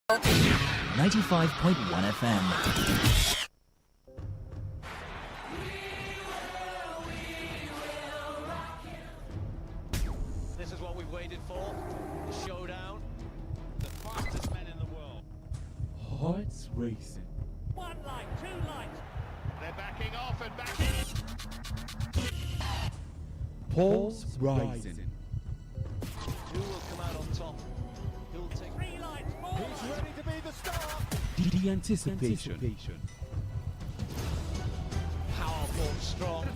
95.1 FM. This is what we've waited for. The showdown. The fastest men in the world. Hearts racing. One light, two lights. They're backing off and backing. Pulse rising. Two will come out on top. He'll take 3 lights, 4 lights. He's ready to be the star. The anticipation. Powerful, strong.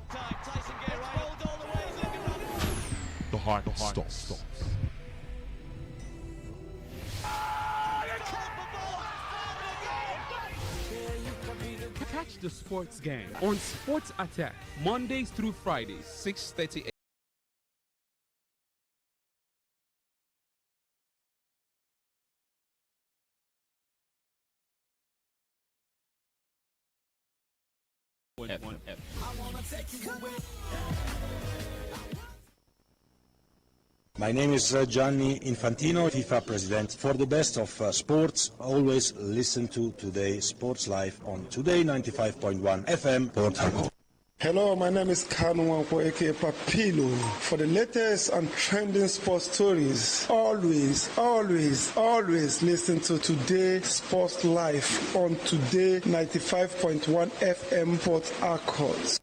Tyson Gay right. Hold all the way. He's looking right. The heart stops. Catch the sports game on Sports Attack, Mondays through Fridays, 6:30 a.m. My name is Gianni Infantino, FIFA president. For the best of sports, always listen to Today Sports Live on Today95.1 FM, Port Harcourt. Hello, my name is Kanu Wanko, aka Papilo. For the latest and trending sports stories, always listen to Today Sports Live on Today 95.1 FM, Port Harcourt.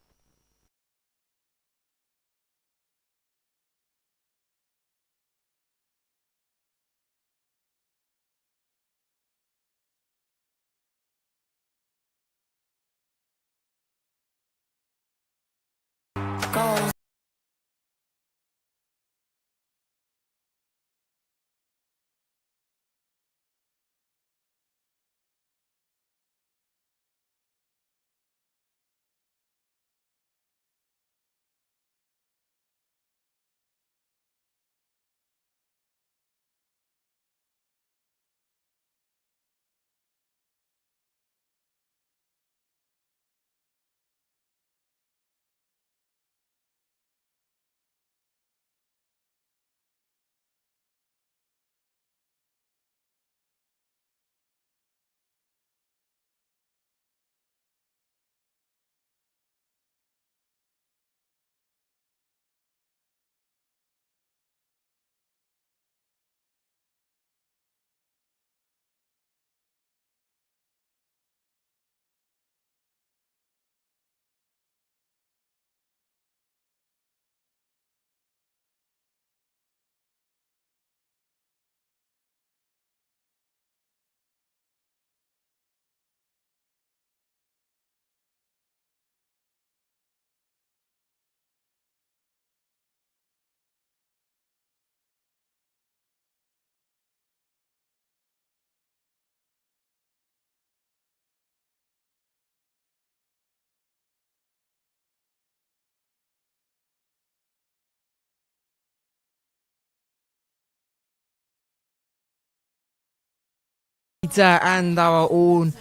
And our own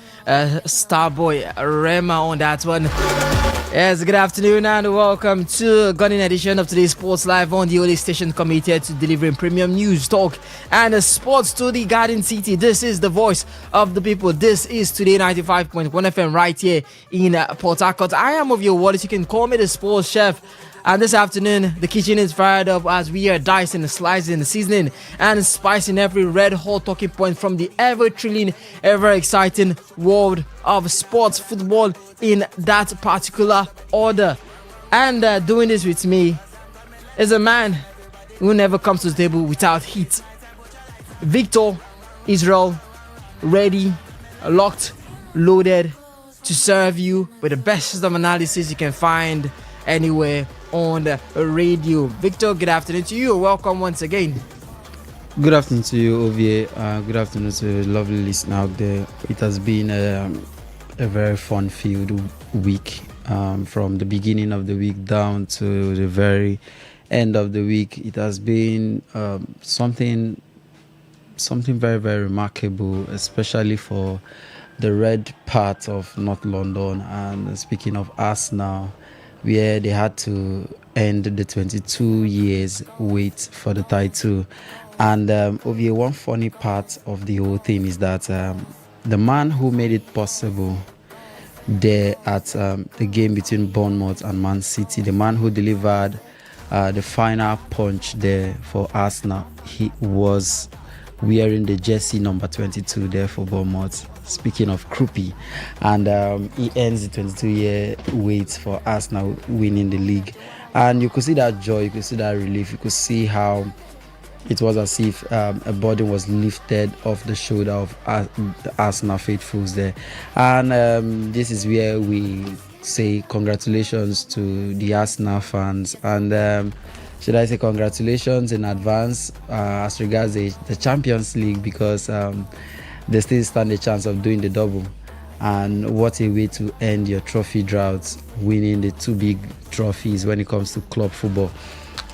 star boy Rema on that one. Yes, good afternoon and welcome to a gunning edition of today's Sports Live on the only station committed to delivering premium news, talk and sports to the Garden City. This is the voice of the people. This is Today 95.1 FM right here in Port Harcourt. I am of your wallet. You can call me the sports chef. And this afternoon, the kitchen is fired up as we are dicing, slicing, seasoning, and spicing every red-hot talking point from the ever-thrilling, ever-exciting world of sports football in that particular order. And doing this with me is a man who never comes to the table without heat. Victor Israel, ready, locked, loaded to serve you with the best of analysis you can find anywhere on the radio. Victor, good afternoon to you. Welcome once again. Good afternoon to you, Ovie. Good afternoon to the lovely listener out there. It has been a very fun-filled week, from the beginning of the week down to the very end of the week. It has been something very, very remarkable, especially for the red part of North London. And speaking of Arsenal, where they had to end the 22 years wait for the title. And Ovie, one funny part of the whole thing is that the man who made it possible there at the game between Bournemouth and Man City, the man who delivered the final punch there for Arsenal, he was wearing the jersey number 22 there for Bournemouth. Speaking of Krupi, and he ends the 22-year wait for Arsenal winning the league. And you could see that joy, you could see that relief, you could see how it was as if a burden was lifted off the shoulder of the Arsenal faithfuls there. And this is where we say congratulations to the Arsenal fans. And should I say congratulations in advance as regards the Champions League, because they still stand a chance of doing the double. And what a way to end your trophy drought, winning the two big trophies when it comes to club football.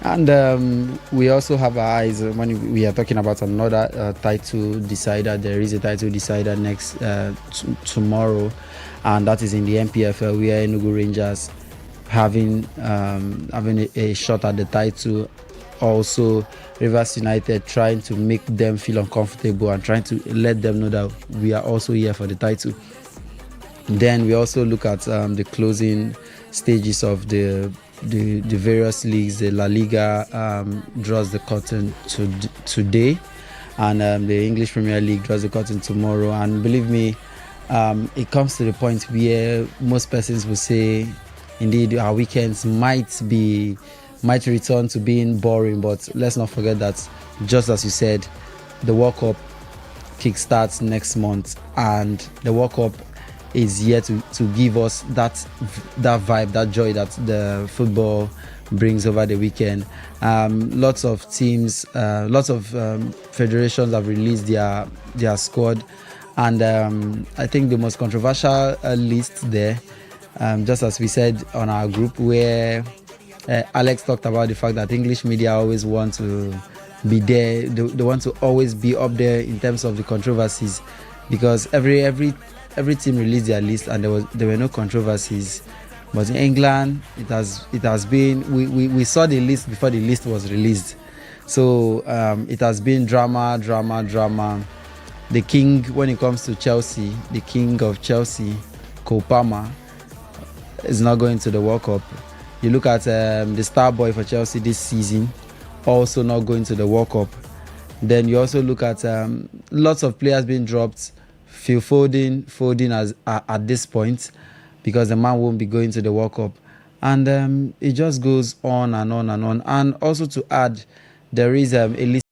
And we also have our eyes when we are talking about another title decider. There is a title decider next tomorrow, and that is in the MPFL, where Enugu Rangers having a shot at the title. Also, Rivers United trying to make them feel uncomfortable and trying to let them know that we are also here for the title. Then we also look at the closing stages of the various leagues. The La Liga draws the curtain today, and the English Premier League draws the curtain tomorrow. And believe me, it comes to the point where most persons will say, indeed, our weekends might return to being boring. But let's not forget that, just as you said, the World Cup kickstarts next month, and the World Cup is here to give us that vibe, that joy that the football brings over the weekend. Lots of teams, lots of federations have released their squad, and I think the most controversial list there, just as we said on our group, where Alex talked about the fact that English media always want to be there. They want to always be up there in terms of the controversies, because every team released their list and there were no controversies. But in England, it has been, we saw the list before the list was released. So it has been drama. The king, when it comes to Chelsea, the king of Chelsea, Cole Palmer, is not going to the World Cup. You look at the star boy for Chelsea this season, also not going to the World Cup. Then you also look at lots of players being dropped. Phil Foden as at this point, because the man won't be going to the World Cup. And it just goes on and on and on. And also to add, there is a list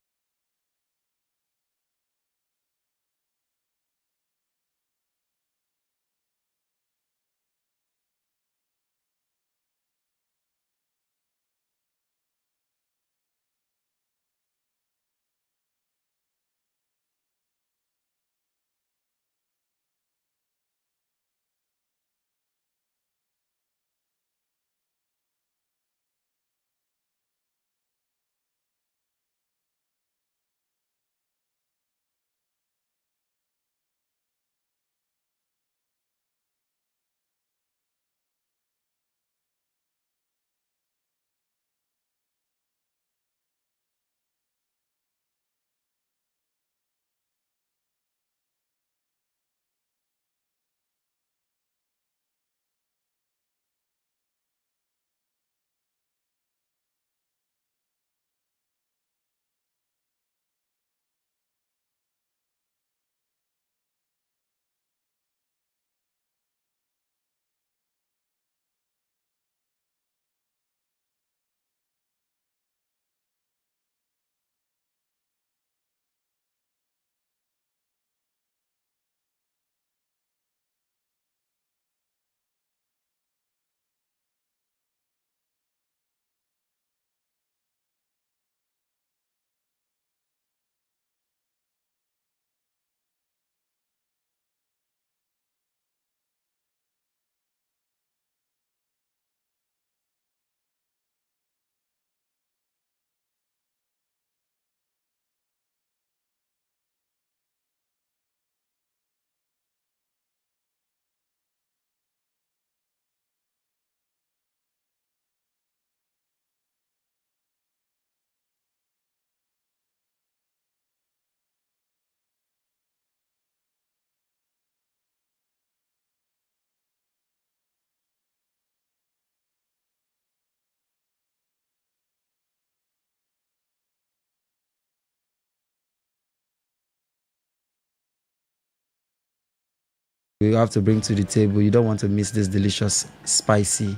you have to bring to the table. You don't want to miss this delicious, spicy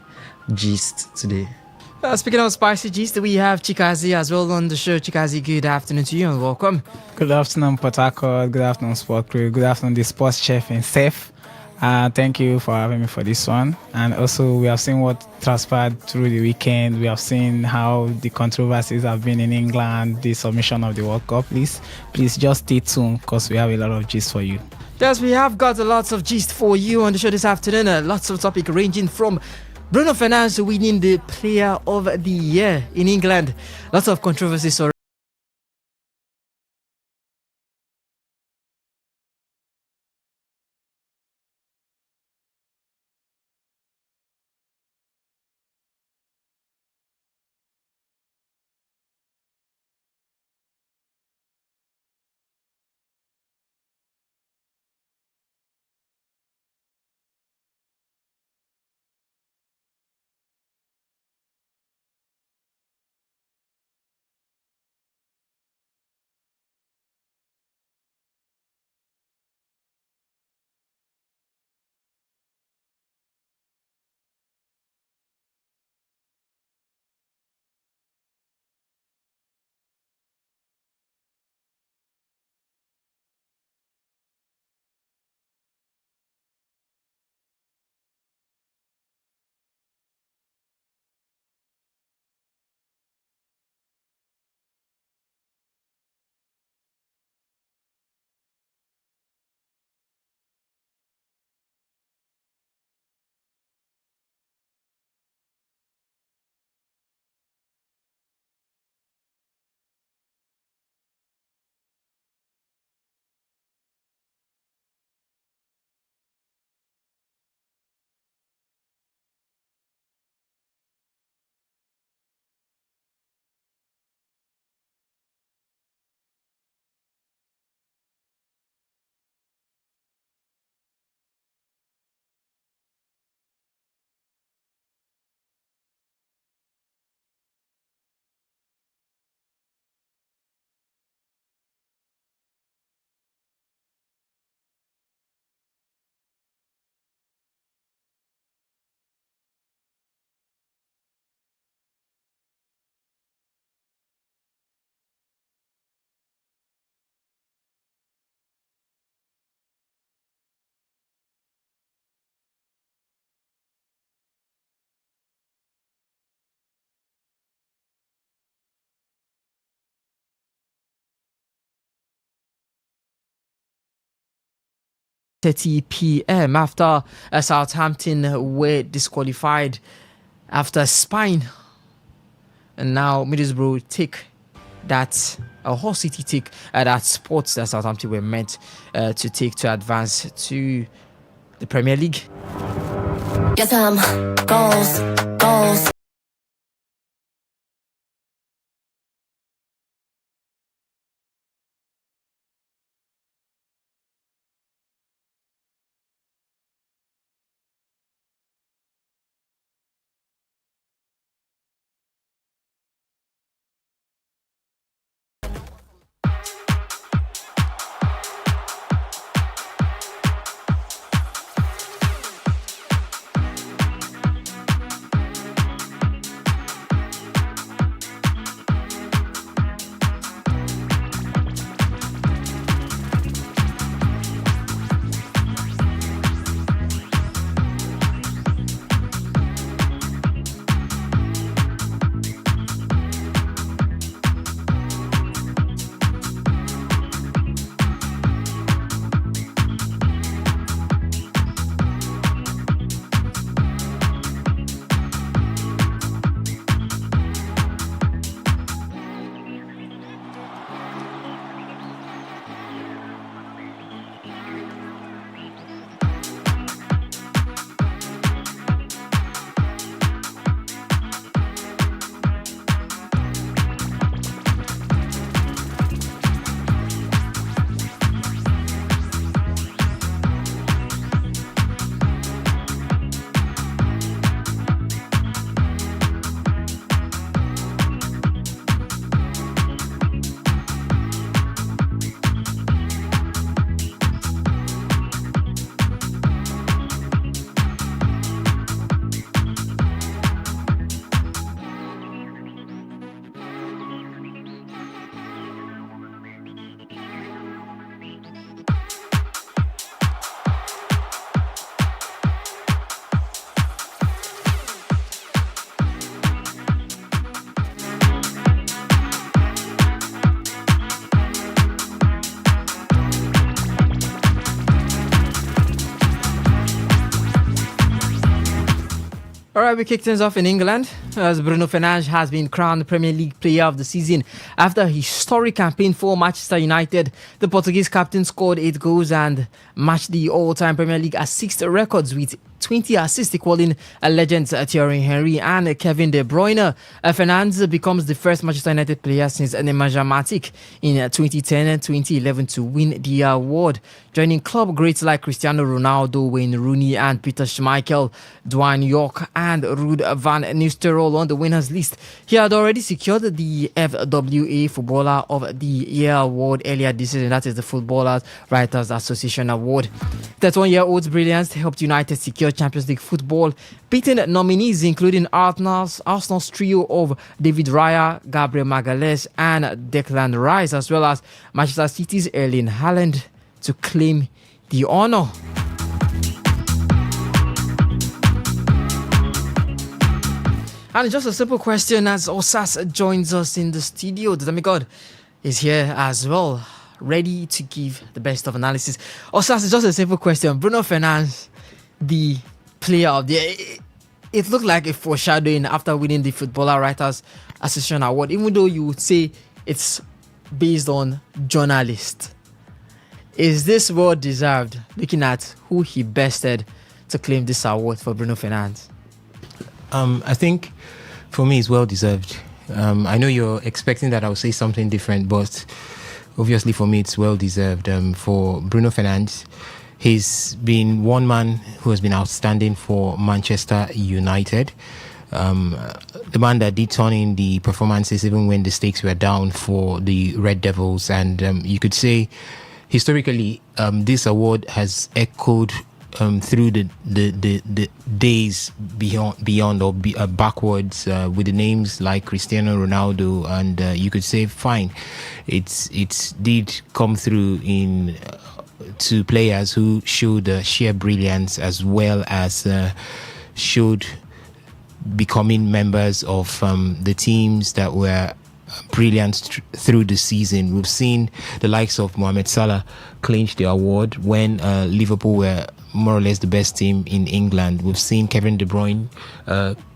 gist today. Speaking of spicy gist, we have Chikazi as well on the show. Chikazi, good afternoon to you and welcome. Good afternoon, Port Harcourt. Good afternoon, Sport Crew. Good afternoon, the sports chef and Seth. Thank you for having me for this one. And also, we have seen what transpired through the weekend. We have seen how the controversies have been in England, the submission of the World Cup. Please just stay tuned because we have a lot of gist for you. Yes, we have got lots of gist for you on the show this afternoon. Lots of topic ranging from Bruno Fernandes winning the Player of the Year in England. Lots of controversies already. p.m. after Southampton were disqualified after spine, and now Middlesbrough take that Hull City take that sports that Southampton were meant to take to advance to the Premier League. Get some goals, goals. All right, we kick things off in England as Bruno Fernandes has been crowned Premier League Player of the Season after a historic campaign for Manchester United. The Portuguese captain scored 8 goals and matched the all-time Premier League assist records with 20 assists, equaling legends Thierry Henry and Kevin De Bruyne. Fernandes becomes the first Manchester United player since Nemanja Matic in 2010 and 2011 to win the award, joining club greats like Cristiano Ronaldo, Wayne Rooney and Peter Schmeichel, Dwayne York and Ruud van Nistelrooy on the winners list. He had already secured the FWA Footballer of the Year award earlier this season. That is the Footballers Writers Association award. 31-year-old's brilliance helped United secure Champions League football, beating nominees including Arsenal's trio of David Raya, Gabriel Magalhaes and Declan Rice, as well as Manchester City's Erling Haaland to claim the honour. And just a simple question as Osas joins us in the studio. The demigod is here as well, ready to give the best of analysis. Osas, just a simple question. Bruno Fernandes, the player of the year. It looked like a foreshadowing after winning the Footballer Writers Association award, even though you would say it's based on journalists. Is this well deserved, looking at who he bested to claim this award for Bruno Fernandes? I think for me it's well deserved. I know you're expecting that I'll say something different, but obviously for me it's well deserved. For Bruno Fernandes, he's been one man who has been outstanding for Manchester United. The man that did turn in the performances even when the stakes were down for the Red Devils. And you could say historically this award has echoed through the days beyond or backwards with the names like Cristiano Ronaldo, and you could say fine, it's did come through in to players who showed sheer brilliance as well as showed becoming members of the teams that were brilliant through the season. We've seen the likes of Mohamed Salah clinch the award when Liverpool were more or less the best team in England. We've seen Kevin De Bruyne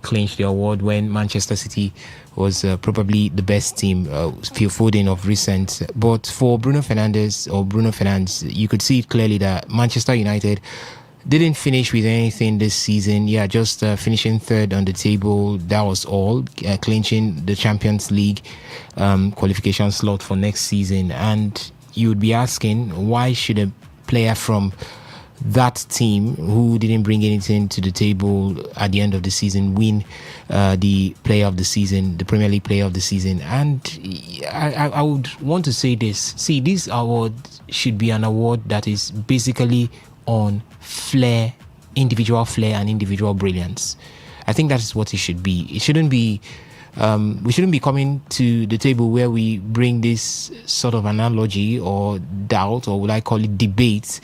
clinch the award when Manchester City was probably the best team, Phil Foden of recent. But for Bruno Fernandes, you could see it clearly that Manchester United didn't finish with anything this season. Yeah, just finishing third on the table. That was all. Clinching the Champions League qualification slot for next season. And you would be asking, why should a player from that team who didn't bring anything to the table at the end of the season win the Player of the Season, the Premier League Player of the Season? And I would want to say this. See, this award should be an award that is basically on flair, individual flair and individual brilliance. I think that is what it should be. It shouldn't be we shouldn't be coming to the table where we bring this sort of analogy or doubt, or would I call it debate,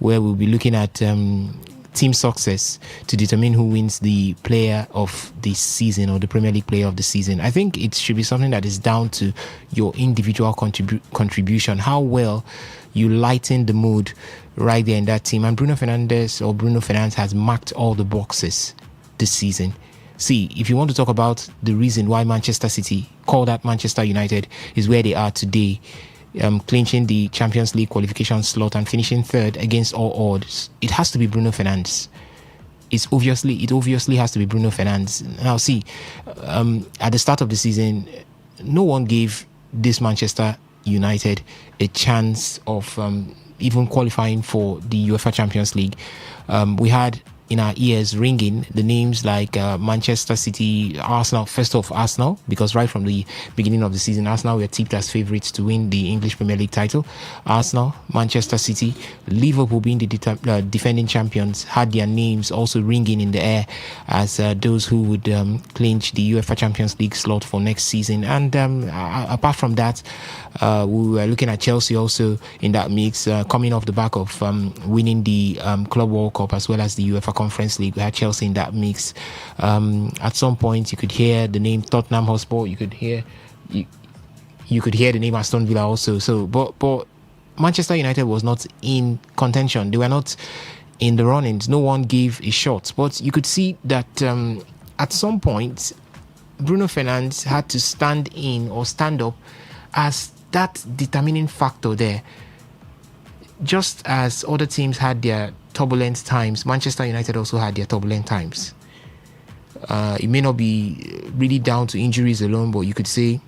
where we'll be looking at team success to determine who wins the Player of the Season or the Premier League Player of the Season. I think it should be something that is down to your individual contribution, how well you lighten the mood right there in that team. And Bruno Fernandes has marked all the boxes this season. See, if you want to talk about the reason why Manchester City, called out Manchester United, is where they are today, clinching the Champions League qualification slot and finishing third against all odds, it has to be Bruno Fernandes. It obviously has to be Bruno Fernandes. Now, see, at the start of the season, no one gave this Manchester United a chance of even qualifying for the UEFA Champions League. We had in our ears ringing the names like Manchester City, Arsenal. First off, Arsenal, because right from the beginning of the season, Arsenal were tipped as favourites to win the English Premier League title. Arsenal, Manchester City, Liverpool being the defending champions, had their names also ringing in the air as those who would clinch the UEFA Champions League slot for next season. And apart from that, we were looking at Chelsea also in that mix, coming off the back of winning the Club World Cup as well as the UEFA Conference League. We had Chelsea in that mix. At some point, you could hear the name Tottenham Hotspur. You could hear the name Aston Villa also. So, but Manchester United was not in contention. They were not in the run-ins. No one gave a shot. But you could see that at some point, Bruno Fernandes had to stand up as that determining factor there. Just as other teams had their turbulent times, Manchester United also had their turbulent times. It may not be really down to injuries alone, but you could say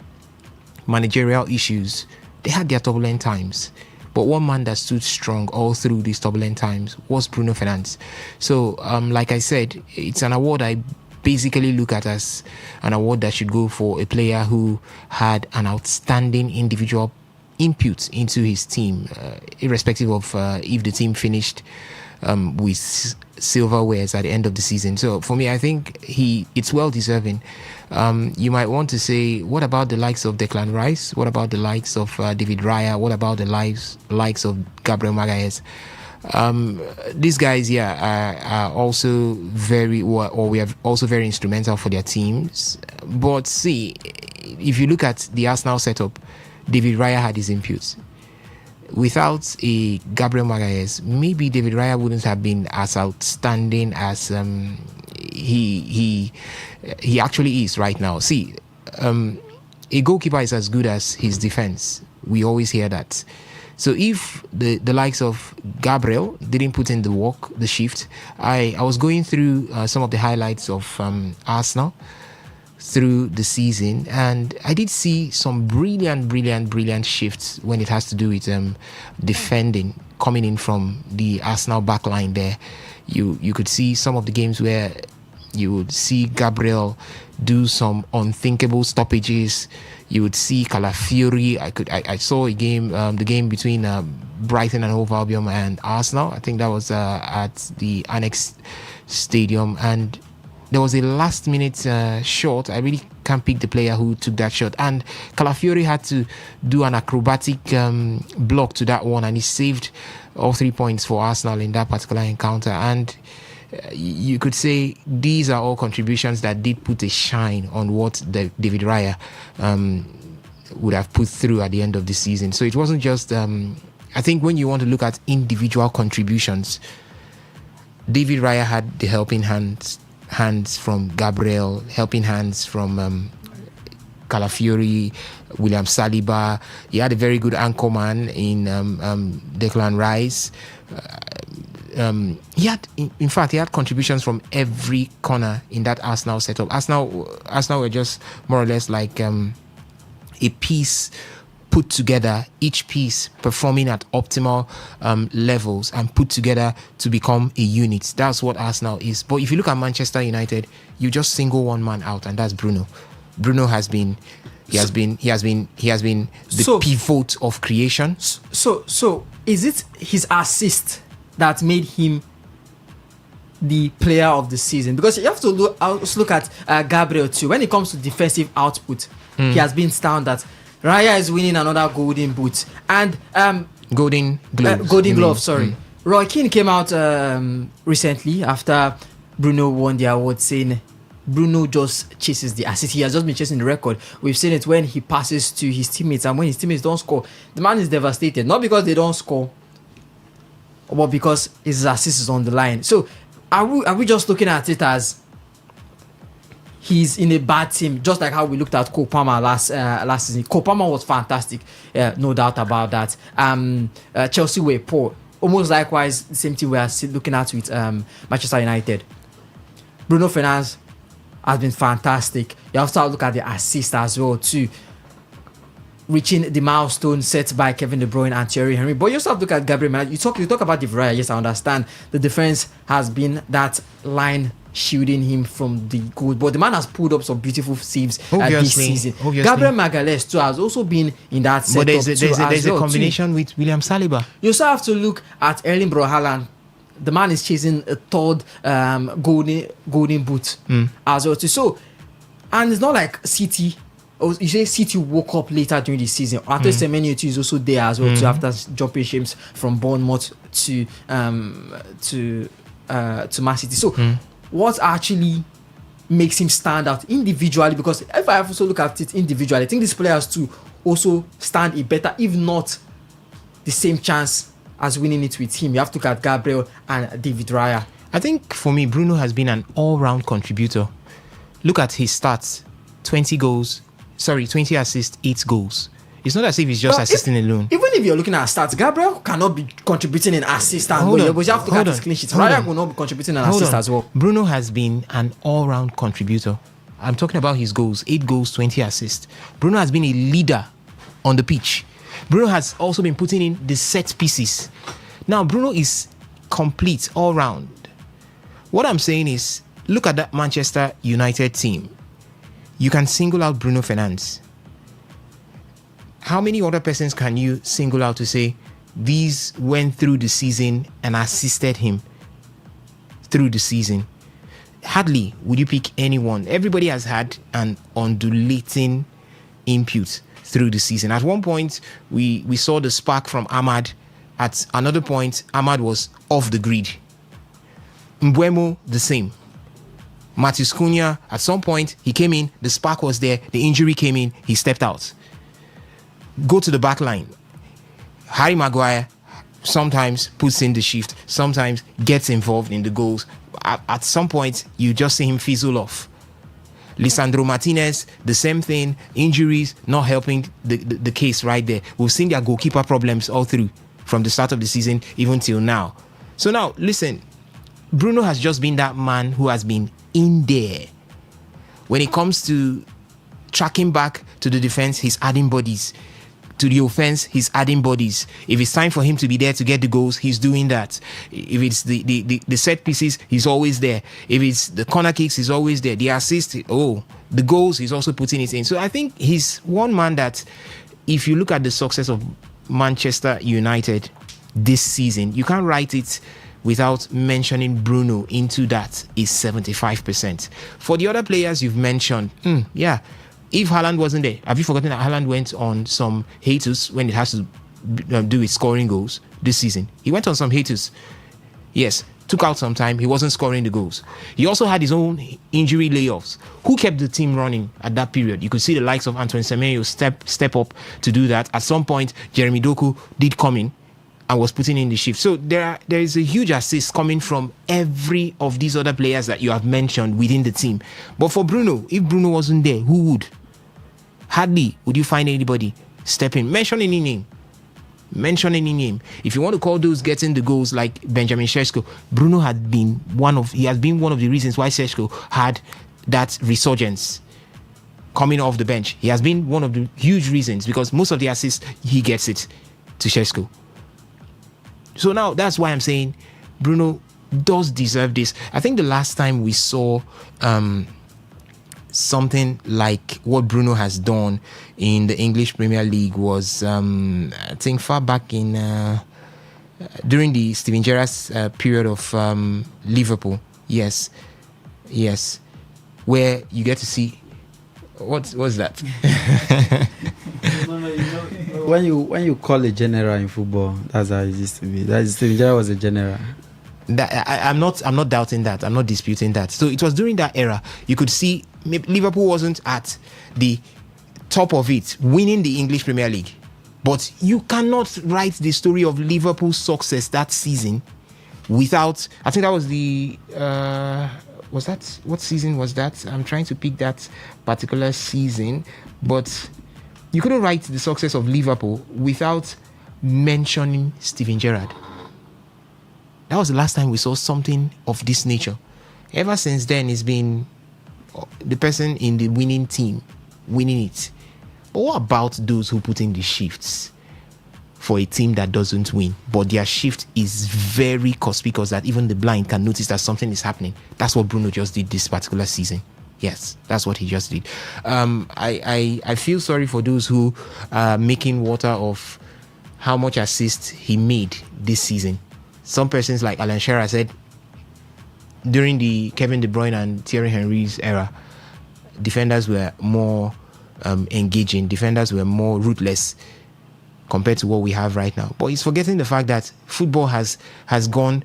managerial issues. They had their turbulent times. But one man that stood strong all through these turbulent times was Bruno Fernandes. So, like I said, it's an award I basically look at as an award that should go for a player who had an outstanding individual input into his team, irrespective of if the team finished with silverwares at the end of the season. So for me, I think it's well deserving. You might want to say, what about the likes of Declan Rice? What about the likes of David Raya? What about the likes of Gabriel Magalhaes? These guys, are also we are also very instrumental for their teams. But see, if you look at the Arsenal setup, David Raya had his inputs. Without a Gabriel Magalhaes, maybe David Raya wouldn't have been as outstanding as he actually is right now. See, a goalkeeper is as good as his defense. We always hear that. So if the likes of Gabriel didn't put in the work, the shift, I was going through some of the highlights of Arsenal through the season, and I did see some brilliant shifts when it has to do with defending coming in from the Arsenal backline there. You could see some of the games where you would see Gabriel do some unthinkable stoppages. You would see Calafiori. I saw a game, the game between Brighton and Hove Albion and Arsenal. I think that was at the Annex Stadium, and there was a last-minute shot. I really can't pick the player who took that shot. And Calafiori had to do an acrobatic block to that one, and he saved all 3 points for Arsenal in that particular encounter. And you could say these are all contributions that did put a shine on what David Raya would have put through at the end of the season. So it wasn't just... I think when you want to look at individual contributions, David Raya had the helping hands from Gabriel, helping hands from Calafiori, William Saliba. He had a very good anchorman in Declan Rice. He had contributions from every corner in that Arsenal setup. Arsenal were just more or less like a piece put together, each piece performing at optimal levels and put together to become a unit. That's what Arsenal is. But if you look at Manchester United, you just single one man out, and that's Bruno. Bruno has been the pivot of creation. So is it his assist that made him the player of the season? Because you have to look at Gabriel too. When it comes to defensive output, he has been standout. Raya is winning another golden boot and golden glove. Roy Keane came out recently after Bruno won the award, saying Bruno just chases the assist. He has just been chasing the record. We've seen it when he passes to his teammates, and when his teammates don't score, the man is devastated. Not because they don't score, but because his assist is on the line. So are we just looking at it as he's in a bad team, just like how we looked at Cole Palmer last season? Cole Palmer was fantastic, no doubt about that. Chelsea were poor. Almost likewise, the same thing we are looking at with Manchester United. Bruno Fernandes has been fantastic. You have to look at the assist as well too, reaching the milestone set by Kevin De Bruyne and Thierry Henry. But you also have to look at Gabriel Magalhaes. You talk about the Raya. Yes, I understand the defense has been that line shielding him from the goal, but the man has pulled up some beautiful saves this season. Gabriel Magalhaes too has also been in that setup. But there's a combination with William Saliba. You also have to look at Erling Braut Haaland. The man is chasing a third golden boot as well too. So, and it's not like City. You say City woke up later during the season. Antoine Semenyo is also there as well too, after jumping shames from Bournemouth to Man City. So what actually makes him stand out individually? Because if I also look at it individually, I think these players too also stand a better, if not the same chance as winning it with him. You have to look at Gabriel and David Raya. I think for me, Bruno has been an all-round contributor. look at his stats: 20 goals, 20 assists, 8 goals. It's not as if he's just assisting alone. Even if you're looking at stats, Gabriel cannot be contributing in assist and goal. But you have to look at his clean sheets. Ryan will not be contributing an assist as well. Bruno has been an all-round contributor. I'm talking about his goals: 8 goals, 20 assists. Bruno has been a leader on the pitch. Bruno has also been putting in the set pieces. Now, Bruno is complete all-round. What I'm saying is, look at that Manchester United team. You can single out Bruno Fernandes. How many other persons can you single out to say these went through the season and assisted him through the season? Hardly would you pick anyone. Everybody has had an undulating input through the season. At one point, we saw the spark from Ahmad. At another point, Ahmad was off the grid. Mbeumo, the same. Matheus Cunha, at some point, he came in, the spark was there, the injury came in, he stepped out. Go to the back line. Harry Maguire sometimes puts in the shift, sometimes gets involved in the goals. At some point, you just see him fizzle off. Lisandro Martinez, the same thing. Injuries not helping the case right there. We've seen their goalkeeper problems all through from the start of the season even till now. So now, listen, Bruno has just been that man who has been in there. When it comes to tracking back to the defense, he's adding bodies. To the offense, he's adding bodies. If it's time for him to be there to get the goals, he's doing that. If it's the set pieces, he's always there. If it's the corner kicks, he's always there. The assist, the goals, he's also putting it in. So I think he's one man that, if you look at the success of Manchester United this season, you can't write it without mentioning Bruno into that is 75%. For the other players you've mentioned, if Haaland wasn't there, have you forgotten that Haaland went on some hiatus when it has to do with scoring goals this season? He went on some hiatus. Yes, took out some time. He wasn't scoring the goals. He also had his own injury layoffs. Who kept the team running at that period? You could see the likes of Antoine Semenyo step up to do that. At some point, Jeremy Doku did come in and was putting in the shift. So there is a huge assist coming from every of these other players that you have mentioned within the team. But for Bruno, if Bruno wasn't there, who would? Hardly would you find anybody step in. Mention any name. If you want to call those getting the goals like Benjamin Sesko, Bruno has been one of the reasons why Sesko had that resurgence coming off the bench. He has been one of the huge reasons, because most of the assists he gets it to Sesko. So now that's why I'm saying Bruno does deserve this. I think the last time we saw something like what Bruno has done in the English Premier League was, I think, far back in during the Steven Gerrard's period of Liverpool. Yes, where you get to see what's that. When you call a general in football, that's how it used to be. Steven Gerrard was a general. I'm not doubting that. I'm not disputing that. So it was during that era. You could see Liverpool wasn't at the top of it, winning the English Premier League. But you cannot write the story of Liverpool's success that season without... I think that was the... what season was that? I'm trying to pick that particular season. But you couldn't write the success of Liverpool without mentioning Steven Gerrard. That was the last time we saw something of this nature. Ever since then, it's been the person in the winning team winning it. But what about those who put in the shifts for a team that doesn't win, but their shift is very conspicuous that even the blind can notice that something is happening? That's what Bruno just did this particular season. Yes, that's what he just did. I feel sorry for those who are making water of how much assists he made this season. Some persons like Alan Shearer said during the Kevin De Bruyne and Thierry Henry's era, defenders were more engaging, defenders were more ruthless compared to what we have right now. But he's forgetting the fact that football has gone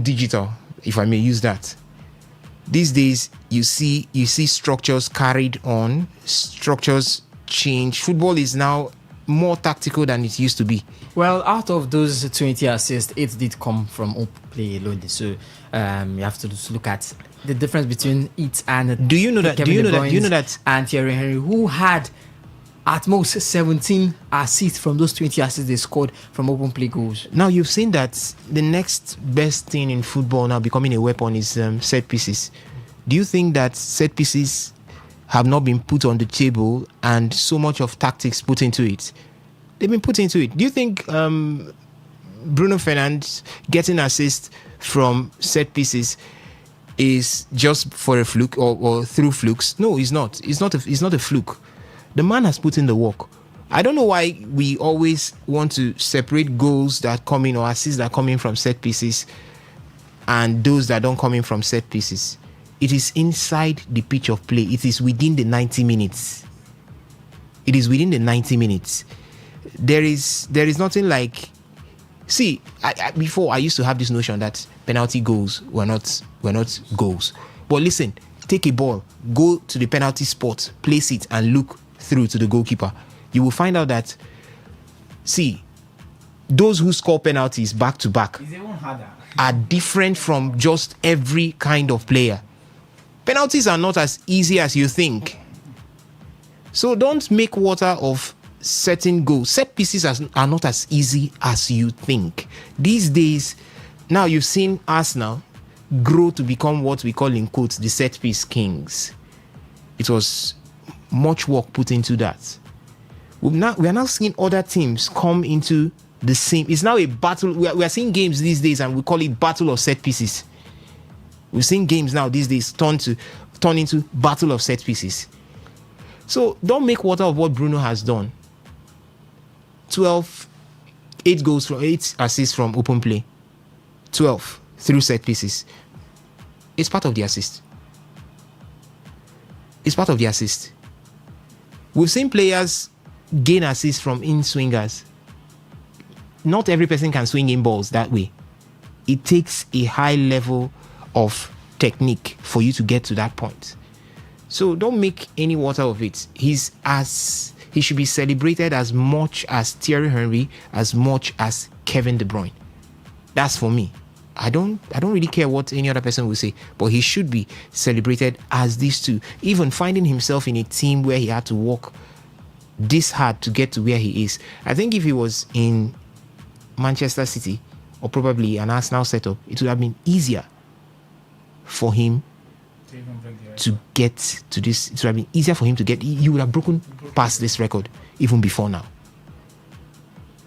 digital, if I may use that. These days, you see structures carried on, structures change. Football is now more tactical than it used to be. Well, out of those 20 assists, 8 did come from open play alone. So you have to just look at the difference between it and Do you know that? Do Kevin you know De that? Do you know Bruyne's that? and Thierry Henry, who had at most 17 assists from those 20 assists they scored from open play goals. Now you've seen that the next best thing in football now becoming a weapon is set pieces. Do you think that set pieces have not been put on the table and so much of tactics put into it? They've been put into it. Do you think Bruno Fernandes getting assists from set pieces is just for a fluke or through flukes? No, it's not. It's not a fluke. The man has put in the work. I don't know why we always want to separate goals that come in or assists that come in from set pieces and those that don't come in from set pieces. It is inside the pitch of play. It is within the 90 minutes. It is within the 90 minutes. There is nothing like... See, before I used to have this notion that penalty goals were not goals. But listen, take a ball, go to the penalty spot, place it and look through to the goalkeeper. You will find out that, see, those who score penalties back to back are different from just every kind of player. Penalties are not as easy as you think. So don't make water of certain goals. Set pieces are not as easy as you think. These days, now you've seen Arsenal grow to become what we call in quotes the set piece kings. It was much work put into that. We are now seeing other teams come into the same. It's now a battle. We are seeing games these days and we call it battle of set pieces. We're seeing games now these days turn into battle of set pieces. So don't make water of what Bruno has done. 8 goals from 8 assists from open play. 12 through set pieces. It's part of the assist. It's part of the assist. We've seen players gain assists from in-swingers. Not every person can swing in balls that way. It takes a high level of technique for you to get to that point. So don't make any water of it. He should be celebrated as much as Thierry Henry, as much as Kevin De Bruyne. That's for me. I don't really care what any other person will say, but he should be celebrated as these two. Even finding himself in a team where he had to work this hard to get to where he is. I think if he was in Manchester City or probably an Arsenal setup, it would have been easier for him to get to this. It would have been easier for him to get. He would have broken past this record even before now.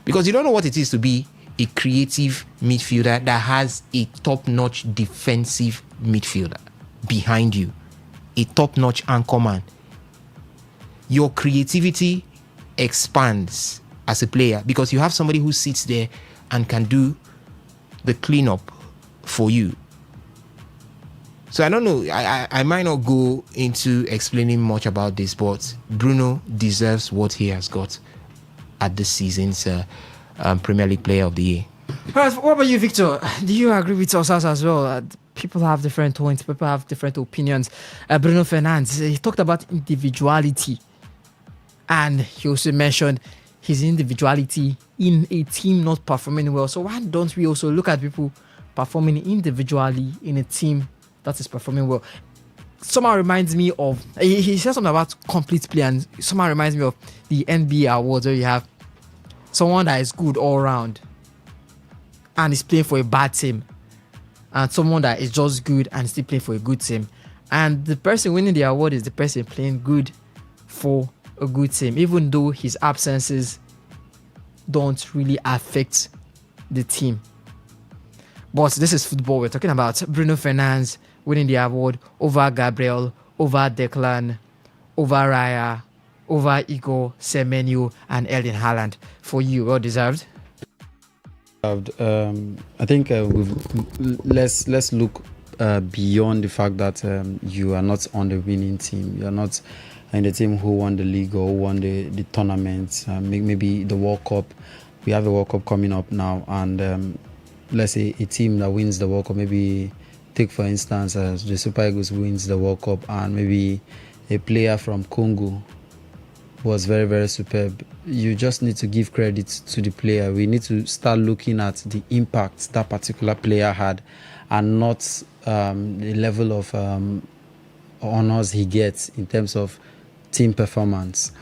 Because you don't know what it is to be a creative midfielder that has a top-notch defensive midfielder behind you, a top-notch anchor man. Your creativity expands as a player because you have somebody who sits there and can do the cleanup for you. So I don't know, I might not go into explaining much about this, but Bruno deserves what he has got at this season's Premier League Player of the Year. What about you, Victor? Do you agree with us as well? People have different points, people have different opinions. Bruno Fernandes, he talked about individuality, and he also mentioned his individuality in a team not performing well. So why don't we also look at people performing individually in a team that is performing well? Somehow reminds me of, he said something about complete play, and somehow reminds me of the NBA awards where you have someone that is good all round and is playing for a bad team, and someone that is just good and still playing for a good team. And the person winning the award is the person playing good for a good team, even though his absences don't really affect the team. But this is football. We're talking about Bruno Fernandes winning the award over Gabriel, over Declan, over Raya, over Igor Semenyo and Erling Haaland. For you, well deserved. I think let's look beyond the fact that you are not on the winning team. You are not in the team who won the league or who won the tournament. Maybe the World Cup. We have a World Cup coming up now, and let's say a team that wins the World Cup, maybe take for instance the Super Eagles wins the World Cup, and maybe a player from Congo was very, very superb. You just need to give credit to the player. We need to start looking at the impact that particular player had and not the level of honors he gets in terms of team performance.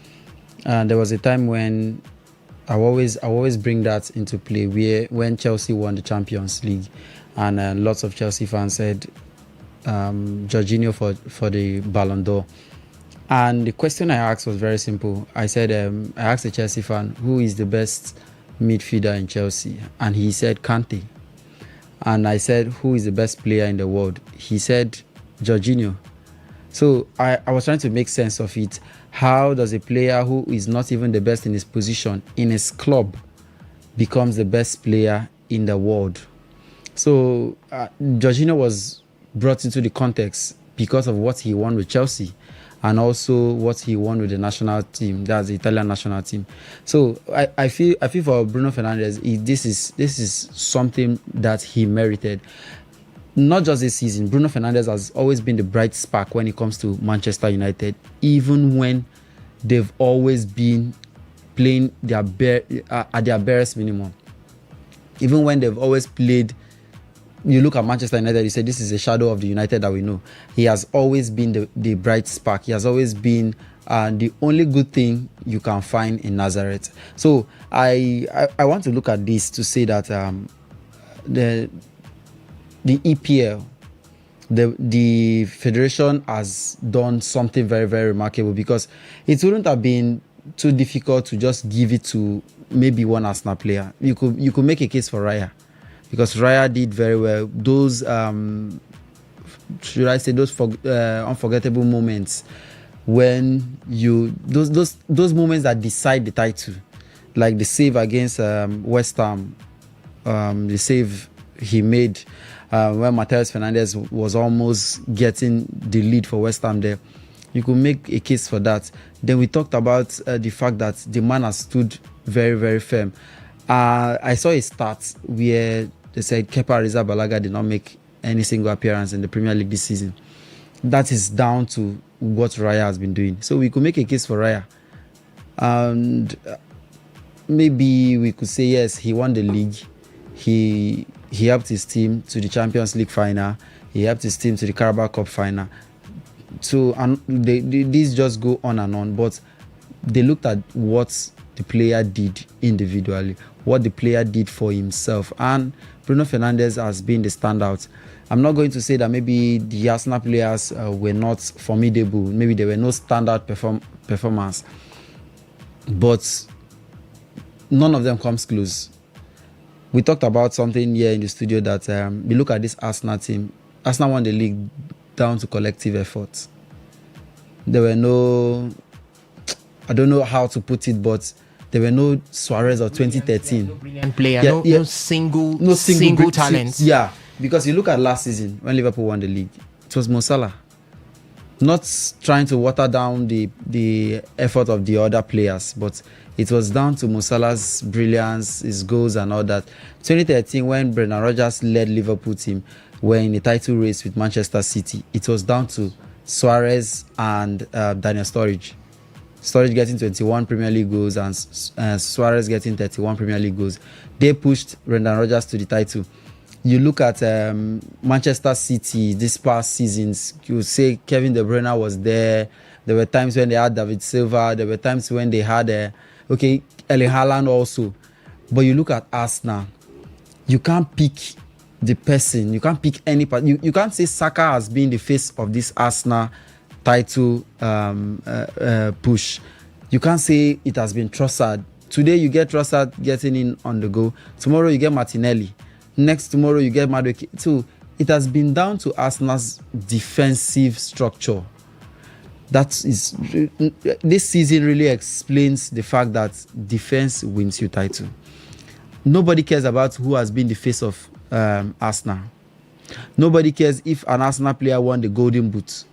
There was a time when I always bring that into play, where when Chelsea won the Champions League, and lots of Chelsea fans said Jorginho for the Ballon d'Or. And the question I asked was very simple. I said, I asked a Chelsea fan, who is the best midfielder in Chelsea? And he said Kante. And I said, who is the best player in the world? He said Jorginho. So I was trying to make sense of it. How does a player who is not even the best in his position, in his club, becomes the best player in the world? So Jorginho was brought into the context because of what he won with Chelsea, and also what he won with the national team, that's the Italian national team. So I feel for Bruno Fernandes, this is something that he merited. Not just this season, Bruno Fernandes has always been the bright spark when it comes to Manchester United, even when they've always been playing at their barest minimum. Even when they've always played, you look at Manchester United, you say this is a shadow of the United that we know. He has always been the bright spark. He has always been the only good thing you can find in Nazareth. So I want to look at this to say that the EPL, the federation has done something very, very remarkable, because it wouldn't have been too difficult to just give it to maybe one Arsenal player. You could make a case for Raya, because Raya did very well. Those should I say those unforgettable moments when those moments that decide the title, like the save against West Ham, the save he made when Matheus Fernandes was almost getting the lead for West Ham there. You could make a case for that. Then we talked about the fact that the man has stood very, very firm. I saw a stat where they said Kepa Arrizabalaga did not make any single appearance in the Premier League this season. That is down to what Raya has been doing. So we could make a case for Raya. And maybe we could say, yes, he won the league. He helped his team to the Champions League final. He helped his team to the Carabao Cup final. So these just go on and on. But they looked at what the player did individually, what the player did for himself. And Bruno Fernandes has been the standout. I'm not going to say that maybe the Arsenal players were not formidable. Maybe there were no standout performance. But none of them comes close. We talked about something here in the studio that we look at this Arsenal team. Arsenal won the league down to collective efforts. There were no, I don't know how to put it, but there were no Suarez of 2013. No brilliant player, no single talent. Yeah, because you look at last season when Liverpool won the league, it was Mo Salah. Not trying to water down the effort of the other players, but it was down to Mo Salah's brilliance, his goals and all that. 2013, when Brendan Rodgers led Liverpool team, were in the title race with Manchester City, it was down to Suarez and Daniel Sturridge. Sturridge getting 21 Premier League goals and Suarez getting 31 Premier League goals. They pushed Brendan Rodgers to the title. You look at Manchester City this past seasons, you would say Kevin De Bruyne was there. There were times when they had David Silva. There were times when they had Erling Haaland also. But you look at Arsenal, you can't pick the person. You can't pick any part. You can't say Saka has been the face of this Arsenal title push. You can't say it has been Trossard. Today you get Trossard getting in on the go. Tomorrow you get Martinelli. Next tomorrow you get Madueke. So it has been down to Arsenal's defensive structure. That is, this season really explains the fact that defense wins you title. Nobody cares about who has been the face of Arsenal. Nobody cares if an Arsenal player won the Golden Boot.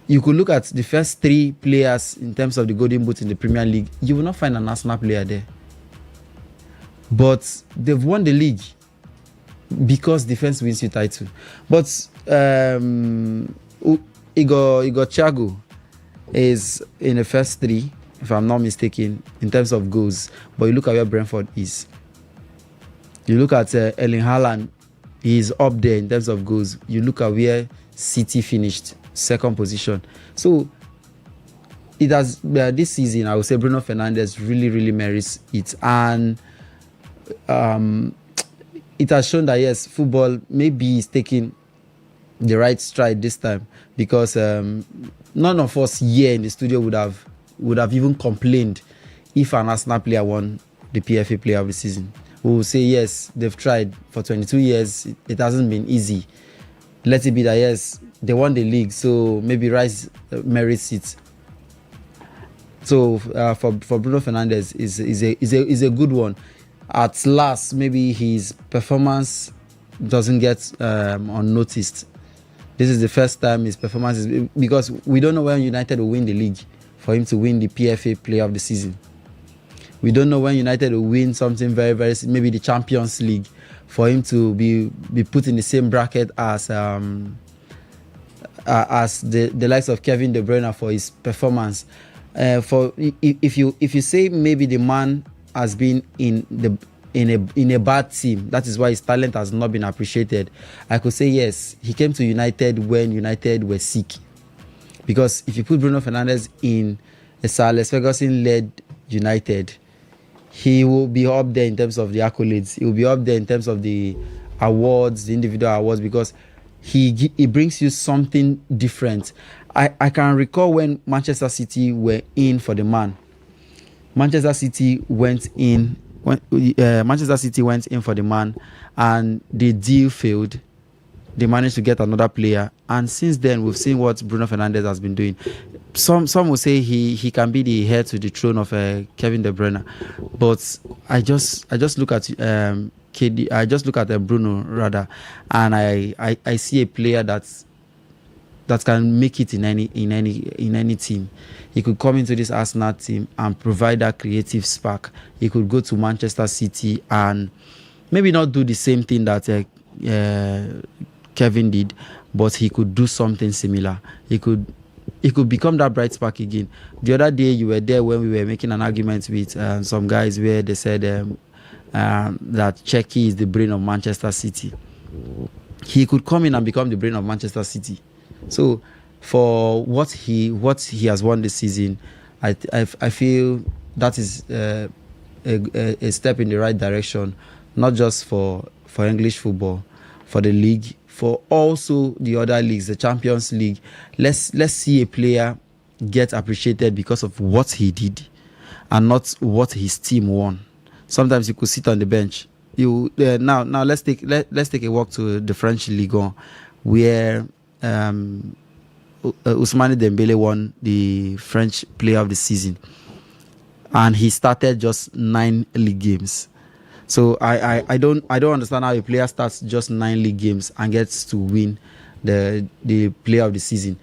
You could look at the first three players in terms of the Golden Boot in the Premier League. You will not find an Arsenal player there. But they've won the league because defense wins you title. But Igor Thiago is in the first three, if I'm not mistaken, in terms of goals. But you look at where Brentford is. You look at Erling Haaland he's up there in terms of goals. You look at where City finished, second position. So it has this season, I would say Bruno Fernandes really merits it, and it has shown that yes, football maybe is taking the right stride this time, because none of us here in the studio would have even complained if an Arsenal player won the PFA Player of the Season. We will say yes, they've tried for 22 years. It hasn't been easy. Let it be that yes, they won the league, so maybe Rice merits it. So for Bruno Fernandes is a good one. At last, maybe his performance doesn't get unnoticed. This is the first time his performance is, because we don't know when United will win the league for him to win the PFA Player of the Season. We don't know when United will win something very maybe the Champions League, for him to be put in the same bracket as the likes of Kevin De Bruyne for his performance. For if you say maybe the man has been in a bad team, that is why his talent has not been appreciated, I could say yes, he came to United when United were sick. Because if you put Bruno Fernandes in a Sir Alex Ferguson-led United, he will be up there in terms of the accolades. He will be up there in terms of the awards, the individual awards, because he brings you something different. I can recall when Manchester City were in for the man. Manchester City went in for the man, and the deal failed. They managed to get another player, and since then we've seen what Bruno Fernandes has been doing. Some will say he can be the heir to the throne of Kevin De Bruyne, but I just look at KD. I just look at Bruno rather, and I see a player that can make it in any team. He could come into this Arsenal team and provide that creative spark. He could go to Manchester City and maybe not do the same thing that Kevin did, but he could do something similar. He could become that bright spark again. The other day you were there when we were making an argument with some guys where they said that Czechie is the brain of Manchester City. He could come in and become the brain of Manchester City. So for what he has won this season, I feel that is a step in the right direction, not just for English football, for the league, for also the other leagues, the Champions League. Let's see a player get appreciated because of what he did and not what his team won. Sometimes you could sit on the bench. Now let's take a walk to the French Ligue 1, where Ousmane Dembele won the French Player of the Season, and he started just 9 league games. So I don't understand how a player starts just 9 league games and gets to win the Player of the Season.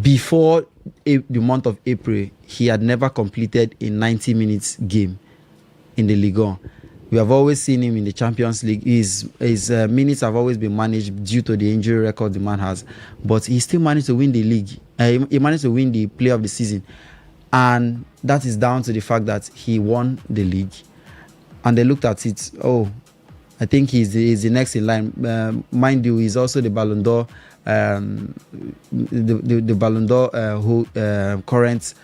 Before the month of April, he had never completed a 90 minutes game in the Ligue 1. We have always seen him in the Champions League. His minutes have always been managed due to the injury record the man has. But he still managed to win the league. He managed to win the Player of the Season. And that is down to the fact that he won the league. And they looked at it, I think he's the next in line. Mind you, he's also the Ballon d'Or, the Ballon d'Or current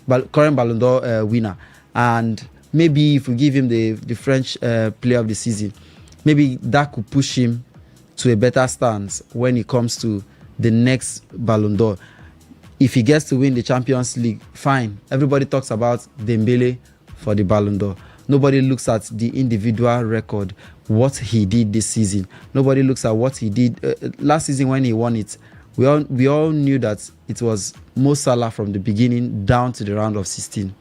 Ballon d'Or winner. And maybe if we give him the French Player of the Season, maybe that could push him to a better stance when it comes to the next Ballon d'Or. If he gets to win the Champions League, fine. Everybody talks about Dembele for the Ballon d'Or. Nobody looks at the individual record, what he did this season. Nobody looks at what he did last season when he won it. We all knew that it was Mo Salah from the beginning down to the round of 16.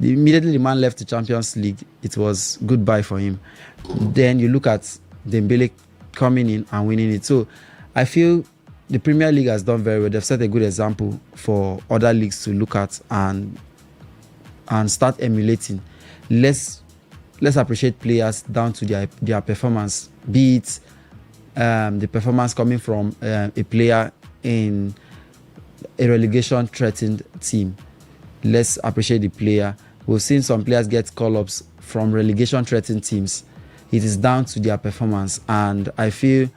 Immediately the man left the Champions League, it was goodbye for him. Then you look at Dembele coming in and winning it. So I feel the Premier League has done very well. They've set a good example for other leagues to look at and start emulating. Let's appreciate players down to their performance, be it the performance coming from a player in a relegation threatened team. Let's appreciate the player. We've seen some players get call-ups from relegation threatened teams. it is down to their performance. And I feel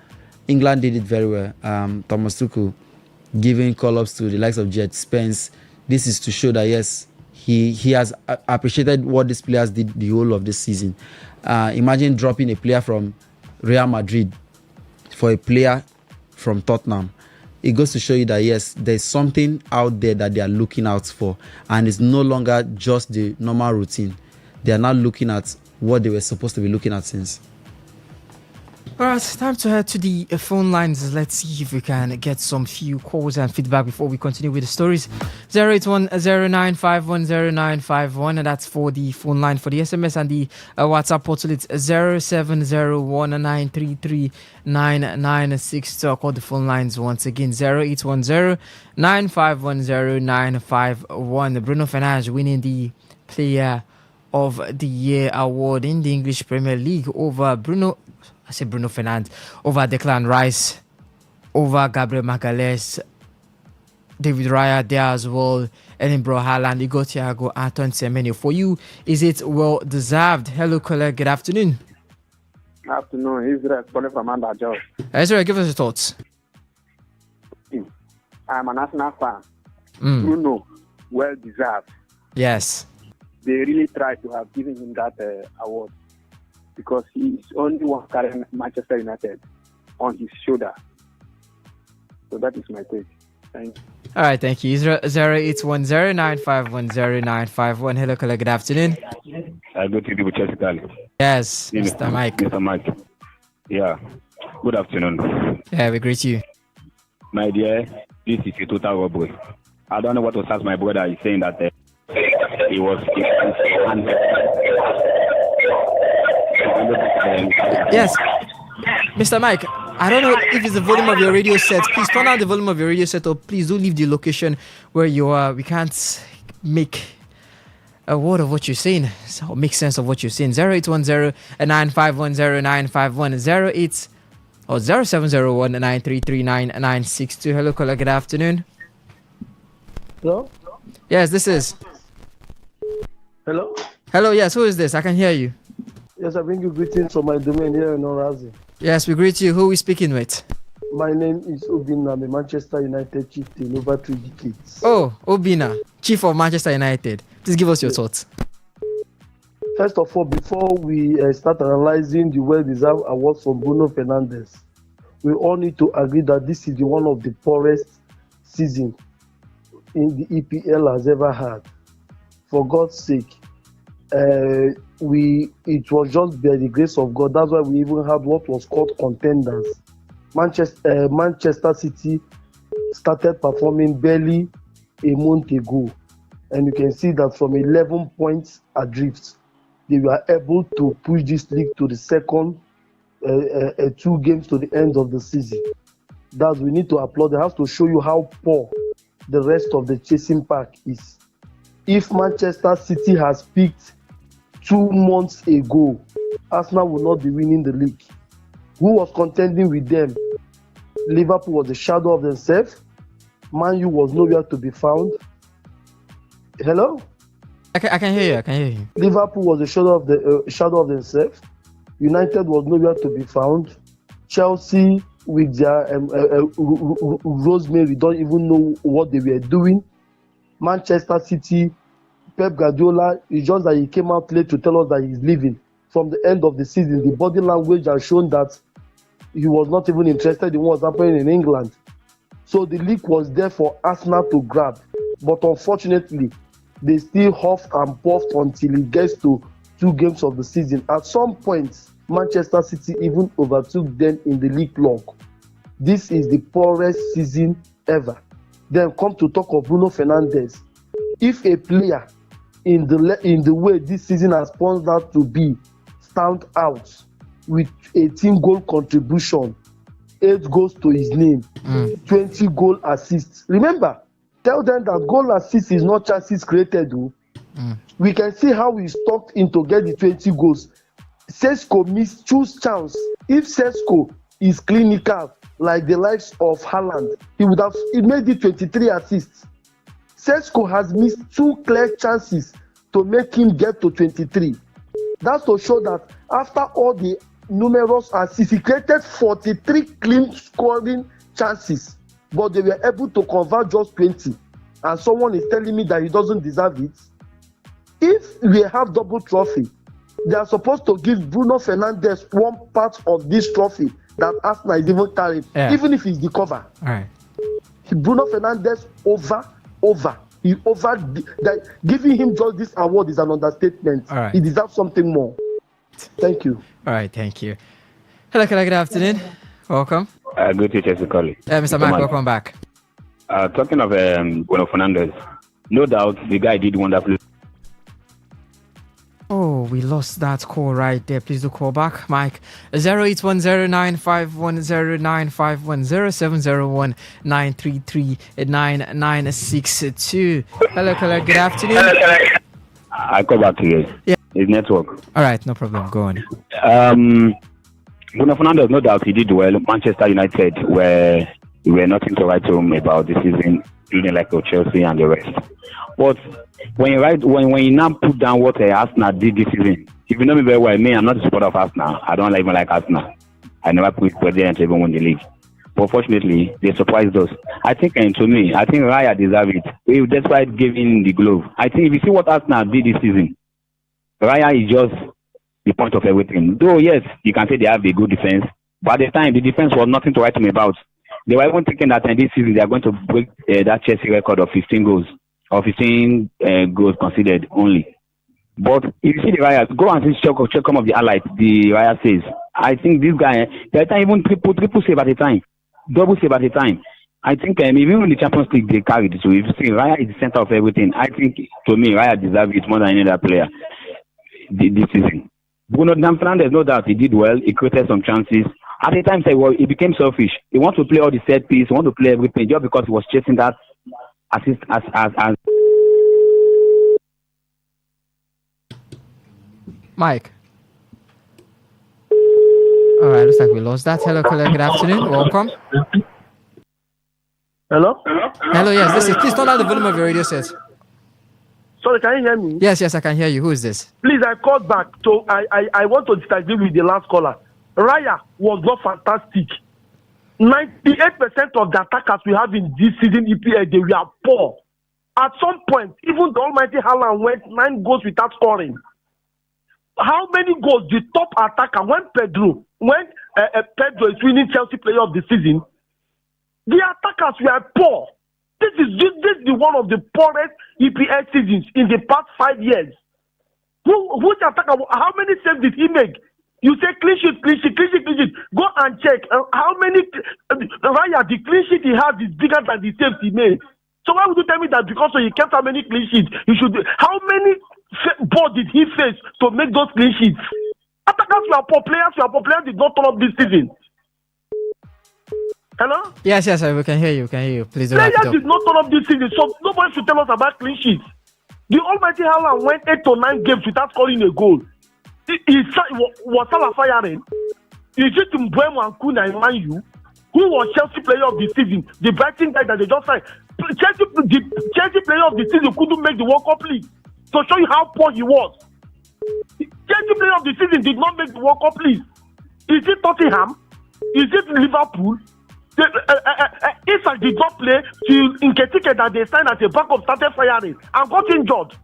England did it very well. Thomas Tuchel giving call-ups to the likes of Jet Spence. This is to show that, yes, he has appreciated what these players did the whole of this season. Imagine dropping a player from Real Madrid for a player from Tottenham. It goes to show you that, yes, there's something out there that they are looking out for, and it's no longer just the normal routine. They are now looking at what they were supposed to be looking at since. All right, time to head to the phone lines. Let's see if we can get some few calls and feedback before we continue with the stories. 08109510951, and that's for the phone line. For the SMS and the WhatsApp portal, it's 0701933996. I'll call the phone lines once again, 081095100951. Bruno Fernandes winning the Player of the Year award in the English Premier League over Bruno Fernandes, over Declan Rice, over Gabriel Magalhaes, David Raya there as well, Edinburgh Haaland, Igor Thiago, Antoine Semenyo. For you, is it well deserved? Hello, colleague. Good afternoon. Good afternoon. Israel calling from Amanda Joe. Israel, give us your thoughts. I'm an Arsenal fan. Bruno, well deserved. Yes. They really tried to have given him that award, because he is only one carrying Manchester United on his shoulder. So that is my take. Thank you. All right, thank you. 081095100951. Hello, colleague. Good afternoon. I go to the Chelsea. Yes, Mr. Mike. Mr. Mike. Yeah. Good afternoon. Yeah, we greet you. My dear, this is a total robbery. I don't know what to ask my brother. He's saying that he was. Yes, Mr. Mike, I don't know if it's the volume of your radio set. Please turn down the volume of your radio set, or please do leave the location where you are. We can't make a word of what you're saying, so make sense of what you're saying. 0810-9510951, 08 or 0701-933-9962. Hello, caller. Good afternoon. Hello? Yes, this is. Hello? Hello, yes, who is this? I can hear you. Yes, I bring you greetings from my domain here in Orazi. Yes, we greet you. Who are we speaking with? My name is Obina. I'm a Manchester United chieftain over 3 decades. Oh, Obina, chief of Manchester United. Please give us your thoughts. First of all, before we start analyzing the well-deserved awards from Bruno Fernandes, we all need to agree that this is one of the poorest seasons in the EPL has ever had. For God's sake, it was just by the grace of God. That's why we even had what was called contenders. Manchester City started performing barely a month ago, and you can see that from 11 points adrift, they were able to push this league to the second 2 games to the end of the season. That we need to applaud. They have to show you how poor the rest of the chasing pack is. If Manchester City has picked 2 months ago, Arsenal will not be winning the league. Who was contending with them? Liverpool was the shadow of themselves. Man U was nowhere to be found. Hello? I can hear you. Liverpool was the shadow of themselves. United was nowhere to be found. Chelsea with their Rosemary don't even know what they were doing. Manchester City, Pep Guardiola, it's just that he came out late to tell us that he's leaving. From the end of the season, the body language has shown that he was not even interested in what was happening in England. So the league was there for Arsenal to grab. But unfortunately, they still huffed and puffed until it gets to 2 games of the season. At some point, Manchester City even overtook them in the league log. This is the poorest season ever. Then come to talk of Bruno Fernandes. If a player in the way this season has turned out to be stand out with 18 goal contribution, 8 goals to his name, 20 goal assists. Remember, tell them that goal assist is not chances created. We can see how he stuck in to get the 20 goals. Sesko missed 2 chances. If Sesko is clinical like the likes of Haaland, he made it 23 assists. Sesko has missed 2 clear chances to make him get to 23. That's to show that After all the numerous assists, he created 43 clean scoring chances, but they were able to convert just 20. And someone is telling me that he doesn't deserve it. If we have double trophy, they are supposed to give Bruno Fernandes one part of this trophy that Arsenal is even carrying, even if it's the cover. All right. Bruno Fernandes giving him just this award is an understatement. All right. He deserves something more. Thank you. All right, thank you. Hello, good afternoon. Welcome. Good to Chelsea calling. Mr. Mark, welcome back. Talking of Bruno Fernandes, no doubt the guy did wonderfully. Oh, we lost that call right there. Please do call back, Mike. 0810951095339639962. Hello, good afternoon. I call back to you. Yeah. His network. All right, no problem. Go on. Bruno Fernandes, no doubt he did well. Manchester United were nothing to write home about this season, including like Chelsea and the rest. But when you now put down what Arsenal did this season, if you know me very well, I'm not a supporter of Arsenal. I don't even like Arsenal. I never put president to even win the league. But fortunately, they surprised us. I think Raya deserves it. Despite giving the glove. I think if you see what Arsenal did this season, Raya is just the point of everything. Though, yes, you can say they have a good defense. But at the time, the defense was nothing to write home about. They were even thinking that this season they are going to break that Chelsea record of 15 goals. Or 15 goals considered only. But if you see the Raya, go and check some of the highlights the Raya says. I think this guy, there are even triple save at a time, double save at a time. I think even in the Champions League they carried it. So if you see Raya is the center of everything, I think to me Raya deserves it more than any other player this season. Bruno Fernandes, no doubt he did well. He created some chances. At the time, he became selfish. He wants to play all the set piece. He wants to play everything just because he was chasing that assist as Mike. All right, looks like we lost that. Hello, good afternoon. Welcome. Hello? Hello, yes, this is. Please turn down the volume of your radio set. Sorry, can you hear me? Yes, I can hear you. Who is this? Please, I called back. So I want to disagree with the last caller. Raya was not fantastic. 98% of the attackers we have in this season EPL, they were poor. At some point, even the almighty Haaland went 9 goals without scoring. How many goals the top attacker when Pedro is winning Chelsea Player of the Season? The attackers were poor. This is the one of the poorest EPL seasons in the past 5 years. Which attacker? How many saves did he make? You say clean sheet. Go and check how many. Raya, the clean sheet he has is bigger than the saves he made. So why would you tell me that because he kept how many clean sheets? How many balls did he face to make those clean sheets? Attackers were poor players did not turn up this season. Hello? Yes, we can hear you. Please do players did not turn up this season, so nobody should tell us about clean sheets. The almighty Haaland went 8 to 9 games without scoring a goal. Was Salah firing? Is it Mbeumo and Kuna in Man U? Who was Chelsea Player of the Season? The Brighton guy that they just signed. The Chelsea Player of the Season couldn't make the World Cup league. To show you how poor he was. The Chelsea Player of the Season did not make the World Cup league. Is it Tottenham? Is it Liverpool? Isak did not play till Nketiah that they signed as a backup started firing and got injured.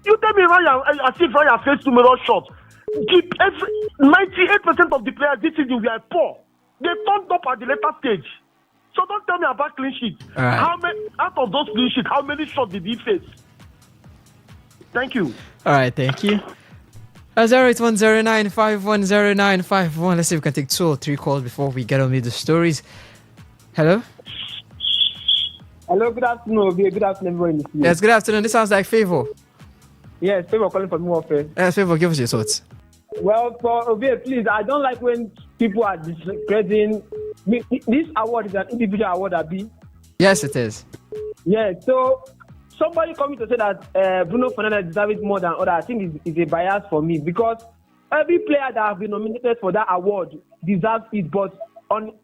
You tell me Raya, as if Raya faced numerous shots. 98% of the players this season were poor. They turned up at the later stage. So don't tell me about clean sheets. Right. How many out of those clean sheets, how many shots did he face? Thank you. All right, thank you. 08109510951. Let's see if we can take 2 or 3 calls before we get on with the stories. Hello? Hello, good afternoon. Good afternoon, everyone. Yes, good afternoon. This sounds like Favor. Yes, Favor calling from warfare. Yes, Favor, give us your thoughts. Well, for Ovie, please, I don't like when people are discrediting. This award is an individual award, Abi. Yes, it is. Yeah, so somebody coming to say that Bruno Fernandes deserves it more than others, I think is a bias for me because every player that has been nominated for that award deserves it, but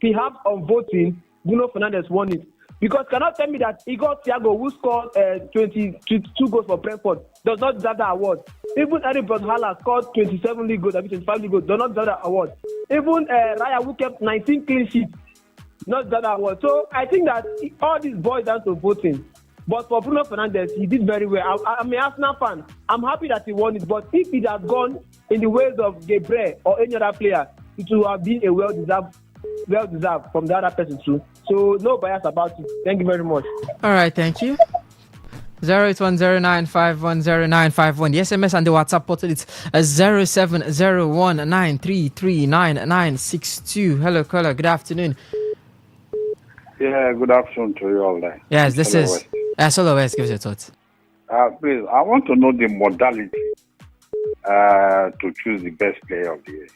perhaps on voting, Bruno Fernandes won it. Because cannot tell me that Igor Thiago, who scored 22 goals for Brentford, does not deserve that award. Even Eric Brothala scored 27 league goals, 25 league goals, does not deserve that award. Even Raya, who kept 19 clean sheets, not deserve that award. So I think that all these boys down to voting. But for Bruno Fernandes, he did very well. I'm an Arsenal fan. I'm happy that he won it. But if it had gone in the ways of Gabriel or any other player, it would have been a well-deserved from the other person too. So no bias about it. Thank you very much. All right, thank you. 08109510951. The SMS and the WhatsApp portal is 070193399962. Hello, caller. Good afternoon. Yeah, good afternoon to you all there. Yes, this is Solo West. Give us your thoughts. Please, I want to know the modality to choose the best player of the year.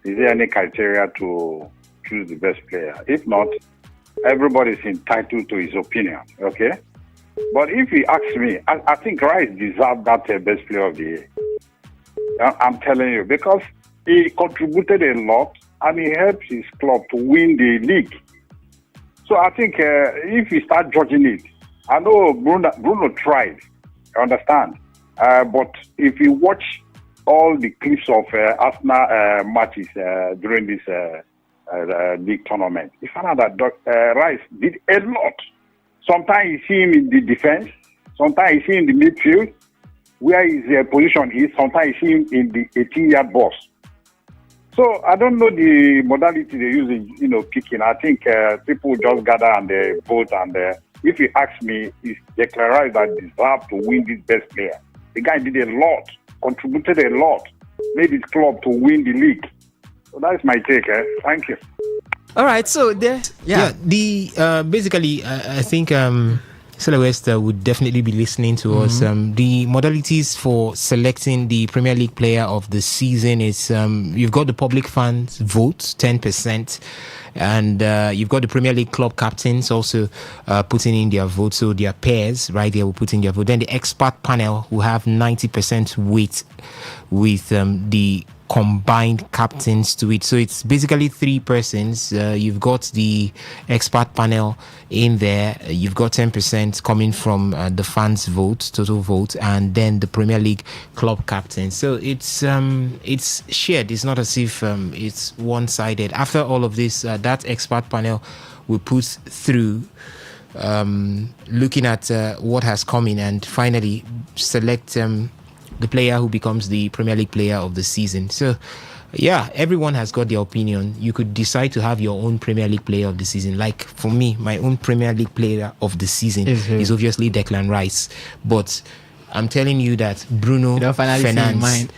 Is there any criteria to choose the best player? If not, everybody is entitled to his opinion, okay? But if he asks me, I think Rice deserves that best player of the year. I'm telling you, because he contributed a lot and he helped his club to win the league. So I think if you start judging it, I know Bruno tried, I understand. But if you watch all the clips of Arsenal matches during this league tournament, you find out that Rice did a lot. Sometimes you see him in the defense, sometimes you see him in the midfield, where his position is, sometimes you see him in the 18-yard box. So I don't know the modality they use in picking. I think people just gather and they vote, and if you ask me, it's Declan Rice that deserves to win this best player. The guy did a lot, contributed a lot, made his club to win the league. So that's my take. Thank you. All right, so basically, I think Celeste would definitely be listening to us. The modalities for selecting the Premier League player of the season is you've got the public fans vote, 10%, and you've got the Premier League club captains also putting in their vote, so their pairs right there will put in their vote. Then the expert panel will have 90% weight with the combined captains to it. So it's basically three persons. You've got the expert panel in there. You've got 10% coming from the fans' vote, total vote, and then the Premier League club captain. So it's shared. It's not as if it's one-sided. After all of this, that expert panel will put through looking at what has come in and finally select the player who becomes the Premier League player of the season. So, yeah, everyone has got their opinion. You could decide to have your own Premier League player of the season. Like, for me, my own Premier League player of the season is obviously Declan Rice. But I'm telling you that Bruno Fernandes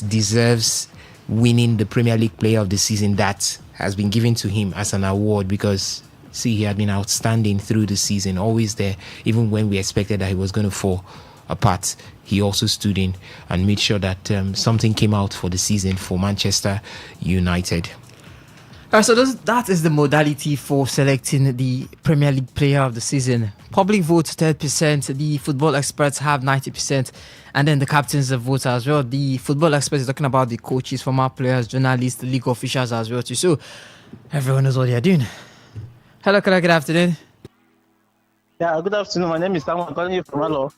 deserves winning the Premier League player of the season that has been given to him as an award because, see, he had been outstanding through the season, always there, even when we expected that he was going to fall apart. He also stood in and made sure that something came out for the season for Manchester United. So that is the modality for selecting the Premier League player of the season. Public vote 30%, the football experts have 90%, and then the captains of vote as well. The football experts are talking about the coaches, former players, journalists, league officials as well too. So everyone knows what they are doing. Hello, good afternoon. Yeah, good afternoon. My name is Sam. I'm calling you from Hello.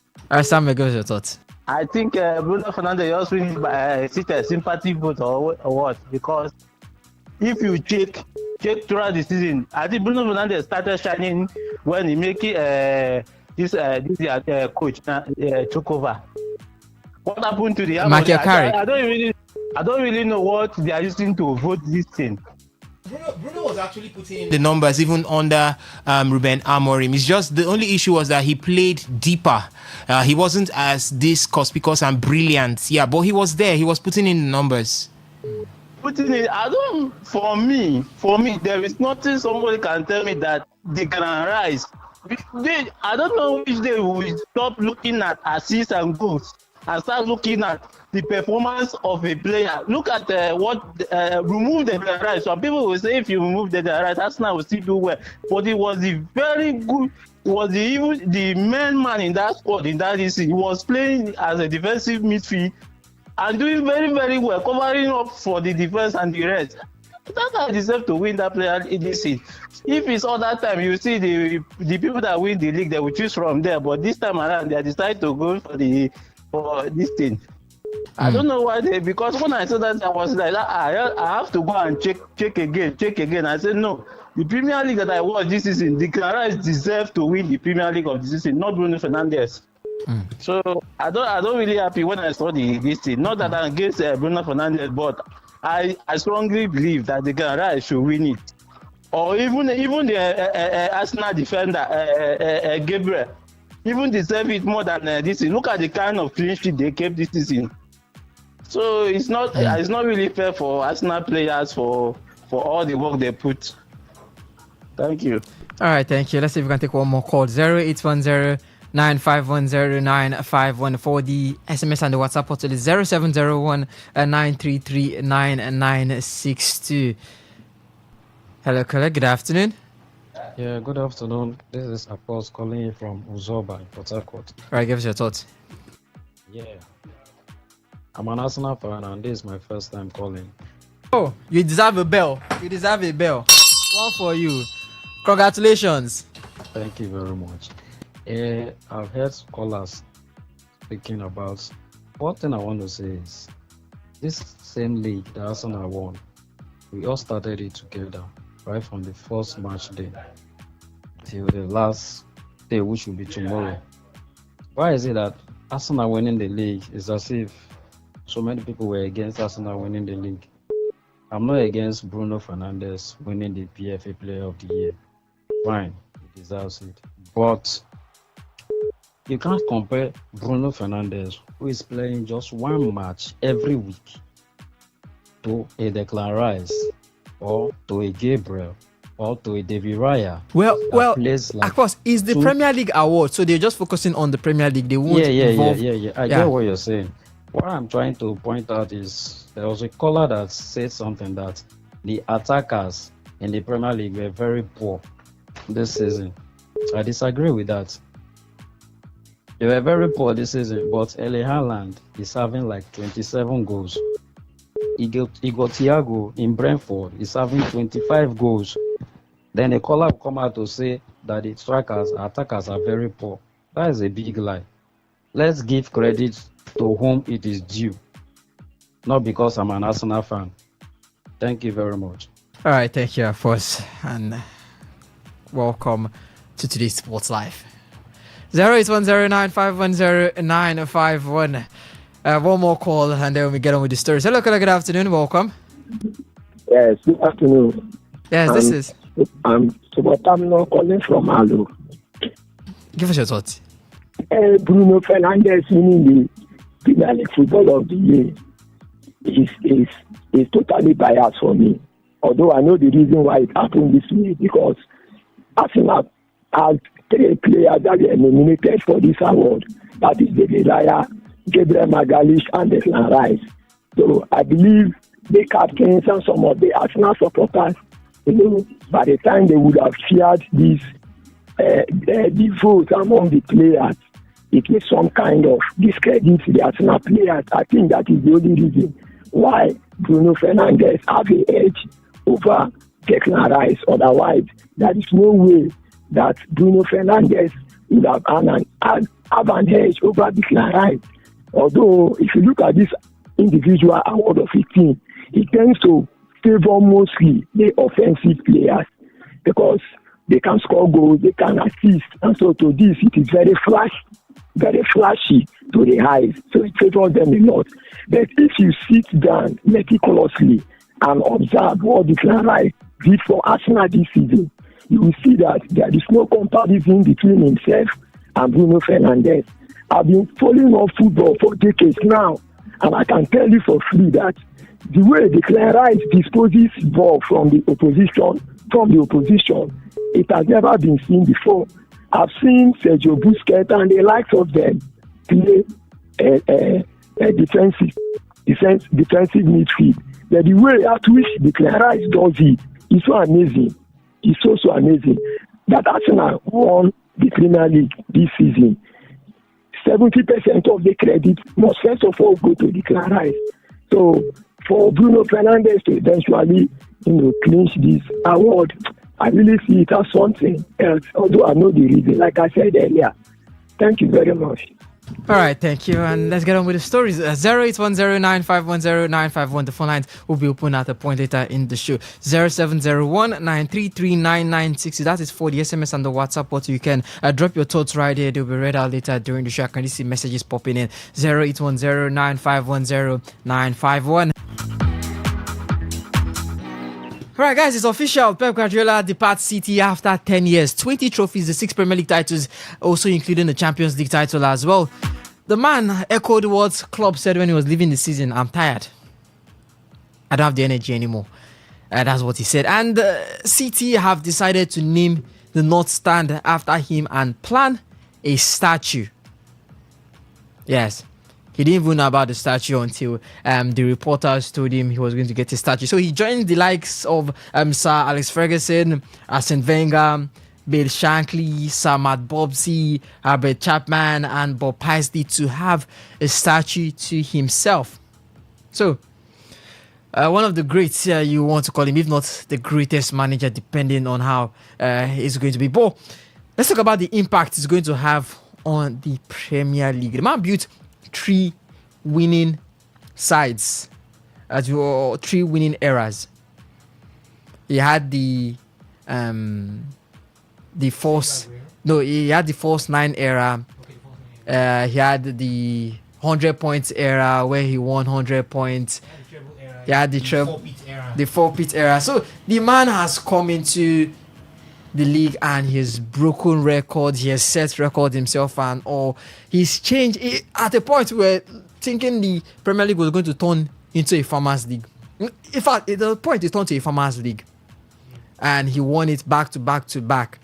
Sam, give us your thoughts. I think Bruno Fernandes just wins by a sympathy vote or what? Because if you check throughout the season, I think Bruno Fernandes started shining when he make this coach took over. What happened to the Michael Carrick? I don't really know what they are using to vote this thing. Bruno was actually putting in the numbers even under Ruben Amorim. It's just the only issue was that he played deeper. He wasn't as this conspicuous and brilliant. Yeah, but he was there. He was putting in the numbers. Putting in, for me, there is nothing somebody can tell me that they can rise. I don't know which day we will stop looking at assists and goals and start looking at the performance of a player. Look at remove the right. Some people will say if you remove the right, Arsenal will still do well. But it was the very good. It was the main man in that squad in that season. He was playing as a defensive midfield and doing very, very well, covering up for the defense and the rest. That guy deserves to win that player this season. If it's all that time, you see the people that win the league, they will choose from there. But this time around, they decide to go for this thing. I don't know why because when I saw that, I was like, I have to go and check again. I said, no, the Premier League that I watched this season, the Rice deserve to win the Premier League of the season, not Bruno Fernandes. So I don't really happy when I saw this thing. Not that I'm against Bruno Fernandes, but I strongly believe that the Rice should win it. Or even the Arsenal defender, Gabriel, even deserve it more than this season. Look at the kind of clean sheet they kept this season. So it's not really fair for Arsenal players for all the work they put. Thank you. All right, thank you. Let's see if we can take one more call. 0810-9510951 for the SMS and the WhatsApp portal is 0701-933-9962. Hello, caller. Good afternoon. Yeah, good afternoon. This is Apos calling you from Uzoba in Port Harcourt. All right, give us your thoughts. Yeah. I'm an Arsenal fan and this is my first time calling. Oh, you deserve a bell. You deserve a bell. One for you. Congratulations. Thank you very much. I've heard callers speaking about. One thing I want to say is this same league that Arsenal won, we all started it together, right from the first match day till the last day, which will be tomorrow. Why is it that Arsenal winning the league is as if so many people were against Arsenal winning the league? I'm not against Bruno Fernandes winning the PFA Player of the Year. Fine, he deserves it. But you can't compare Bruno Fernandes, who is playing just one match every week, to a Declan Rice, or to a Gabriel, or to a David Raya. Well, of course, it's the Premier League award, so they're just focusing on the Premier League. They won't involve. I get what you're saying. What I'm trying to point out is there was a caller that said something that the attackers in the Premier League were very poor this season. I disagree with that. They were very poor this season, but Erling Haaland is having like 27 goals. Igor Thiago in Brentford is having 25 goals. Then a caller will come out to say that the attackers are very poor. That is a big lie. Let's give credit to whom it is due, not because I'm an Arsenal fan. Thank you very much. All right, thank you, of course, and welcome to today's Sports Live. 0810-9510951. One more call, and then we get on with the stories. Hello, good afternoon. Welcome. Yes, good afternoon. Yes, this is. I'm Subotamno calling from Alu. Give us your thoughts. Bruno Fernandes winning the Premier League Football of the Year is totally biased for me. Although I know the reason why it happened this way, because Arsenal has 3 players that were nominated for this award. That is David Raya, Gabriel Magalhaes, and Declan Rice. So I believe the captains and some of the Arsenal supporters, by the time they would have shared this, the vote among the players, it is some kind of discredit to the Arsenal players. I think that is the only reason why Bruno Fernandes have an edge over Declan Rice. Otherwise, there is no way that Bruno Fernandes would have an edge over Declan Rice. Although, if you look at this individual award of 15, it tends to favor mostly the offensive players because they can score goals, they can assist, and so to this it is very flashy to the eyes, so it favors them a lot. But if you sit down meticulously and observe what Declan Rice did for Arsenal this season, you will see that there is no comparison between himself and Bruno Fernandes. I've been following on football for decades now, and I can tell you for free that the way Declan Rice disposes ball from the opposition, it has never been seen before. I've seen Sergio Busquets and the likes of them play defensive midfield. But the way at which Declan Rice does it is so amazing. It's so amazing that Arsenal won the Premier League this season. 70% of the credit must first of all go to Declan Rice. So for Bruno Fernandes to eventually, clinch this award, I really see it as something else, although I know the reason, like I said earlier. Thank you very much. All right, thank you. And let's get on with the stories. 08109510951. The phone lines will be open at a point later in the show. 0701-933-9960. That is for the SMS and the WhatsApp. But you can drop your thoughts right here. They'll be read out later during the show. I can see messages popping in. 0810-9510951. Alright guys, it's official. Pep Guardiola departs City after 10 years. 20 trophies, the 6 Premier League titles, also including the Champions League title as well. The man echoed what Klopp said when he was leaving the season. I'm tired. I don't have the energy anymore. That's what he said. And City have decided to name the North Stand after him and plan a statue. Yes. He didn't even know about the statue until the reporters told him he was going to get a statue. So he joined the likes of Sir Alex Ferguson, Arsene Wenger, Bill Shankly, Sir Matt Bobsey, Albert Chapman, and Bob Paisley to have a statue to himself. So, one of the greats you want to call him, if not the greatest manager, depending on how he's going to be. But let's talk about the impact it's going to have on the Premier League. The man built 3 winning sides, as well, 3 winning eras. He had the Force 9 era. He had the 100 points era where he won 100 points. He had the 4-peat era. So the man has come into the league and he's broken records, he has set records himself and all. He's changed it at a point where thinking the Premier League was going to turn into a farmers league. In fact, at the point it turned to a farmers league. And he won it back to back to back.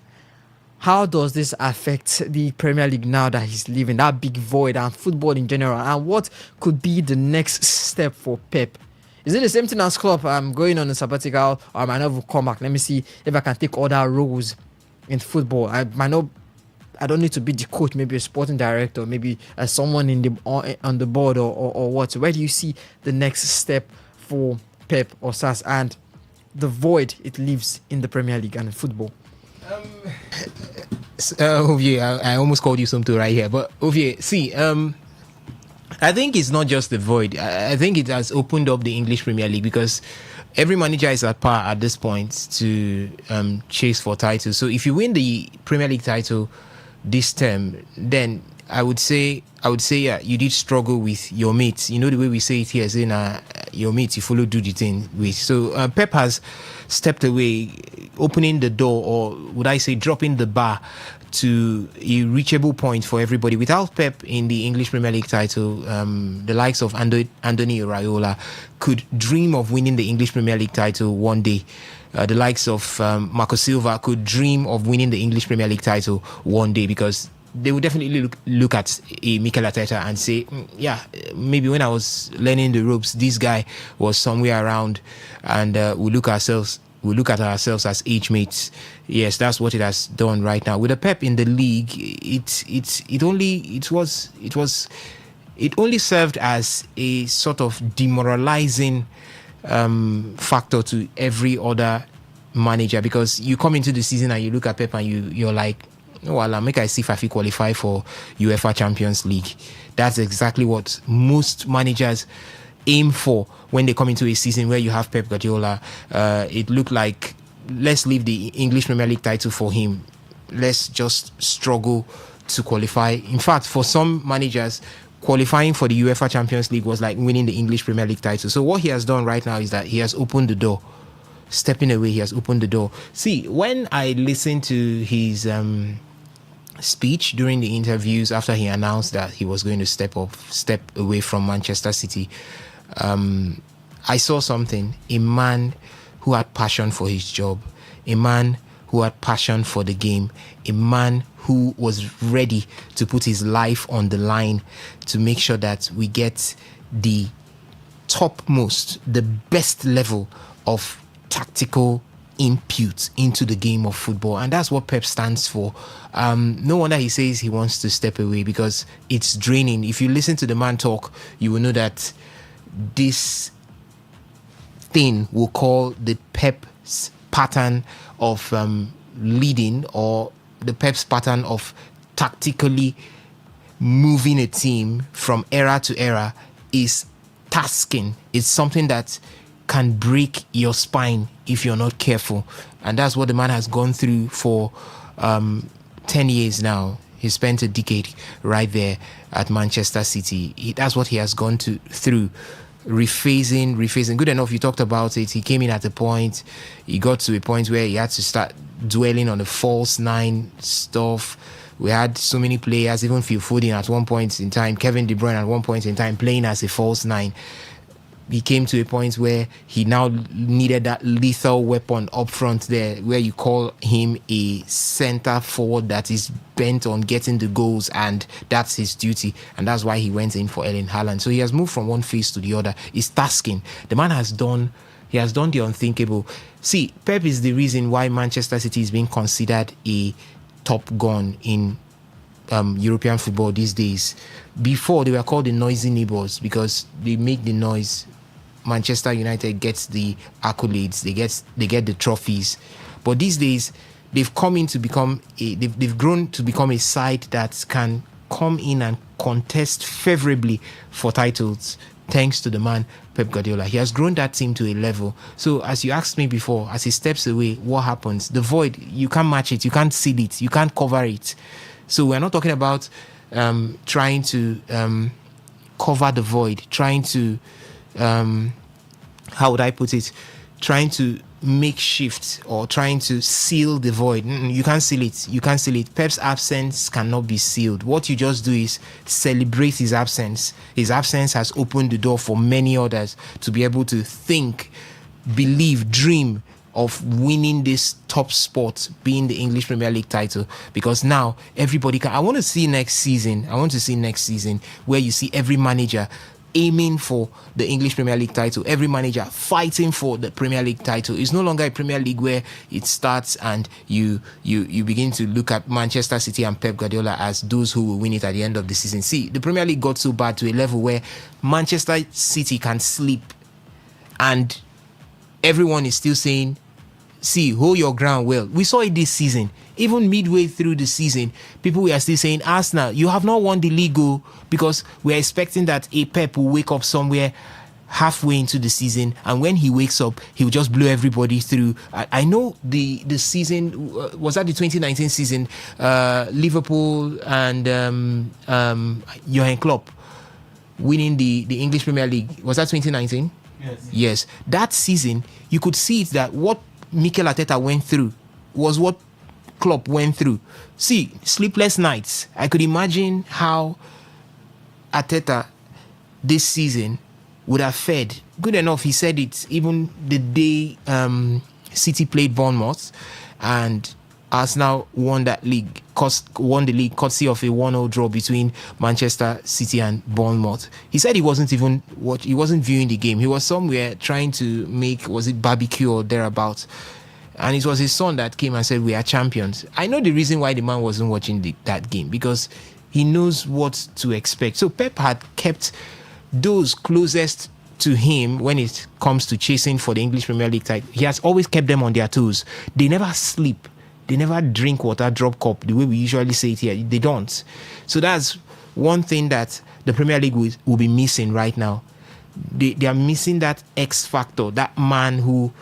How does this affect the Premier League now that he's leaving, that big void, and football in general? And what could be the next step for Pep? Is it the same thing as Klopp? I'm going on a sabbatical, or I might not come back. Let me see if I can take other roles in football. I don't need to be the coach, maybe a sporting director, maybe someone on the board or what. Where do you see the next step for Pep or SAS and the void it leaves in the Premier League and in football? Ovie, I almost called you something right here, but Ovie, see, I think it's not just the void. I think it has opened up the English Premier League because every manager is at par at this point to chase for titles. So if you win the Premier League title this term, then I would say you did struggle with your mates. You know the way we say it here, saying your mates you follow do the thing with. So Pep has stepped away, opening the door, or would I say dropping the bar to a reachable point for everybody. Without Pep in the English Premier League title, the likes of Andoni Iraola could dream of winning the English Premier League title one day. The likes of Marco Silva could dream of winning the English Premier League title one day, because they would definitely look at a Mikel Arteta and say, yeah, maybe when I was learning the ropes, this guy was somewhere around, and we look at ourselves as age mates. Yes, that's what it has done right now. With a Pep in the league, it only served as a sort of demoralizing factor to every other manager, because you come into the season and you look at Pep and you're like, well, make I see if I can qualify for UEFA Champions League. That's exactly what most managers aim for when they come into a season where you have Pep Guardiola. It looked like, let's leave the English Premier League title for him. Let's just struggle to qualify. In fact, for some managers, qualifying for the UEFA Champions League was like winning the English Premier League title. So what he has done right now is that he has opened the door. Stepping away, he has opened the door. See, when I listened to his speech during the interviews after he announced that he was going to step away from Manchester City, I saw something. A man who had passion for his job, a man who had passion for the game, a man who was ready to put his life on the line to make sure that we get the topmost, the best level of tactical input into the game of football. And that's what Pep stands for. No wonder he says he wants to step away, because it's draining. If you listen to the man talk, you will know that this thing we'll call the Pep's pattern of leading, or the Pep's pattern of tactically moving a team from era to era is tasking. It's something that can break your spine if you're not careful. And that's what the man has gone through for 10 years now. He spent a decade right there at Manchester City. That's what he has gone through. Rephasing. Good enough, you talked about it. He came in at a point, he got to a point where he had to start dwelling on the false nine stuff. We had so many players, even Phil Foden at one point in time, Kevin De Bruyne at one point in time, playing as a false nine. He came to a point where he now needed that lethal weapon up front there, where you call him a centre forward that is bent on getting the goals, and that's his duty. And that's why he went in for Erling Haaland. So he has moved from one phase to the other. It's tasking. The man has done the unthinkable. See, Pep is the reason why Manchester City is being considered a top gun in European football these days. Before, they were called the noisy neighbours because they make the noise. Manchester United gets the accolades, they get the trophies. But these days, they've come in to become they've grown to become a side that can come in and contest favorably for titles, thanks to the man Pep Guardiola. He has grown that team to a level. So as you asked me before, as he steps away, what happens? The void, you can't match it, you can't seal it, you can't cover it. So we're not talking about trying to cover the void, trying to how would I put it? Trying to make shift or trying to seal the void. You can't seal it. You can't seal it. Pep's absence cannot be sealed. What you just do is celebrate his absence. His absence has opened the door for many others to be able to think, believe, dream of winning this top spot, being the English Premier League title, because now everybody can. I want to see next season where you see every manager aiming for the English Premier League title, every manager fighting for the Premier League title. It's no longer a Premier League where it starts and you begin to look at Manchester City and Pep Guardiola as those who will win it at the end of the season. See, the Premier League got so bad to a level where Manchester City can sleep and everyone is still saying, see, hold your ground well. We saw it this season. Even midway through the season, people were still saying, Arsenal, you have not won the league, because we're expecting that a Pep will wake up somewhere halfway into the season, and when he wakes up, he'll just blow everybody through. I know the season, was that the 2019 season, Liverpool and Jurgen Klopp winning the English Premier League. Was that 2019? Yes. That season, you could see it that what Mikel Arteta went through was what Klopp went through. See, sleepless nights. I could imagine how Arteta this season would have fared. Good enough, he said it even the day City played Bournemouth and Arsenal won the league courtesy of a 1-0 draw between Manchester City and Bournemouth. He said he wasn't viewing the game. He was somewhere trying to make, was it barbecue or thereabouts? And it was his son that came and said, we are champions. I know the reason why the man wasn't watching that game, because he knows what to expect. So Pep had kept those closest to him when it comes to chasing for the English Premier League title. He has always kept them on their toes. They never sleep. They never drink water, drop cup, the way we usually say it here. They don't. So that's one thing that the Premier League will be missing right now. They are missing that X factor, that man who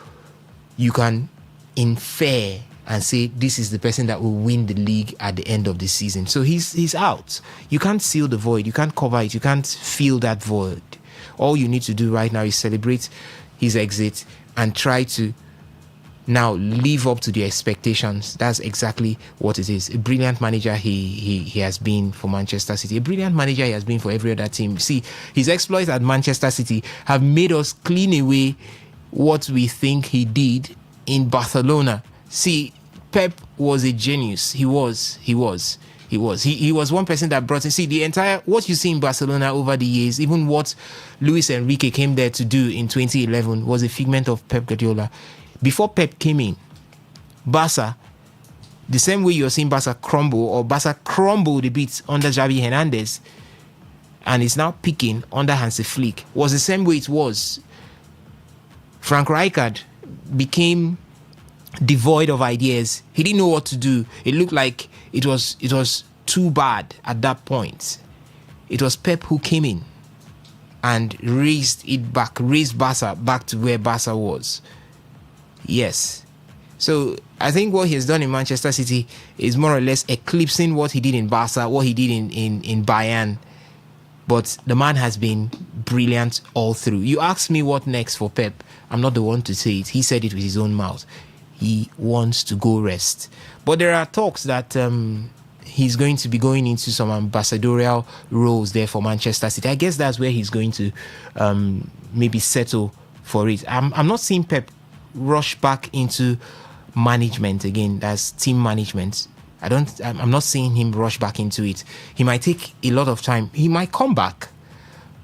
you can infer and say this is the person that will win the league at the end of the season. So he's out. You can't seal the void. You can't cover it. You can't fill that void. All you need to do right now is celebrate his exit and try to now live up to the expectations. That's exactly what it is. A brilliant manager he has been for Manchester City. A brilliant manager he has been for every other team. See, his exploits at Manchester City have made us clean away what we think he did in Barcelona. See, Pep was a genius. He was one person that brought in. See, the entire, what you see in Barcelona over the years, even what Luis Enrique came there to do in 2011 was a figment of Pep Guardiola. Before Pep came in, Barca, the same way you're seeing Barca crumbled a bit under Xavi Hernandez, and it's now picking under Hansi Flick, was the same way it was Frank Rijkaard became devoid of ideas. He didn't know what to do. It looked like it was too bad at that point. It was Pep who came in and raised Barca back to where Barca was. Yes. So I think what he has done in Manchester City is more or less eclipsing what he did in Barca, what he did in Bayern. But the man has been brilliant all through. You ask me what next for Pep, I'm not the one to say it. He said it with his own mouth. He wants to go rest. But there are talks that he's going to be going into some ambassadorial roles there for Manchester City. I guess that's where he's going to maybe settle for it. I'm not seeing Pep rush back into management again. That's team management. I'm not seeing him rush back into it. He might take a lot of time. He might come back,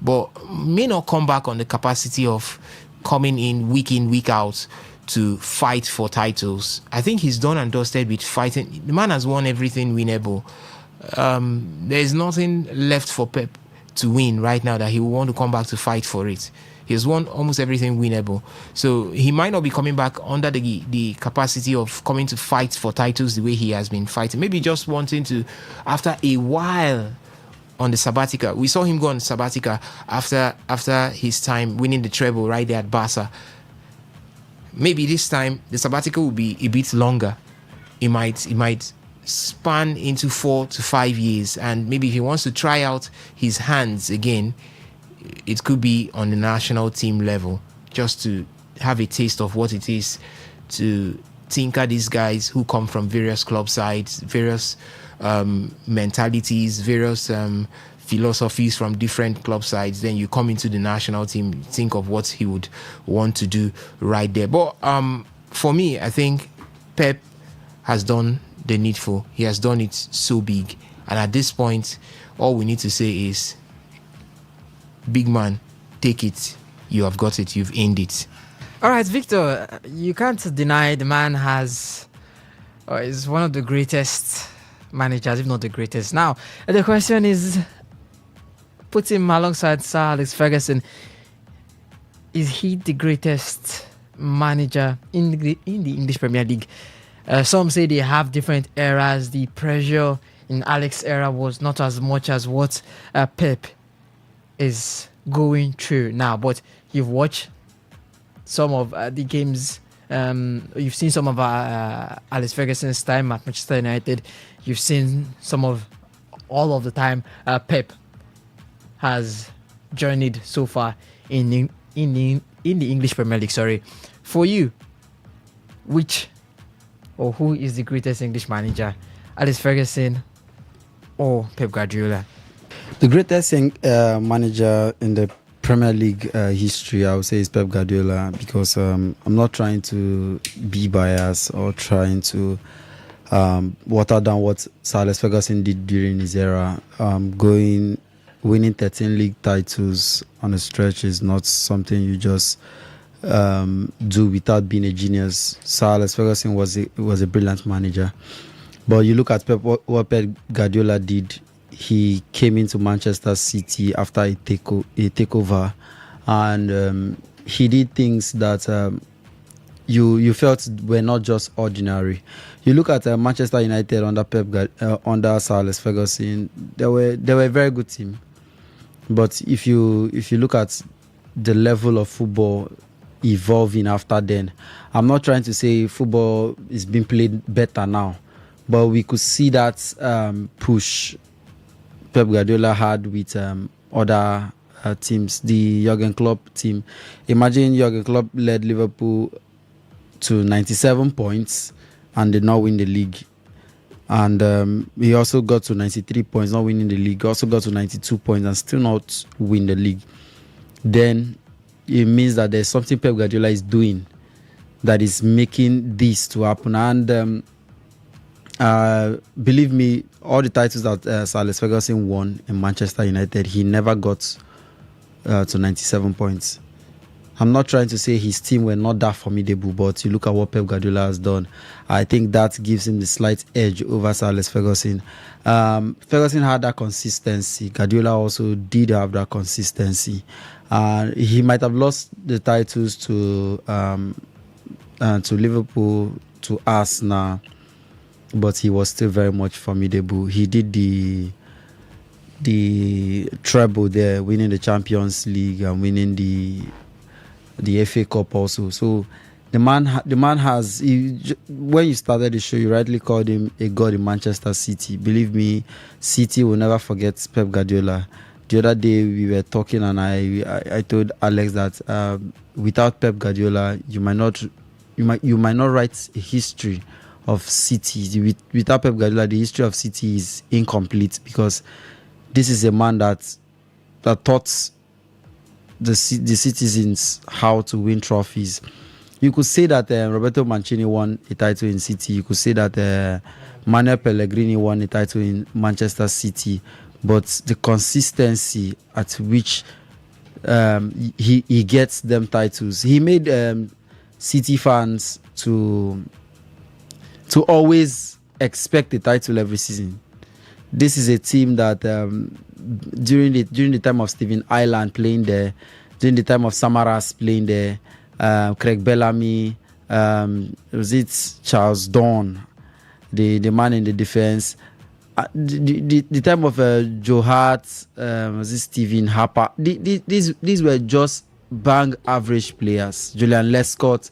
but may not come back on the capacity of coming in, week out to fight for titles. I think he's done and dusted with fighting. The man has won everything winnable. There's nothing left for Pep to win right now that he will want to come back to fight for it. He has won almost everything winnable. So he might not be coming back under the capacity of coming to fight for titles the way he has been fighting. Maybe just wanting to, after a while on the sabbatical. We saw him go on sabbatical after his time winning the treble right there at Barca. Maybe this time the sabbatical will be a bit longer. It might span into 4 to 5 years, and maybe if he wants to try out his hands again, it could be on the national team level, just to have a taste of what it is to tinker these guys who come from various club sides, various mentalities, various philosophies from different club sides. Then you come into the national team, think of what he would want to do right there. But for me, I think Pep has done the needful. He has done it so big, and at this point, all we need to say is, big man, take it. You have got it. You've earned it. All right, Victor, you can't deny the man is one of the greatest managers, if not the greatest. Now, the question is, put him alongside Sir Alex Ferguson. Is he the greatest manager in the English Premier League? Some say they have different eras. The pressure in Alex's era was not as much as what Pep is going through now. But you've watched some of the games. You've seen some of Alex Ferguson's time at Manchester United. You've seen all of the time Pep has journeyed so far in the English Premier League. Sorry, for you, who is the greatest English manager, Alex Ferguson or Pep Guardiola? The greatest manager in the Premier League history, I would say, is Pep Guardiola, because I'm not trying to be biased or trying to water down what Sir Alex Ferguson did during his era. Winning 13 league titles on a stretch is not something you just do without being a genius. Sir Alex Ferguson was a brilliant manager. But you look at what Pep Guardiola did. He came into Manchester City after a takeover, and he did things that you felt were not just ordinary. You look at Manchester United under Sir Alex Ferguson. They were a very good team, but if you look at the level of football evolving after then, I'm not trying to say football is being played better now, but we could see that push Pep Guardiola had with other teams. The Jurgen Klopp team. Imagine Jurgen Klopp led Liverpool to 97 points and did not win the league. And he also got to 93 points, not winning the league. Also got to 92 points and still not win the league. Then it means that there's something Pep Guardiola is doing that is making this to happen. And believe me, all the titles that Sir Alex Ferguson won in Manchester United, he never got to 97 points. I'm not trying to say his team were not that formidable, but you look at what Pep Guardiola has done. I think that gives him the slight edge over Sir Alex Ferguson. Ferguson had that consistency. Guardiola also did have that consistency. He might have lost the titles to Liverpool, to Arsenal, but he was still very much formidable. He did the treble there, winning the Champions League and winning the FA Cup also. So the man has. When you started the show, you rightly called him a god in Manchester City. Believe me, City will never forget Pep Guardiola. The other day we were talking, and I told Alex that without Pep Guardiola, you might not write a history of City. Without Pep Guardiola, the history of City is incomplete, because this is a man that taught the citizens how to win trophies. You could say that Roberto Mancini won a title in City. You could say that Manuel Pellegrini won a title in Manchester City. But the consistency at which he gets them titles, he made City fans to always expect a title every season. This is a team that during the time of Steven Ireland playing there, during the time of Samaras playing there, Craig Bellamy, was it Charles Dawn, the man in the defense, the time of Joe Hart, was it Stephen Harper? These were just bang average players. Julian Lescott,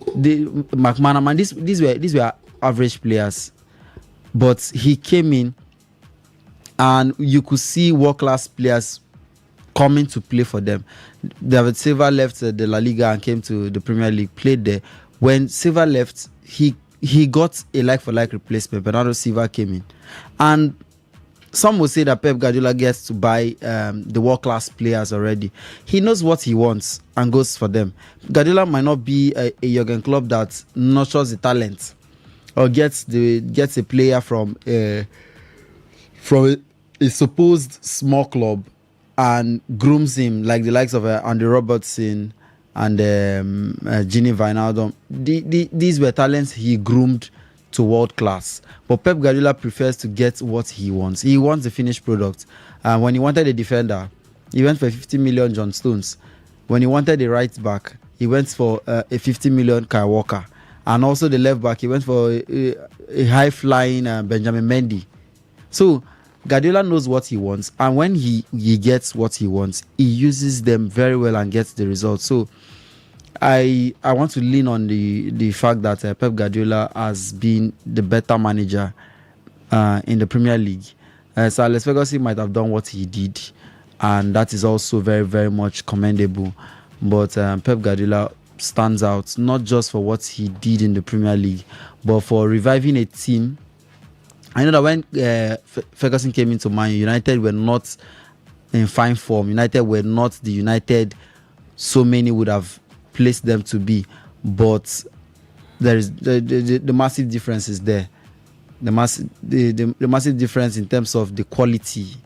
McManaman, these were average players, but he came in and you could see world-class players coming to play for them. David Silva left the La Liga and came to the Premier League, played there. When Silva left, he got a like-for-like replacement. Bernardo Silva came in. And some will say that Pep Guardiola gets to buy the world-class players already. He knows what he wants and goes for them. Guardiola might not be a Jurgen Klopp that nurtures the talent or gets a player from a supposed small club and grooms him like the likes of Andy Robertson and Gini Wijnaldum. These were talents he groomed to world class. But Pep Guardiola prefers to get what he wants. He wants the finished product. When he wanted a defender, he went for 50 million John Stones. When he wanted a right back, he went for a 50 million Kyle Walker. And also the left back, he went for a high-flying Benjamin Mendy. So Guardiola knows what he wants, and when he gets what he wants, he uses them very well and gets the results. So I want to lean on the fact that Pep Guardiola has been the better manager in the Premier League. Sir Alex Ferguson might have done what he did, and that is also very, very much commendable. But Pep Guardiola stands out not just for what he did in the Premier League, but for reviving a team. I know that when Ferguson came into Man United were not in fine form. United were not the United so many would have placed them to be. But there is the massive difference is there. The massive difference in terms of the quality.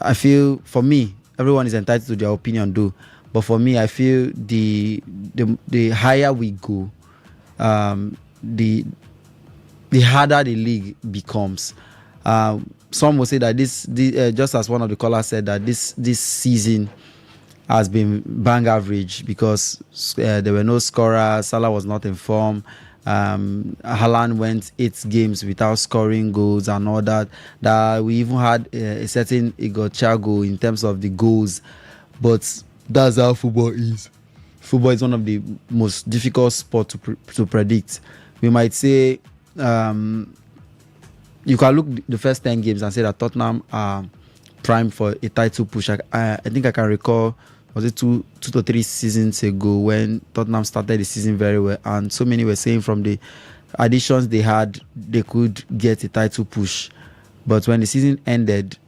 I feel, for me, everyone is entitled to their opinion, though. But for me, I feel the higher we go, the harder the league becomes. Some will say that this just as one of the callers said, that this season has been bang average because there were no scorers. Salah was not in form. Haaland went 8 games without scoring goals and all that. That we even had a certain Igor Thiago in terms of the goals, but that's how football is. Football is one of the most difficult sports to predict. We might say you can look the first 10 games and say that Tottenham are primed for a title push. I think I can recall, was it two to three seasons ago when Tottenham started the season very well, and so many were saying from the additions they had, they could get a title push. But when the season ended,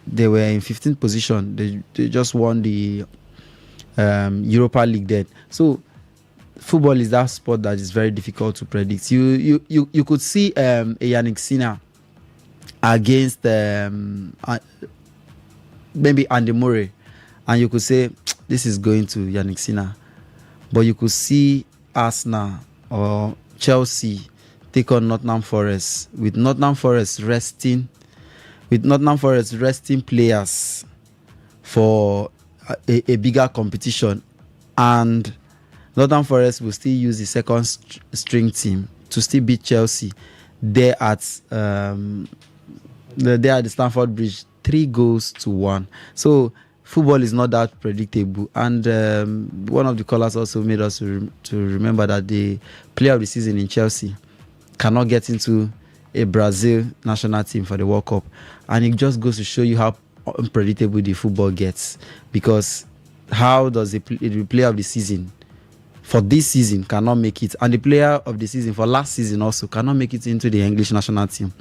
they were in 15th position. They just won the Europa League then. So football is that sport that is very difficult to predict. You could see a Yannick Sinner against maybe Andy Murray, and you could say this is going to Yannick Sinner. But you could see Arsenal or Chelsea take on Nottingham Forest with Nottingham Forest resting players for a bigger competition, and Nottingham Forest will still use the second string team to still beat Chelsea there at the Stamford Bridge 3-1. So football is not that predictable, and one of the callers also made us to remember that the player of the season in Chelsea cannot get into a Brazil national team for the World Cup, and it just goes to show you how unpredictable the football gets. Because how does the player of the season for this season cannot make it, and the player of the season for last season also cannot make it into the English national team?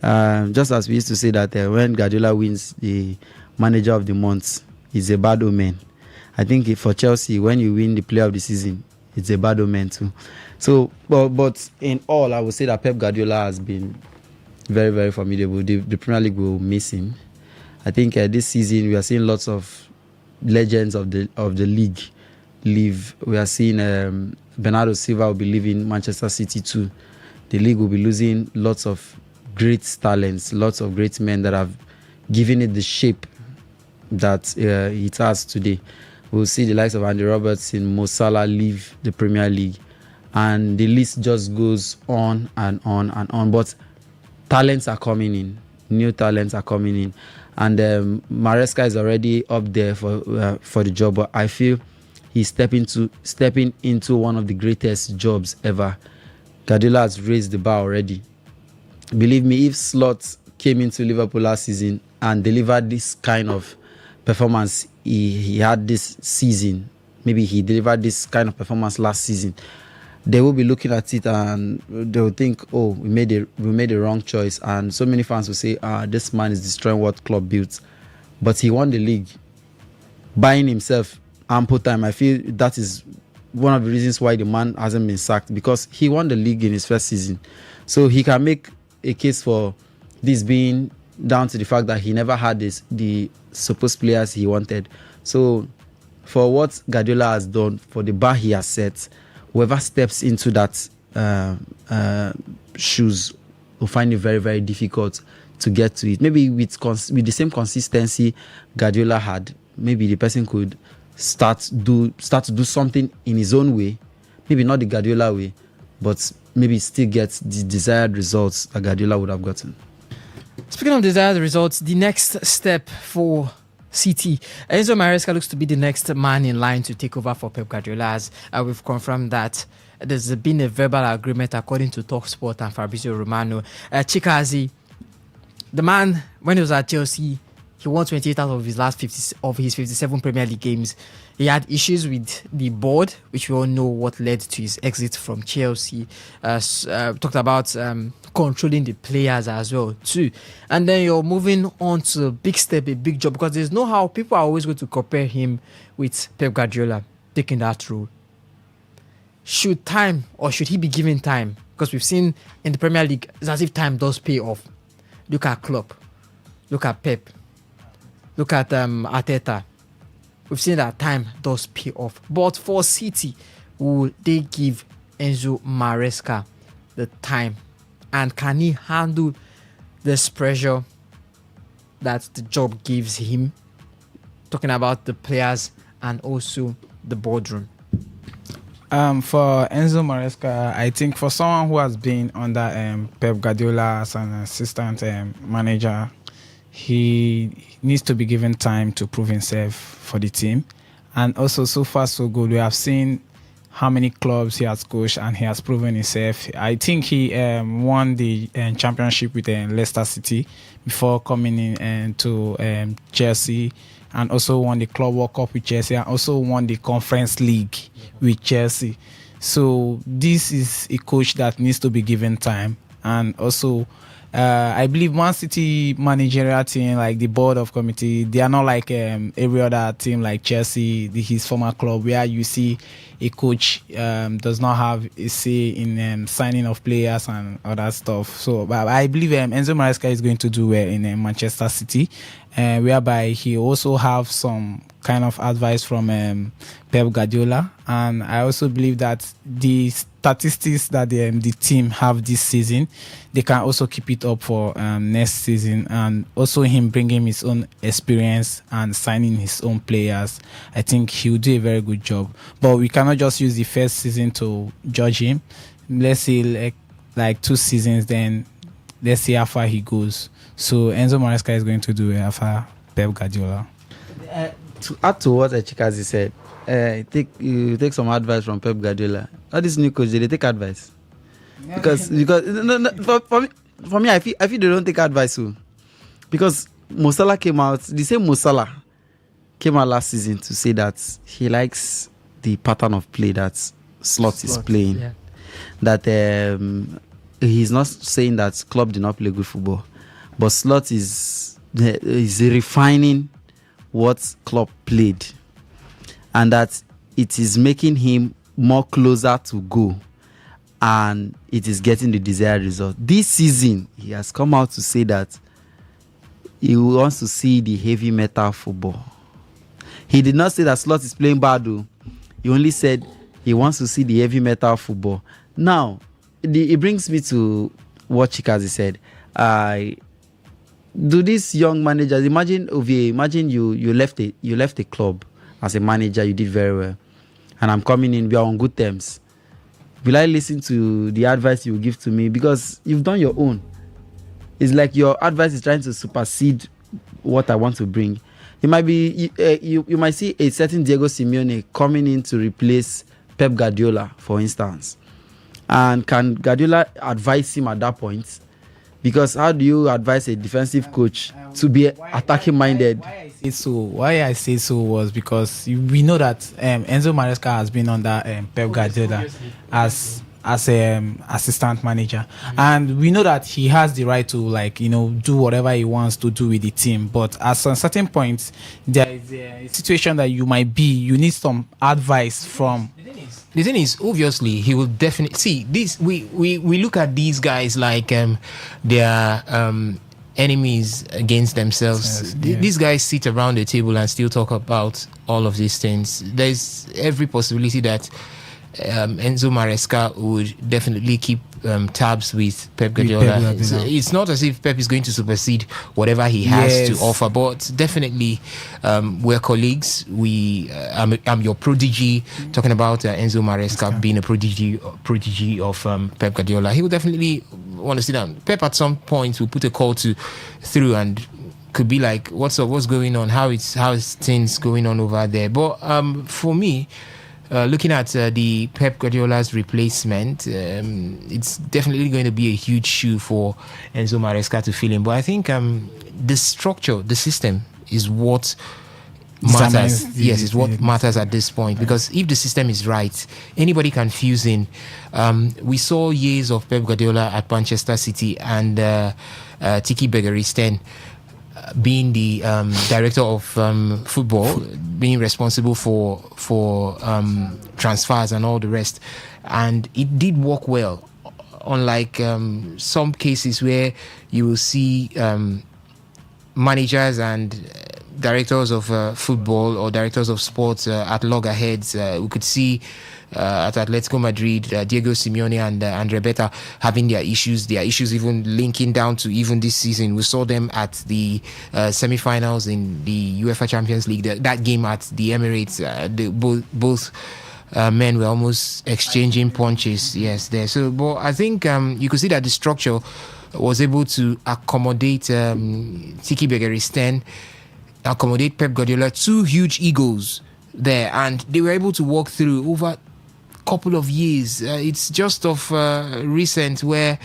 Just as we used to say that when Guardiola wins the manager of the month, it's a bad omen. I think for Chelsea, when you win the player of the season, it's a bad omen too. So, but in all, I would say that Pep Guardiola has been very, very formidable. The Premier League will miss him. I think this season we are seeing lots of legends of the league leave. We are seeing Bernardo Silva will be leaving Manchester City too. The league will be losing lots of great talents, lots of great men that have given it the shape that it has today. We'll see the likes of Andy Robertson, Mo Salah leave the Premier League, and the list just goes on and on and on. But talents are coming in, new talents are coming in, and Maresca is already up there for the job. But I feel he's stepping into one of the greatest jobs ever. Guardiola has raised the bar already. Believe me, if Slot came into Liverpool last season and delivered this kind of performance he had this season, maybe he delivered this kind of performance last season, they will be looking at it and they will think, oh, we made the wrong choice. And so many fans will say, this man is destroying what club built. But he won the league, buying himself ample time. I feel that is one of the reasons why the man hasn't been sacked, because he won the league in his first season. So he can make a case for this being down to the fact that he never had the supposed players he wanted. So for what Guardiola has done, for the bar he has set, whoever steps into that shoes will find it very, very difficult to get to it. Maybe with the same consistency Guardiola had, maybe the person could start to do something in his own way, maybe not the Guardiola way, but maybe still get the desired results that Guardiola would have gotten. Speaking of desired results, the next step for City, Enzo Maresca looks to be the next man in line to take over for Pep Guardiola, as we've confirmed that there's been a verbal agreement according to TalkSport and Fabrizio Romano. Chikazi, the man, when he was at Chelsea, he won 28 out of his last 57 Premier League games. He had issues with the board, which we all know what led to his exit from Chelsea. Talked about controlling the players as well too. And then you're moving on to a big step, a big job, because there's no how people are always going to compare him with Pep Guardiola taking that role. Should he be given time? Because we've seen in the Premier League, it's as if time does pay off. Look at Klopp, look at Pep, look at Arteta. We've seen that time does pay off. But for City, will they give Enzo Maresca the time? And can he handle this pressure that the job gives him? Talking about the players and also the boardroom. For Enzo Maresca, I think for someone who has been under Pep Guardiola as an assistant manager, he needs to be given time to prove himself for the team. And also, so far so good. We have seen how many clubs he has coached and he has proven himself. I think he won the championship with Leicester City before coming in to Chelsea, and also won the Club World Cup with Chelsea, and also won the Conference League with Chelsea. So this is a coach that needs to be given time. And also, I believe Man City managerial team, like the board of committee, they are not like every other team like Chelsea, his former club, where you see a coach does not have a say in signing of players and other stuff. So I believe Enzo Maresca is going to do well in Manchester City, whereby he also have some kind of advice from Pep Guardiola, and I also believe that the statistics that the team have this season, they can also keep it up for next season, and also him bringing his own experience and signing his own players. I think he'll do a very good job. But we cannot just use the first season to judge him. Let's say like 2 seasons, then let's see how far he goes. So Enzo Maresca is going to do after Pep Guardiola. To add to what Chikazi said, take some advice from Pep Guardiola. All these new coaches, they take advice because for me, I feel they don't take advice soon, because Mo Salah came out. The same Mo Salah came out last season to say that he likes the pattern of play that Slot is playing. Yeah. That he's not saying that Klopp did not play good football, but Slot is refining what Klopp played, and that it is making him more closer to goal, and it is getting the desired result. This season, he has come out to say that he wants to see the heavy metal football. He did not say that Slot is playing bad, though. He only said he wants to see the heavy metal football. Now, it brings me to what Chikazi said. Do these young managers, imagine you left a club as a manager, you did very well, and I'm coming in, we are on good terms. Will I listen to the advice you give to me? Because you've done your own. It's like your advice is trying to supersede what I want to bring. It might be you might see a certain Diego Simeone coming in to replace Pep Guardiola, for instance. And can Guardiola advise him at that point? Because how do you advise a defensive coach to be attacking minded? Why I say so was because we know that Enzo Maresca has been under Pep Guardiola as assistant manager, and we know that he has the right to do whatever he wants to do with the team. But at some certain point, there is a situation that you need some advice from. The thing is, obviously, he will definitely see this. We look at these guys like their enemies against themselves. Yes, yeah. These guys sit around the table and still talk about all of these things. There's every possibility that Enzo Maresca would definitely keep tabs with Pep Guardiola. It's not as if Pep is going to supersede whatever he has to offer, but definitely we're colleagues. I'm your prodigy. Talking about Enzo Maresca being a prodigy of Pep Guardiola, he will definitely want to sit down. Pep at some point will put a call through and could be like, what's up, what's going on, how is things going on over there. But for me, looking at the Pep Guardiola's replacement, it's definitely going to be a huge shoe for Enzo Maresca to fill in. But I think the structure, the system is what matters. Yes, it's what matters at this point. Because if the system is right, anybody can fuse in. We saw years of Pep Guardiola at Manchester City and Tiki Begiristain being the director of football, being responsible for transfers and all the rest, and it did work well. Unlike some cases where you will see managers and directors of football or directors of sports at loggerheads. We could see at Atletico Madrid, Diego Simeone and Rebeta having their issues even linking down to even this season. We saw them at the semi-finals in the UEFA Champions League. That game at the Emirates, both men were almost exchanging punches. Yes, there. So, but I think you could see that the structure was able to accommodate Tiki Begiristain, accommodate Pep Guardiola, two huge egos there, and they were able to walk through over couple of years. It's just of recent where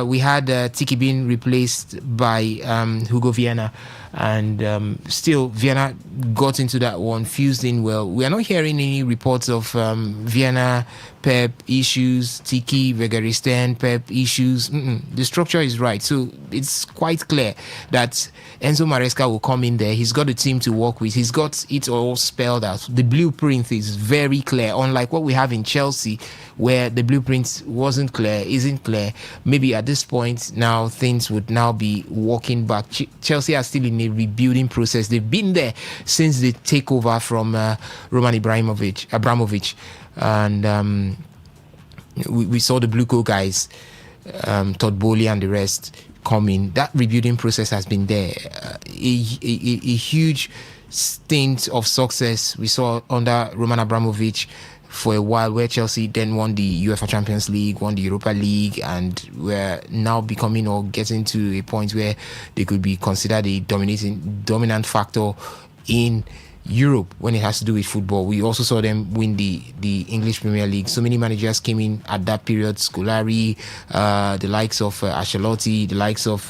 we had Tiki being replaced by Hugo Viana, and still Viana got into that one, fused in well. We are not hearing any reports of Viana Pep issues, Tiki Begiristain Pep issues. The structure is right, so it's quite clear that Enzo Maresca will come in there. He's got a team to work with. He's got it all spelled out. The blueprint is very clear, unlike what we have in Chelsea, where the blueprint isn't clear. Maybe at this point now things would now be walking back. Chelsea are still in in a rebuilding process. They've been there since the takeover from Roman Abramovich. And we saw the Blue Coat guys, Todd Bowley and the rest coming. That rebuilding process has been there. A huge stint of success we saw under Roman Abramovich for a while, where Chelsea then won the UEFA Champions League, won the Europa League, and were now becoming or getting to a point where they could be considered a dominant factor in Europe when it has to do with football. We also saw them win the English Premier League. So many managers came in at that period. Scolari, the likes of Ancelotti, the likes of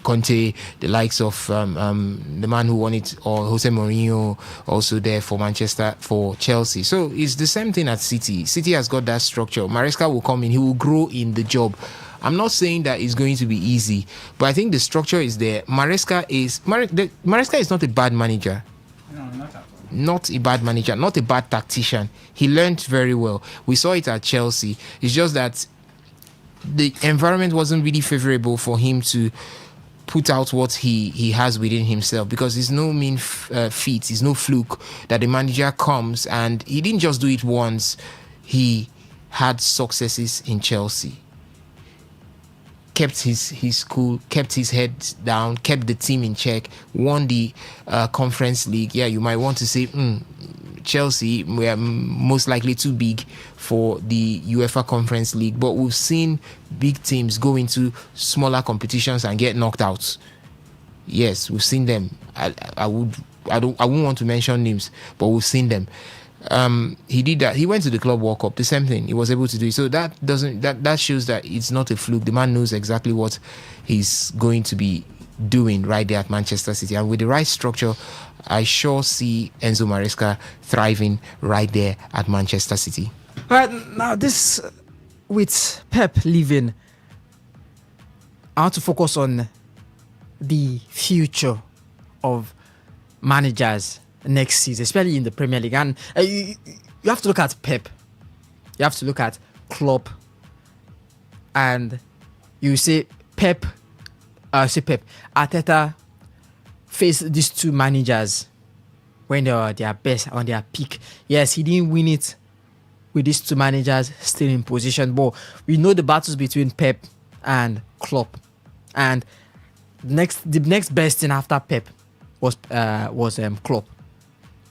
Conte, the likes of the man who won it, or Jose Mourinho, also there for Chelsea. So it's the same thing at City. City has got that structure. Maresca will come in, he will grow in the job. I'm not saying that it's going to be easy, but I think the structure is there. Maresca is not a bad manager. No, not at all. Not a bad manager, not a bad tactician. He learned very well. We saw it at Chelsea. It's just that the environment wasn't really favorable for him to put out what he has within himself, because it's no mean feat, it's no fluke that the manager comes, and he didn't just do it once. He had successes in Chelsea. Kept his cool, kept his head down, kept the team in check, won the Conference League. Yeah, you might want to say, Chelsea were most likely too big for the UEFA Conference League, but we've seen big teams go into smaller competitions and get knocked out. Yes, we've seen them. I wouldn't want to mention names, but we've seen them. He did that. He went to the Club World Cup. The same thing. He was able to do it. So that shows that it's not a fluke. The man knows exactly what he's going to be doing right there at Manchester City. And with the right structure, I sure see Enzo Maresca thriving right there at Manchester City. All right, now this with Pep leaving, I want to focus on the future of managers next season, especially in the Premier League. And you have to look at Pep, you have to look at Klopp, and you say Arteta faced these two managers when they were their best, on their peak. Yes, he didn't win it with these two managers still in position, but we know the battles between Pep and Klopp, and the next best thing after Pep was Klopp.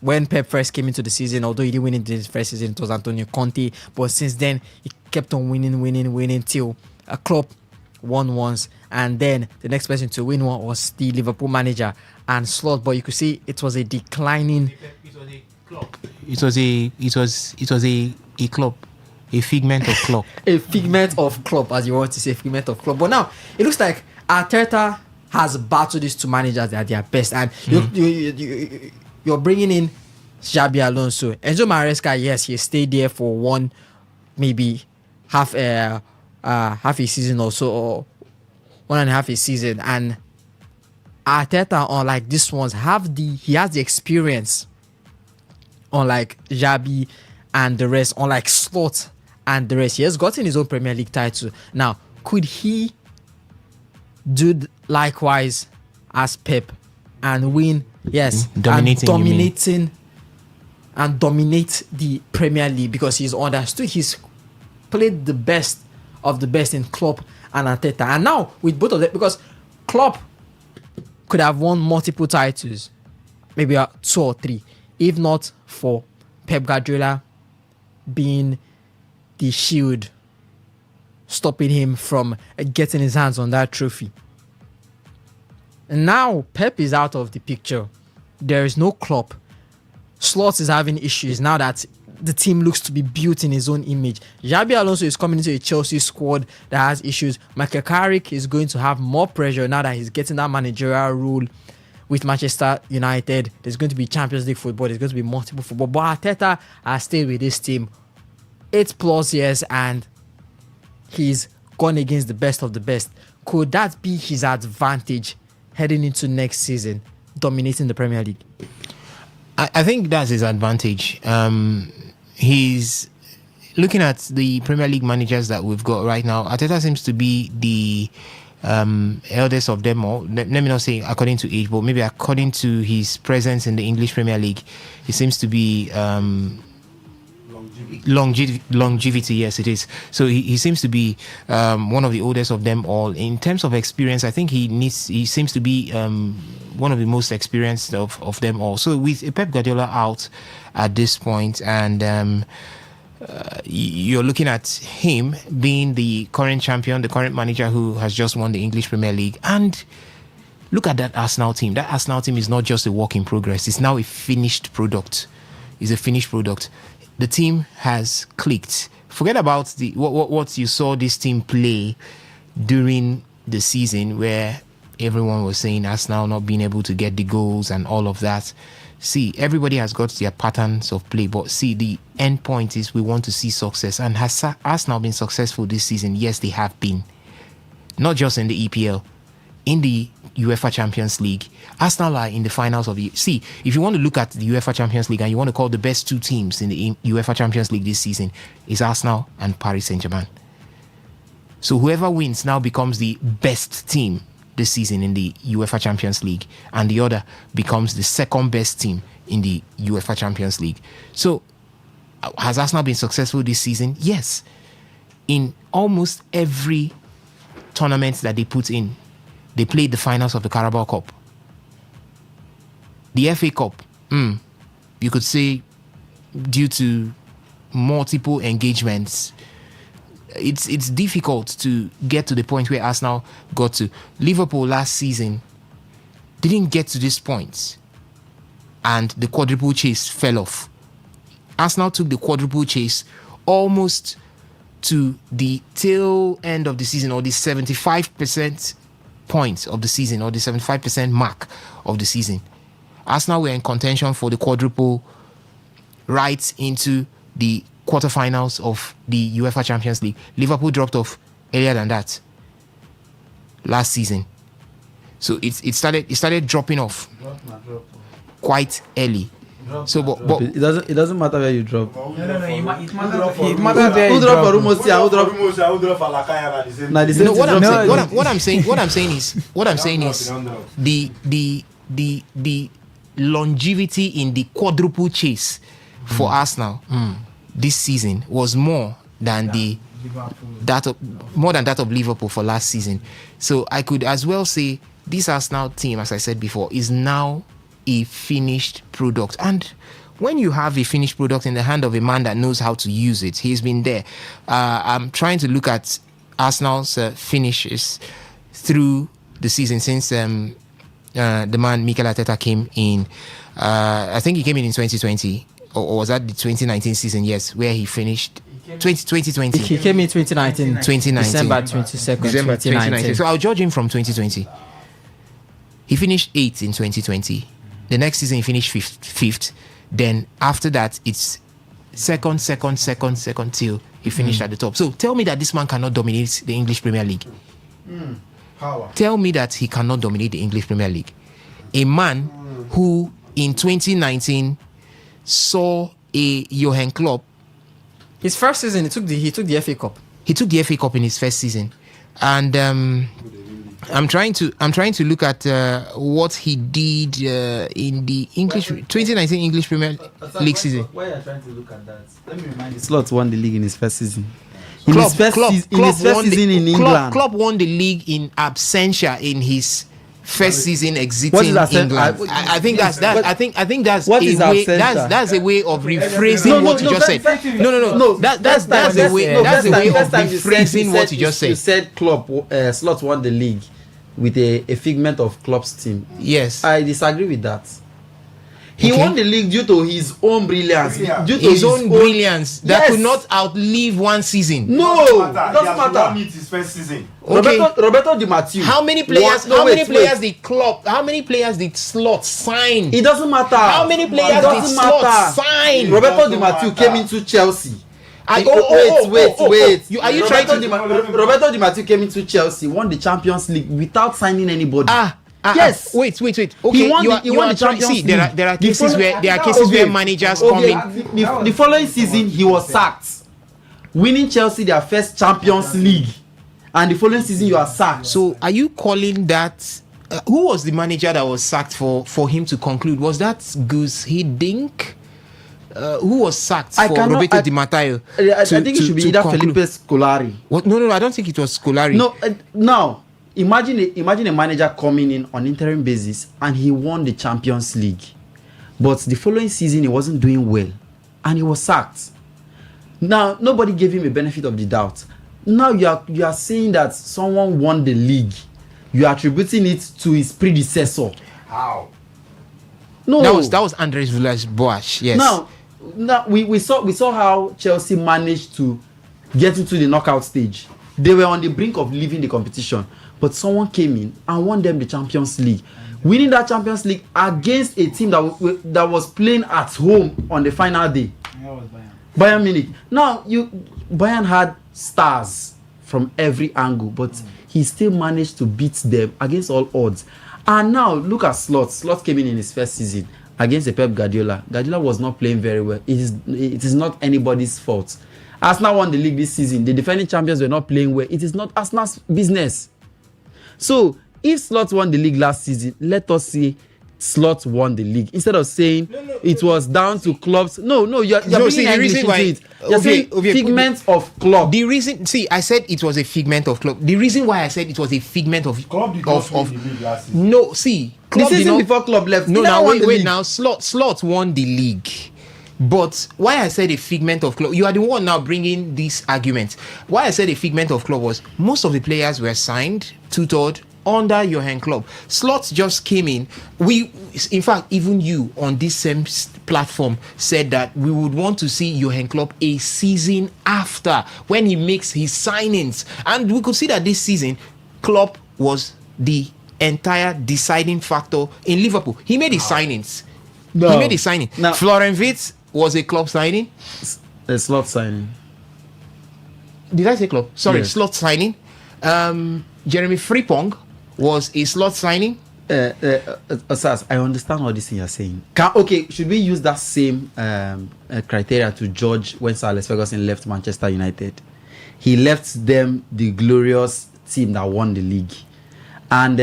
When Pep first came into the season, although he didn't win in the first season, it was Antonio Conte. But since then, he kept on winning till Klopp won once. And then the next person to win one was the Liverpool manager and Slot. But you could see it was a declining. It was a Klopp. It was a Klopp. A figment of Klopp. A figment of Klopp, as you want to say, figment of Klopp. But now it looks like Arteta has battled these two managers at their best, and you're bringing in Xabi Alonso. Enzo Maresca, yes, he stayed there for one, maybe half a season or so, or 1.5 a season. And Arteta, unlike this ones, he has the experience, unlike Xabi and the rest, unlike Slot and the rest. He has gotten his own Premier League title. Now, could he do likewise as Pep and win? Yes, dominate the Premier League, because he's understood. He's played the best of the best in Klopp and Arteta, and now with both of them, because Klopp could have won multiple titles, maybe 2 or 3, if not for Pep Guardiola being the shield, stopping him from getting his hands on that trophy. And now Pep is out of the picture. There is no Klopp. Slot is having issues now that the team looks to be built in his own image. Xabi Alonso is coming into a Chelsea squad that has issues. Michael Carrick is going to have more pressure now that he's getting that managerial role with Manchester United. There's going to be Champions League football. There's going to be multiple football. But Arteta has stayed with this team 8+ years, and he's gone against the best of the best. Could that be his advantage heading into next season, dominating the Premier League? I think that's his advantage. He's looking at the Premier League managers that we've got right now. Arteta seems to be the eldest of them all. Let me not say according to age, but maybe according to his presence in the English Premier League, he seems to be longevity. Yes, it is. So he seems to be one of the oldest of them all. In terms of experience, I think he seems to be one of the most experienced of them all. So with Pep Guardiola out at this point, and you're looking at him being the current champion, the current manager who has just won the English Premier League, and look at that Arsenal team. That Arsenal team is not just a work in progress. It's now a finished product. It's a finished product. The team has clicked. Forget about what you saw this team play during the season, where everyone was saying Arsenal not being able to get the goals and all of that. See, everybody has got their patterns of play, but see, the end point is we want to see success. And has Arsenal been successful this season? Yes, they have been. Not just in the EPL, in the UEFA Champions League. Arsenal are in the finals of the... See, if you want to look at the UEFA Champions League and you want to call the best two teams in the UEFA Champions League this season, is Arsenal and Paris Saint-Germain. So whoever wins now becomes the best team this season in the UEFA Champions League, and the other becomes the second best team in the UEFA Champions League. So has Arsenal been successful this season? Yes. In almost every tournament that they put in, they played the finals of the Carabao Cup. The FA Cup, you could say, due to multiple engagements, it's difficult to get to the point where Arsenal got to. Liverpool last season didn't get to this point, and the quadruple chase fell off. Arsenal took the quadruple chase almost to the tail end of the season, or the 75% points of the season, or the 75% mark of the season. Arsenal were in contention for the quadruple right into the quarterfinals of the UEFA Champions League. Liverpool dropped off earlier than that last season. So it started dropping off quite early. So but it doesn't matter where you drop. No, it matters where you drop. What I'm saying is the longevity in the quadruple chase for Arsenal this season was more than that of Liverpool for last season. So I could as well say this Arsenal team, as I said before, is now a finished product. And when you have a finished product in the hand of a man that knows how to use it, he's been there. I'm trying to look at Arsenal's finishes through the season since the man Mikel Arteta came in. I think he came in 2020, or was that the 2019 season? Yes, where he finished 2020. He came in 2019. December 22nd, 2019. So I'll judge him from 2020. He finished 8th in 2020. The next season he finished fifth. Then after that it's second till he finished at the top. So tell me that this man cannot dominate the English Premier League. Tell me that he cannot dominate the English Premier League. A man who in 2019 saw a Johan Klopp. His first season, he took the FA Cup. He took the FA Cup in his first season, and I'm trying to look at what he did in the 2019 English Premier League season. Why are you trying to look at that? Let me remind you, Slot won the league in his first season. Klopp England. Klopp won the league in absentia in his first season exiting England. I think that's a way of rephrasing what you just said. No. That's a way of rephrasing what you just said. You said Klopp Slot won the league with a figment of Klopp's team. Yes, I disagree with that. He won the league due to his own brilliance. Due to his own brilliance that could not outlive one season. No, it doesn't matter. His first season. Okay. Roberto Di Matteo. How many players did Slot sign? It doesn't matter. How many players did Slot sign? Roberto Di Matteo came into Chelsea. Wait. Are you trying to? Roberto Di Matteo came into Chelsea, won the Champions League without signing anybody. Yes. Wait. Okay. He won the Champions League. There are cases where managers come in. The following season, he was sacked, winning Chelsea their first Champions League, and the following season you are sacked. So are you calling that? Who was the manager that was sacked for him to conclude? Was that Gus Hiddink? Who was sacked for Roberto Di Matteo? I think it should be either Felipe Scolari. What? No, I don't think it was Scolari. No, now imagine a manager coming in on interim basis and he won the Champions League, but the following season he wasn't doing well, and he was sacked. Now nobody gave him a benefit of the doubt. Now you are saying that someone won the league. You are attributing it to his predecessor. How? No, that was Andres Villas-Boas. Yes. Now we saw how Chelsea managed to get into the knockout stage. They were on the brink of leaving the competition, but someone came in and won them the Champions League, winning that Champions League against a team that was playing at home on the final day. Bayern Munich. Now Bayern had stars from every angle, but he still managed to beat them against all odds. And now look at Slot. Slot came in his first season against the Pep Guardiola. Guardiola was not playing very well. It is not anybody's fault. Arsenal won the league this season. The defending champions were not playing well. It is not Arsenal's business. So if Slot won the league last season, let us say Slot won the league instead of saying it was down to clubs. You're bringing English into it. You're saying figment of club. The reason, I said it was a figment of club. The reason why I said it was a figment of club did not win the league last season. No, the season before club left. No, now wait. Now Slot won the league. But why I said a figment of club, you are the one now bringing this argument. Why I said a figment of club was most of the players were signed, tutored under Johan Klopp. Slots just came in. In fact, even you on this same platform said that we would want to see Johan Klopp a season after when he makes his signings. And we could see that this season, Klopp was the entire deciding factor in Liverpool. He made his signings. He made his signing. Florian Wirtz was a Klopp signing. A Slot signing. Did I say Klopp? Sorry, yes. Slot signing. Jeremy Frimpong was a Slot signing. Sas, I understand all this thing you're saying. Should we use that same criteria to judge when Sir Alex Ferguson left Manchester United? He left them the glorious team that won the league. And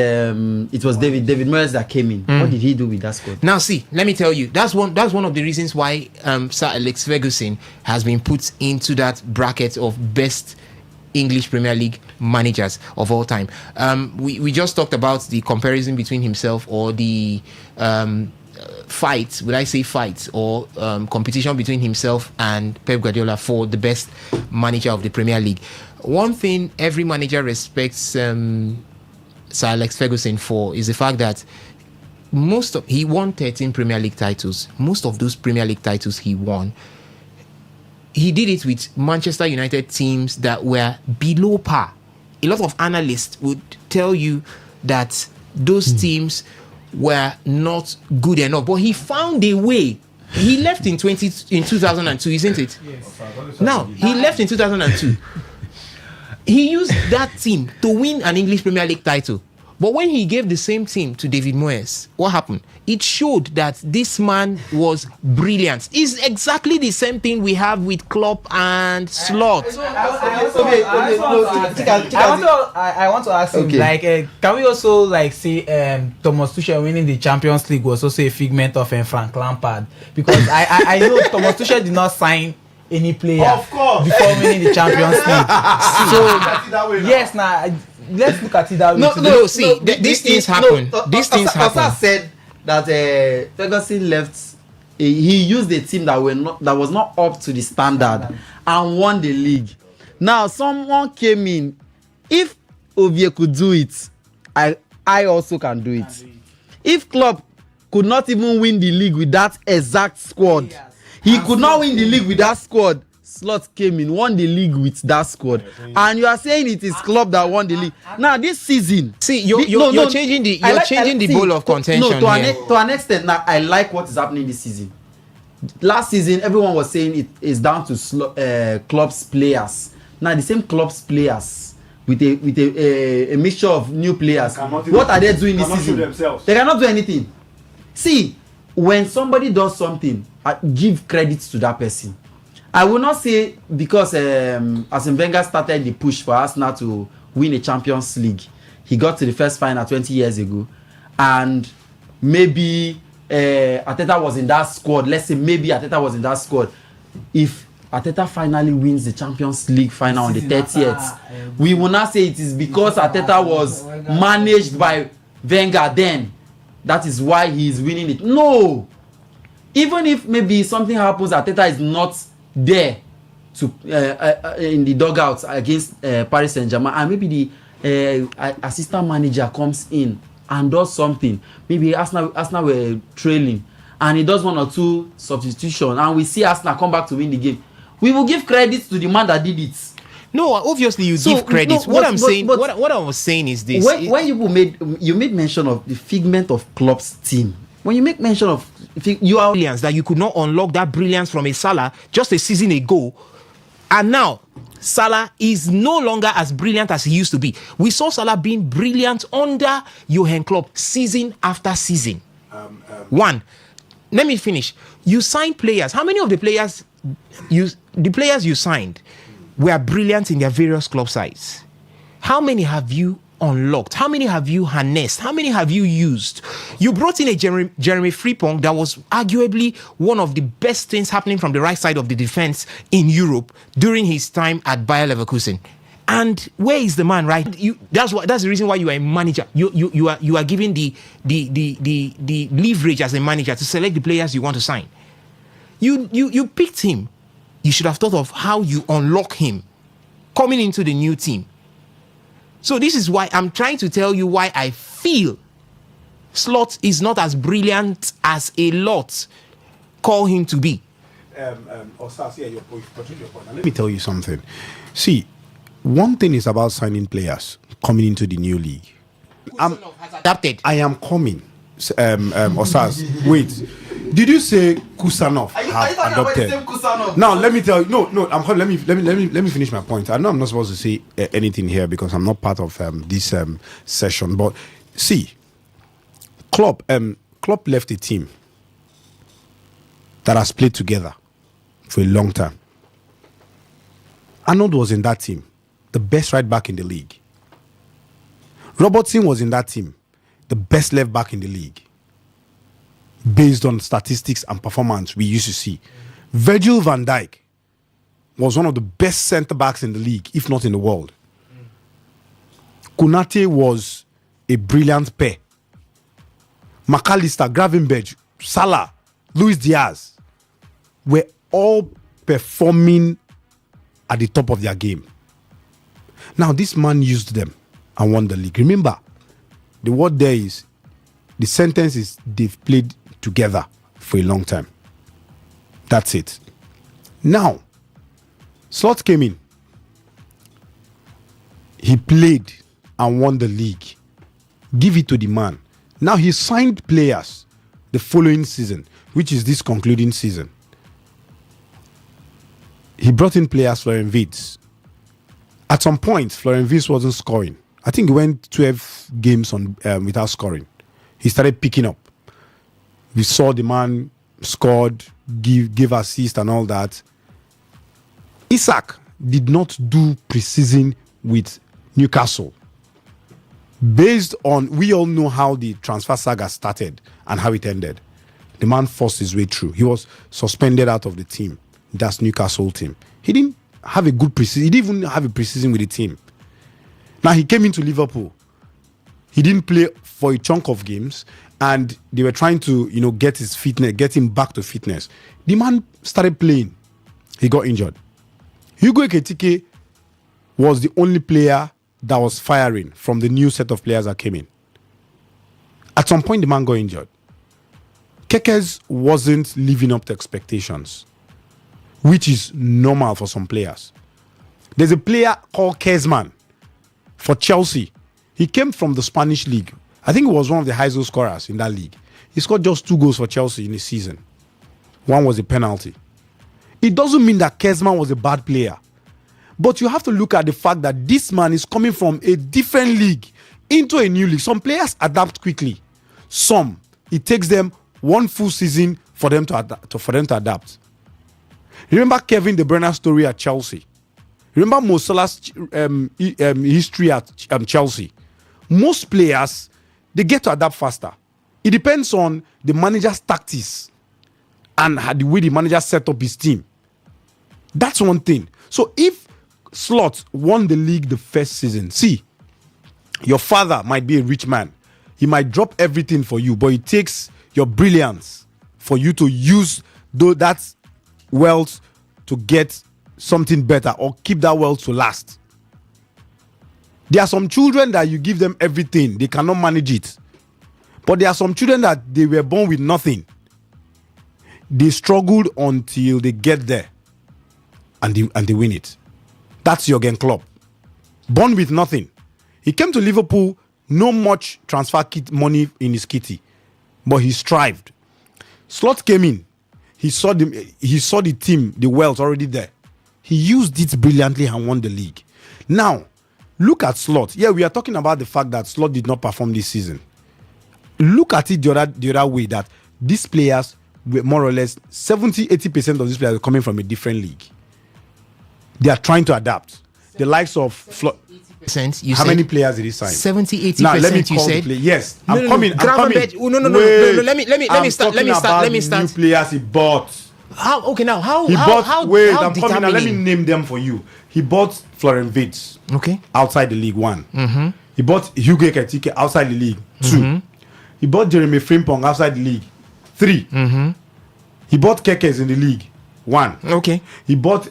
it was David Moyes that came in. What did he do with that squad? Now, see, let me tell you, that's one of the reasons why Sir Alex Ferguson has been put into that bracket of best English Premier League managers of all time. We just talked about the comparison between himself or the fight, would I say fight, or competition between himself and Pep Guardiola for the best manager of the Premier League. One thing every manager respects Sir Alex Ferguson for is the fact that he won 13 Premier League titles. Most of those Premier League titles he won, he did it with Manchester United teams that were below par. A lot of analysts would tell you that those teams were not good enough, but he found a way. He left in 2002, isn't it? Yes. Now, he left in 2002. He used that team to win an English Premier League title. But when he gave the same team to David Moyes, what happened? It showed that this man was brilliant. It's exactly the same thing we have with Klopp and Slot. I want to ask him, can we also see Thomas Tuchel winning the Champions League was also a figment of Frank Lampard? Because I know Thomas Tuchel did not sign any player before winning the Champions League. Yes, let's look at it that way. These things happen. These things happen. Osa said that Ferguson left. He used a team that was not up to the standard and won the league. Now someone came in. If Ovie could do it, I also can do it. If Klopp could not even win the league with that exact squad, he could not win the league with that squad. Slot came in, won the league with that squad, and you are saying it is Klopp that won the league. Now this season, you're changing the bowl of contention. To an extent, now I like what is happening this season. Last season, everyone was saying it is down to Klopp's players. Now the same Klopp's players with a mixture of new players. What are they doing this season? They cannot do anything. See, when somebody does something, give credit to that person. I will not say because Arsene Wenger started the push for us now to win a Champions League. He got to the first final 20 years ago, and maybe Arteta was in that squad. Let's say maybe Arteta was in that squad. If Arteta finally wins the Champions League final on the 30th, we will not say it is because Arteta was managed by Wenger then. That is why he is winning it. No! Even if maybe something happens, Arteta is not there to in the dugout against Paris Saint-Germain, and maybe the assistant manager comes in and does something. Maybe Arsenal were trailing, and he does one or two substitutions, and we see Arsenal come back to win the game. We will give credit to the man that did it. No, obviously you give credit. What I was saying is this: when you made mention of the figment of Klopp's team. When you make mention of brilliance, that you could not unlock that brilliance from a Salah just a season ago, and now Salah is no longer as brilliant as he used to be. We saw Salah being brilliant under Johan Klopp season after season. One, let me finish. You signed players. How many of the players you signed were brilliant in their various club sides? How many have you unlocked? How many have you harnessed? How many have you used? You brought in a Jeremy Frimpong that was arguably one of the best things happening from the right side of the defense in Europe during his time at Bayer Leverkusen. And where is the man, right? That's the reason why you are a manager. You are given the leverage as a manager to select the players you want to sign. You picked him. You should have thought of how you unlock him coming into the new team. So this is why I'm trying to tell you why I feel Slot is not as brilliant as a lot call him to be. Let me tell you something. See, one thing is about signing players coming into the new league. I am coming. Osas, wait. Did you say Kusanov have adopted? Now let me tell you. No. I'm coming. Let me finish my point. I know I'm not supposed to say anything here because I'm not part of this session. But see, Klopp left a team that has played together for a long time. Arnold was in that team, the best right back in the league. Robertson was in that team, the best left back in the league. Based on statistics and performance we used to see. Virgil van Dijk was one of the best centre-backs in the league, if not in the world. Konate was a brilliant pair. McAllister, Gravenberch, Salah, Luis Diaz were all performing at the top of their game. Now, this man used them and won the league. Remember, the word there is, the sentence is they've played together for a long time. That's it. Now, Slot came in. He played and won the league. Give it to the man. Now he signed players the following season, which is this concluding season. He brought in players, Florian Wirtz. At some point, Florian Wirtz wasn't scoring. I think he went 12 games without scoring. He started picking up. We saw the man scored, give assist and all that. Isak did not do pre-season with Newcastle. Based on, we all know how the transfer saga started and how it ended. The man forced his way through. He was suspended out of the team. That's Newcastle team. He didn't have a good pre-season. He didn't even have a pre-season with the team. Now he came into Liverpool. He didn't play for a chunk of games, and they were trying to, get his fitness, get him back to fitness. The man started playing. He got injured. Hugo Ekitike was the only player that was firing from the new set of players that came in. At some point, the man got injured. Kekes wasn't living up to expectations, which is normal for some players. There's a player called Kezman for Chelsea. He came from the Spanish league. I think he was one of the highest goal scorers in that league. He scored just 2 goals for Chelsea in the season. One was a penalty. It doesn't mean that Kezman was a bad player. But you have to look at the fact that this man is coming from a different league into a new league. Some players adapt quickly. Some, it takes them 1 full season for them to adapt. Remember Kevin De Bruyne's story at Chelsea. Remember Mo Salah's history at Chelsea. Most players, they get to adapt faster. It depends on the manager's tactics and the way the manager set up his team. That's one thing. So if Slot won the league the first season, see, your father might be a rich man. He might drop everything for you, but it takes your brilliance for you to use that wealth to get something better or keep that wealth to last. There are some children that you give them everything, they cannot manage it. But there are some children that they were born with nothing. They struggled until they get there and they win it. That's Jurgen Klopp. Born with nothing. He came to Liverpool, no much transfer kit money in his kitty, but he strived. Slot came in. He saw the team, the wealth already there. He used it brilliantly and won the league. Now, look at Slot. Yeah, we are talking about the fact that Slot did not perform this season. Look at it the other way, that these players were more or less 70-80% of these players are coming from a different league. They are trying to adapt. The likes of how many players did he sign? 70-80%. Now let me call the play. Yes, I'm coming. No. Let me start. New players he bought. How? Okay, now how? He bought. I'm coming. Now let me name them for you. He bought Florian Wirtz. Okay. Outside the league 1. Mm-hmm. He bought Hugo Ekitike outside the league 2. Mm-hmm. He bought Jeremy Frimpong outside the league 3. Mm-hmm. He bought Kekes in the league 1. Okay. He bought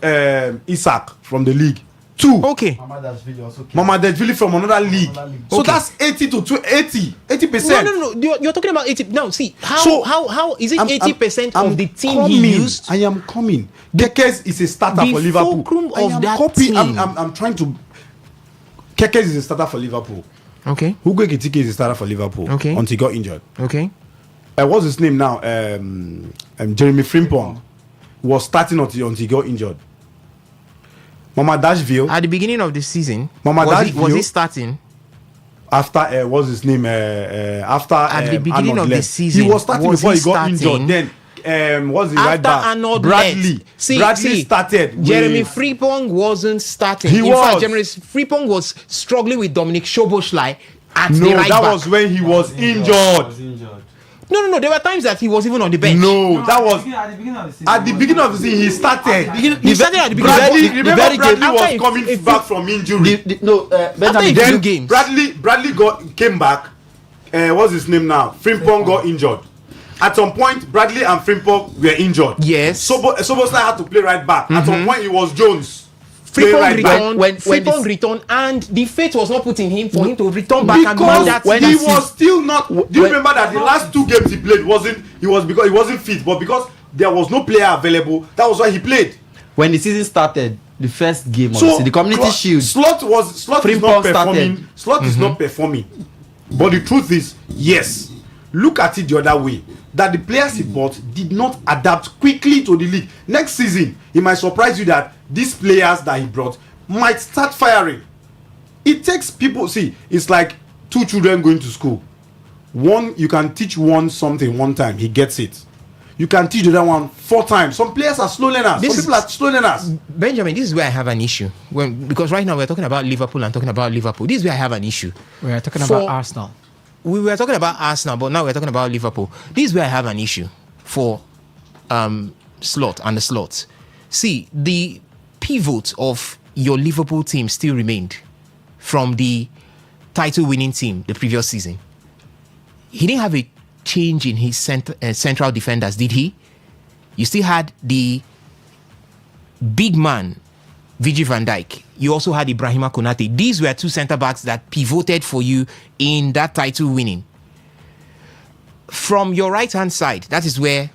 Isak from the league 2. Okay. Mamadashvili from another league. So that's 80%. No. You're talking about 80. Now, see how is it 80% of the team he used? I am coming. Kekes is a starter for Liverpool. I'm trying to. Kekes is a starter for Liverpool. Okay. Hugo Ekitike is a starter for Liverpool. Okay. Until he got injured. Okay. What's his name now? Jeremy Frimpong was starting until he got injured. Mamadashvili at the beginning of the season. Was he starting? After what's his name? After at the beginning Arnold of left. the season, he was starting before he got injured. Then what's the right back? Arnold Bradley. Bradley started. Jeremy Frimpong wasn't starting. In fact, Jeremy Frimpong was struggling with Dominic Szoboszlai at the right back. No, that was when he was injured. No. There were times that he was even on the bench. No, that was at the beginning of the season. He started. He started at the beginning. Bradley was coming back from injury. Then games. Bradley came back. What's his name now? Frimpong got injured. At some point, Bradley and Frimpong were injured. Yes. Soboslai had to play right back. At some point, it was Jones. Frimpong returned, and the faith was not put in him for him to return back and man that he was still not. Do you remember that the last 2 games he played because he wasn't fit, but because there was no player available, that was why he played. When the season started, the first game of the Community Shield, Slot is not performing. Slot is not performing. But the truth is, yes, look at it the other way. That the players he bought did not adapt quickly to the league. Next season, it might surprise you that these players that he brought might start firing. It takes people. See, it's like 2 children going to school. One, you can teach one something one time, he gets it. You can teach the other one 4 times. Some players are slow learners. Some people are slow learners. Benjamin, this is where I have an issue. Because right now we're talking about Liverpool and talking about Liverpool. This is where I have an issue. We are talking about Arsenal. We were talking about Arsenal, but now we're talking about Liverpool. This is where I have an issue for Slot and the Slots. See, the pivot of your Liverpool team still remained from the title-winning team the previous season. He didn't have a change in his central defenders, did he? You still had the big man, Virgil van Dijk. You also had Ibrahima Konate. These were 2 centre-backs that pivoted for you in that title winning. From your right-hand side, that is where,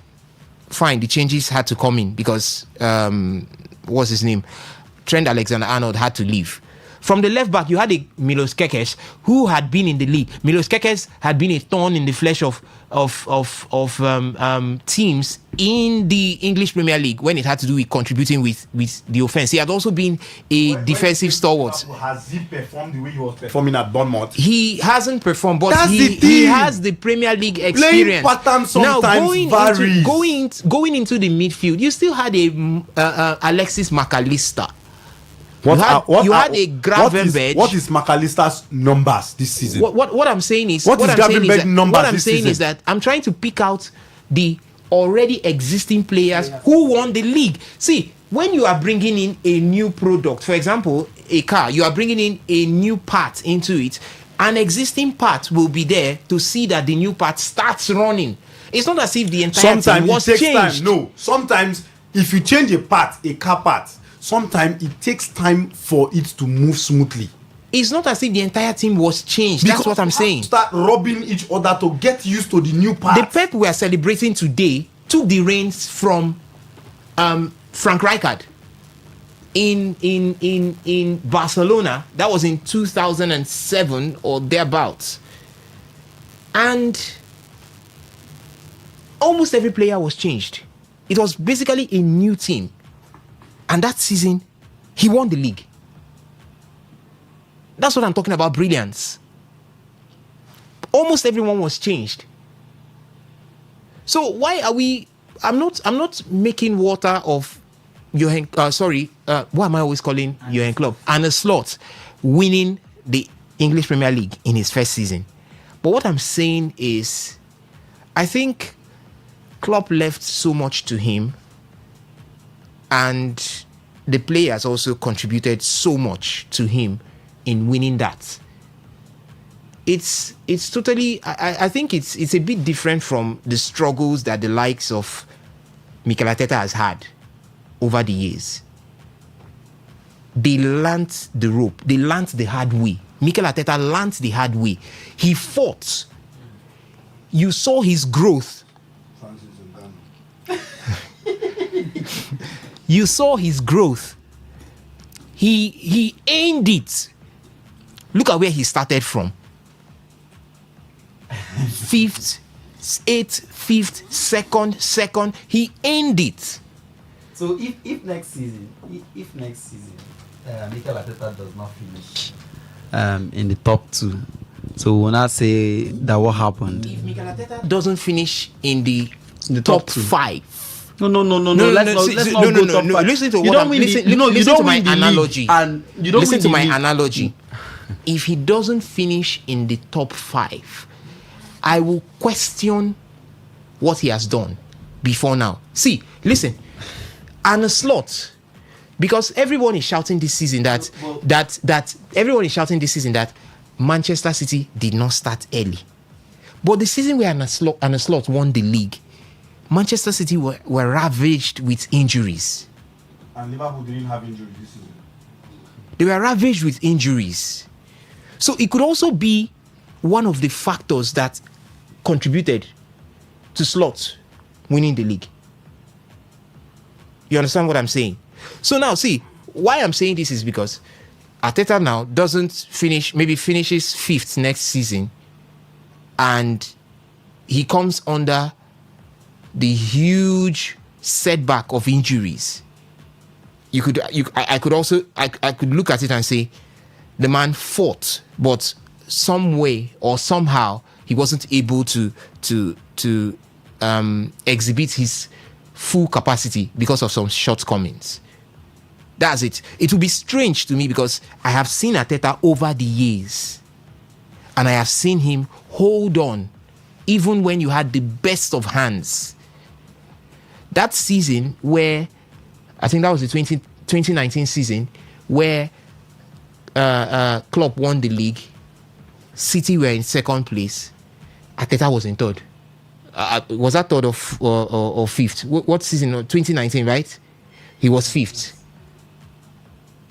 fine, the changes had to come in because, what's his name? Trent Alexander-Arnold had to leave. From the left back, you had a Milos Kekes who had been in the league. Milos Kekes had been a thorn in the flesh of teams in the English Premier League when it had to do with contributing with the offense. He had also been a defensive stalwart. Has he performed the way he was performing at Bournemouth? He hasn't performed, but he has the Premier League experience. Playing pattern sometimes varies. Going into the midfield, you still had a Alexis McAllister What had a Gravenberch. What is McAllister's numbers this season? What I'm saying is what is Gravenberch numbers what I'm this saying season? is that I'm trying to pick out the already existing players who won the league. See, when you are bringing in a new product, for example, a car, you are bringing in a new part into it. An existing part will be there to see that the new part starts running. It's not as if the entire thing was it takes changed. time. No, sometimes if you change a car part, sometimes it takes time for it to move smoothly. It's not as if the entire team was changed. Because that's what I'm saying. Start rubbing each other to get used to the new part. The Pep we are celebrating today took the reins from Frank Rijkaard in Barcelona. That was in 2007 or thereabouts, and almost every player was changed. It was basically a new team, and that season he won the league. That's what I'm talking about, brilliance. Almost everyone was changed. So why are we? I'm not making water of Johan. What am I always calling Johan Klopp? Arne Slot winning the English Premier League in his first season. But what I'm saying is, I think Klopp left so much to him, and the players also contributed so much to him in winning that. It's totally, I think it's a bit different from the struggles that the likes of Mikel Arteta has had over the years. They learnt the rope. They learnt the hard way. Mikel Arteta learnt the hard way. He fought. You saw his growth. You saw his growth. He aimed it. Look at where he started from. 5th, 8th, 5th, second. He aimed it. So if next season, Mikel Arteta does not finish in the top 2, so we'll not say that what happened. If Mikel Arteta doesn't finish in the top 5. No. Let's not go top 5. Listen to what I'm listen to my analogy. And you don't listen to my league. analogy. If he doesn't finish in the top 5, I will question what he has done before now. See, listen, Arne Slot, because everyone is shouting this season that Manchester City did not start early. But the season where Arne Slot won the league, Manchester City were ravaged with injuries. And Liverpool didn't have injuries this season. They were ravaged with injuries. So it could also be one of the factors that contributed to Slot winning the league. You understand what I'm saying? So now, see, why I'm saying this is because Arteta now doesn't finish, maybe finishes 5th next season, and he comes under the huge setback of injuries. I could look at it and say the man fought, but some way or somehow he wasn't able to exhibit his full capacity because of some shortcomings. That's it. It will be strange to me because I have seen Arteta over the years, and I have seen him hold on even when you had the best of hands. That season where, I think that was the 2019 season, where Klopp won the league, City were in 2nd place, Arteta was in 3rd. Was that 3rd or 5th? What season? 2019, right? He was 5th.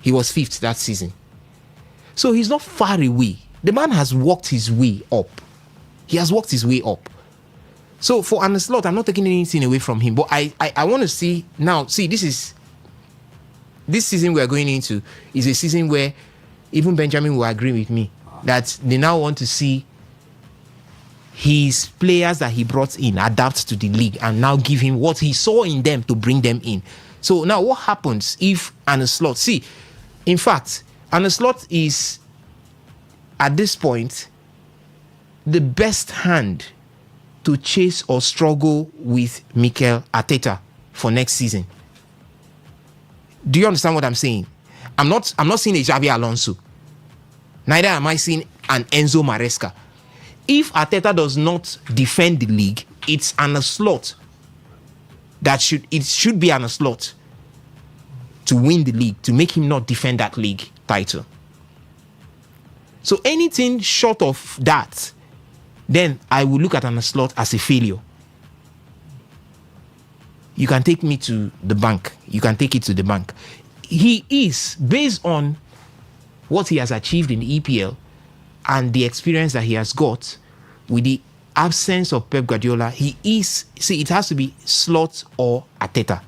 He was 5th that season. So he's not far away. The man has worked his way up. He has worked his way up. So for Arne Slot, I'm not taking anything away from him. But I want to see now. See, this season we are going into is a season where even Benjamin will agree with me that they now want to see his players that he brought in adapt to the league and now give him what he saw in them to bring them in. So now what happens if Arne Slot, see, in fact, Arne Slot is at this point the best hand to chase or struggle with Mikel Arteta for next season. Do you understand what I'm saying? I'm not seeing a Xabi Alonso. Neither am I seeing an Enzo Maresca. If Arteta does not defend the league, it's an slot. It should be an slot to win the league, to make him not defend that league title. So anything short of that, then I will look at an slot as a failure. You can take me to the bank. You can take it to the bank. He is, based on what he has achieved in the EPL and the experience that he has got with the absence of Pep Guardiola, he is, it has to be Slot or Arteta.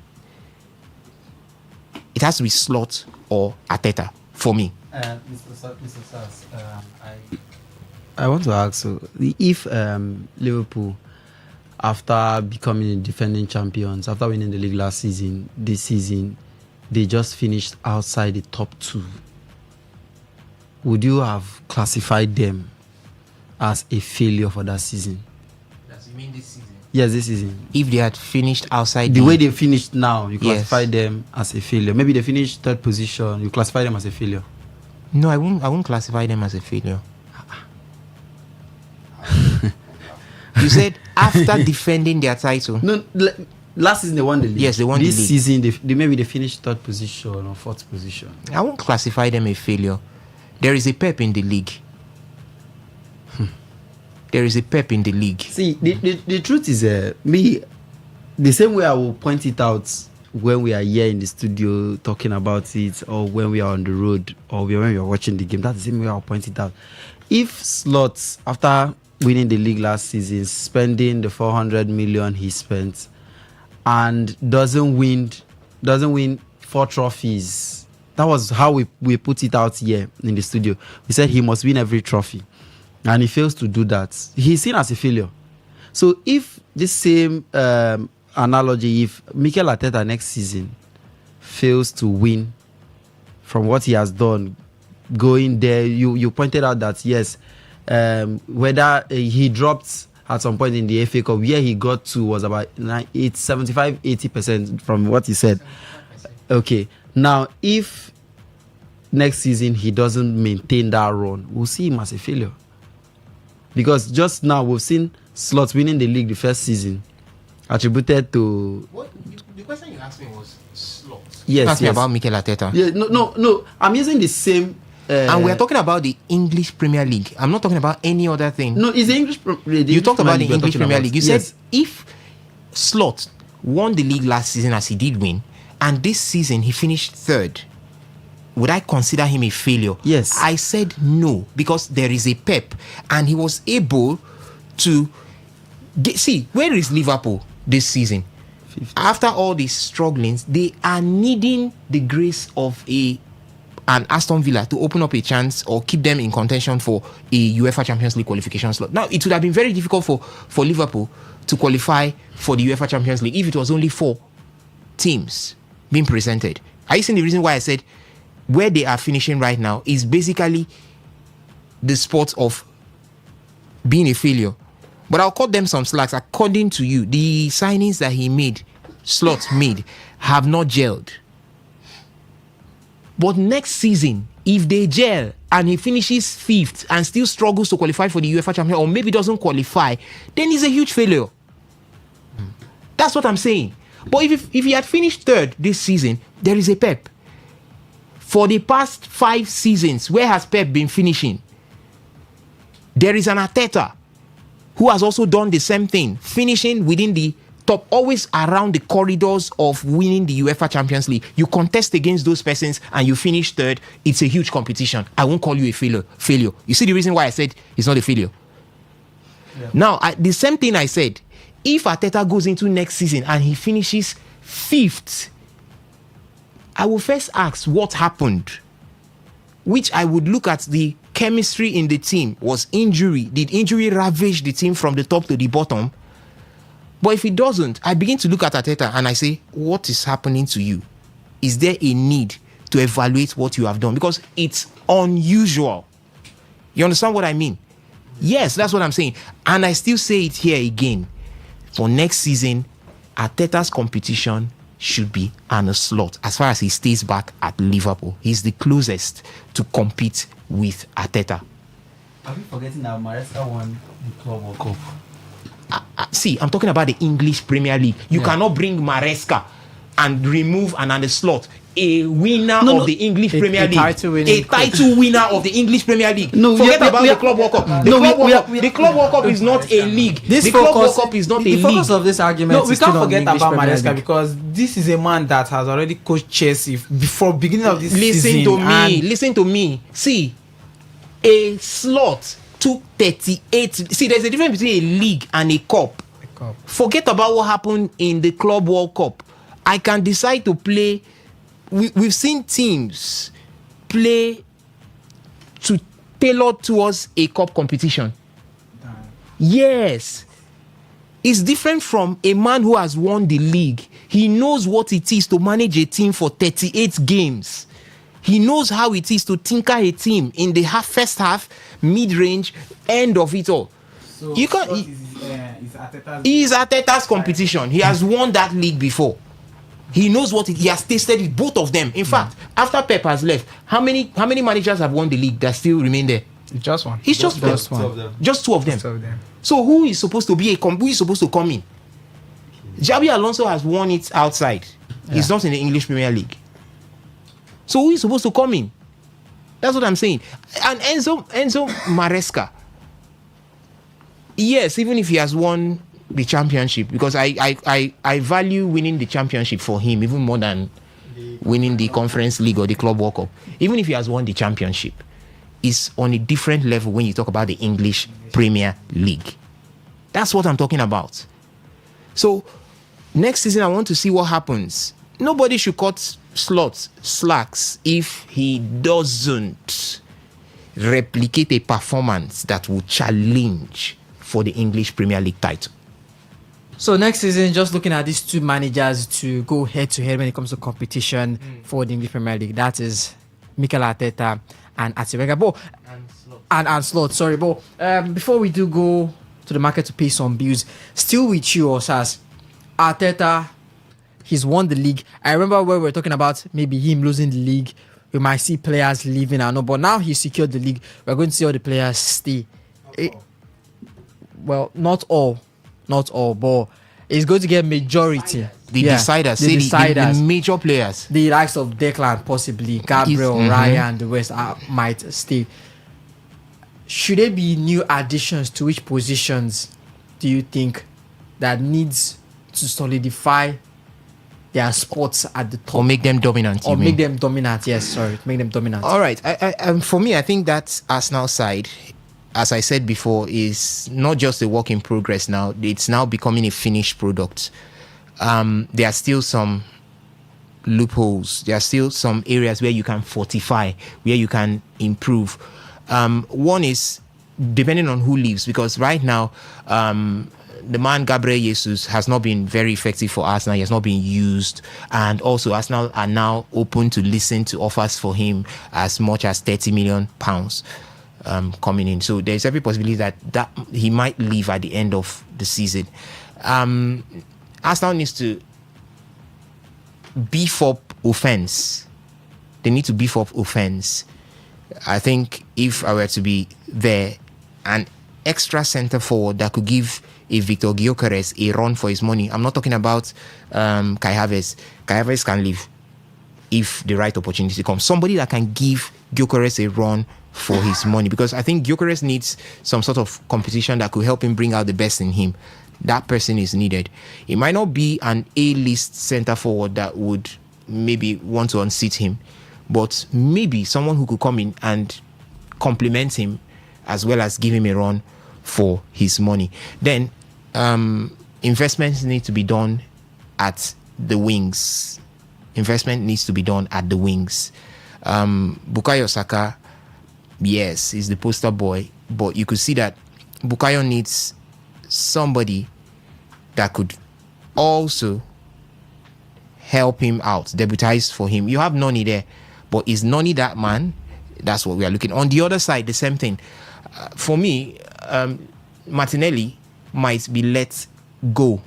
It has to be Slot or Arteta for me. Mr. Sass, I want to ask, so if Liverpool, after becoming defending champions, after winning the league last season, this season, they just finished outside the top 2, would you have classified them as a failure for that season? You mean this season? Yes, this season. If they had finished outside the way they finished now, you classify Yes. them as a failure. Maybe they finished 3rd position, you classify them as a failure. No, I won't classify them as a failure. You said after defending their title. No, last season they won the league. Yes, they won this the league. season maybe they finished 3rd position or 4th position. I won't classify them a failure. There is a Pep in the league. There is a Pep in the league. See, the truth is, me, the same way I will point it out when we are here in the studio talking about it, or when we are on the road, or when we are watching the game, that's the same way I'll point it out. If Slots, after winning the league last season, spending the 400 million he spent, and doesn't win 4 trophies, that was how we put it out here in the studio. We said he must win every trophy, and he fails to do that. He's seen as a failure. So if this same analogy, if Mikel Arteta next season fails to win from what he has done, going there, you pointed out that yes, whether he dropped at some point in the FA Cup, where he got to was about 75-80% from what he said. Okay, now if next season he doesn't maintain that run, we'll see him as a failure. Because just now we've seen Slots winning the league the first season attributed to... The question you asked me was Slots. Yes, You asked me about Mikel Arteta. Yeah, no. I'm using the same... and we're talking about the English Premier League. I'm not talking about any other thing. No, it's the English... You talked about the English Premier League. You Yes. said if Slot won the league last season, as he did win, and this season he finished 3rd, would I consider him a failure? Yes. I said no, because there is a Pep, and he was able to see, where is Liverpool this season? 50. After all these strugglings, they are needing the grace of an Aston Villa to open up a chance or keep them in contention for a UEFA Champions League qualification slot. Now, it would have been very difficult for Liverpool to qualify for the UEFA Champions League if it was only 4 teams being presented. Are you seeing the reason why I said where they are finishing right now is basically the sport of being a failure? But I'll cut them some slacks. According to you, the signings that Slot made, have not gelled. But next season, if they gel and he finishes 5th and still struggles to qualify for the UEFA Champions, or maybe doesn't qualify, then he's a huge failure. That's what I'm saying. But if he had finished 3rd this season, there is a Pep. For the past 5 seasons, where has Pep been finishing? There is an Arteta who has also done the same thing, finishing within the top, always around the corridors of winning the UEFA Champions League. You contest against those persons and you finish 3rd. It's a huge competition. I won't call you a failure. You see the reason why I said it's not a failure? Yeah. Now, the same thing I said, if Arteta goes into next season and he finishes 5th, I will first ask what happened, which I would look at the chemistry in the team. Was injury? Did injury ravage the team from the top to the bottom? But if it doesn't, I begin to look at Arteta and I say, what is happening to you? Is there a need to evaluate what you have done? Because it's unusual. You understand what I mean? Yes, that's what I'm saying. And I still say it here again. For next season, Arteta's competition should be Arne Slot. As far as he stays back at Liverpool, he's the closest to compete with Arteta. Are we forgetting that Maresca won the Club World Cup? See, I'm talking about the English Premier League. You cannot bring Maresca and remove Arne Slot, a winner of the English Premier League, a title winner of the English Premier League. Forget about the Club World Cup. The Club World Cup is not a league. The Club World Cup is not a league. The focus of this argument we can't forget about Maresca, because this is a man that has already coached Chelsea before beginning of this season. Listen to me. See, a Slot took 38. See, there's a difference between a league and a cup. Forget about what happened in the Club World Cup. I can decide to play. We've seen teams play to tailor towards a cup competition. Yes. It's different from a man who has won the league. He knows what it is to manage a team for 38 games. He knows how it is to tinker a team in the first half, mid-range, end of it all. So you can't. He is Arteta's competition. He has won that league before. He knows what he has tasted it, both of them. In fact, after Pep has left, how many managers have won the league that still remain there? Just one. It's just one. Just two of them. So who is supposed to come in? Xabi Alonso has won it outside. He's not in the English Premier League. So who is supposed to come in? That's what I'm saying. And Enzo Maresca. Yes, even if he has won the championship, because I value winning the championship for him even more than winning the Conference League or the Club World Cup. Even if he has won the championship, it's on a different level when you talk about the English Premier League. That's what I'm talking about. So next season, I want to see what happens. Nobody should cut slacks if he doesn't replicate a performance that will challenge for the English Premier League title. So next season, just looking at these two managers to go head to head when it comes to competition for the English Premier League, that is Mikel Arteta and Arsene Wenger. And Slot. Sorry, but before we do go to the market to pay some bills, still with you, Osas, Arteta, he's won the league. I remember when we were talking about maybe him losing the league, we might see players leaving. I know, but now he's secured the league. We're going to see all the players stay. Well, not all, but it's going to get majority. The deciders, the major players. The likes of Declan, possibly Gabriel, Ryan, the rest might stay. Should there be new additions to which positions do you think that needs to solidify their spots at the top? Or make them dominant? Make them dominant, make them dominant. All right. For me, I think that Arsenal side, as I said before, is not just a work in progress now. It's now becoming a finished product. There are still some loopholes. There are still some areas where you can fortify, where you can improve. One is depending on who leaves, because right now, the man Gabriel Jesus has not been very effective for Arsenal. He has not been used. And also, Arsenal are now open to listen to offers for him as much as £30 million coming in. So there's every possibility that he might leave at the end of the season. Arsenal needs to beef up offense. They need to beef up offense. I think if I were to be there, an extra centre forward that could give a Victor Gyökeres a run for his money. I'm not talking about Kai Havertz. Kai Havertz can leave if the right opportunity comes. Somebody that can give Gyökeres a run for his money, because I think Gyökeres needs some sort of competition that could help him bring out the best in him. That person is needed. It might not be an A-list centre forward that would maybe want to unseat him, but maybe someone who could come in and complement him as well as give him a run for his money. Then investments need to be done at the wings. Investment needs to be done at the wings. Bukayo Saka, yes, is the poster boy, but you could see that Bukayo needs somebody that could also help him out, debutize for him. You have Noni there, but is Noni that man? That's what we are looking. On the other side, the same thing. For me, Martinelli might be let go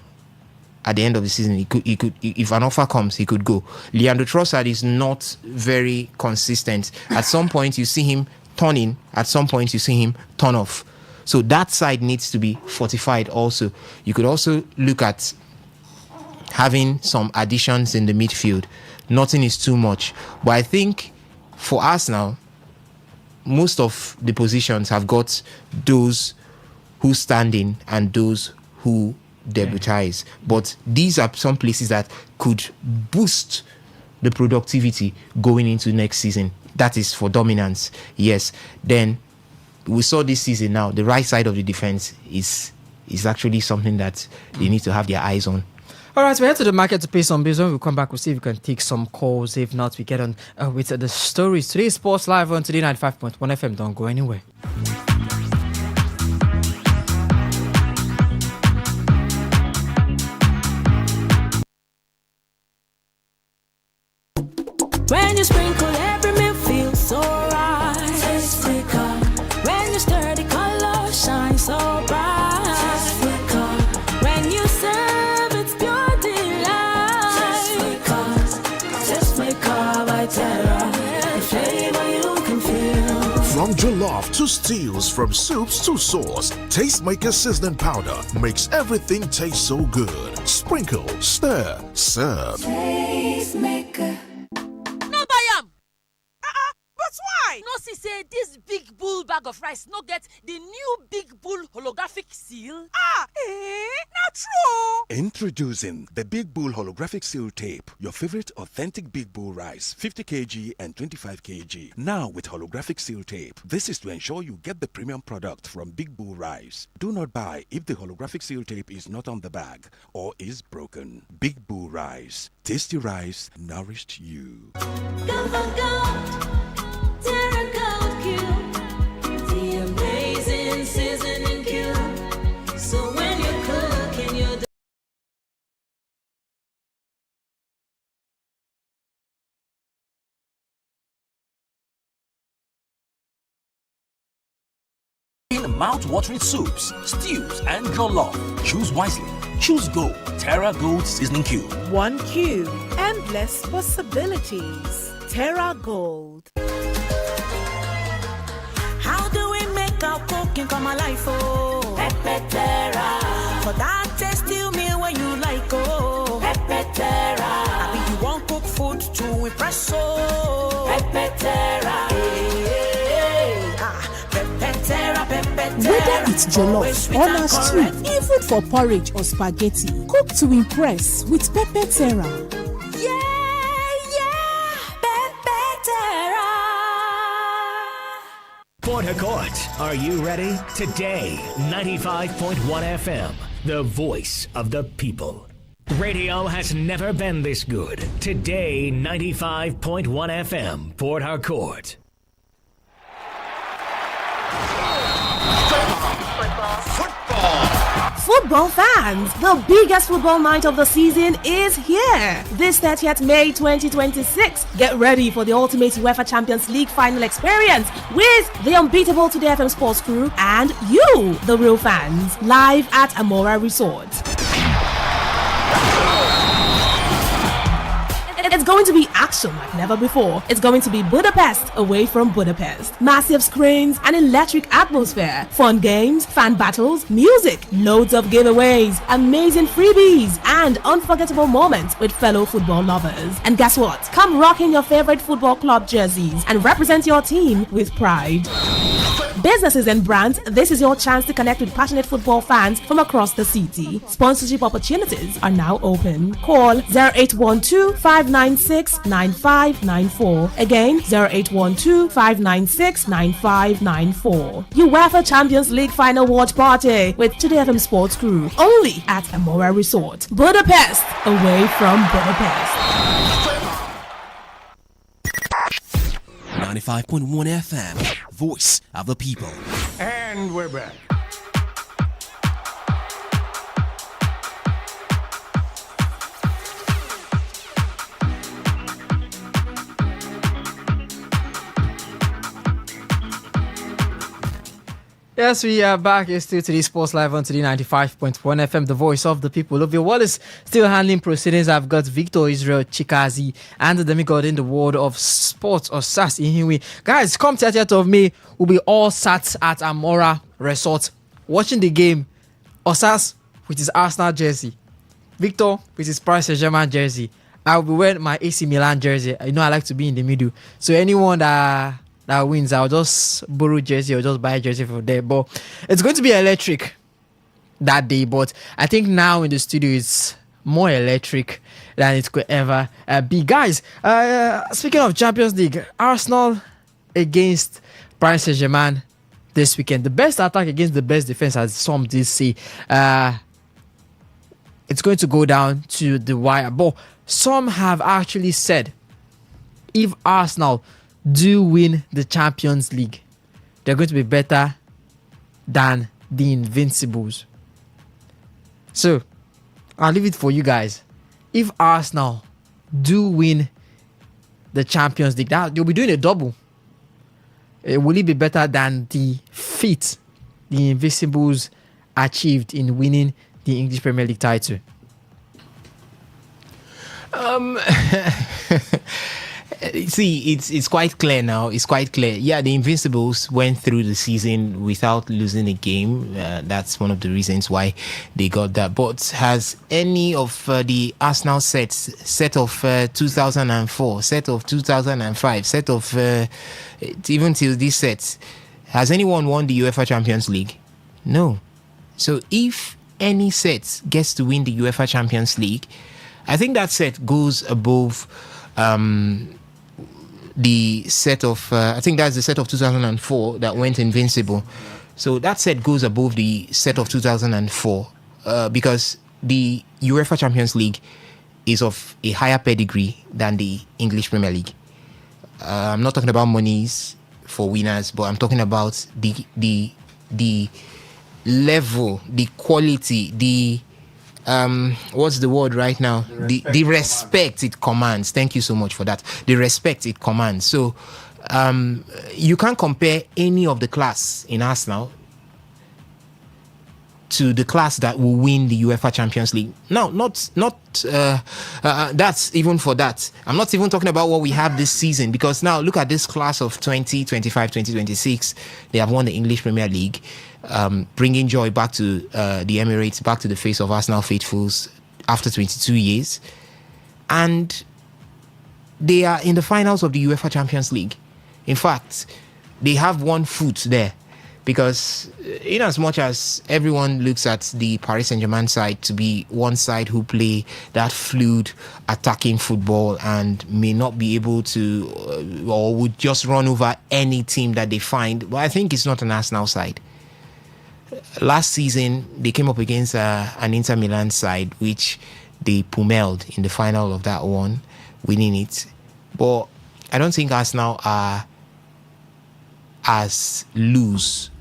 at the end of the season. He could, if an offer comes, he could go. Leandro Trossard is not very consistent. At some point, you see him turn in. At some point, you see him turn off. So that side needs to be fortified also. You could also look at having some additions in the midfield. Nothing is too much. But I think for us now, most of the positions have got those who stand in and those who debutize. But these are some places that could boost the productivity going into next season. That is for dominance. Yes. Then we saw this season now, the right side of the defense is actually something that they need to have their eyes on. All right, we head to the market to pay some bills. When we come back, we'll see if we can take some calls. If not, we get on with the stories. Today's Sports Live on Today 95.1 FM. Don't go anywhere. When you sprinkle, every meal feels so right. Taste flicker. When you stir, the color shines so bright. Taste flicker. When you serve, it's pure delight. Taste flicker by Terra. The flavor you can feel. From jollof to stews, from soups to sauce, Tastemaker seasoning powder makes everything taste so good. Sprinkle, stir, serve. Tastemaker. But why? No, see, say this big bull bag of rice no get the new big bull holographic seal. Not true. Introducing the Big Bull Holographic Seal Tape, your favorite authentic Big Bull rice, 50 kg and 25 kg. Now with holographic seal tape. This is to ensure you get the premium product from Big Bull Rice. Do not buy if the holographic seal tape is not on the bag or is broken. Big Bull Rice. Tasty rice nourished you. Go for gold. Terra Gold Cube. The amazing seasoning cube. So when you're cooking, you're In mouth-watering soups, stews, and jollof. Choose wisely. Choose Gold. Terra Gold Seasoning Cube. One cube. Endless possibilities. Terra Gold. How do we make our cooking come alive? Oh, Pepe Terra. For that tasty meal when you like, oh, Pepe Terra. I mean, you won't cook food to impress, oh, Pepe Terra. Pepe Terra, Pepe Terra. Whether it's jollof or na stew, even for porridge or spaghetti, cook to impress with Pepe Terra. Port Harcourt, are you ready? Today, 95.1 FM, the voice of the people. Radio has never been this good. Today, 95.1 FM, Port Harcourt. Football fans, the biggest football night of the season is here. This 30th May 2026. Get ready for the ultimate UEFA Champions League final experience with the unbeatable Today FM Sports crew and you, the real fans, live at Amora Resort. It's going to be action like never before. It's going to be Budapest away from Budapest. Massive screens, an electric atmosphere, fun games, fan battles, music, loads of giveaways, amazing freebies, and unforgettable moments with fellow football lovers. And guess what? Come rock in your favorite football club jerseys and represent your team with pride. Businesses and brands, this is your chance to connect with passionate football fans from across the city. Sponsorship opportunities are now open. Call 0812-596-9594. Again, 0812-596-9594. UEFA Champions League Final Watch Party with Today FM Sports Crew. Only at Amora Resort. Budapest, away from Budapest. 95.1 FM, voice of the people. And we're back. Yes, we are back. It's still Today Sports Live on Today95.1 FM, the voice of the people. Lovia Wallace still handling proceedings. I've got Victor Israel Chikazi and the demigod in the world of sports, Osas Ihinwi. Guys, come 30th of May, we'll be all sat at Amora Resort watching the game. Osas with his Arsenal jersey, Victor with his Paris Saint-Germain jersey. I'll be wearing my AC Milan jersey. I know I like to be in the middle. So anyone that wins, I'll just borrow jersey or just buy a jersey from there. But it's going to be electric that day. But I think now in the studio it's more electric than it could ever be. Guys, speaking of Champions League, Arsenal against Paris Saint-Germain this weekend. The best attack against the best defense, as some did say. It's going to go down to the wire. But some have actually said if Arsenal do win the Champions League, they're going to be better than the Invincibles. So, I'll leave it for you guys. If Arsenal do win the Champions League, they'll be doing a double. Will it be better than the feat the Invincibles achieved in winning the English Premier League title? See, it's quite clear now. It's quite clear. Yeah, the Invincibles went through the season without losing a game. That's one of the reasons why they got that. But has any of the Arsenal set of 2004, set of 2005, set of even till this set, has anyone won the UEFA Champions League? No. So if any set gets to win the UEFA Champions League, I think that set goes above the set of I think that's the set of 2004 that went invincible. So that set goes above the set of 2004 because the UEFA Champions League is of a higher pedigree than the English Premier League. I'm not talking about monies for winners, but I'm talking about the level, the quality, the what's the word right now? The respect it commands. Thank you so much for that. The respect it commands. So you can't compare any of the class in Arsenal to the class that will win the UEFA Champions League. No, not that's even for that. I'm not even talking about what we have this season, because now look at this class of 2025, 2026. They have won the English Premier League, bringing joy back to the Emirates, back to the face of Arsenal faithfuls after 22 years. And they are in the finals of the UEFA Champions League. In fact, they have one foot there. Because in as much as everyone looks at the Paris Saint-Germain side to be one side who play that fluid attacking football and may not be able to or would just run over any team that they find, but I think it's not an Arsenal side. Last season, they came up against an Inter Milan side, which they pummeled in the final of that one, winning it. But I don't think Arsenal are as loose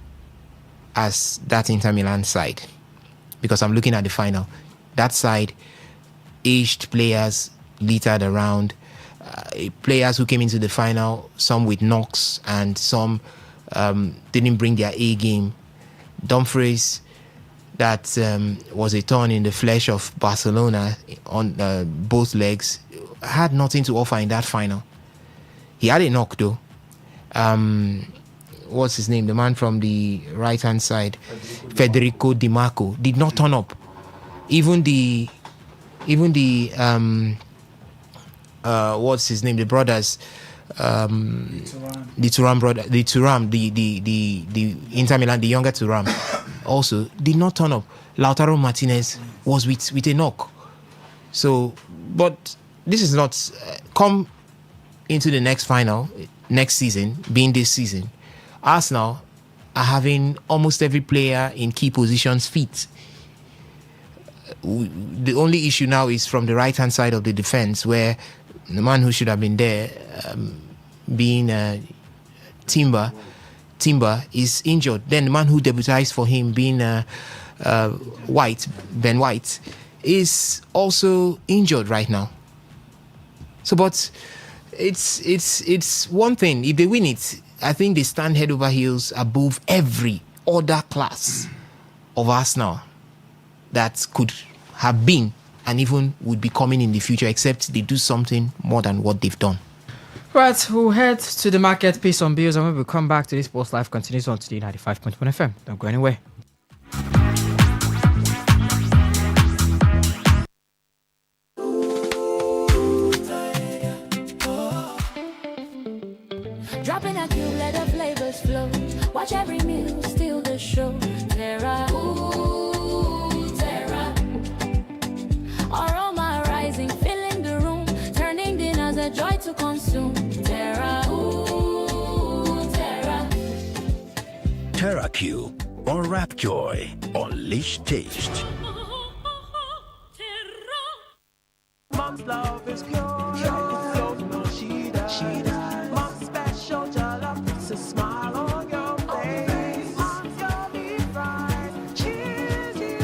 as that Inter Milan side, because I'm looking at the final. That side, aged players littered around, players who came into the final, some with knocks and some didn't bring their A game. Dumfries, that was a thorn in the flesh of Barcelona on both legs, had nothing to offer in that final. He had a knock though. What's his name? The man from the right-hand side, Federico Di Marco, did not turn up. Even the what's his name? The brothers, the Thuram brother, the Inter Milan, the younger Thuram, also did not turn up. Lautaro Martinez was with a knock. So, but this is not come into the next final next season, being this season. Arsenal are having almost every player in key positions fit. The only issue now is from the right-hand side of the defense, where the man who should have been there, being Timber is injured. Then the man who deputized for him, being Ben White, is also injured right now. So, but it's one thing. If they win it, I think they stand head over heels above other class of Arsenal that could have been and even would be coming in the future, except they do something more than what they've done. Right, we'll head to the market, pay some bills, and when we come back to this Sports Live continues on Today 95.1 FM. Don't go anywhere. Dropping a cube, let the flavors flow. Watch every meal, steal the show. Terra, ooh, Terra. Aroma rising, filling the room, turning dinners a joy to consume. Terra, ooh, Terra. Terra Q or Rap Joy. Unleash taste. Mom's love is pure. It's so no she does. Mom's special jollof puts a smile on your face. Mom's yummy fries cheers you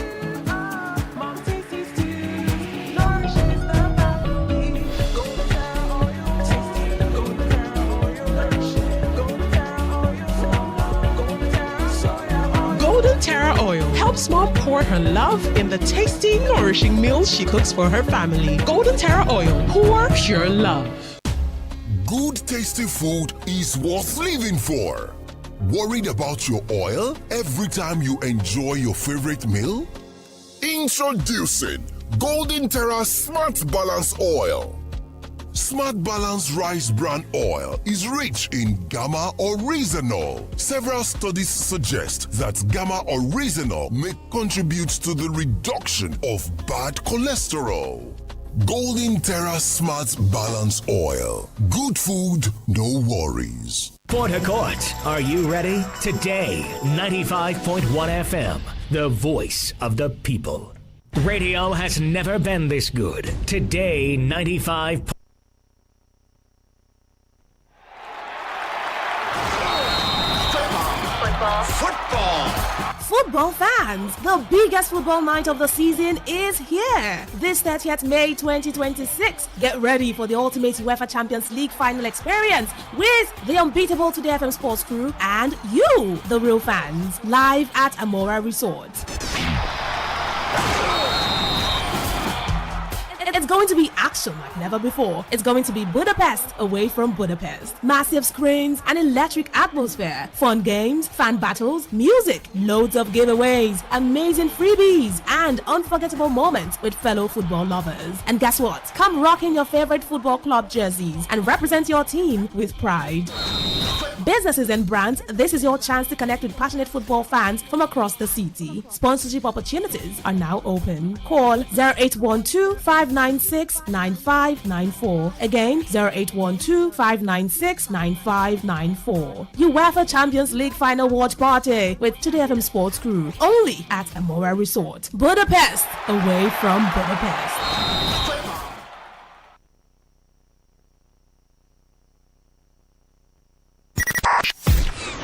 up. Mom's tasty stews nourishes the family. Golden Terra oil, tasty. Golden Terra oil, nourishing. Golden Terra oil, Golden Terra soya oil. Golden Terra Oil helps mom pour her love in the tasty, nourishing meals she cooks for her family. Golden Terra Oil, pour pure love. Good tasty food is worth living for. Worried about your oil every time you enjoy your favorite meal? Introducing Golden Terra Smart Balance Oil. Smart Balance Rice Bran Oil is rich in gamma oryzanol. Several studies suggest that gamma oryzanol may contribute to the reduction of bad cholesterol. Golden Terra Smart Balance Oil. Good food, no worries. Port Harcourt, are you ready? Today, 95.1 FM, the voice of the people. Radio has never been this good. Today, 95. Football fans, the biggest football night of the season is here. This 30th May 2026. Get ready for the ultimate UEFA Champions League final experience with the unbeatable Today FM Sports crew and you, the real fans, live at Amora Resort. It's going to be action like never before. It's going to be Budapest away from Budapest. Massive screens, an electric atmosphere, fun games, fan battles, music, loads of giveaways, amazing freebies, and unforgettable moments with fellow football lovers. And guess what? Come rock in your favorite football club jerseys and represent your team with pride. Businesses and brands, this is your chance to connect with passionate football fans from across the city. Sponsorship opportunities are now open. Call 0812-596-9594. Again, 0812-596-9594. UEFA Champions League Final Watch Party with Today FM Sports Crew. Only at Amora Resort. Budapest, away from Budapest.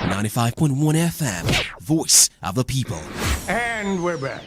95.1 FM, voice of the people. And we're back.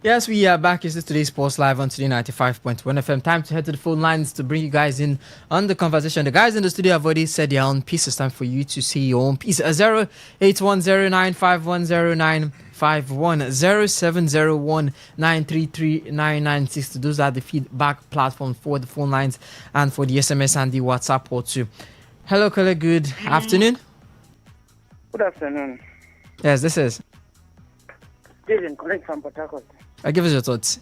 Yes, we are back. This is today's Sports Live on Today 95.1 FM. Time to head to the phone lines to bring you guys in on the conversation. The guys in the studio have already said their own piece. It's time for you to say your own piece. 08109510951 0701933996. Those are the feedback platforms for the phone lines and for the SMS and the WhatsApp port too. Hello, colleague. Good afternoon. Good afternoon. Yes, this is. Steven, calling from Port Harcourt. Give us your thoughts.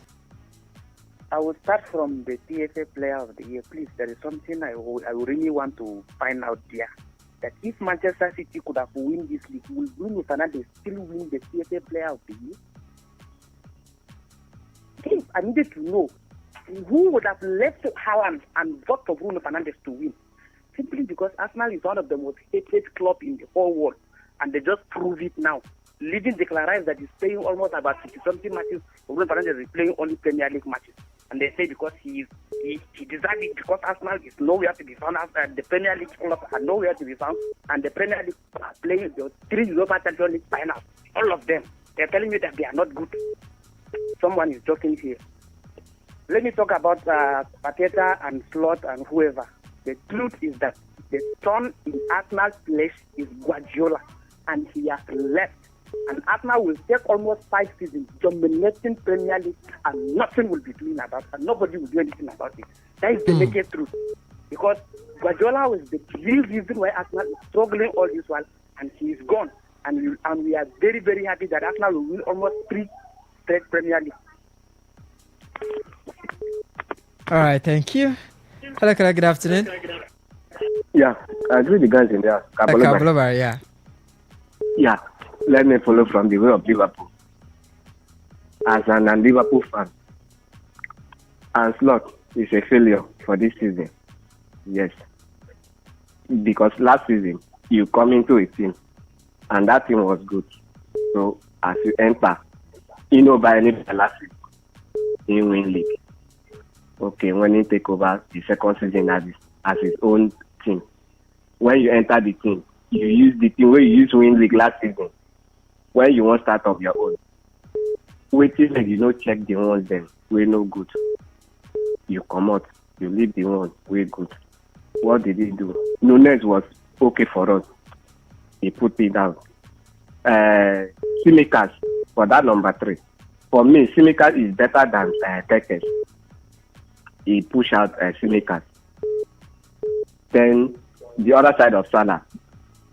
I will start from the PFA Player of the Year. Please, there is something I really want to find out there. That if Manchester City could have won this league, will Bruno Fernandes still win the PFA Player of the Year? Please, I needed to know. who would have left Haaland and voted for Bruno Fernandes to win? Simply because Arsenal is one of the most hated clubs in the whole world, and they just prove it now. Leading declares that he's playing almost about 50-something matches. Bruno Fernandes is playing only Premier League matches, and they say because he deserves it because Arsenal is nowhere to be found. The Premier League clubs are nowhere to be found, and the Premier League are playing the 3 Europa Champions League finals. All of them, they're telling me that they are not good. Someone is joking here. Let me talk about Pateta and Slot and whoever. The truth is that the son in Arsenal's place is Guardiola, and he has left. And Arsenal will take almost 5 seasons dominating Premier League, and nothing will be doing about it, and nobody will do anything about it. That is the naked truth. Because Guardiola was the real reason why Arsenal is struggling all this while, and he is gone. And we are very, very happy that Arsenal will win almost 3 straight Premier League. All right, thank you. Hello, good afternoon. Yeah, I agree with the guys in there. Kabalobar, yeah. Yeah, let me follow from the way of Liverpool. As an Liverpool fan, and Slot is a failure for this season. Yes. Because last season, you come into a team, and that team was good. So, as you enter, by any last season, you win league. Okay, when he take over the second season as his own team. When you enter the team, you use the team where you used to win league last season. When you want to start up your own. Waiting like you don't check the ones then, we're no good. You come out, you leave the one, we're good. What did he do? Nunes was okay for us. He put it down. Simikas for that number 3. For me, Simikas is better than Tekes. He pushed out Simikas. Then the other side of Salah.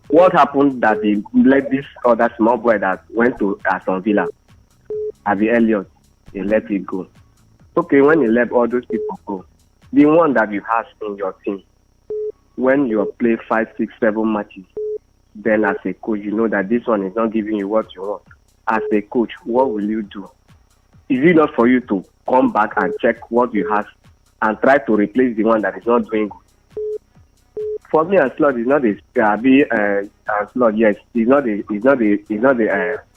What happened that he let this other small boy that went to Aston Villa, Abby Elliott, he let it go. Okay, when he let all those people go, the one that you have in your team, when you play 5, 6, 7 matches, then as a coach, you know that this one is not giving you what you want. As a coach, what will you do? Is it not for you to come back and check what you have and try to replace the one that is not doing good? For me, Slot is not a Slot. Yes, he's not a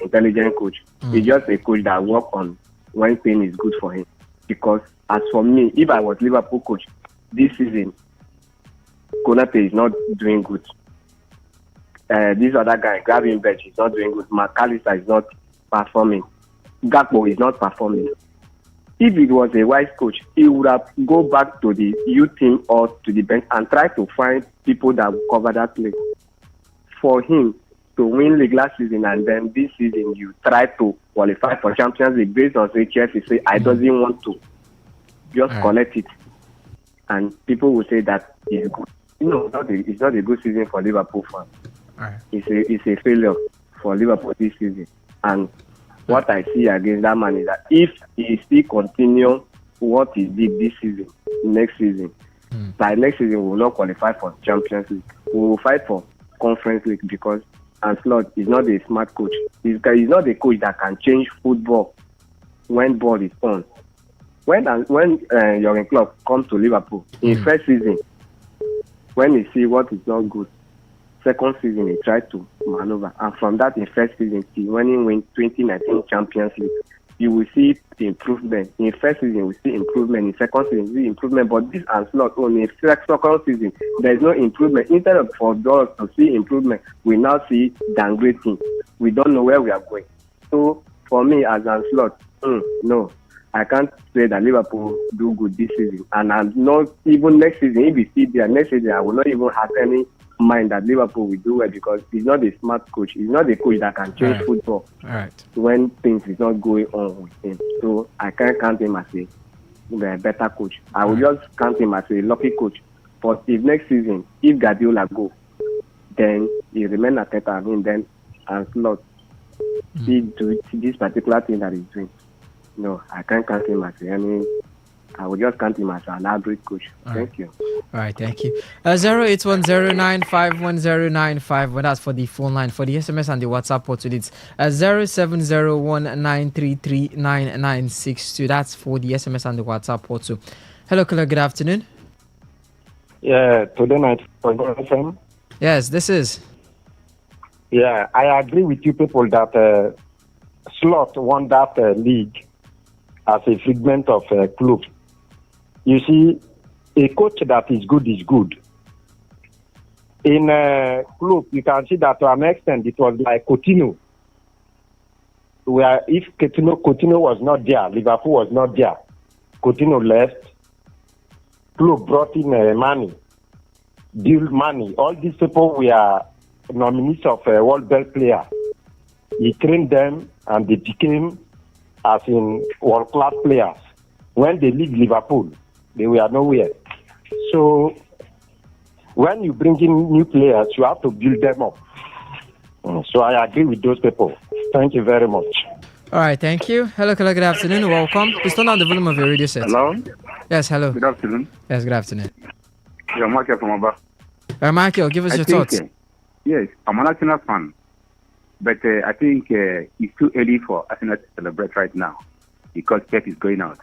intelligent coach. He's just a coach that works on when pain is good for him. Because as for me, if I was Liverpool coach this season, Konate is not doing good. This other guy, Gavin Bench, is not doing good. McAllister is not performing. Gakpo is not performing. If it was a wise coach, he would have go back to the youth team or to the bench and try to find people that will cover that place. For him to win league last season and then this season you try to qualify for Champions League based on say Chelsea say I doesn't want to just collect it, and people will say that it's good. It's not a good season for Liverpool fans. It's a failure for Liverpool this season, and what I see against that man is that if he still continue what he did this season, next season, by next season we will not qualify for Champions League. We will fight for Conference League because Ancelotti is not a smart coach. He's not a coach that can change football when ball is on. When Jurgen Klopp comes to Liverpool in first season, when he see what is not good, second season he tried to maneuver, and from that in first season when he win 2019 Champions League, you will see improvement. In first season we see improvement, in second season we see improvement, but this Ancelotti only in second season there is no improvement. Instead of for us to see improvement, we now see downgrading. We don't know where we are going. So for me as Ancelotti, no, I can't say that Liverpool do good this season, and I'm not even next season. If we see there next season, I will not even have any mind that Liverpool will do well because he's not a smart coach. He's not a coach that can change football when things is not going on with him. So I can't count him as a better coach. I will just count him as a lucky coach. But if next season, if Guardiola go, then he remain at Teta. Then Ancelotti he do this particular thing that he's doing. No, I can't count him as any I will just count him as an average coach. Thank you. All right, thank you. 08109510951. That's for the phone line. For the SMS and the WhatsApp portal, it's 070193399962. That's for the SMS and the WhatsApp portal. Hello, caller. Good afternoon. Yeah, Today 95.1 FM. Yes, this is. Yeah, I agree with you people that Slot won that league as a figment of club. You see, a coach that is good is good. In club, you can see that to an extent it was like Coutinho, where if Coutinho was not there, Liverpool was not there. Coutinho left. Club brought in money, deal money. All these people were nominees of World Best Player. He trained them and they became as in world-class players. When they leave Liverpool, they were nowhere. So when you bring in new players, you have to build them up. So I agree with those people. Thank you very much. All right, thank you. Hello, caller. Good afternoon. Welcome. Please turn down the volume of your radio set. Hello? Yes, hello. Good afternoon. Yes, good afternoon. Yeah, Michael from Aba. Michael, give us your thoughts. Yes, I'm an Arsenal fan. But I think it's too early for Arsenal to celebrate right now because Pep is going out.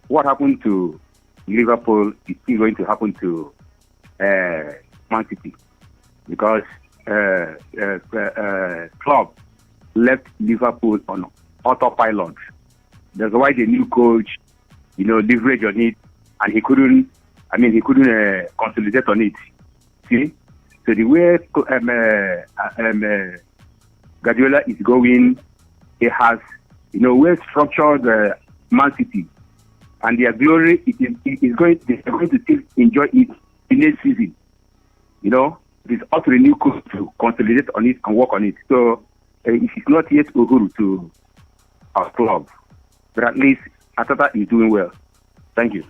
What happened to Liverpool is still going to happen to Man City because club left Liverpool on autopilot. That's why the new coach, leverage on it, and he couldn't consolidate on it. See, so the way Guardiola is going, he has, well structured Man City, and their glory they're going to still enjoy it in next season. It is up to the new coach to consolidate on it and work on it. So it is not yet Uhuru to our club, but at least Atata is doing well. Thank you.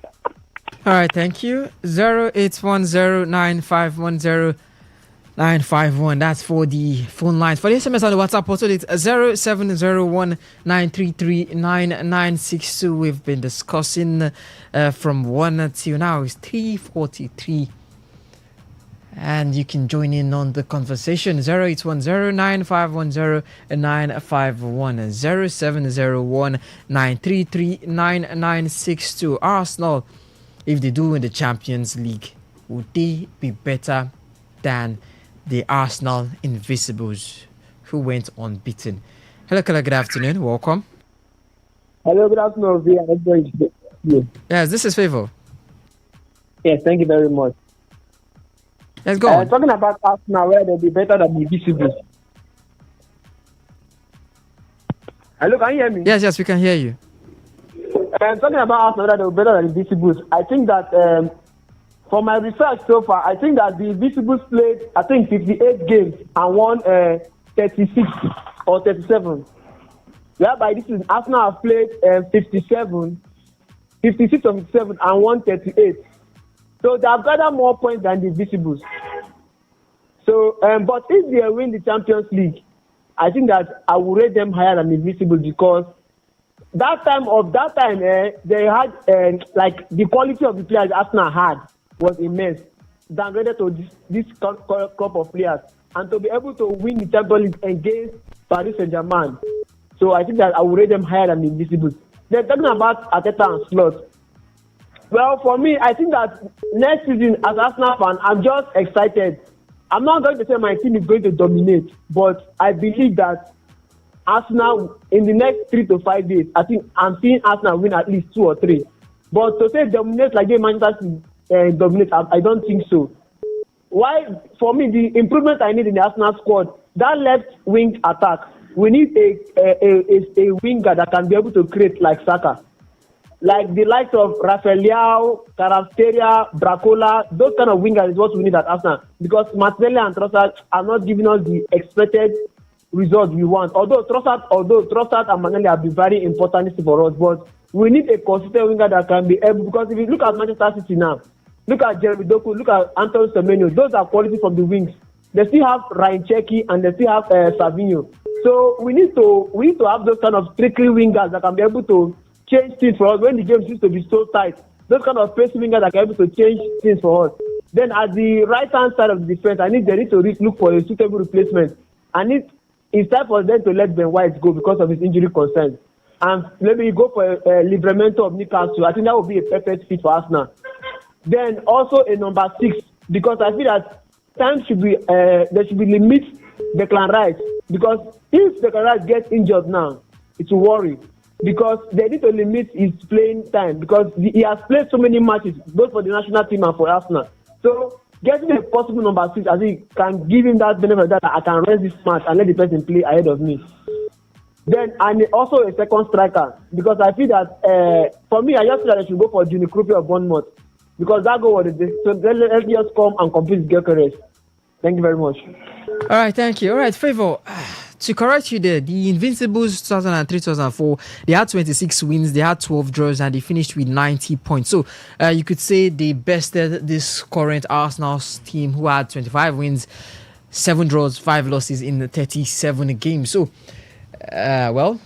All right, thank you. 08109510951. That's for the phone lines. For the SMS on the WhatsApp portal, it's 070193399962. We've been discussing from 1 till now. It's 3:43. And you can join in on the conversation. 08109510951. 070193399962. Arsenal, if they do win the Champions League, would they be better than the Arsenal Invisibles who went unbeaten? Hello, caller. Good afternoon. Welcome. Hello, good afternoon. Yes, this is Favor. Yes, thank you very much. Let's go on. Talking about Arsenal, where they'll be better than the Invisibles. Hello, can you hear me? Yes, we can hear you. Talking about Arsenal, where they'll be better than the Invisibles. I think that for my research so far, I think that the Invisibles played, 58 games and won 36 or 37. Whereby this is Arsenal have played 56 or 57 and won 38. So they have gathered more points than the Invisibles. So, but if they win the Champions League, I think that I will rate them higher than the Invisibles because that time, they had the quality of the players Arsenal had was immense, downgraded to this crop of players, and to be able to win the Champions League against Paris Saint-Germain. So I think that I will rate them higher than the Invisibles. They're talking about Arteta and Slot. Well, for me, I think that next season, as Arsenal fan, I'm just excited. I'm not going to say my team is going to dominate, but I believe that Arsenal, in the next 3 to 5 days, I think I'm seeing Arsenal win at least 2 or 3. But to say dominate like they Manchester City dominate, I don't think so. Why? For me, the improvement I need in the Arsenal squad, that left wing attack, we need a winger that can be able to create like Saka. Like the likes of Rafael Leao, Kvaratskhelia, Bracola, those kind of wingers is what we need at Arsenal. Because Martinelli and Trossard are not giving us the expected result we want. Although Trossard and Martinelli have been very important for us, but we need a consistent winger that can be able. Because if you look at Manchester City now, look at Jeremy Doku, look at Anton Semenyo, those are quality from the wings. They still have Ryan Cherki and they still have Savinho. So we need to have those kind of tricky wingers that can be able to change things for us when the game seems to be so tight. those kind of pacing wingers that can able to change things for us. Then at the right hand side of the defense, they need to look for a suitable replacement. It's time for them to let Ben White go because of his injury concerns. And maybe go for a Livramento of Newcastle. I think that would be a perfect fit for Arsenal. Then also a number 6, because I feel that there should be limit Declan Rice, because if Declan Rice gets injured now, it will worry, because they need to limit his playing time, because he has played so many matches both for the national team and for Arsenal. So getting a possible number 6, I think, can give him that benefit that I can rest this match and let the person play ahead of me. Then and also a second striker, because I feel that for me, I just feel that they should go for Juni Krupi of Bournemouth, because that goal was so let's just come and compete with Gyökeres. Thank you very much. All right, thank you. All right, Favor, to correct you there, the Invincibles 2003-2004, they had 26 wins, they had 12 draws, and they finished with 90 points. So you could say they bested this current Arsenal team, who had 25 wins, 7 draws, 5 losses in 37 games. So, well,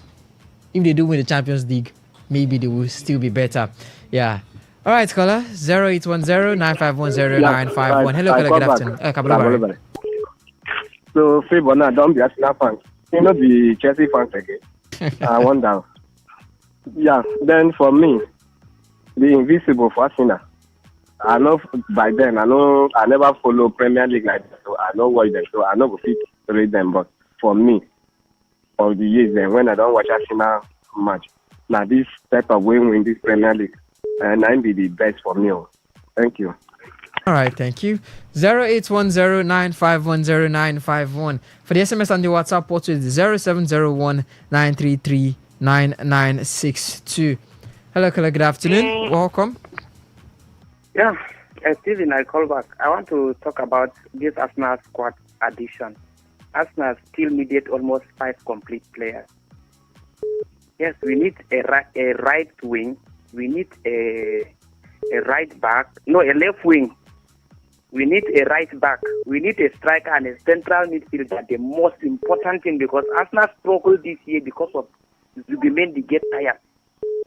if they do win the Champions League, maybe they will still be better. Yeah. All right, caller, 0810-951-0951. Hello, caller, good afternoon. So, Favor, now don't be Arsenal fans. You know the Chelsea fans again. I wonder. Yeah, then for me, the Invisible for Arsenal. I know by then, I never follow Premier League like that, so I know what them, so I know if to read them. But for me, for the years then, when I don't watch Arsenal match, now this type of win this Premier League, and I be the best for me. Thank you. All right, thank you. 0810-951-0951. For the SMS and the WhatsApp portal, it's 0701-933-9962. Hello, caller, good afternoon. Welcome. Yeah, Stephen, I call back. I want to talk about this Arsenal squad addition. Arsenal still needed almost 5 complete players. Yes, we need a right wing. We need a right back. No, a left wing. We need a right back. We need a striker and a central midfielder. The most important thing, because Arsenal struggled this year because of Zubimendi get tired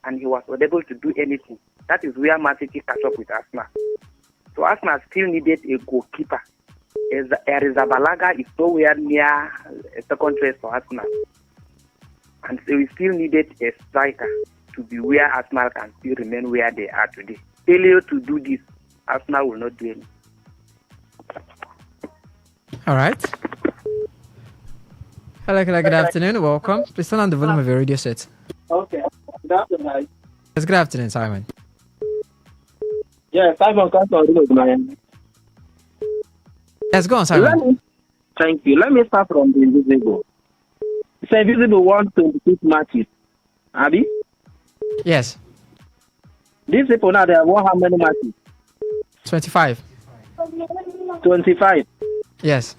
and he was unable to do anything. That is where Man City catch up with Arsenal. So Arsenal still needed a goalkeeper. Arrizabalaga is nowhere near a second choice for Arsenal. And so we still needed a striker to be where Arsenal can still remain where they are today. Failure to do this, Arsenal will not do anything. All right. Hello, good afternoon. Welcome. Please turn on the volume of your radio set. Okay. Good afternoon. Yes, good afternoon, Simon. Yeah, Simon comes on man. Yes, go on, Simon. Thank you. Let me start from the Invisible. It's Invisible won 26 matches. Abi? Yes. These people now, they have won how many matches? 25. 25. Yes.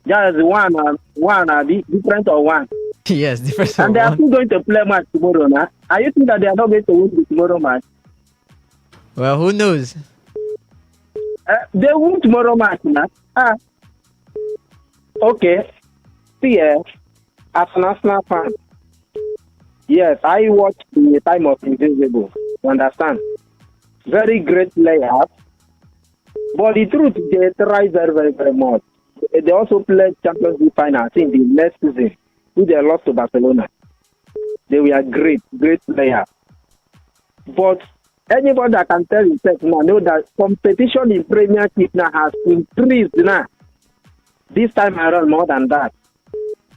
Just one, different or one? Yes, different. And they are still going to play match tomorrow now. Are you think that they are not going to win the tomorrow match? Well, who knows? They win tomorrow match now. Okay. See, as an Arsenal fan, yes, I watched the time of Invisible. You understand? Very great players. But the truth, they try very, very, very much. They also played Champions League final in the next season, which they lost to Barcelona. They were great players. But anybody that can tell himself now know that competition in Premier League now has increased now. This time around more than that.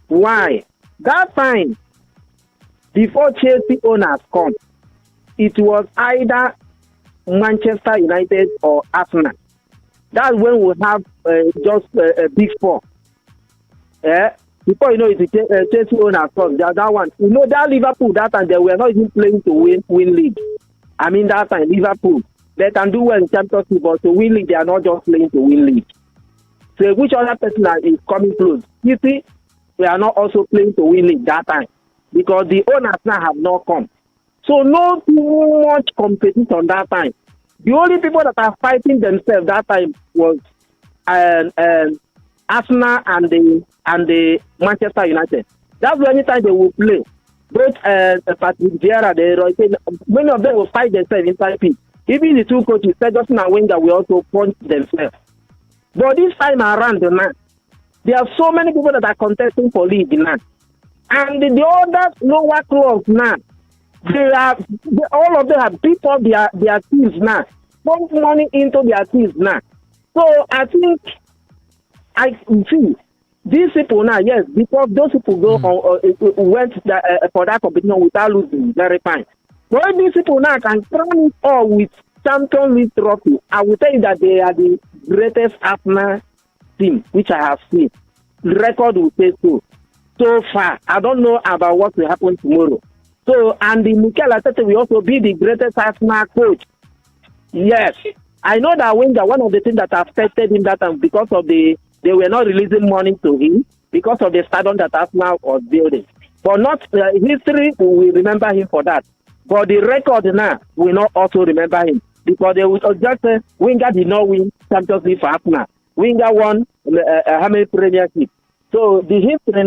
Why? That time, before Chelsea owners come, it was either Manchester United or Arsenal. That's when we have just a big four. Before you know it's Chelsea owners come. That one, you know that Liverpool that time they were not even playing to win league. I mean that time Liverpool they can do well in Champions League, but to win league they are not just playing to win league. So which other person is coming close? You see, we are not also playing to win league that time because the owners now have not come. So no too much competition that time. The only people that are fighting themselves that time was Arsenal and the Manchester United. That's the only time they will play. Both Patrick Vieira, many of them will fight themselves inside pitch. Even the two coaches, Ferguson and Wenger, will also punch themselves. But this time around, man, there are so many people that are contesting for league now. And the other lower clubs now, all of them have beat up their teams now, pump money into their teams now. So I think I see these people now, yes, because those people went for that competition without losing, very fine. But these people now can crown it all with Champions League trophy. I will tell you that they are the greatest Arsenal team which I have seen. The record will say so. So far, I don't know about what will happen tomorrow. So, and the Mikel Arteta will also be the greatest Arsenal coach. Yes, I know that Wenger, one of the things that affected him that time because of they were not releasing money to him because of the stadium that Arsenal was building. But not history will remember him for that. But the record now will not also remember him because they will just say Wenger did not win Champions League for Arsenal. Wenger won how many premierships? So the history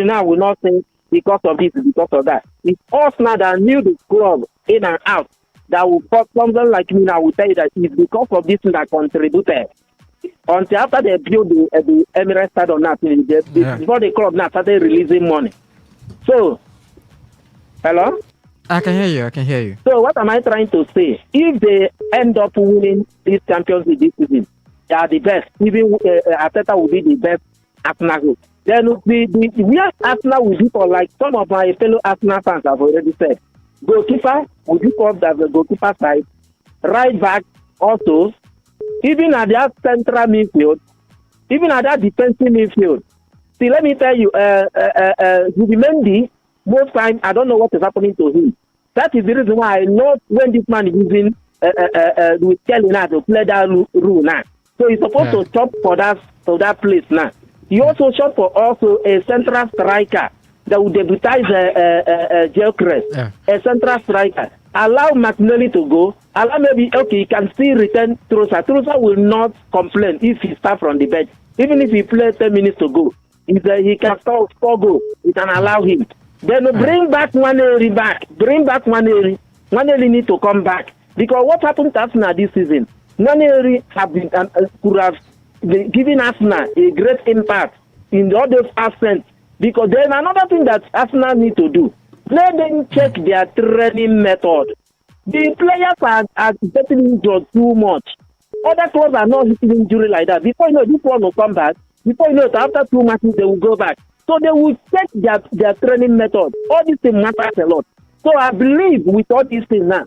now will not say because of this, because of that. It's us now that knew the club in and out that will cause something like me now will tell you that it's because of this that contributed. Until after they built the Emirates Stadium now, before the club now started releasing money. So, hello? I can hear you. So what am I trying to say? If they end up winning this Champions League this season, they are the best. Even Arteta will be the best Arsenal. Then the where Arsenal will be for, like some of my fellow Arsenal fans have already said, goalkeeper will be called as the goalkeeper side, right back also, even at that central midfield, even at that defensive midfield. See, let me tell you, Mendy, most times I don't know what is happening to him. That is the reason why I know when this man is using with Kelly now to play that rule now. So he's supposed to chop for that place now. He also shot for a central striker that would deputize Gyökeres, a central striker. Allow McNally to go. Allow maybe, he can still return Trossard. Trossard will not complain if he starts from the bench. Even if he plays 10 minutes to go, he can score goals. We can allow him. Then bring back Nwaneri back. Bring back Nwaneri. Nwaneri need to come back. Because what happened to Arsenal this season? Nwaneri could have giving Arsenal a great impact in all those absence. Because there's another thing that Arsenal need to do. Let them check their training method. The players are getting injured too much. Other clubs are not hitting injury like that. Before you know, this one will come back. Before you know it, after 2 matches, they will go back. So they will check their training method. All these things matter a lot. So I believe with all these things now,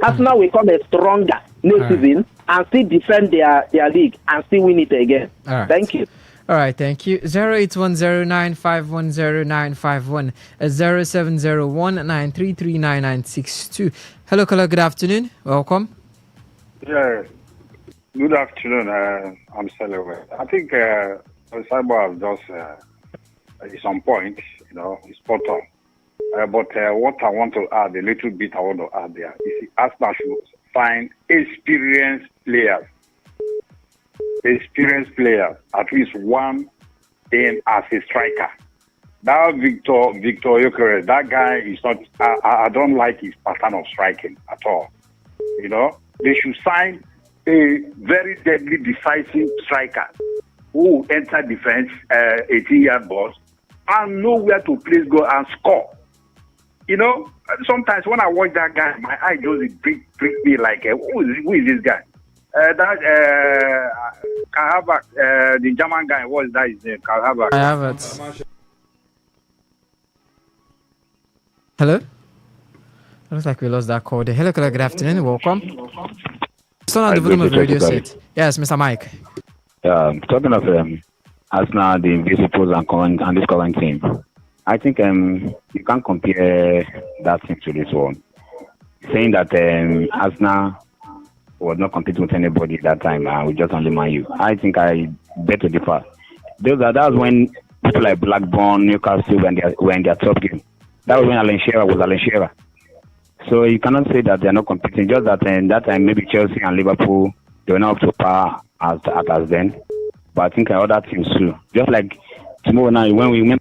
Arsenal will come stronger next season and still defend their league and still win it again. Thank you. All right, thank you. 08109510951 070193399962. Hello, caller. Good afternoon. Welcome. Yeah. Good afternoon. I'm Selaway. I think Cyber has just is on point. It's spot on. But what I want to add, a little bit I want to add there, is Arsenal should find experienced players, at least one in as a striker. That Victor Gyökeres, that guy is not, I don't like his pattern of striking at all. They should sign a very deadly, decisive striker who enter defense, 18-yard box, and know where to place goal and score. Sometimes when I watch that guy, my eye just prick me like, who is this guy? Karl Havertz, the German guy, what is that his name? Karl Havertz. Hello? Looks like we lost that call there. Hello, good afternoon. Welcome. Turn on the volume of the radio set. Yes, Mr. Mike. Talking of Arsenal, the Invisibles and this current team, I think you can't compare that team to this one. Saying that Arsenal was not competing with anybody that time, we just only Man U. I think I bet to differ. That was when people like Blackburn, Newcastle, were in their top game. That was when Alan Shearer was Alan Shearer. So you cannot say that they are not competing. Just that that time maybe Chelsea and Liverpool, they were not up to par as then. But I think other teams too. Just like tomorrow night when we win.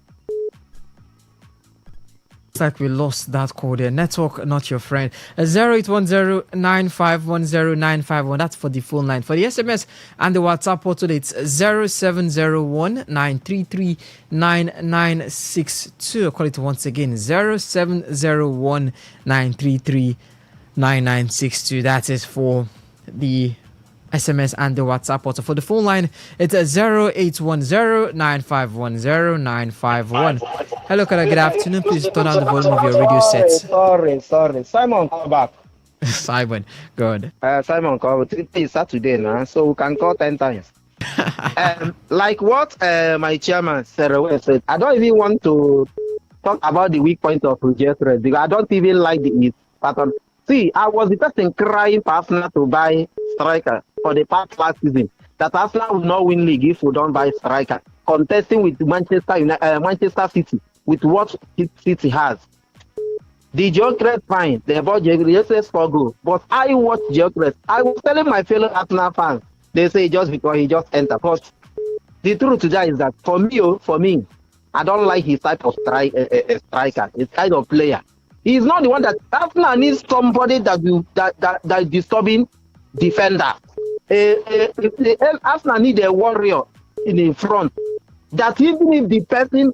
like we lost that call there. Network, not your friend. 0810-9510951. That's for the full line. For the SMS and the WhatsApp portal, it's 0701-933-9962. I'll call it once again. 0701-933-9962. That is for the SMS and the WhatsApp portal. For the phone line, it's 0810-9510951. Hello, Kara. Good afternoon. Please turn down the volume of your radio set. Sorry. Simon, come back. Simon, go on. Simon, call. It's Saturday now, so we can call 10 times. Like what my chairman said, I don't even want to talk about the weak point of Roger because I don't even like the pattern. See, I was the person crying for Arsenal to buy striker for the past last season. That Arsenal will not win league if we don't buy striker. Contesting with Manchester City with what City has. The Gyökeres fine. They bought Gyökeres for goal. But I watched Gyökeres. I was telling my fellow Arsenal fans, they say just because he just entered. But the truth today is that for me, I don't like his type of striker. His kind of player. He's not the one that Arsenal needs somebody that is disturbing defender. Arsenal need a warrior in the front. That even if the person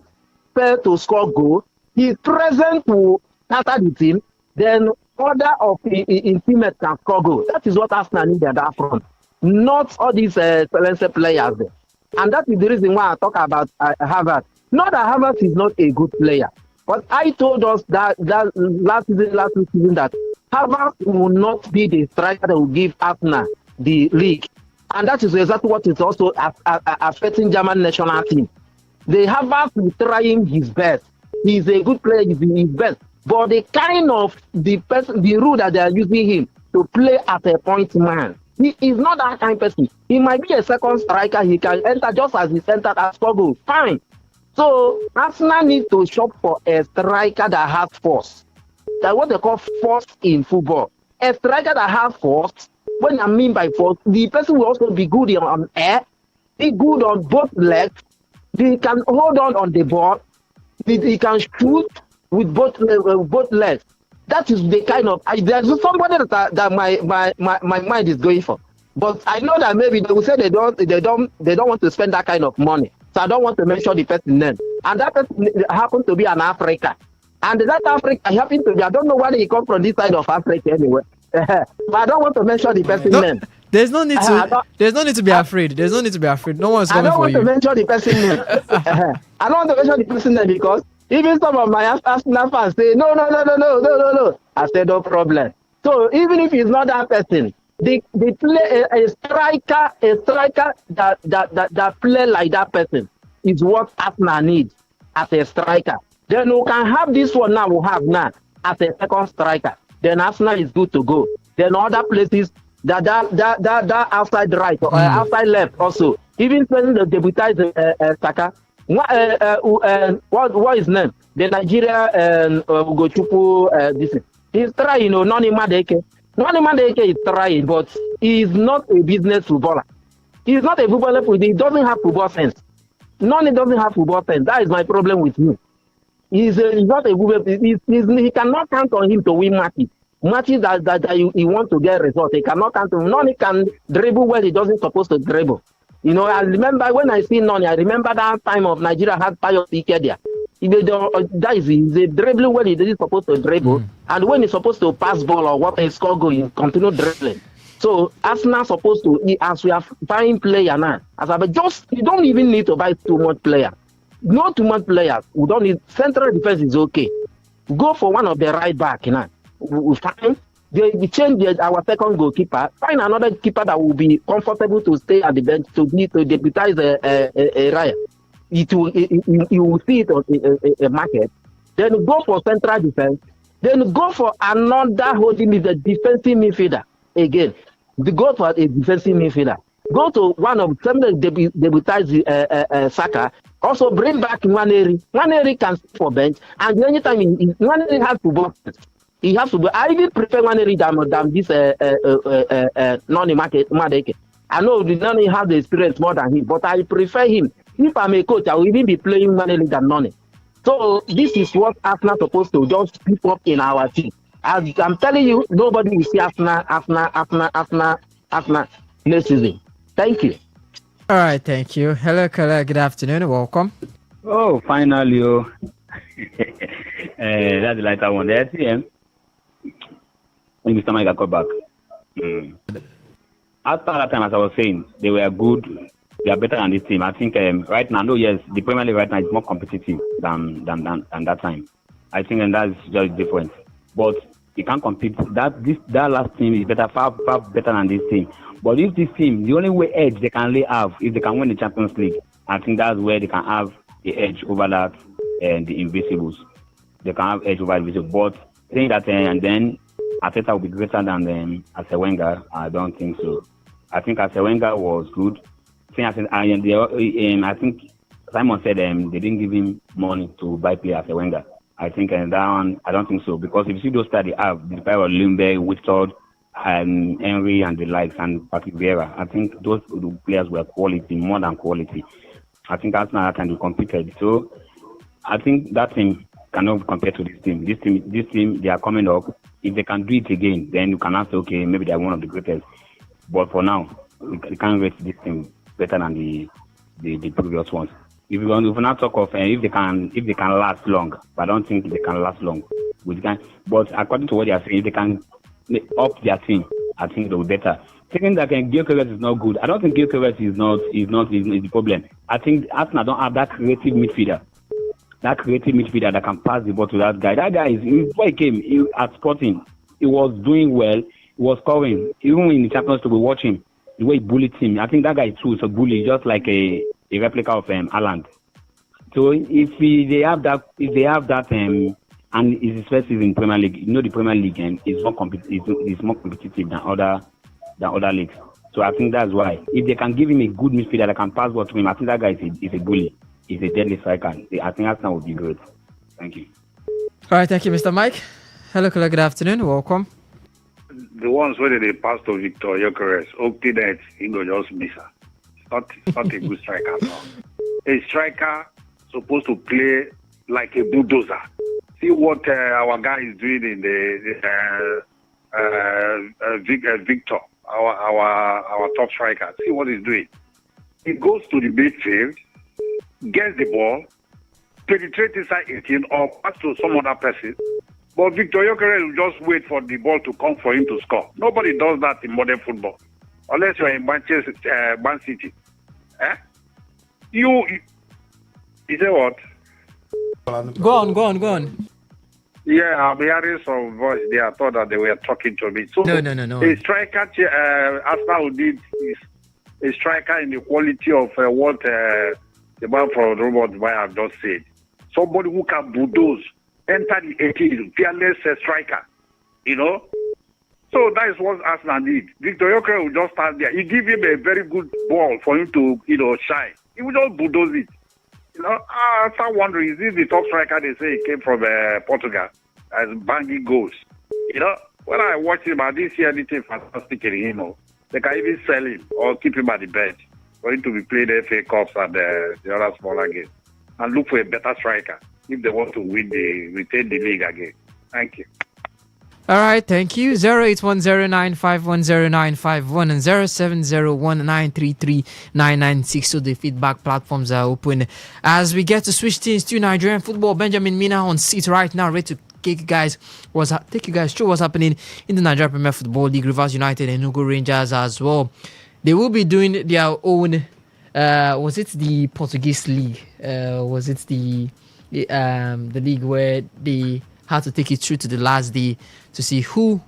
fails to score goal, he is present to scatter the team. Then other of his teammates can score goal. That is what Arsenal need at that front. Not all these talented players there. And that is the reason why I talk about Havertz. Not that Havertz is not a good player. But I told us that last season that Havertz will not be the striker that will give Arsenal the league. And that is exactly what is also affecting German national team. The Havertz is trying his best. He's a good player, he's his best. But the kind of the rule that they are using him to play as a point man, he is not that kind of person. He might be a second striker, he can enter just as he entered as struggle. Fine. So Arsenal needs to shop for a striker that has force. That's what they call force in football. A striker that has force, what I mean by force, the person will also be good on air, be good on both legs, he can hold on the ball, he can shoot with both legs. That is the kind of there's somebody that my mind is going for. But I know that maybe they will say they don't want to spend that kind of money. So I don't want to mention the person's name. And that person happened to be an African. And that Africa happened to be, I don't know where he come from this side of Africa anyway. But I don't want to mention the person's name. There's no need to. There's no need to be afraid. There's no need to be afraid. No one's coming for you. I don't want to mention the person's name. I don't want to mention the person's name because even some of my Arsenal fans say no. I said no problem. So even if it's not that person, they play a striker that play like that person is what Arsenal needs as a striker. Then we can have this one now. We have now as a second striker. Then Arsenal is good to go. Then other places that outside right or outside left also. Even when the debutized Saka, what is his name? The Nigeria Ugochukwu this is. He's trying, Noni Madeke. Noni Madeke is trying, but he is not a business footballer. He is not a footballer. He doesn't have football sense. Noni doesn't have football sense. That is my problem with him. He's not a good. He cannot count on him to win matches. Matches that he want to get results. He cannot count on. Noni can dribble when he doesn't supposed to dribble. I remember when I see Noni. I remember that time of Nigeria had Pius Ike there. He's a dribbling when he isn't supposed to dribble, and when he's supposed to pass ball or what a score goal, he continue dribbling. So Arsenal supposed to, as we are buying player now, you don't even need to buy too much player. Not too much players. We don't need central defense is okay. Go for one of the right back now. We find we change our second goalkeeper. Find another keeper that will be comfortable to stay at the bench to deputize a Raya. You will see it on a market. Then go for central defense. Then go for another holding the defensive midfielder again. Go for a defensive midfielder. Go to one of some deputize Saka. Also bring back Nwaneri. Nwaneri can stay for bench, and anytime Nwaneri has to box. He has to go. I even prefer Nwaneri than this Noni Madeke. I know Noni has the experience more than him, but I prefer him. If I'm a coach, I will even be playing Nwaneri than Noni. So this is what Arsenal supposed to just keep up in our team. As I'm telling you, nobody will see Arsenal next season. Thank you. All right, thank you. Hello, Kala. Good afternoon. Welcome. Oh, finally, oh. That's the lighter one. There, TM. Mr. Mike, got back. After that time, as I was saying, they were good. They are better than this team. I think right now, no, yes, the Premier League right now is more competitive than that time. I think, and that's just different. But you can't compete. That last team is far better than this team. But if this team, the only way edge they can have, if they can win the Champions League, I think that's where they can have the edge over that and the Invisibles. They can have edge over the Invisibles. But saying that and then Arteta will be greater than Arsene Wenger, I don't think so. I think Arsene Wenger was good. I think Simon said they didn't give him money to buy players Arsene Wenger. I think that one, I don't think so. Because if you see those that they have, the pair of Limbe, Whitford, and Henry and the likes, and Patrick Vieira, I think those players were quality, more than quality. I think Arsenal can be competed. So I think that team cannot compare to this team. This team, they are coming up. If they can do it again, then you can ask, okay, maybe they are one of the greatest. But for now, we can't rate this team better than the previous ones. If we not talk of if they can last long, but I don't think they can last long. But according to what they are saying, if they can up their team, I think they'll be better. Thinking that Gyökeres is not good, I don't think Gyökeres is the problem. I think Arsenal don't have that creative midfielder. That can pass the ball to that guy. That guy before he came at Sporting, he was doing well. He was scoring. Even in the Champions League, we watch him. The way he bullied him. I think that guy too is a bully, just like a replica of Haaland. So if they have that, and it's his first season in Premier League, you know the Premier League is more competitive than other leagues. So I think that's why. If they can give him a good midfielder that can pass ball to him, I think that guy is a bully. He's a deadly striker. I think Arsenal would be great. Thank you. All right, thank you, Mr. Mike. Hello, good afternoon. Welcome. The ones where they pass to Victor Gyökeres, Opti that he go just miss her. It's not a good striker at all. A striker supposed to play like a bulldozer. See what our guy is doing in Victor, our top striker. See what he's doing. He goes to the midfield, gets the ball, penetrates inside 18 or pass to some other person. But Victor Gyökeres will just wait for the ball to come for him to score. Nobody does that in modern football, unless you're in Manchester, Man City. You say what? Go on. Yeah, I'm hearing some voice there. I thought that they were talking to me. So No. A striker, Arsenal did is a striker in the quality of what the man from Robert Bayer have just said. Somebody who can bulldoze, enter the 18, fearless striker, you know. So that is what Arsenal need. Victor Gyökeres will just stand there. He give him a very good ball for him to, shine. He will just bulldoze it. I start wondering, is this the top striker they say he came from Portugal as banging goals? When I watch him, I didn't see anything fantastic in him. They can even sell him or keep him at the bench for him to be playing FA Cups and the other smaller games. And look for a better striker if they want to retain the league again. Thank you. All right, thank you. 08109510951 and 0701933996. The feedback platforms are open as we get to switch teams to Nigerian football. Benjamin Mina on seat right now, ready to take you guys through what's happening in the Nigerian Premier Football League. Rivers United and Enugu Rangers as well. They will be doing their own. Was it the Portuguese league? Was it the league where they had to take it through to the last day to see who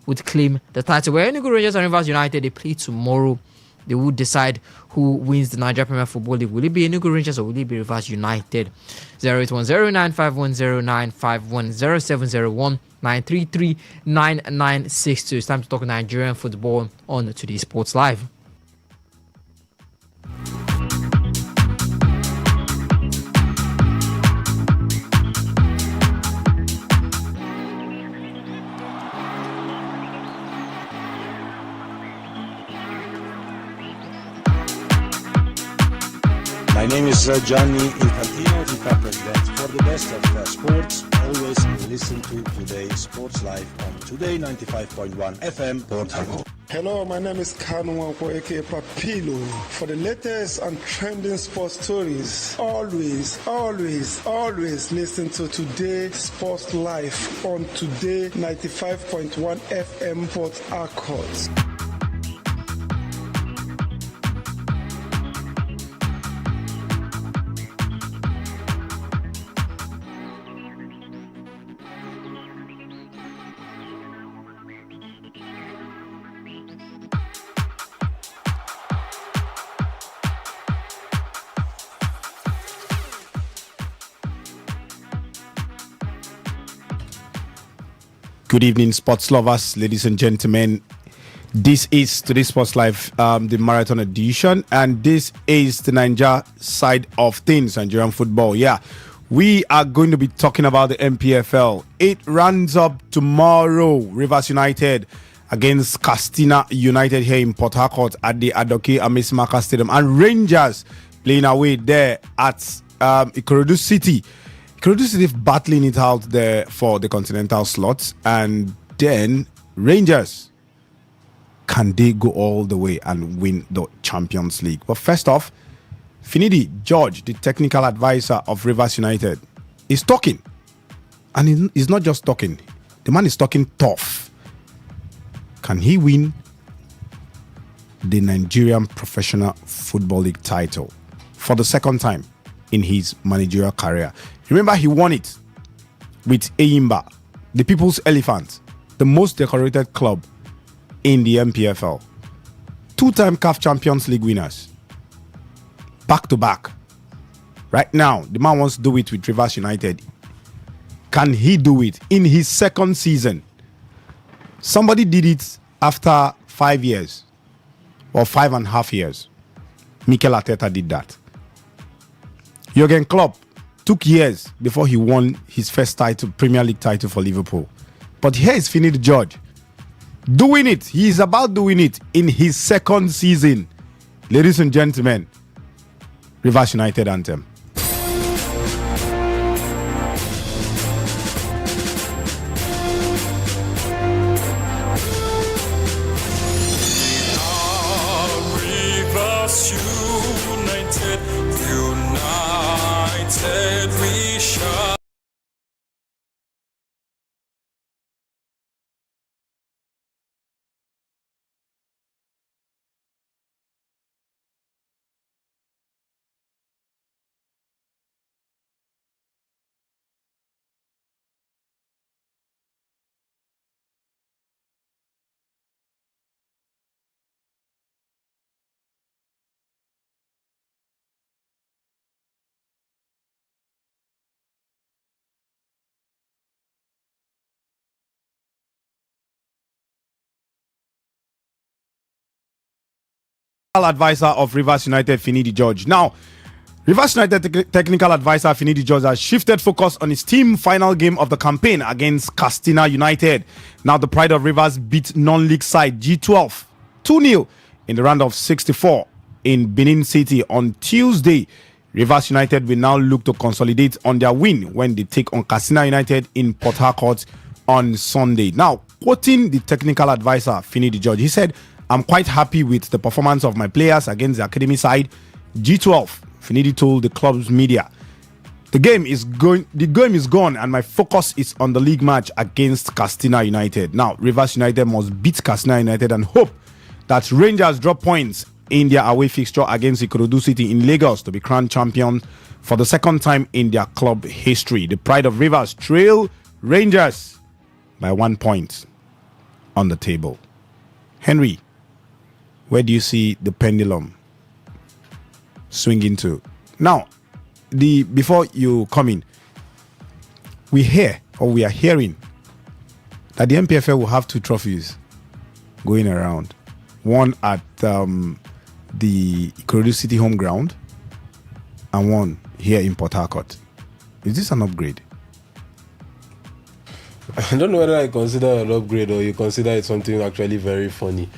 would claim the title? Where Enugu Rangers and Rivers United, they play tomorrow. They will decide who wins the Nigeria Premier Football League. Will it be Enugu Rangers or will it be Rivers United? 08109510951 0701933996. It's time to talk Nigerian football on Today Sports Live. My name is Gianni Infantino, FIFA President. For the best of sports, always listen to Today Sports Live on Today95.1 FM, Port Harcourt. Hello, my name is Kanu Wanko, aka Papilo. For the latest and trending sports stories, always listen to Today Sports Live on Today 95.1 FM Port Harcourt. Good evening, sports lovers, ladies and gentlemen. This is Today's Sports Live, the marathon edition, and this is the Nigeria side of things, Nigerian football. Yeah, we are going to be talking about the MPFL. It runs up tomorrow. Rivers United against Castina United here in Port Harcourt at the Adoke Amismaka Stadium, and Rangers playing away there at Ikorodu City. Ikorodu City battling it out there for the continental slots, and then Rangers, can they go all the way and win the Champions League? But first off, Finidi George, the technical advisor of Rivers United, is talking, and he's not just talking. The man is talking tough. Can he win the Nigerian Professional Football League title for the second time in his managerial career? Remember, he won it with Eyimba, the People's Elephant, the most decorated club in the MPFL. Two-time CAF Champions League winners. Back to back. Right now, the man wants to do it with Rivers United. Can he do it in his second season? Somebody did it after 5 years or 5.5 years. Mikel Arteta did that. Jurgen Klopp took years before he won his first title, Premier League title for Liverpool. But here is Finidi George doing it. He is about doing it in his second season. Ladies and gentlemen, Rivers United anthem. Rivers United we shall. Advisor of Rivers United, Finidi George. Now, Rivers United technical advisor Finidi George has shifted focus on his team final game of the campaign against Castina United. Now, the Pride of Rivers beat non-league side G12 2-0 in the round of 64 in Benin City on Tuesday. Rivers United will now look to consolidate on their win when they take on Castina United in Port Harcourt on Sunday. Now, quoting the technical advisor Finidi George, he said, "I'm quite happy with the performance of my players against the academy side G12." Finidi told the club's media, the game is gone and my focus is on the league match against Castina United. Now, Rivers United must beat Castina United and hope that Rangers drop points in their away fixture against Ikorodu City in Lagos to be crowned champion for the second time in their club history. The Pride of Rivers trail Rangers by 1 point on the table. Henry, where do you see the pendulum swinging to? Now, before you come in, we are hearing that the MPFL will have 2 trophies going around. One at the Ikorodu City home ground and one here in Port Harcourt. Is this an upgrade? I don't know whether I consider it an upgrade or you consider it something actually very funny.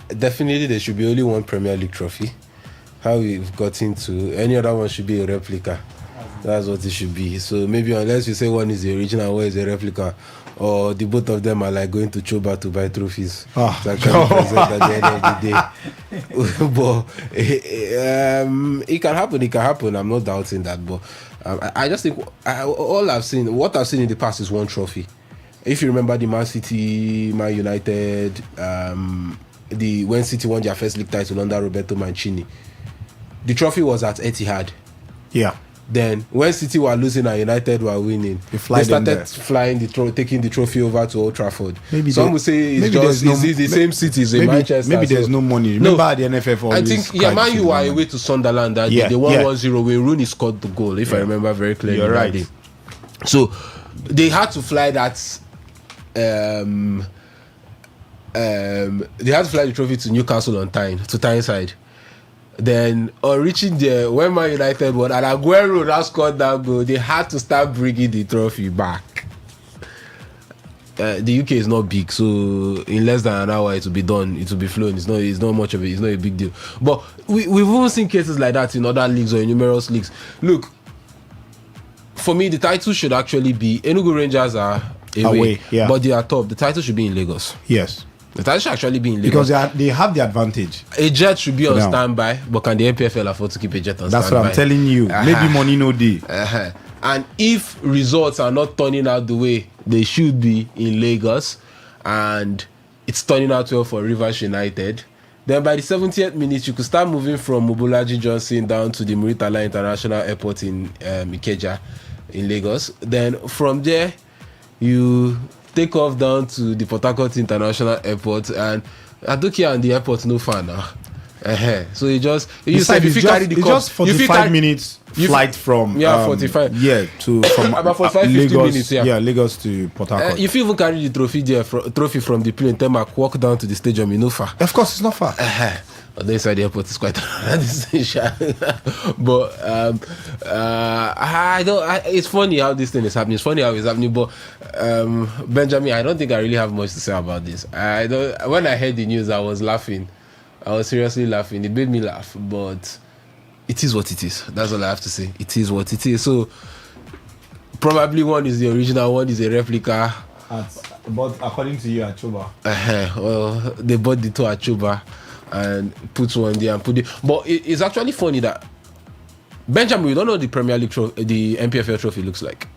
Definitely there should be only one Premier League trophy. how we've got into any other one should be a replica. That's what it should be. So maybe unless you say one is the original, one is a replica, or the both of them are like going to Choba to buy trophies. To actually present at the end of the day. But it can happen. It can happen. I'm not doubting that. But I just think what I've seen in the past is one trophy. If you remember the Man City, Man United, when City won their first league title under Roberto Mancini, the trophy was at Etihad. Yeah. Then when City were losing and United were winning, they started flying taking the trophy over to Old Trafford. Some would say it's the same city as Manchester. Maybe there's no money. Remember the NFF I think Man U were away to Sunderland that day. They won 1-0 when Rooney scored the goal, if I remember very clearly. You're right. Day. So they had to fly that they had to fly the trophy to Newcastle on Tyneside. Then on reaching there, when Man United won and Aguero now scored that goal, they had to start bringing the trophy back. The UK is not big, so in less than an hour it will be done. It will be flown. It's not much of it. It's not a big deal. But we've even seen cases like that in other leagues or in numerous leagues. Look, for me, the title should actually be Enugu Rangers are away, but they are top. The title should be in Lagos. Yes. The title should actually be in Lagos. Because they have the advantage. A jet should be on standby, but can the NPFL afford to keep a jet on standby? That's what I'm telling you. Maybe money no day. And if results are not turning out the way they should be in Lagos, and it's turning out well for Rivers United, then by the 70th minute, you could start moving from Mobolaji Johnson down to the Muritala International Airport in Ikeja in Lagos. Then from there, you take off down to the Port Harcourt International Airport, and Adokia and the airport no far now. So you just carry the cup, just 45 minutes flight from 45 to from about 45 Lagos, 50 minutes Lagos to Port Harcourt. If you even carry the trophy from the plane, walk down to the stadium, you know far. Of course, it's not far. The inside the airport is quite but it's funny how this thing is happening. It's funny how it's happening. But Benjamin, I don't think I really have much to say about this. When I heard the news, I was laughing. I was seriously laughing. It made me laugh, but it is what it is. That's all I have to say. It is what it is. So probably one is the original, one is a replica. But according to you, at Choba. Well, they bought the two at Choba and put one there and put it. But it's actually funny that Benjamin, we don't know the Premier League the MPFL trophy looks like.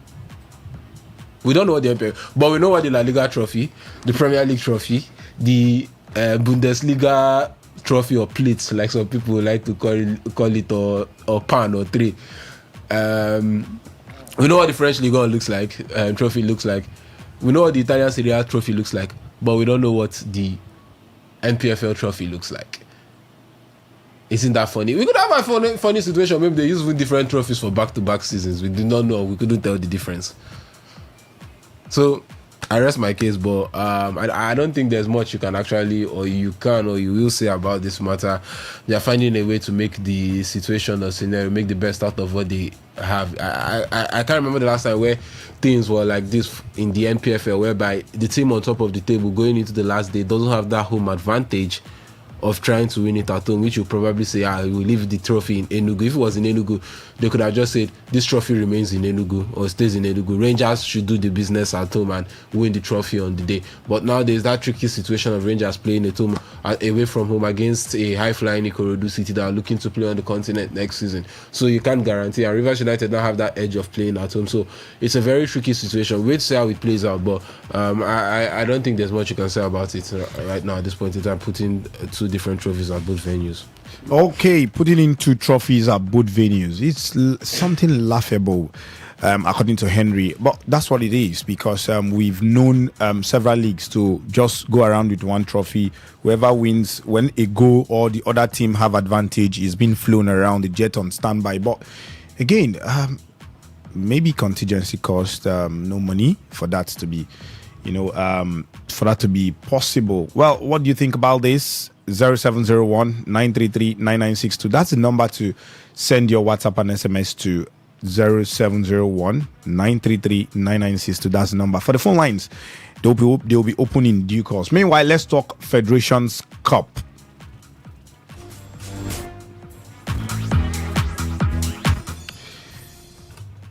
We don't know what the MPFL, but we know what the La Liga trophy, the Premier League trophy, the Bundesliga trophy or plates, like some people like to call it, or pan or tray. We know what the French Ligue 1 looks like, trophy looks like. We know what the Italian Serie A trophy looks like, but we don't know what the NPFL trophy looks like. Isn't that funny? We could have a funny situation. Maybe they use different trophies for back-to-back seasons. We did not know. We couldn't tell the difference. So I rest my case, but I don't think there's much you can actually, or you will say about this matter. They are finding a way to make the situation or scenario, make the best out of what they have. I can't remember the last time where things were like this in the NPFL, whereby the team on top of the table going into the last day doesn't have that home advantage of trying to win it at home, which you probably say, we will leave the trophy in Enugu. If it was in Enugu, they could have just said, this trophy remains in Enugu or stays in Enugu. Rangers should do the business at home and win the trophy on the day. But now there's that tricky situation of Rangers playing at home, away from home against a high-flying Ikorodu City that are looking to play on the continent next season. So you can't guarantee. And Rivers United now have that edge of playing at home. So it's a very tricky situation. Wait to see how it plays out. But I don't think there's much you can say about it right now at this point in time, putting two different trophies at both venues. Okay, putting in two trophies at both venues, it's something laughable, according to Henry, but that's what it is, because we've known several leagues to just go around with one trophy. Whoever wins, when a goal or the other team have advantage, is being flown around, the jet on standby. But again, maybe contingency cost, no money for that to be, for that to be possible. Well, what do you think about this? 0701 933 9962. That's the number to send your WhatsApp and SMS to. 0701 933 9962. That's the number. For the phone lines, they'll be open in due course. Meanwhile, let's talk Federations Cup.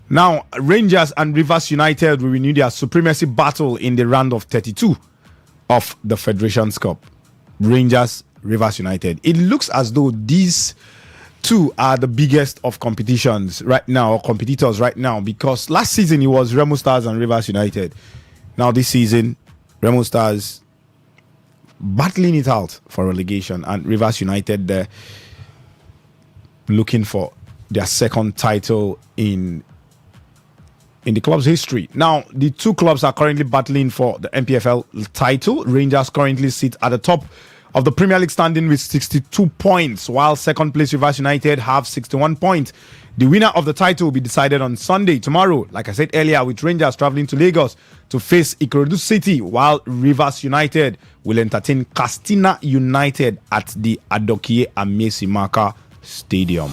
Now, Rangers and Rivers United will renew their supremacy battle in the round of 32 of the Federations Cup. Rangers, Rivers United. It looks as though these two are the biggest of competitions right now, or competitors right now, because last season it was Remo Stars and Rivers United. Now this season, Remo Stars battling it out for relegation, and Rivers United looking for their second title in the club's history. Now, the two clubs are currently battling for the MPFL title. Rangers currently sit at the top of the Premier League standing with 62 points, while second place Rivers United have 61 points. The winner of the title will be decided on Sunday, tomorrow, like I said earlier, with Rangers travelling to Lagos to face Ikorodu City, while Rivers United will entertain Castina United at the Adokie Amesimaka Stadium.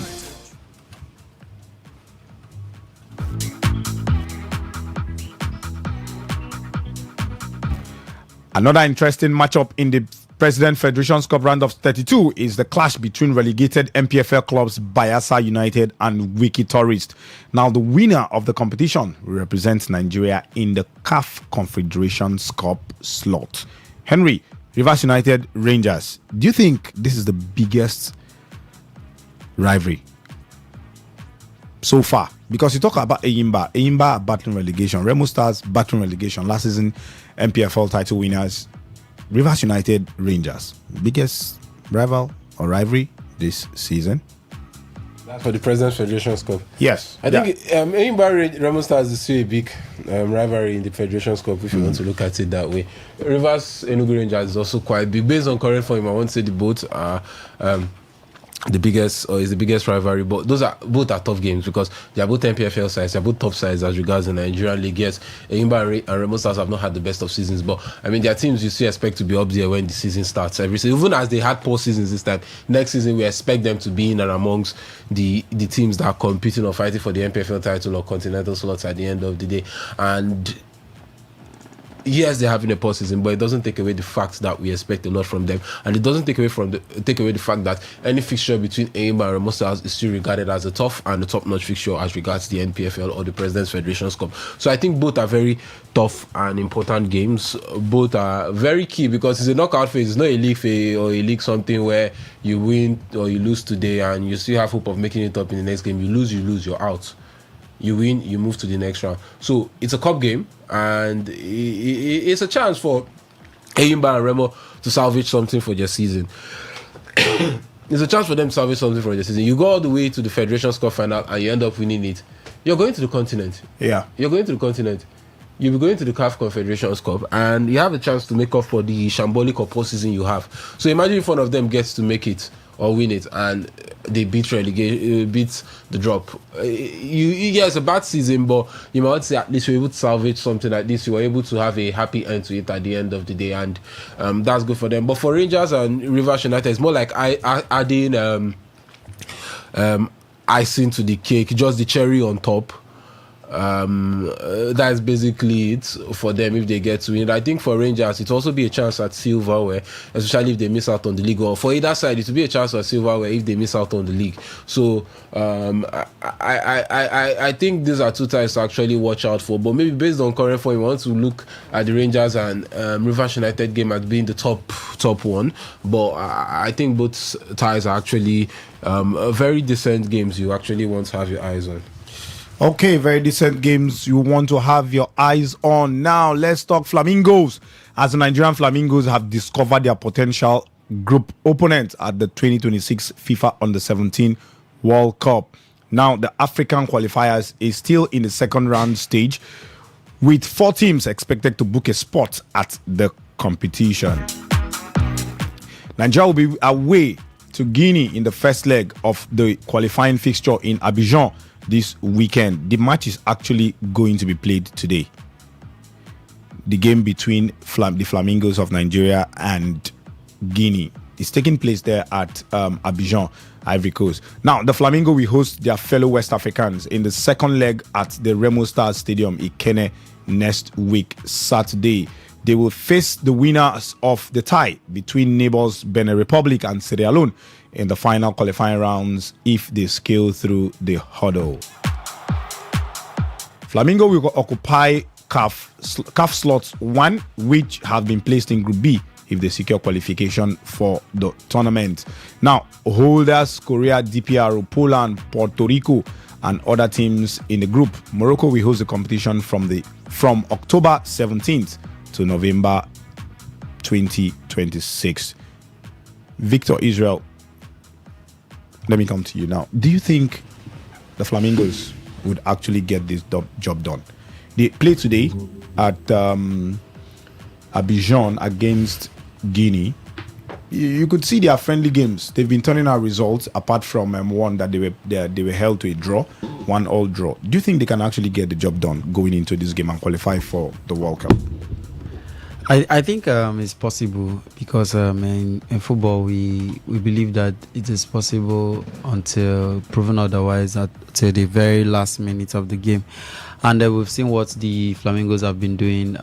Another interesting matchup in the President Federations Cup round of 32 is the clash between relegated MPFL clubs Bayelsa United and Wiki Tourist. Now, the winner of the competition will represent Nigeria in the CAF Confederations Cup slot. Henry, Rivers United, Rangers. Do you think this is the biggest rivalry so far? Because you talk about Eyimba battling relegation, Remo Stars battling relegation, last season MPFL title winners, Rivers United, Rangers. Biggest rival or rivalry this season? That's for the President's Federations Cup. Yes. I think Eyimba Remo Stars is still a big rivalry in the Federations Cup, if you want to look at it that way. Rivers Enugu Rangers is also quite big. Based on current form, I won't say the both are the biggest, or is the biggest rivalry, but both are tough games because they are both MPFL sides, they are both top sides as regards the Nigerian League. Yes, Eyimba and Remo Stars have not had the best of seasons, but I mean, their teams you still expect to be up there when the season starts every season. Even as they had poor seasons this time, next season we expect them to be in and amongst the teams that are competing or fighting for the MPFL title or continental slots at the end of the day. And yes, they're having a poor season, but it doesn't take away the fact that we expect a lot from them, and it doesn't take away the fact that any fixture between Eyimba and Remo Stars is still regarded as a tough and a top-notch fixture as regards the NPFL or the President's Federations Cup. So I think both are very tough and important games. Both are very key because it's a knockout phase. It's not a league phase or a league something where you win or you lose today and you still have hope of making it up in the next game. You lose, you're out. You win, you move to the next round. So it's a cup game, and it's a chance for Eyimba and Remo to salvage something for their season. It's a chance for them to salvage something for their season. You go all the way to the Federations Cup final and you end up winning it. You're going to the continent. Yeah. You're going to the continent. You'll be going to the CAF Confederations Cup, and you have a chance to make up for the shambolic or poor season you have. So imagine if one of them gets to make it or win it and they beat the drop. It's a bad season, but you might say at least you're able to salvage something like this. You were able to have a happy end to it at the end of the day, and that's good for them. But for Rangers and Rivers United, it's more like adding icing to the cake, just the cherry on top. That's basically it for them if they get to win. I think for Rangers it will also be a chance at silverware, especially if they miss out on the league, or for either side it will be a chance at silverware if they miss out on the league. So I think these are two ties to actually watch out for, but maybe based on current form you want to look at the Rangers and Rivers United game as being the top one, but I think both ties are actually very decent games you actually want to have your eyes on. Okay, very decent games you want to have your eyes on. Now, let's talk Flamingos, as the Nigerian Flamingos have discovered their potential group opponent at the 2026 FIFA Under-17 World Cup. Now, the African qualifiers is still in the second round stage, with 4 teams expected to book a spot at the competition. Nigeria will be away to Guinea in the first leg of the qualifying fixture in Abidjan this weekend. The match is actually going to be played today. The game between the Flamingos of Nigeria and Guinea is taking place there at Abidjan, Ivory Coast. Now, the Flamingo will host their fellow West Africans in the second leg at the Remo Stars Stadium, Ikene, next week, Saturday. They will face the winners of the tie between neighbors Benin Republic and Sierra Leone in the final qualifying rounds if they scale through the hurdle. Flamingo will occupy CAF slots 1, which have been placed in Group B if they secure qualification for the tournament. Now, holders Korea, DPR, Poland, Puerto Rico, and other teams in the group. Morocco will host the competition from October 17th to November 2026. Victor Israel, let me come to you now. Do you think the Flamingos would actually get this job done? They play today at Abidjan against Guinea. You could see their friendly games. They've been turning out results apart from one that they were held to a draw, 1-1 draw. Do you think they can actually get the job done going into this game and qualify for the World Cup? I think it's possible because in football we believe that it is possible until proven otherwise until the very last minute of the game. And we've seen what the Flamingos have been doing.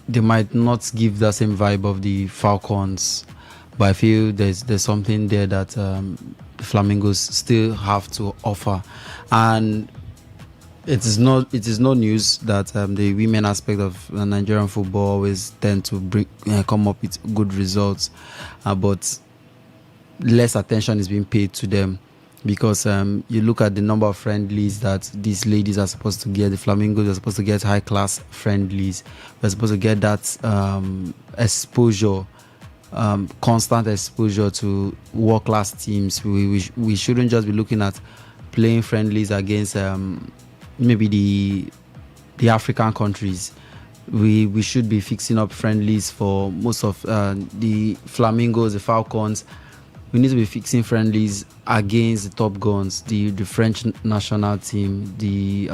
They might not give the same vibe of the Falcons, but I feel there's something there that the Flamingos still have to offer. And it is no news that the women aspect of Nigerian football always tend to come up with good results, but less attention is being paid to them because you look at the number of friendlies that these ladies are supposed to get. The Flamingos are supposed to get high class friendlies. We're supposed to get that exposure, constant exposure to world class teams. We shouldn't just be looking at playing friendlies against maybe the African countries. We should be fixing up friendlies for most of the Flamingos, the Falcons. We need to be fixing friendlies against the top guns, the French national team, the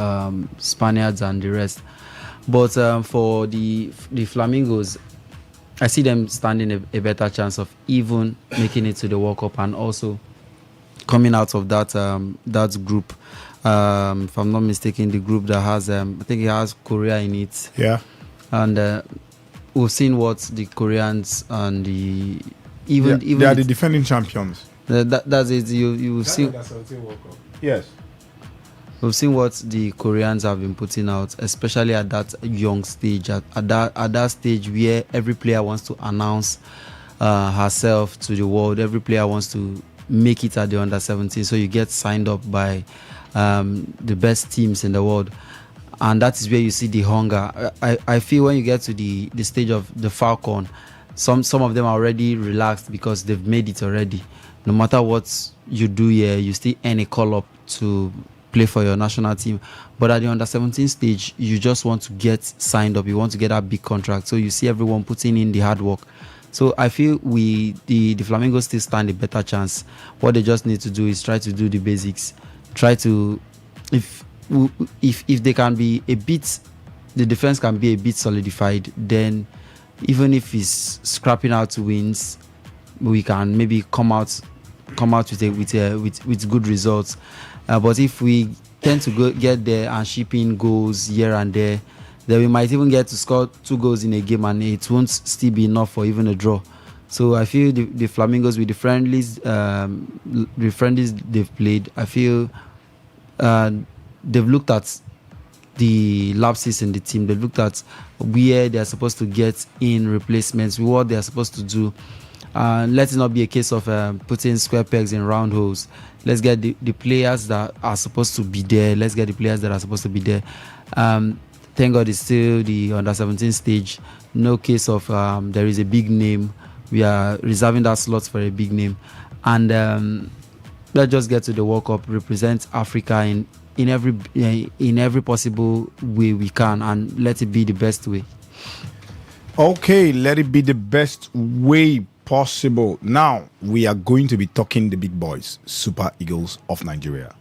Spaniards and the rest. But for the Flamingos, I see them standing a better chance of even making it to the World Cup and also coming out of that group. If I'm not mistaken, the group that has, I think it has Korea in it. Yeah. And we've seen what the Koreans and they are the defending champions. That's it. You see. Yes. We've seen what the Koreans have been putting out, especially at that young stage, at that stage where every player wants to announce herself to the world. Every player wants to make it at the under-17, so you get signed up by the best teams in the world, and that is where you see the hunger. I feel when you get to the stage of the Falcon, some of them are already relaxed because they've made it already. No matter what you do here, you still earn a call up to play for your national team. But at the under-17 stage, you just want to get signed up. You want to get that big contract. So you see everyone putting in the hard work. So I feel the Flamingos still stand a better chance. What they just need to do is try to do the basics. Try to, if they can be a bit, the defense can be a bit solidified, then even if it's scrapping out wins, we can maybe come out with good results. But if we tend to get there and ship in goals here and there, then we might even get to score 2 goals in a game and it won't still be enough for even a draw. So I feel the Flamingos with the friendlies they've played, I feel they've looked at the lapses in the team. They've looked at where they're supposed to get in replacements, what they're supposed to do. Let it not be a case of putting square pegs in round holes. Let's get the players that are supposed to be there. Thank God it's still the under-17 stage. No case of there is a big name. We are reserving that slot for a big name. And let's just get to the World Cup, represent Africa in every possible way we can, and let it be the best way. Okay, let it be the best way possible. Now we are going to be talking the big boys, Super Eagles of Nigeria.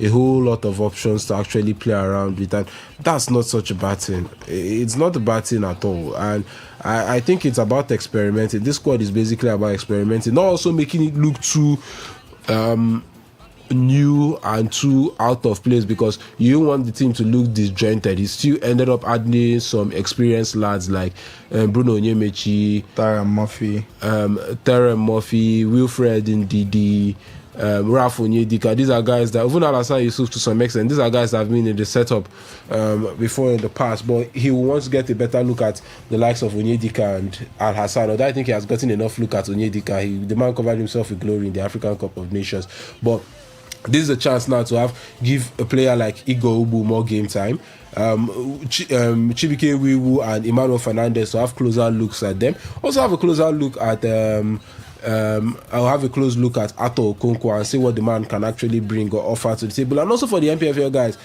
a whole lot of options to actually play around with, and that's not such a bad thing. It's not a bad thing at all, and I think it's about experimenting. This squad is basically about experimenting, not also making it look too new and too out of place, because you want the team to look disjointed. He still ended up adding some experienced lads like Bruno Onyemechi, Terem Murphy, Wilfred Ndidi, Raf Onyedika. These are guys that, even Alassane Yusuf to some extent, these are guys that have been in the setup before in the past, but he wants to get a better look at the likes of Onyedika and Al Hassan. Although I think he has gotten enough look at Onyedika. The man covered himself with glory in the African Cup of Nations, but this is a chance now to give a player like Igor Ubu more game time. Chibike Wiwu and Emmanuel Fernandez to have closer looks at them. Also have a closer look at I'll have a close look at Ato Okonkwo and see what the man can actually bring or offer to the table. And also for the MPFL guys,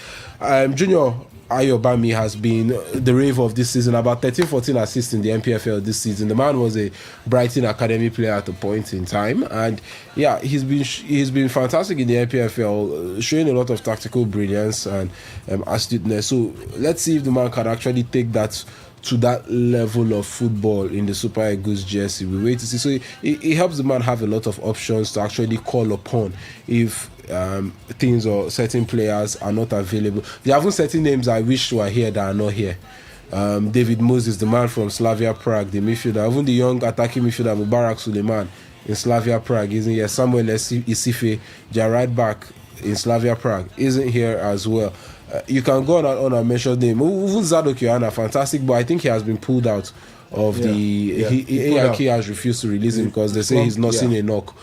Junior Ayobami has been the rave of this season, about 13-14 assists in the MPFL this season. The man was a Brighton Academy player at a point in time, and yeah, he's been fantastic in the MPFL, showing a lot of tactical brilliance and astuteness. So let's see if the man can actually take that to that level of football in the Super Eagles jersey. We wait to see. So it helps the man have a lot of options to actually call upon if things or certain players are not available. There are even certain names I wish were here that are not here. David Moses, the man from Slavia Prague, the midfielder, even the young attacking midfielder Mubarak Suleiman in Slavia Prague isn't here. Samuel Isife, their right back in Slavia Prague, isn't here as well. You can go on and mention them. Even Zadok Yohana, fantastic, but I think he has been pulled out of AIK has refused to release him because they say he's not seen a knock,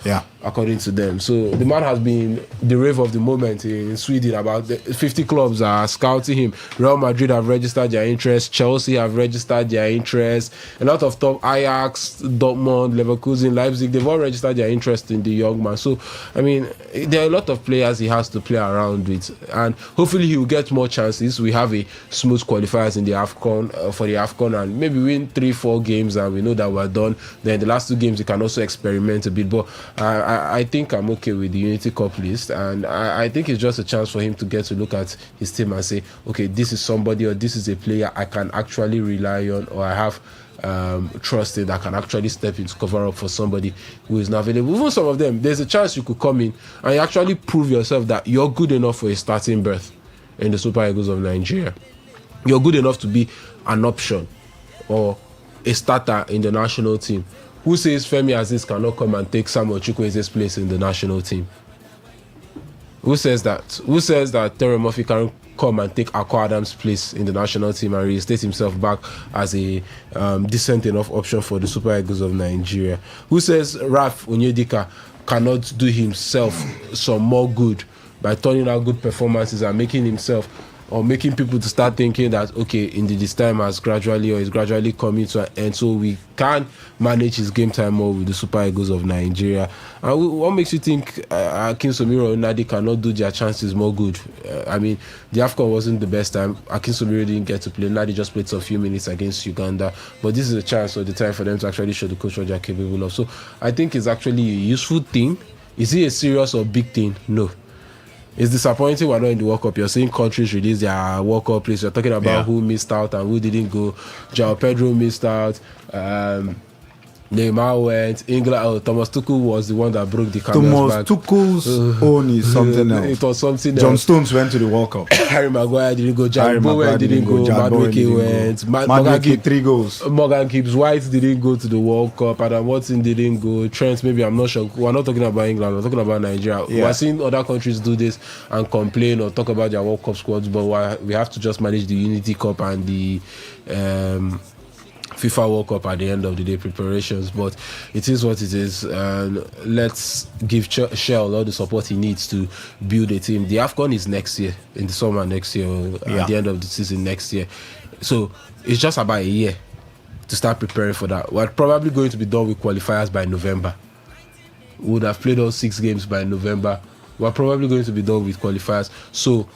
according to them. So the man has been the rave of the moment in Sweden. About 50 clubs are scouting him. Real Madrid have registered their interest. Chelsea have registered their interest. A lot of top Ajax, Dortmund, Leverkusen, Leipzig, they've all registered their interest in the young man. So, I mean, there are a lot of players he has to play around with, and hopefully he will get more chances. We have a smooth qualifiers in the AFCON, for the AFCON, and maybe win 3-4 games and we know that we're done. Then the last 2 games you can also experiment a bit, but I think I'm okay with the Unity Cup list, and I think it's just a chance for him to get to look at his team and say, okay, this is somebody or this is a player I can actually rely on, or I have trust in, that can actually step in to cover up for somebody who is not available. Even some of them, there's a chance you could come in and you actually prove yourself that you're good enough for a starting berth in the Super Eagles of Nigeria. You're good enough to be an option or a starter in the national team. Who says Femi Aziz cannot come and take Samuel Chukwueze's place in the national team? Who says that? Who says that Terry Murphy can come and take Akwa Adams' place in the national team and reinstate himself back as a decent enough option for the Super Eagles of Nigeria? Who says Raf Onyedika cannot do himself some more good by turning out good performances and making himself, or making people to start thinking that, okay, indeed this time is gradually coming to an end, so we can manage his game time more with the Super Eagles of Nigeria? And what makes you think Akin Somiro and Nadi cannot do their chances more good? I mean, the AFCON wasn't the best time. Akin Somiro didn't get to play. Nadi just played a few minutes against Uganda, but this is a chance or the time for them to actually show the coach what they're capable of. So I think it's actually a useful thing. Is it a serious or big thing? No. It's disappointing we're not in the World Cup. You're seeing countries release their World Cup list. You're talking about who missed out and who didn't go. João Pedro missed out. Neymar went. England. Thomas Tuchel was the one that broke the camel's back. Thomas Tuchel's own is something else. It was something else. John Stones went to the World Cup. Harry Maguire didn't go. Jack Bowen didn't go. Madueke went. Madueke 3 goals. Morgan Gibbs White didn't go to the World Cup. Adam Watson didn't go. Trent, maybe, I'm not sure. We're not talking about England. We're talking about Nigeria. We're seeing other countries do this and complain or talk about their World Cup squads, but we have to just manage the Unity Cup and the FIFA World Cup at the end of the day preparations. But it is what it is, and let's give Shell all the support he needs to build a team. The AFCON is next year, in the summer next year, at the end of the season next year, so it's just about a year to start preparing for that. We're probably going to be done with qualifiers by November. We would have played all 6 games by November. We're probably going to be done with qualifiers, so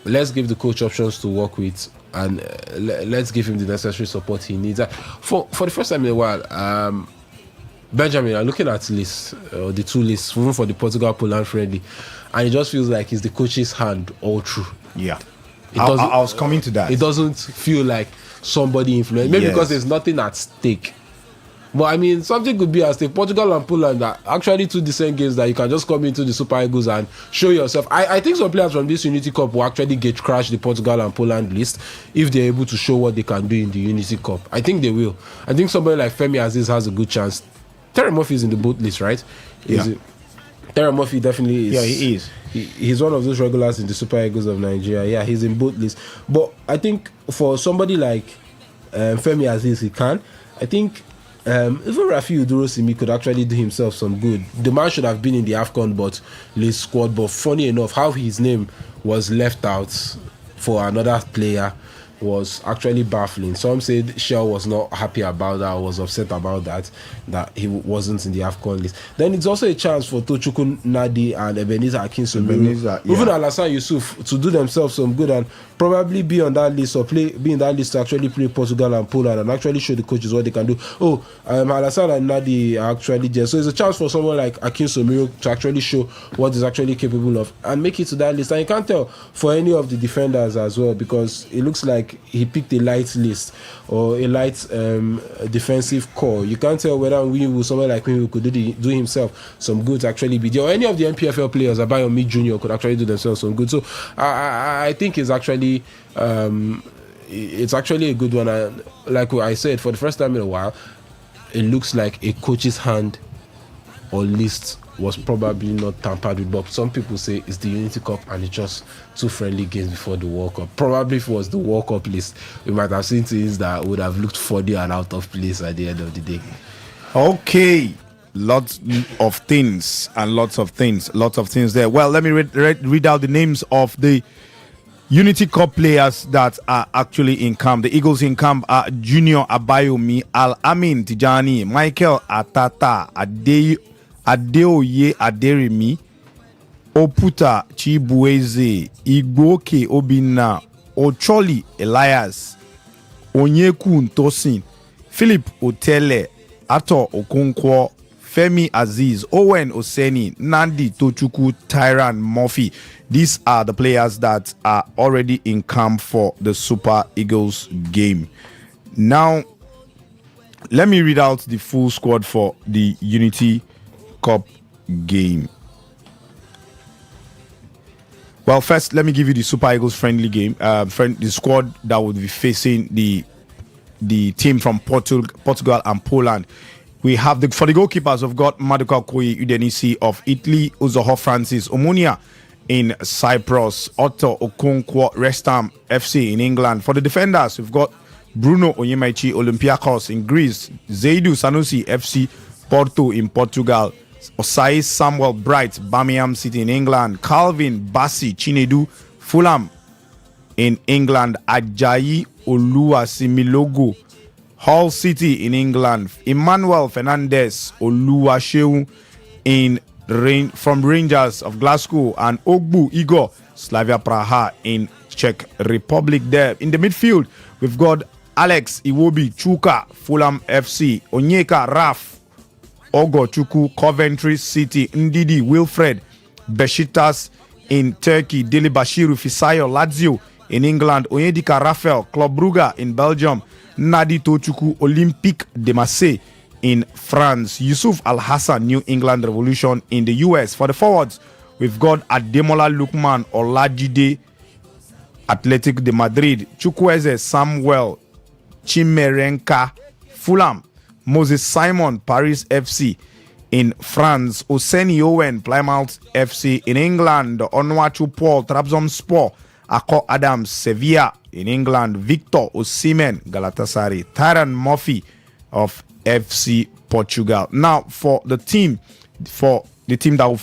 let's give the coach options to work with, and let's give him the necessary support he needs. For the first time in a while, Benjamin, I'm looking at the two lists, even for the Portugal-Poland friendly, and it just feels like it's the coach's hand all through. Yeah. I was coming to that. It doesn't feel like somebody influenced. Maybe because there's nothing at stake. But I mean, something could be at stake. Portugal and Poland are actually two decent games that you can just come into the Super Eagles and show yourself. I think some players from this Unity Cup will actually get crashed the Portugal and Poland list if they're able to show what they can do in the Unity Cup. I think they will. I think somebody like Femi Aziz has a good chance. Terry Murphy is in the boat list, right? Terry Murphy definitely is. Yeah, he is. He's one of those regulars in the Super Eagles of Nigeria. Yeah, he's in both lists. But I think for somebody like Femi Aziz, he can. I think even Rafi Udurosimi could actually do himself some good. The man should have been in the AFCON list squad, but funny enough, how his name was left out for another player was actually baffling. Some said Shell was not happy about that, was upset about that he wasn't in the AFCON list. Then it's also a chance for Tochukwu Nadi and Ebenezer Akinsomiru, even Alassane Yusuf, to do themselves some good and probably be on that list or be in that list to actually play Portugal and Poland and actually show the coaches what they can do. Alassane and Nadi are actually there. So it's a chance for someone like Akinsomiru to actually show what he's actually capable of and make it to that list. And you can't tell for any of the defenders as well, because it looks like he picked a light list or a light defensive core. You can't tell whether someone like Winwu could do himself some good to actually be there, or any of the MPFL players, Abayomi Jr. could actually do themselves some good. So I think it's actually a good one. And like what I said, for the first time in a while, it looks like a coach's hand or list was probably not tampered with, but some people say it's the Unity Cup and it's just two friendly games before the World Cup. Probably if it was the World Cup list, we might have seen things that would have looked funny and out of place at the end of the day. Okay, lots of things there. Well, let me read out the names of the Unity Cup players that are actually in camp. The Eagles in camp are Junior Abayomi, Al-Amin Tijani, Michael Atata, Adeoye Aderemi, Oputa Chibueze, Igboke Obina, Ocholi Elias, Onyeku Ntosin, Philip Otele, Ato Okonkwo, Femi Aziz, Owen Oseni, Nandi Tochukwu, Tyran Murphy. These are the players that are already in camp for the Super Eagles game. Now, let me read out the full squad for the Unity Cup game. Well, first, let me give you the Super Eagles friendly game. The squad that would be facing the team from Portugal and Poland. We have for the goalkeepers, we've got Maduka Okoye Udenisi of Italy, Uzoho Francis Omonia in Cyprus, Otto Okonkwo West Ham FC in England. For the defenders, we've got Bruno Onyemaichi Olympiacos in Greece, Zaidu Sanusi FC Porto in Portugal, Osai Samuel Bright Birmingham City in England, Calvin Bassi Chinedu Fulham in England, Ajayi Oluwasimilogo Hull City in England, Emmanuel Fernandez Oluwaseun from Rangers of Glasgow, and Ogbu Igor Slavia Praha in Czech Republic. There in the midfield, we've got Alex Iwobi Chuka Fulham FC, Onyeka Raf Ogo Chuku Coventry City, Ndidi Wilfred Besiktas in Turkey, Deli Bashiru Fisayo Lazio in England, Onyedika Rafael Club Brugge in Belgium, Nadi Tochukwu Olympique de Marseille in France, Yusuf Al-Hassan New England Revolution in the US. For the forwards, we've got Ademola Lookman Olajide Athletic de Madrid, Chukwueze Samuel Chimerenka Fulham, Moses Simon Paris FC in France, Oseni Owen Plymouth FC in England, Onwachu Paul Trabzonspor, Ako Adams Sevilla in England, Victor Osimhen Galatasaray, Tyran Murphy of FC Portugal. Now for the team that will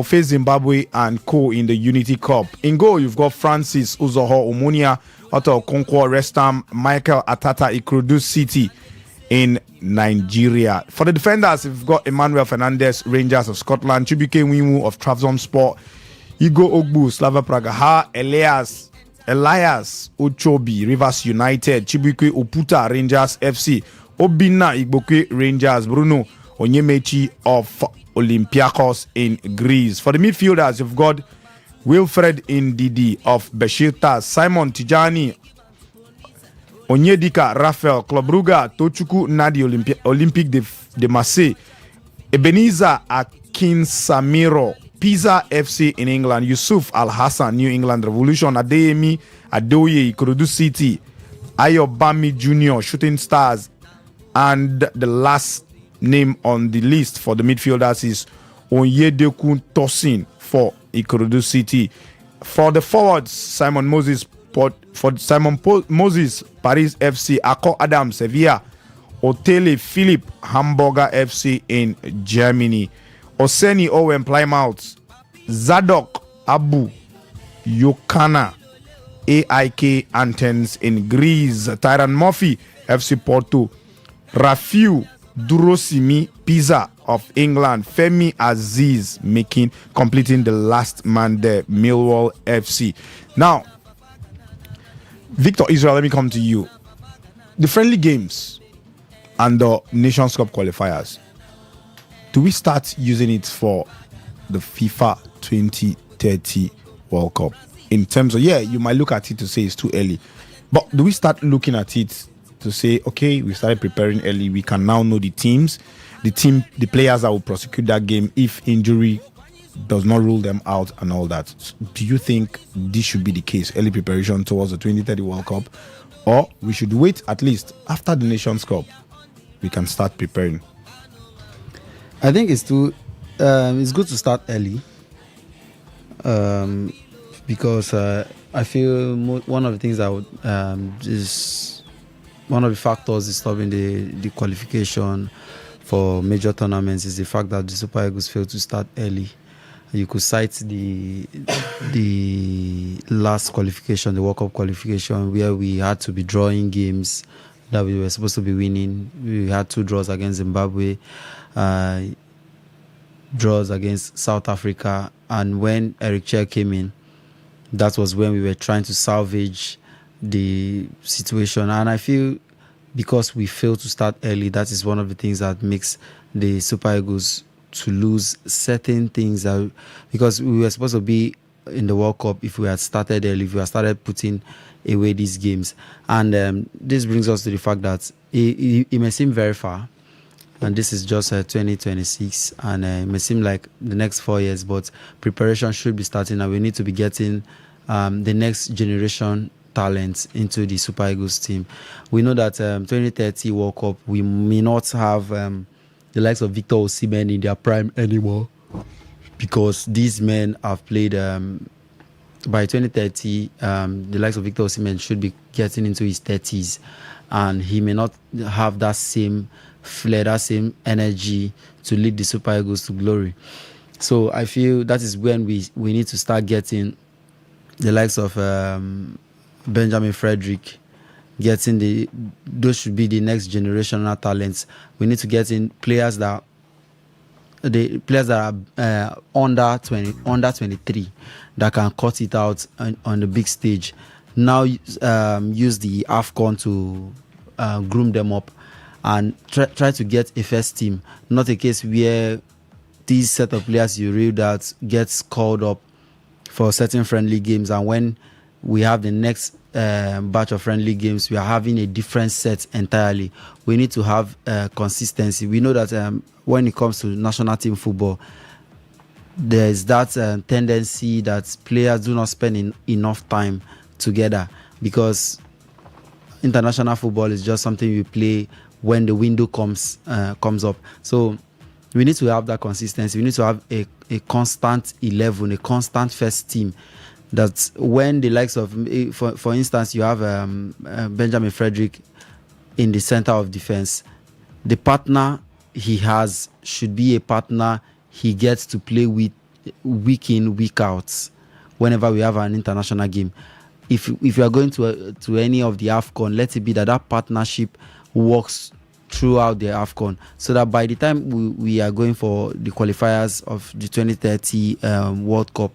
face Zimbabwe and co in the Unity Cup. In goal, you've got Francis Uzoho Omonia, Otto Okonkwo West Ham, Michael Atata Ikorodu City in Nigeria. For the defenders, you've got Emmanuel Fernandez Rangers of Scotland, Chibuike Winwu of Trabzonspor, Igor Ogbu Slavia Praha, Elias Ochobi Rivers United, Chibuike Oputa Rangers FC, Obina Igboke Rangers, Bruno Onyemechi of Olympiacos in Greece. For the midfielders, you've got Wilfred Ndidi of Besiktas, Simon Tijani, Onyedika Raphael, Club Brugge, Tochukwu Nadi Olympique de Marseille, Ebenezer Akinsamiro, Pisa FC in England, Yusuf Al Hassan, New England Revolution, Adeyemi Adeoye, Ikorodu City, Ayobami Jr., Shooting Stars, and the last name on the list for the midfielders is Onyedekun Tosin for Ikorodu City. For the forwards, Simon Moses, Paris FC, Akko Adams, Sevilla, Otele Philip, Hamburger FC in Germany, Oseni Owen, Plymouth, Zadok Abu Yokana, AIK Athens in Greece, Tyron Murphy, FC Porto, Rafiu Durosimi, Pisa of England, Femi Aziz completing the last man there, Millwall FC. Now, Victor Israel, let me come to you. The friendly games and the Nations Cup qualifiers, do we start using it for the FIFA 2030 World Cup? In terms of, you might look at it to say it's too early, but do we start looking at it to say, okay, we started preparing early, we can now know the teams, the players that will prosecute that game if injury does not rule them out and all that? Do you think this should be the case, early preparation towards the 2030 World Cup, or we should wait at least after the Nations Cup we can start preparing? I think it's good to start early, because I feel one of the things that would is one of the factors disturbing the qualification for major tournaments is the fact that the Super Eagles failed to start early. You could cite the last qualification, the World Cup qualification, where we had to be drawing games that we were supposed to be winning. We had 2 draws against Zimbabwe, draws against South Africa, and when Eric Chair came in, that was when we were trying to salvage the situation. And I feel because we failed to start early, that is one of the things that makes the Super Eagles to lose certain things, because we were supposed to be in the World Cup if we had started early, if we had started putting away these games. And this brings us to the fact that it may seem very far, and this is just 2026, and it may seem like the next 4 years, but preparation should be starting, and we need to be getting the next generation talent into the Super Eagles team. We know that 2030 World Cup, we may not have the likes of Victor Osimhen in their prime anymore, because these men have played by 2030, the likes of Victor Osimhen should be getting into his 30s, and he may not have that same flair, that same energy to lead the Super Eagles to glory. So I feel that is when we need to start getting the likes of Benjamin Frederick, those should be the next generational talents. We need to get in players that are under 23 that can cut it out on the big stage. Now use the AFCON to groom them up and try to get a first team. Not a case where these set of players you read that gets called up for certain friendly games, and when we have the next batch of friendly games, we are having a different set entirely. We need to have consistency. We know that when it comes to national team football, there is that tendency that players do not spend enough time together, because international football is just something you play when the window comes up. So we need to have that consistency. We need to have a constant 11, a constant first team. That's when the likes of, for instance, you have Benjamin Frederick in the center of defense. The partner he has should be a partner he gets to play with week in, week out, whenever we have an international game. If you are going to any of the AFCON, let it be that partnership works throughout the AFCON, so that by the time we are going for the qualifiers of the 2030 World Cup,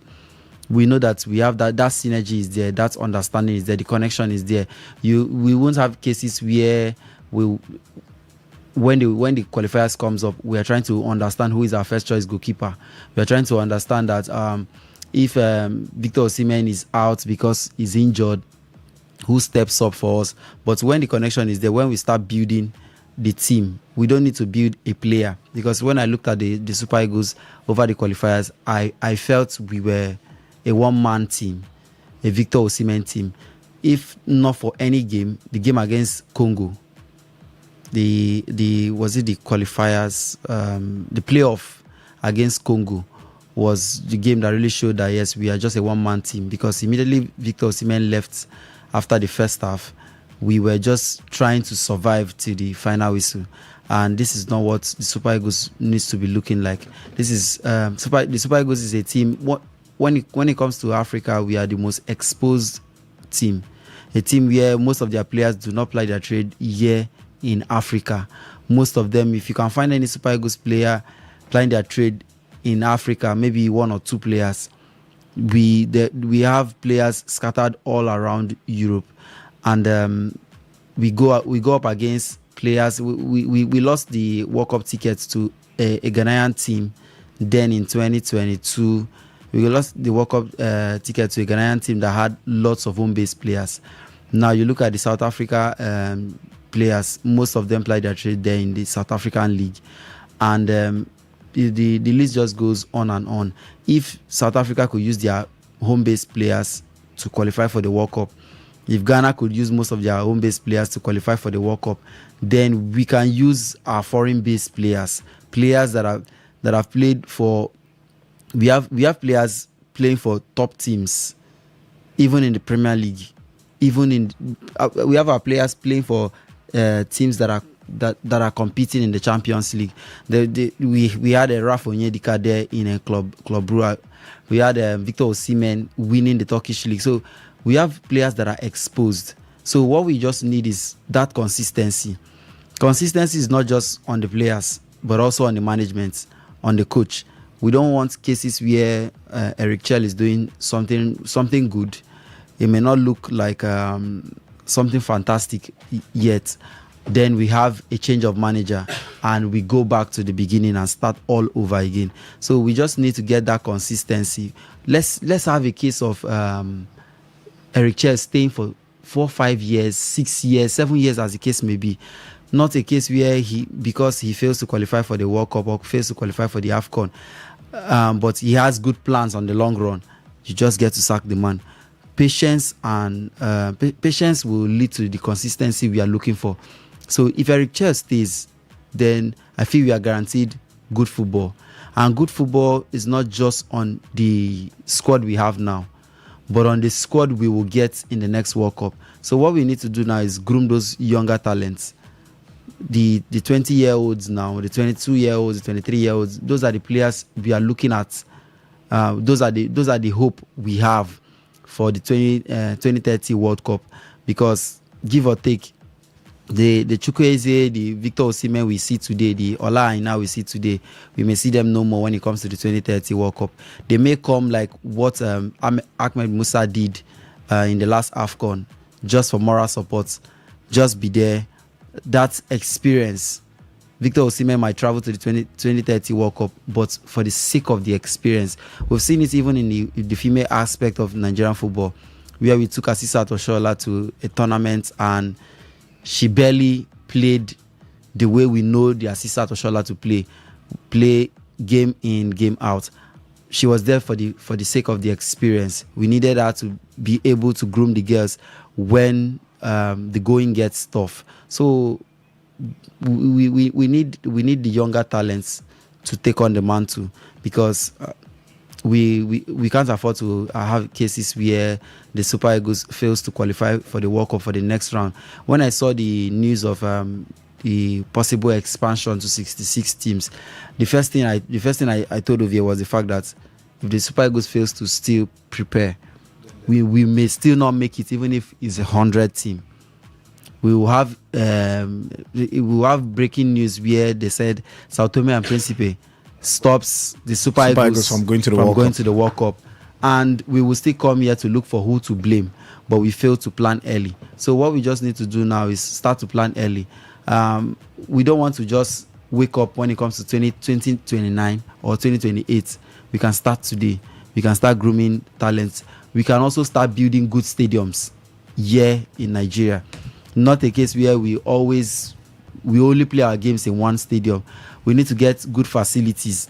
we know that we have that synergy is there, that understanding is there, the connection is there. We won't have cases where when the qualifiers comes up, we are trying to understand who is our first choice goalkeeper. We are trying to understand that if Victor Osimhen is out because he's injured, who steps up for us. But when the connection is there, when we start building the team, we don't need to build a player, because when I looked at the Super Eagles over the qualifiers, I felt we were a one-man team, a Victor Osimhen team. If not for any game, the game against Congo, the qualifiers, the playoff against Congo was the game that really showed that yes, we are just a one-man team, because immediately Victor Osimhen left after the first half, we were just trying to survive to the final whistle, and this is not what the Super Eagles needs to be looking like. This is the Super Eagles is a team. When it comes to Africa, we are the most exposed team, a team where most of their players do not play their trade here in Africa. Most of them, if you can find any Super Eagles player playing their trade in Africa, maybe one or two players. We have players scattered all around Europe, and we go up against players. We lost the World Cup tickets to a Ghanaian team. Then in 2022, we lost the World Cup ticket to a Ghanaian team that had lots of home-based players. Now you look at the South Africa players; most of them play their trade there in the South African League, and the list just goes on and on. If South Africa could use their home-based players to qualify for the World Cup, if Ghana could use most of their home-based players to qualify for the World Cup, then we can use our foreign-based players that have played for. We have players playing for top teams, even in the Premier League. We have our players playing for teams that are competing in the Champions League. We had a Rafa Onyedika there in a Club Brugge. We had Victor Osimhen winning the Turkish league. So we have players that are exposed. So what we just need is that consistency. Consistency is not just on the players, but also on the management, on the coach. We don't want cases where Eric Chell is doing something good. It may not look like something fantastic yet. Then we have a change of manager and we go back to the beginning and start all over again. So we just need to get that consistency. Let's have a case of Eric Chell staying for 4, 5 years, 6 years, 7 years, as the case may be. Not a case where because he fails to qualify for the World Cup or fails to qualify for the AFCON, but he has good plans on the long run, you just get to sack the man. Patience and patience will lead to the consistency we are looking for. So if Eric Chell stays, then I feel we are guaranteed good football. And good football is not just on the squad we have now, but on the squad we will get in the next World Cup. So what we need to do now is groom those younger talents. The 20-year-olds now, the 22-year-olds, the 23-year-olds, those are the players we are looking at. Those are the hope we have for the 2030 World Cup, because give or take, the Chukwueze, the Victor Osimhen we see today, the Ola Aina we see today, we may see them no more when it comes to the 2030 World Cup. They may come like what Ahmed Musa did in the last AFCON, just for moral support, just be there. That experience, Victor Osimhen might travel to the 2030 World Cup, but for the sake of the experience. We've seen it even in the female aspect of Nigerian football, where we took Asisat Oshoala to a tournament and she barely played the way we know the Asisat Oshoala to play game in, game out. She was there for the sake of the experience. We needed her to be able to groom the girls when the going gets tough. So we need the younger talents to take on the mantle, because we can't afford to have cases where the Super Eagles fails to qualify for the World Cup for the next round. When I saw the news of the possible expansion to 66 teams, the first thing I told of you was the fact that if the Super Eagles fails to still prepare, we may still not make it, even if it's 100 team. We will have breaking news where they said Sao Tome and Principe stops the Super Eagles from going to the World Cup, and we will still come here to look for who to blame, but we failed to plan early. So what we just need to do now is start to plan early. We don't want to just wake up when it comes to 2029 or 2028. We can start today. We can start grooming talents. We can also start building good stadiums here in Nigeria. Not a case where we only play our games in one stadium. We need to get good facilities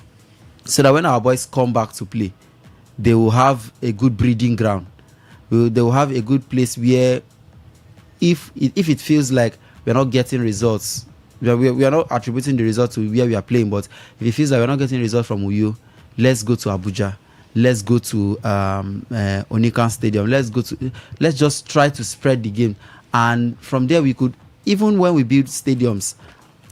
so that when our boys come back to play, they will have a good breeding ground. They will have a good place where if it feels like we're not getting results, we are not attributing the result to where we are playing, but if it feels like we're not getting results from Uyo, let's go to Abuja. Let's go to Onikan Stadium. Let's just try to spread the game. And from there, we could, even when we build stadiums,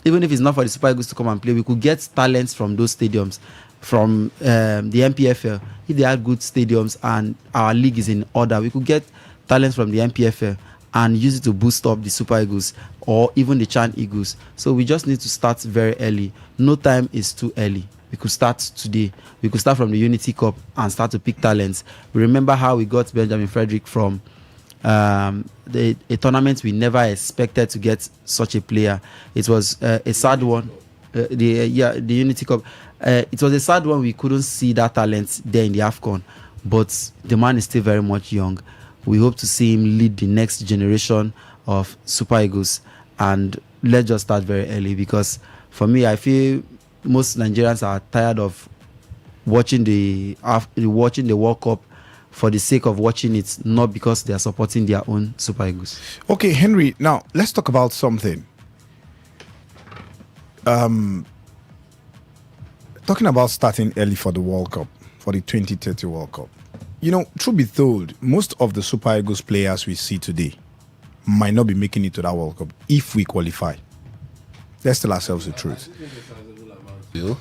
even if it's not for the Super Eagles to come and play, we could get talents from those stadiums, from the MPFL. If they had good stadiums and our league is in order, we could get talents from the MPFL and use it to boost up the Super Eagles or even the Chan Eagles. So we just need to start very early. No time is too early. We could start today. We could start from the Unity Cup and start to pick talents. We remember how we got Benjamin Frederick from a tournament we never expected to get such a player. It was a sad one. The Unity Cup. It was a sad one. We couldn't see that talent there in the AFCON, but the man is still very much young. We hope to see him lead the next generation of Super Eagles, and let's just start very early, because for me, I feel most Nigerians are tired of watching the World Cup for the sake of watching it, not because they are supporting their own Super Eagles. Okay, Henry, now let's talk about something. Talking about starting early for the World Cup, for the 2030 World Cup. You know, truth be told, most of the Super Eagles players we see today might not be making it to that World Cup if we qualify. Let's tell ourselves the truth. Okay.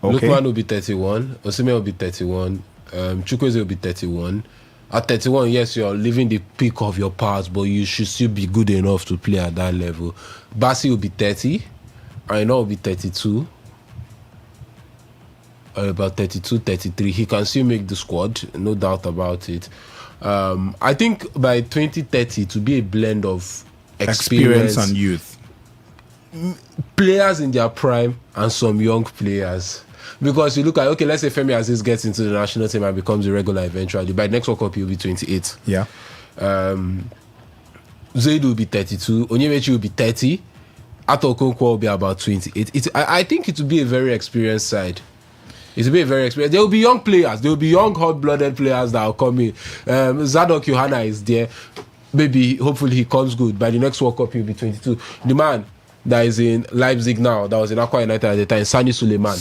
Lukman will be 31. Osimhen will be 31. Chukwueze will be 31. At 31, yes, you're living the peak of your powers, but you should still be good enough to play at that level. Bassi will be 30. Aina will be 32. About 32, 33. He can still make the squad, no doubt about it. I think by 2030, to be a blend of experience and youth, players in their prime and some young players. Because you look at, okay, let's say Femi Aziz gets into the national team and becomes a regular eventually. By next World Cup, he'll be 28. Yeah. Zaid will be 32. Onyemechi will be 30. Ato Okonkwo will be about 28. I think it will be a very experienced side. It will be a very experienced. There will be young players. There will be young, hot-blooded players that will come in. Zadok Yohana is there. Maybe, hopefully, he comes good. By the next World Cup, he'll be 22. The man that is in Leipzig now, that was in Aqua United at the time, Sani Suleiman,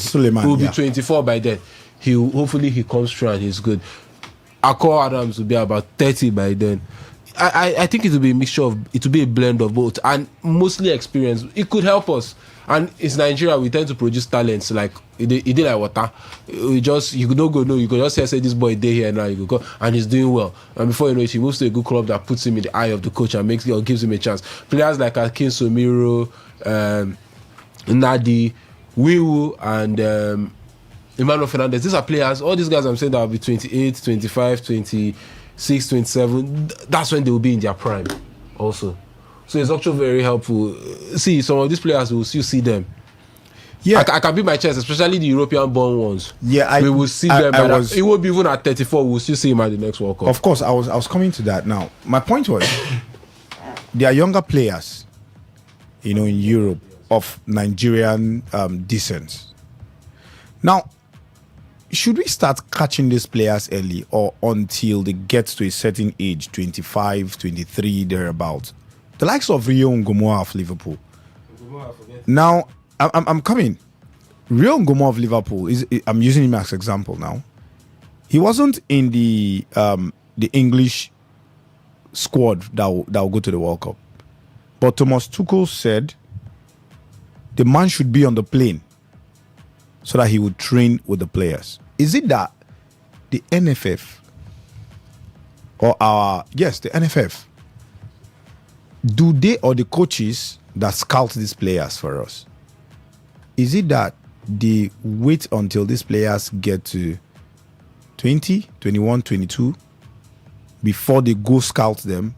will be 24 by then. Hopefully he comes through and he's good. Akko Adams will be about 30 by then. I think it will be a mixture of, it will be a blend of both, and mostly experience. It could help us. And it's Nigeria, we tend to produce talents like it did like water. You don't go, no, you can just say this boy day here now, you go, and he's doing well. And before you know it, he moves to a good club that puts him in the eye of the coach and gives him a chance. Players like Akin Somiro, Nadi, Wiwu, and Emmanuel Fernandez, these are players, all these guys I'm saying that will be 28, 25, 26, 27. That's when they will be in their prime also. So it's actually very helpful. See, some of these players, we will still see them. Yeah, I can beat my chest, especially the European-born ones. Yeah, we will see them. It will be even at 34. We'll still see him at the next World Cup. Of course, I was coming to that now. My point was, there are younger players, in Europe of Nigerian descent. Now, should we start catching these players early, or until they get to a certain age, 25, 23, thereabouts? The likes of Rio Ngomoa of Liverpool. Now, I'm coming. Rio Ngomoa of Liverpool, I'm using him as example now. He wasn't in the English squad that will go to the World Cup. But Thomas Tuchel said the man should be on the plane so that he would train with the players. Is it that the NFF or the NFF, do they or the coaches that scout these players for us, is it that they wait until these players get to 20, 21, 22 before they go scout them?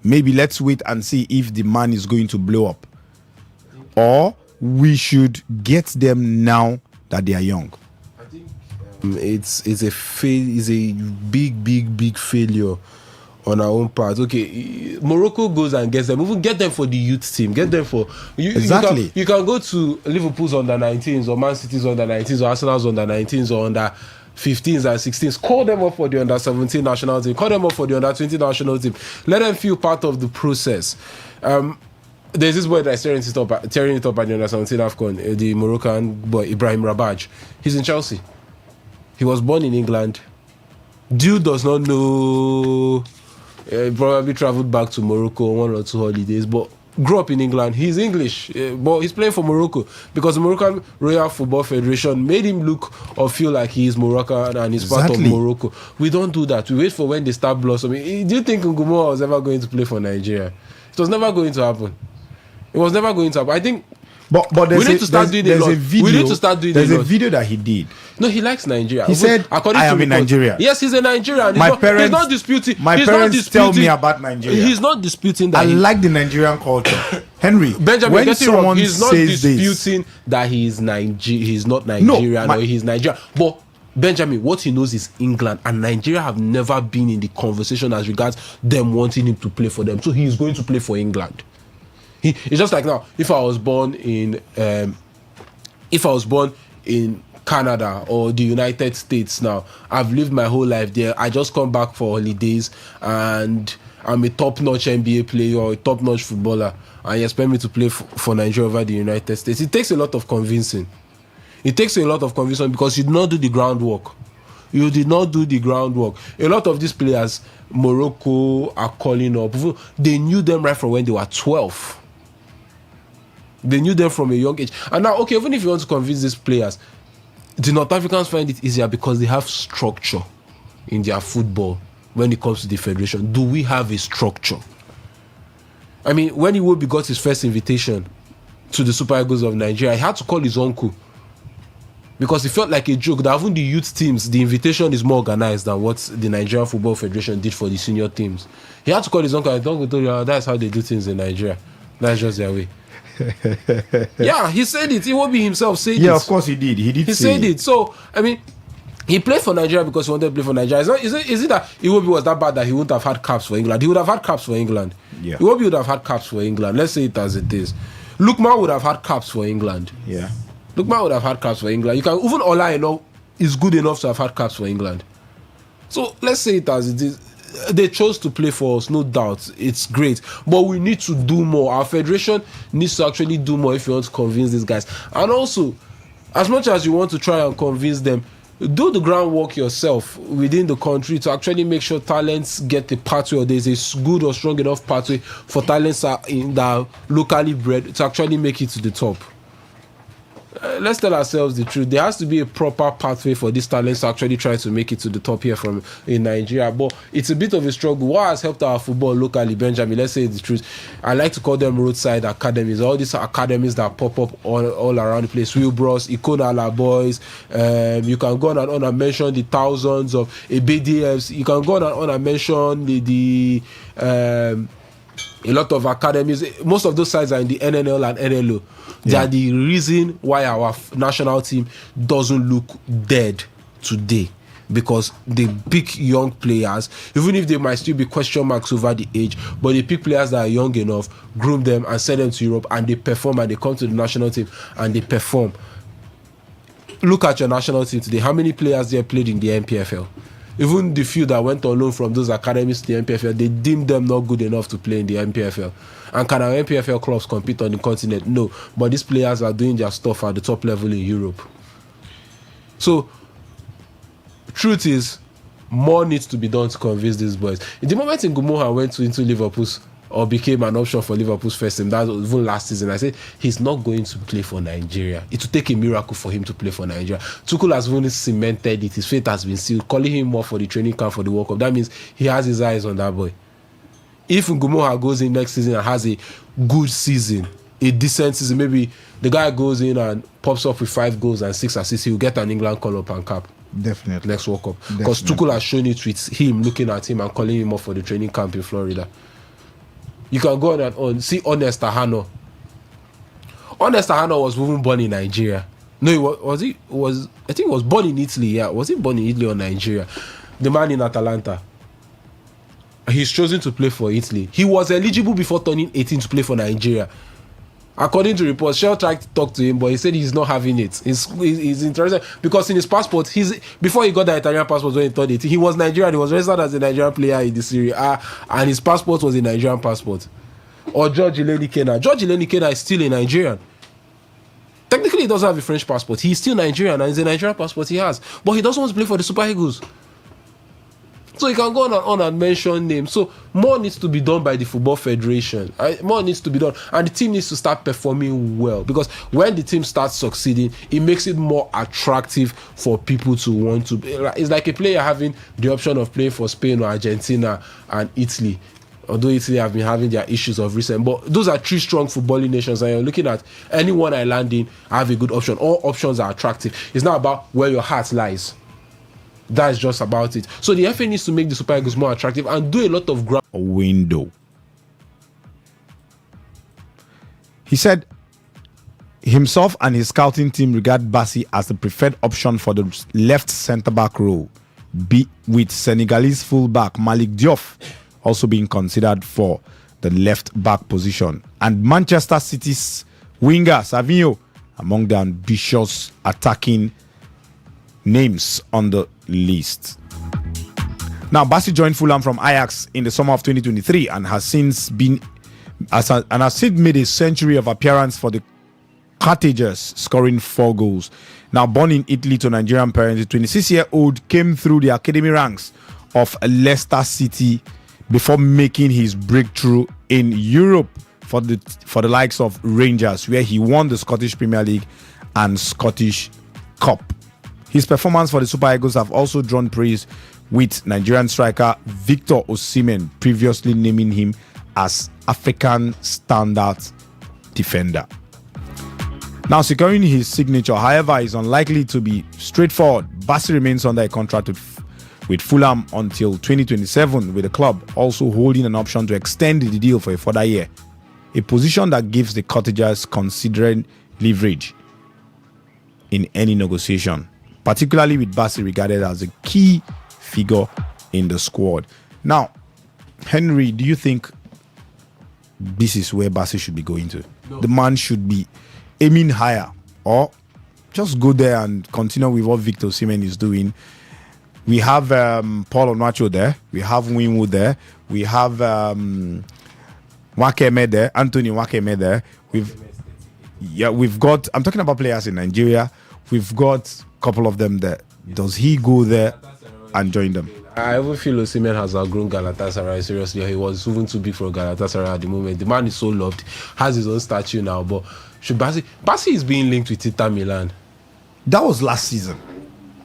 Maybe let's wait and see if the man is going to blow up. or we should get them now that they are young? It's a big failure on our own part. Okay, Morocco goes and gets them. Even get them for the youth team. Get them for exactly. You can go to Liverpool's under 19s or Man City's under 19s or Arsenal's under 19s or under 15s and 16s. Call them up for the under 17 national team. Call them up for the under 20 national team. Let them feel part of the process. There's this boy that's tearing it up at the under 17 AFCON, the Moroccan boy Ibrahim Rabaj. He's in Chelsea. He was born in England. Dude does not know. He probably traveled back to Morocco on 1 or 2 holidays, but grew up in England. He's English, but he's playing for Morocco because the Moroccan Royal Football Federation made him look or feel like he is Moroccan and he's part of Morocco. We don't do that. We wait for when they start blossoming. Do you think Ngumoha was ever going to play for Nigeria? It was never going to happen. It was never going to happen. I think. But we need to start doing a lot. We need to start doing a lot. There's a video that he did. No, he likes Nigeria. He said, "I am in Nigeria." Yes, he's a Nigerian. He's not disputing. My parents tell me about Nigeria. He's not disputing that. I like the Nigerian culture. Henry, Benjamin, when someone he's not says disputing that he's not Nigerian or he's Nigerian. But Benjamin, what he knows is England and Nigeria have never been in the conversation as regards them wanting him to play for them. So he's going to play for England. It's just like now, if I was born in Canada or the United States now, I've lived my whole life there. I just come back for holidays and I'm a top-notch NBA player or a top-notch footballer, and you expect me to play for Nigeria over the United States. It takes a lot of convincing. Because you did not do the groundwork. A lot of these players, Morocco are calling up. They knew them right from when they were 12. They knew them from a young age. And now, okay, even if you want to convince these players, the North Africans find it easier because they have structure in their football when it comes to the federation. Do we have a structure? I mean, when Iwobi got his first invitation to the Super Eagles of Nigeria, he had to call his uncle because it felt like a joke that even the youth teams, the invitation is more organized than what the Nigerian Football Federation did for the senior teams. He had to call his uncle and told him, that's how they do things in Nigeria. That's just their way. Yeah, he said it. Iwobi himself said it. Yeah, of course he did. He said it. So, I mean, he played for Nigeria because he wanted to play for Nigeria. Is it that Iwobi was that bad that he wouldn't have had caps for England? He would have had caps for England. Yeah. Iwobi would have had caps for England. Let's say it as it is. Lukman would have had caps for England. Yeah. Lukman would have had caps for England. You can even Ola is good enough to have had caps for England. So let's say it as it is. They chose to play for us, no doubt. It's great. But we need to do more. Our federation needs to actually do more if you want to convince these guys. And also, as much as you want to try and convince them, do the groundwork yourself within the country to actually make sure talents get a pathway, or there's a good or strong enough pathway for talents that are locally bred to actually make it to the top. Let's tell ourselves the truth. There has to be a proper pathway for these talents to actually try to make it to the top here in Nigeria. But it's a bit of a struggle. What has helped our football locally, Benjamin? Let's say the truth. I like to call them roadside academies. All these academies that pop up all around the place. Wilbros, Ikonala boys. You can go on and mention the thousands of ABDFs. You can go on and mention the a lot of academies. Most of those sides are in the NNL and NLO. They are the reason why our national team doesn't look dead today, because they pick young players, even if they might still be question marks over the age, but they pick players that are young enough, groom them and send them to Europe, and they perform, and they come to the national team and they perform. Look at your national team today. How many players there played in the NPFL? Even the few that went on loan from those academies to the NPFL, they deemed them not good enough to play in the NPFL. And can our NPFL clubs compete on the continent? No. But these players are doing their stuff at the top level in Europe. So, truth is, more needs to be done to convince these boys. The moment Ngumoha went into Liverpool's, or became an option for Liverpool's first team, that was even last season, I said, he's not going to play for Nigeria. It will take a miracle for him to play for Nigeria. Tuchel has only cemented it. His fate has been sealed. Calling him more for the training camp for the World Cup, that means he has his eyes on that boy. If Ngumoha goes in next season and has a good season, a decent season, maybe the guy goes in and pops up with 5 goals and 6 assists, he will get an England call-up and cap. Definitely. Next World Cup. Because Tuchel has shown it with him looking at him and calling him up for the training camp in Florida. You can go on and on. See Honest Ahano. Honest Ahana was even born in Nigeria. No, he was I think he was born in Italy. Yeah, was he born in Italy or Nigeria? The man in Atalanta. He's chosen to play for Italy. He was eligible before turning 18 to play for Nigeria. According to reports, Shell tried to talk to him, but he said he's not having it. He's interested because in his passport, before he got the Italian passport when he turned 18, he was Nigerian. He was registered as a Nigerian player in the Serie A, and his passport was a Nigerian passport. Or George Eleni Kena. George Eleni Kena is still a Nigerian. Technically, he doesn't have a French passport. He's still Nigerian, and it's a Nigerian passport he has. But he doesn't want to play for the Super Eagles. So you can go on and mention names. So more needs to be done by the Football Federation. More needs to be done. And the team needs to start performing well. Because when the team starts succeeding, it makes it more attractive for people to want to. It's like a player having the option of playing for Spain or Argentina and Italy. Although Italy have been having their issues of recent. But those are three strong footballing nations. And you're looking at anyone I land in, I have a good option. All options are attractive. It's not about where your heart lies. That's just about it. So the FA needs to make the Super Eagles more attractive and do a lot of ground. Window. He said himself and his scouting team regard Bassi as the preferred option for the left centre-back role, with Senegalese full-back Malik Diop also being considered for the left-back position. And Manchester City's winger Savinho among the ambitious attacking names on the list. Now, Bassi joined Fulham from Ajax in the summer of 2023 and has since made a century of appearance for the Carthagers, scoring 4 goals. Now, born in Italy to Nigerian parents, the 26-year-old came through the academy ranks of Leicester City before making his breakthrough in Europe for the likes of Rangers, where he won the Scottish Premier League and Scottish Cup. His performance for the Super Eagles have also drawn praise, with Nigerian striker Victor Osimhen previously naming him as African standard defender. Now, securing his signature, however, is unlikely to be straightforward. Bassi remains under a contract with Fulham until 2027, with the club also holding an option to extend the deal for a further year, a position that gives the Cottagers considerable leverage in any negotiation, particularly with Bassi regarded as a key figure in the squad. Now, Henry, do you think this is where Bassi should be going to? No. The man should be aiming higher, or just go there and continue with what Victor Osimhen is doing. We have Paul Onuachu there. We have Winwood there. We have Wakeme there. Anthony Wakeme there. We've got. I'm talking about players in Nigeria. We've got a couple of them there. Does he go there and join them? I even feel Osimhen has outgrown Galatasaray. Seriously, he was even too big for Galatasaray at the moment. The man is so loved, has his own statue now. But should Bassi is being linked with Inter Milan. That was last season.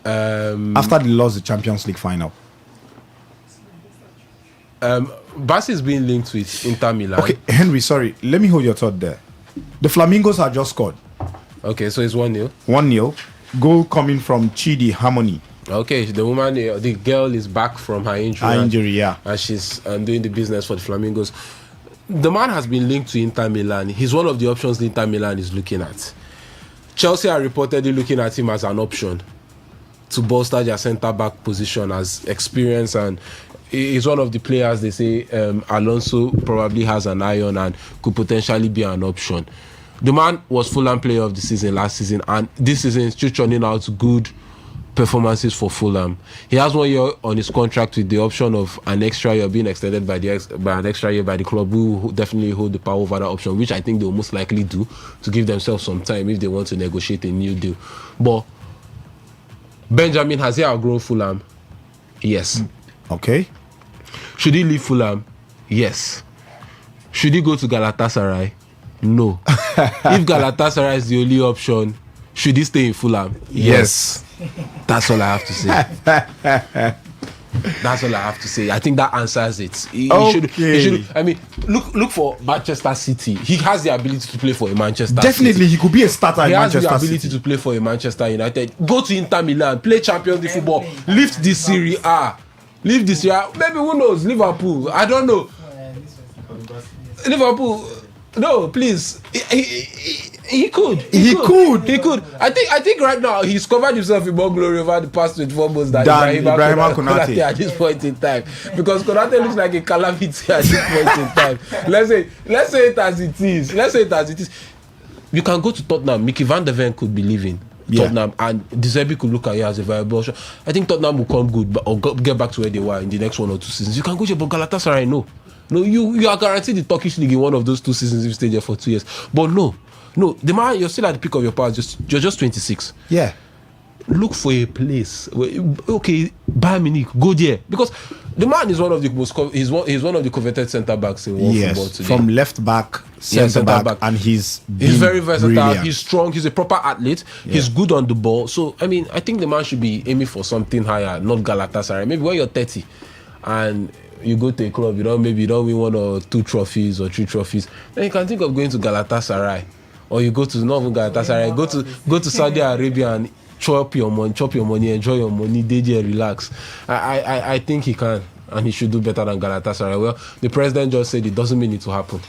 After they lost the Champions League final. Bassi is being linked with Inter Milan. Okay, Henry, sorry. Let me hold your thought there. The Flamingos have just scored. Okay, so it's 1-0. 1-0. Goal coming from Chidi Harmony. Okay, the girl is back from her injury. Yeah. And she's doing the business for the Flamingos. The man has been linked to Inter Milan. He's one of the options the Inter Milan is looking at. Chelsea are reportedly looking at him as an option to bolster their centre-back position as experience, and he's one of the players they say Alonso probably has an eye on and could potentially be an option. The man was Fulham player of the season last season, and this season is still churning out good performances for Fulham. He has 1 year on his contract with the option of an extra year being extended by an extra year by the club, who definitely hold the power over that option, which I think they will most likely do to give themselves some time if they want to negotiate a new deal. But Benjamin, has he outgrown Fulham? Yes. Okay. Should he leave Fulham? Yes. Should he go to Galatasaray? No. If Galatasaray is the only option, should he stay in Fulham? Yes. That's all I have to say. That's all I have to say. I think that answers it. He should. I mean, look for Manchester City. He has the ability to play for a Manchester Definitely, City. He could be a starter in Manchester City. He has the ability to play for a Manchester United. Go to Inter Milan, play Champions League football, lift the Serie A. Leave this year. Maybe, who knows? Liverpool. I don't know. Liverpool. No, please. He could. I think right now he's covered himself in more glory over the past 24 months than Ibrahima Konate at this point in time. Because Konate looks like a calamity at this point in time. Let's say it as it is. You can go to Tottenham. Mickey van der Ven could be leaving Tottenham, and De Zerbi could look at you as a viable option. I think Tottenham will come good, or get back to where they were in the next 1 or 2 seasons. You can go to Galatasaray. No, you are guaranteed the Turkish league in one of those 2 seasons if you stay there for 2 years. But no, the man, you're still at the peak of your powers. You're just 26. Yeah. Look for a place. Okay, Bayern Munich, go there, because the man is one of the most. He's one of the coveted centre backs in world football today. From left back, centre back, and he's very versatile. Brilliant. He's strong. He's a proper athlete. Yeah. He's good on the ball. So I mean, I think the man should be aiming for something higher, not Galatasaray. Maybe when you're 30 and you go to a club, you don't win 1 or 2 trophies or 3 trophies, then you can think of going to Galatasaray, or you go to not even Galatasaray, go to Saudi Arabia and chop your money, enjoy your money, DJ, relax. I think he can, and he should do better than Galatasaray. Well, the president just said it doesn't mean it to happen.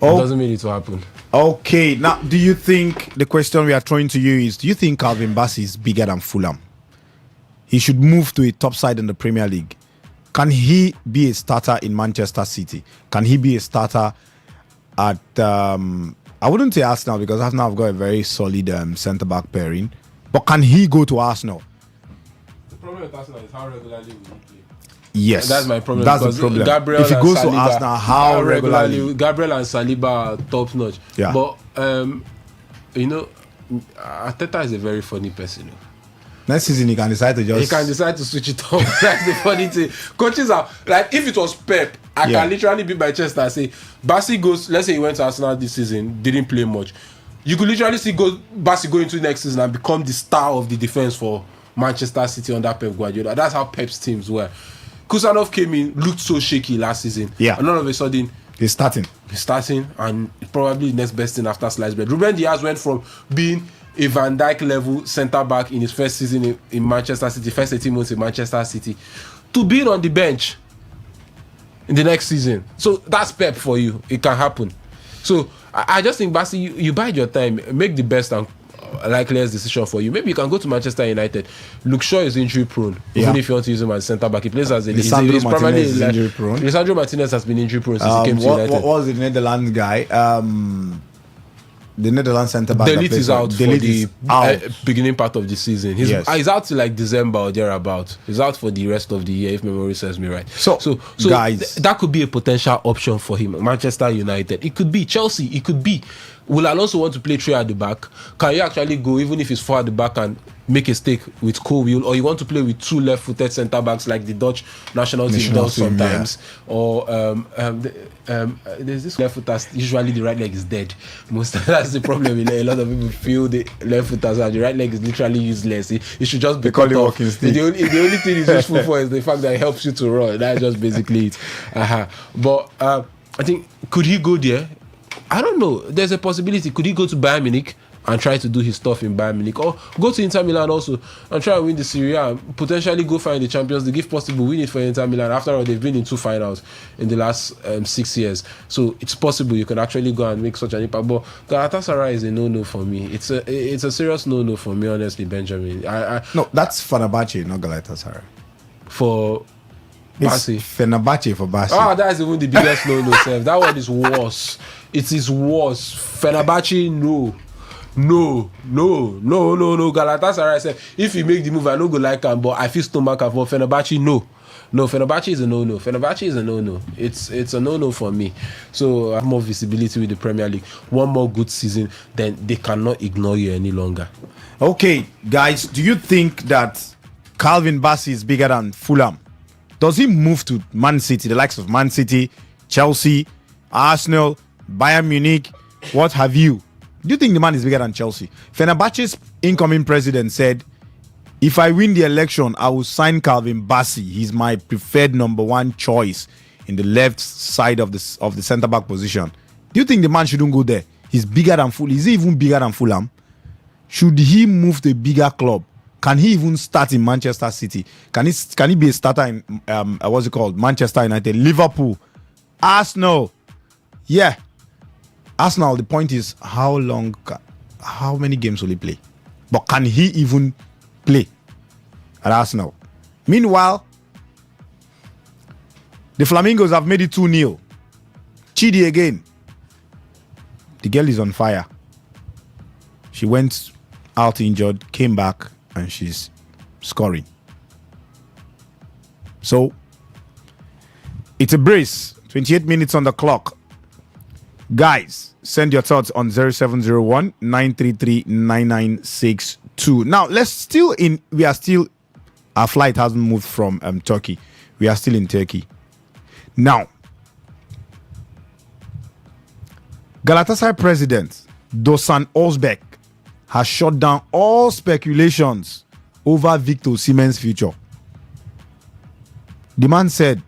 It doesn't mean it to happen. Okay, now do you think, the question we are throwing to you is, do you think Calvin Bassey is bigger than Fulham? He should move to a top side in the Premier League. Can he be a starter in Manchester City? Can he be a starter at I wouldn't say Arsenal, because Arsenal have got a very solid centre-back pairing. But can he go to Arsenal? The problem with Arsenal is how regularly will he play. Yes, that's my problem. That's the problem. Gabriel if he goes Saliba, to Arsenal, how regularly? Gabriel and Saliba are top notch. Yeah. But Arteta is a very funny person. Next season he can decide to switch it off. That's the funny thing. Coaches are like, if it was Pep, I can literally beat my chest and say, Bassey goes. Let's say he went to Arsenal this season, didn't play much. You could literally see Bassey go into next season and become the star of the defense for Manchester City under Pep Guardiola. That's how Pep's teams were. Kusanov came in, looked so shaky last season. Yeah. And all of a sudden, he's starting, and probably the next best thing after sliced bread. Ruben Diaz went from being a Van Dijk level centre back in his first season in Manchester City, first 18 months in Manchester City, to being on the bench in the next season. So that's Pep for you. It can happen. So I just think, Bassey, you bide your time, make the best and likeliest decision for you. Maybe you can go to Manchester United. Luke Shaw is injury prone, even if you want to use him as centre back. He plays as a Lisandro Martinez is injury prone. Lisandro Martinez has been injury prone since he came to United. What was the Netherlands guy? The Netherlands centre back. Delete is out for the beginning part of the season. He's out till like December or thereabout. He's out for the rest of the year, if memory serves me right. So guys, that could be a potential option for him. Manchester United. It could be Chelsea. It could be. Will Alonso want to play 3 at the back? Can you actually go, even if it's 4 at the back, and make a stake with Cole? Or you want to play with 2 left-footed centre backs like the Dutch national team does sometimes? Yeah. Or there's this left footer. Usually the right leg is dead. That's the problem. A lot of people feel the left footers are the right leg is literally useless. It should just be cut off. The only thing it's useful for is the fact that it helps you to run. That's just basically it. But I think, could he go there? I don't know. There's a possibility. Could he go to Bayern Munich and try to do his stuff in Bayern Munich, or go to Inter Milan also and try and win the Serie A, and potentially go find the Champions League if possible, win it for Inter Milan? After all, they've been in 2 finals in the last 6 years, so it's possible you can actually go and make such an impact. But Galatasaray is a no-no for me. It's a serious no-no for me, honestly, Benjamin. No, that's Fenerbahce, not Galatasaray. For Bassey. Fenerbahce for Bassey. That's even the biggest no-no. That one is worse. It is worse. Fenerbahce, no. Galatasaray said, if you make the move, I don't go like him, but I feel stomach and for Fenerbahce, no. Fenerbahce is a no-no. It's a no-no for me. So I have more visibility with the Premier League. One more good season, then they cannot ignore you any longer. Okay, guys, do you think that Calvin Bassey is bigger than Fulham? Does he move to Man City, the likes of Man City, Chelsea, Arsenal, Bayern Munich, what have you? Do you think the man is bigger than Chelsea? Fenerbahce's incoming president said, if I win the election, I will sign Calvin Bassey. He's my preferred number 1 choice in the left side of the centre-back position. Do you think the man shouldn't go there? He's bigger than Fulham. Is he even bigger than Fulham? Should he move to a bigger club? Can he even start in Manchester City? Can he be a starter in, Manchester United, Liverpool, Arsenal? Yeah. Arsenal, the point is how many games will he play? But can he even play at Arsenal? Meanwhile, the Flamingos have made it 2-0. Chidi again. The girl is on fire. She went out injured, came back, and she's scoring. So, it's a brace. 28 minutes on the clock. Guys, send your thoughts on 0701 933 9962. Now, our flight hasn't moved from Turkey. We are still in Turkey. Now, Galatasaray president Dusan Özbek has shut down all speculations over Victor Osimhen's future. The man said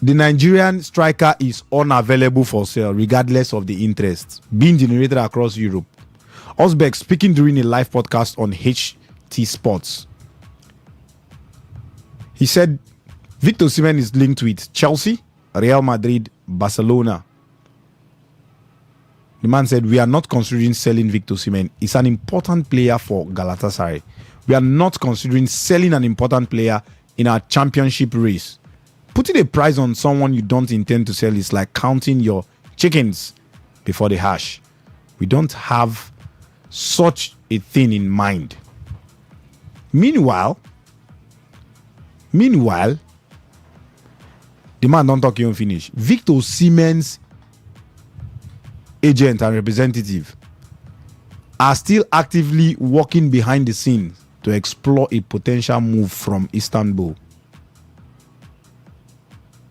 the Nigerian striker is unavailable for sale regardless of the interest being generated across Europe. Özbek speaking during a live podcast on HT Sports. He said Victor Osimhen is linked with Chelsea, Real Madrid, Barcelona. The man said, we are not considering selling Victor Osimhen. He's an important player for Galatasaray. We are not considering selling an important player in our championship race. Putting a price on someone you don't intend to sell is like counting your chickens before they hatch. We don't have such a thing in mind. Meanwhile, the man don't talk you finish. Victor Osimhen's agent and representative are still actively working behind the scenes to explore a potential move from Istanbul,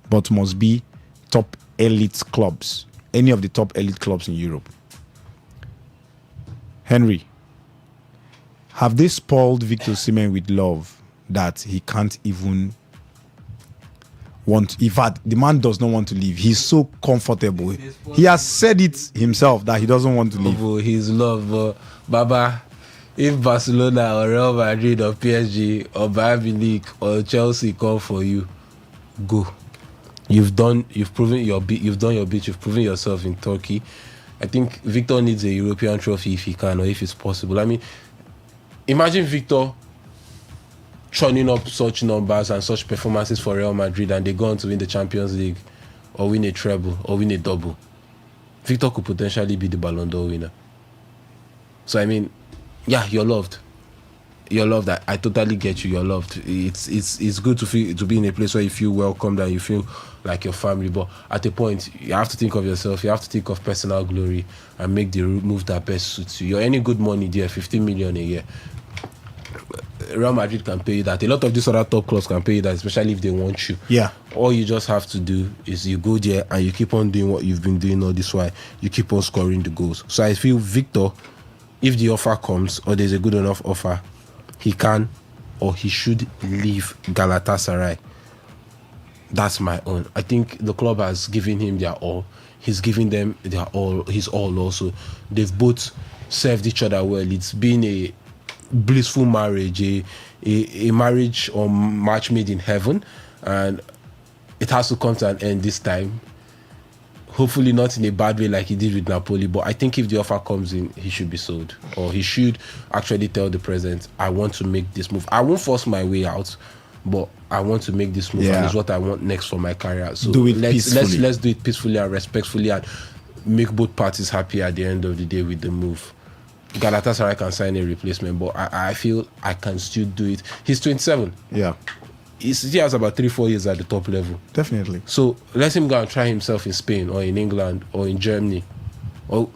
but must be top elite clubs, any of the top elite clubs in Europe. Henry, have they spoiled Victor Osimhen with love that he can't even want? In fact, the man does not want to leave. He's so comfortable. He has said it himself that he doesn't want to leave. His love, Baba. If Barcelona or Real Madrid or PSG or Bayern Munich or Chelsea come for you, go. You've done your bit. You've proven yourself in Turkey. I think Victor needs a European trophy if he can or if it's possible. I mean, imagine Victor churning up such numbers and such performances for Real Madrid and they go on to win the Champions League or win a treble or win a double. Victor could potentially be the Ballon d'Or winner. So I mean, yeah, you're loved. You're loved. I totally get you. You're loved. It's good to be in a place where you feel welcomed and you feel like your family. But at a point, you have to think of yourself. You have to think of personal glory and make the move that best suits you. You're earning good money there, 15 million a year. Real Madrid can pay you that. A lot of these other top clubs can pay you that, especially if they want you. Yeah. All you just have to do is you go there and you keep on doing what you've been doing all this while. You keep on scoring the goals. So I feel Victor, if the offer comes or there's a good enough offer, he can or he should leave Galatasaray. That's my own. I think the club has given him their all. He's giving them their all. His all also. They've both served each other well. It's been a blissful marriage, a marriage or match made in heaven, and it has to come to an end this time. Hopefully not in a bad way like he did with Napoli, but I think if the offer comes in, he should be sold, or he should actually tell the president, I want to make this move. I won't force my way out, but I want to make this move, and it's what I want next for my career. So let's do it peacefully and respectfully and make both parties happy at the end of the day with the move. Galatasaray can sign a replacement, but I feel I can still do it. He's 27. Yeah. He has about 3-4 years at the top level. Definitely. So let him go and try himself in Spain or in England or in Germany. Or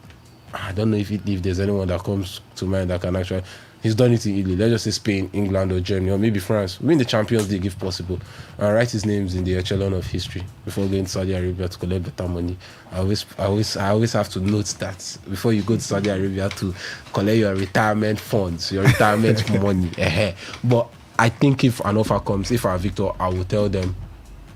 I don't know if there's anyone that comes to mind that can actually. He's done it in Italy. Let's just say Spain, England, or Germany, or maybe France. Win the Champions League if possible, and write his names in the echelon of history before going to Saudi Arabia to collect better money. I always have to note that before you go to Saudi Arabia to collect your retirement funds, your retirement money. But I think if an offer comes, if I'm Victor, I will tell them,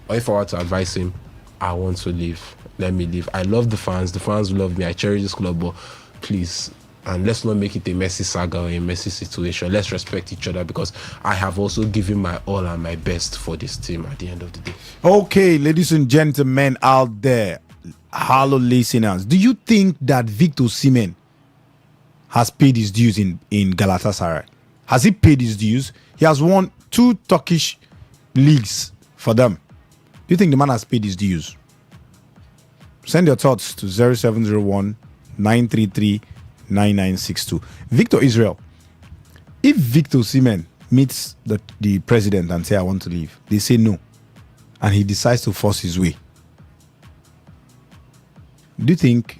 or if I were to advise him, I want to leave. Let me leave. I love the fans. The fans love me. I cherish this club, but please. And let's not make it a messy saga or a messy situation. Let's respect each other because I have also given my all and my best for this team at the end of the day. Okay, ladies and gentlemen out there, hello listeners, do you think that Victor Osimhen has paid his dues in Galatasaray? Has he paid his dues? He has won 2 Turkish leagues for them. Do you think the man has paid his dues? Send your thoughts to 0701 933 9962. Victor Israel, if Victor Osimhen meets the president and say, I want to leave, they say no, and he decides to force his way, do you think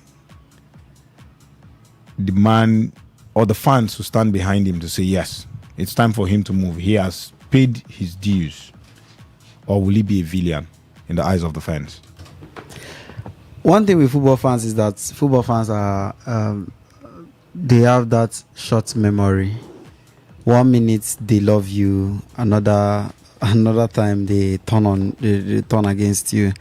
the man or the fans who stand behind him to say, yes, it's time for him to move, he has paid his dues, or will he be a villain in the eyes of the fans? One thing with football fans is that football fans are they have that short memory. 1 minute they love you, another time they turn against you,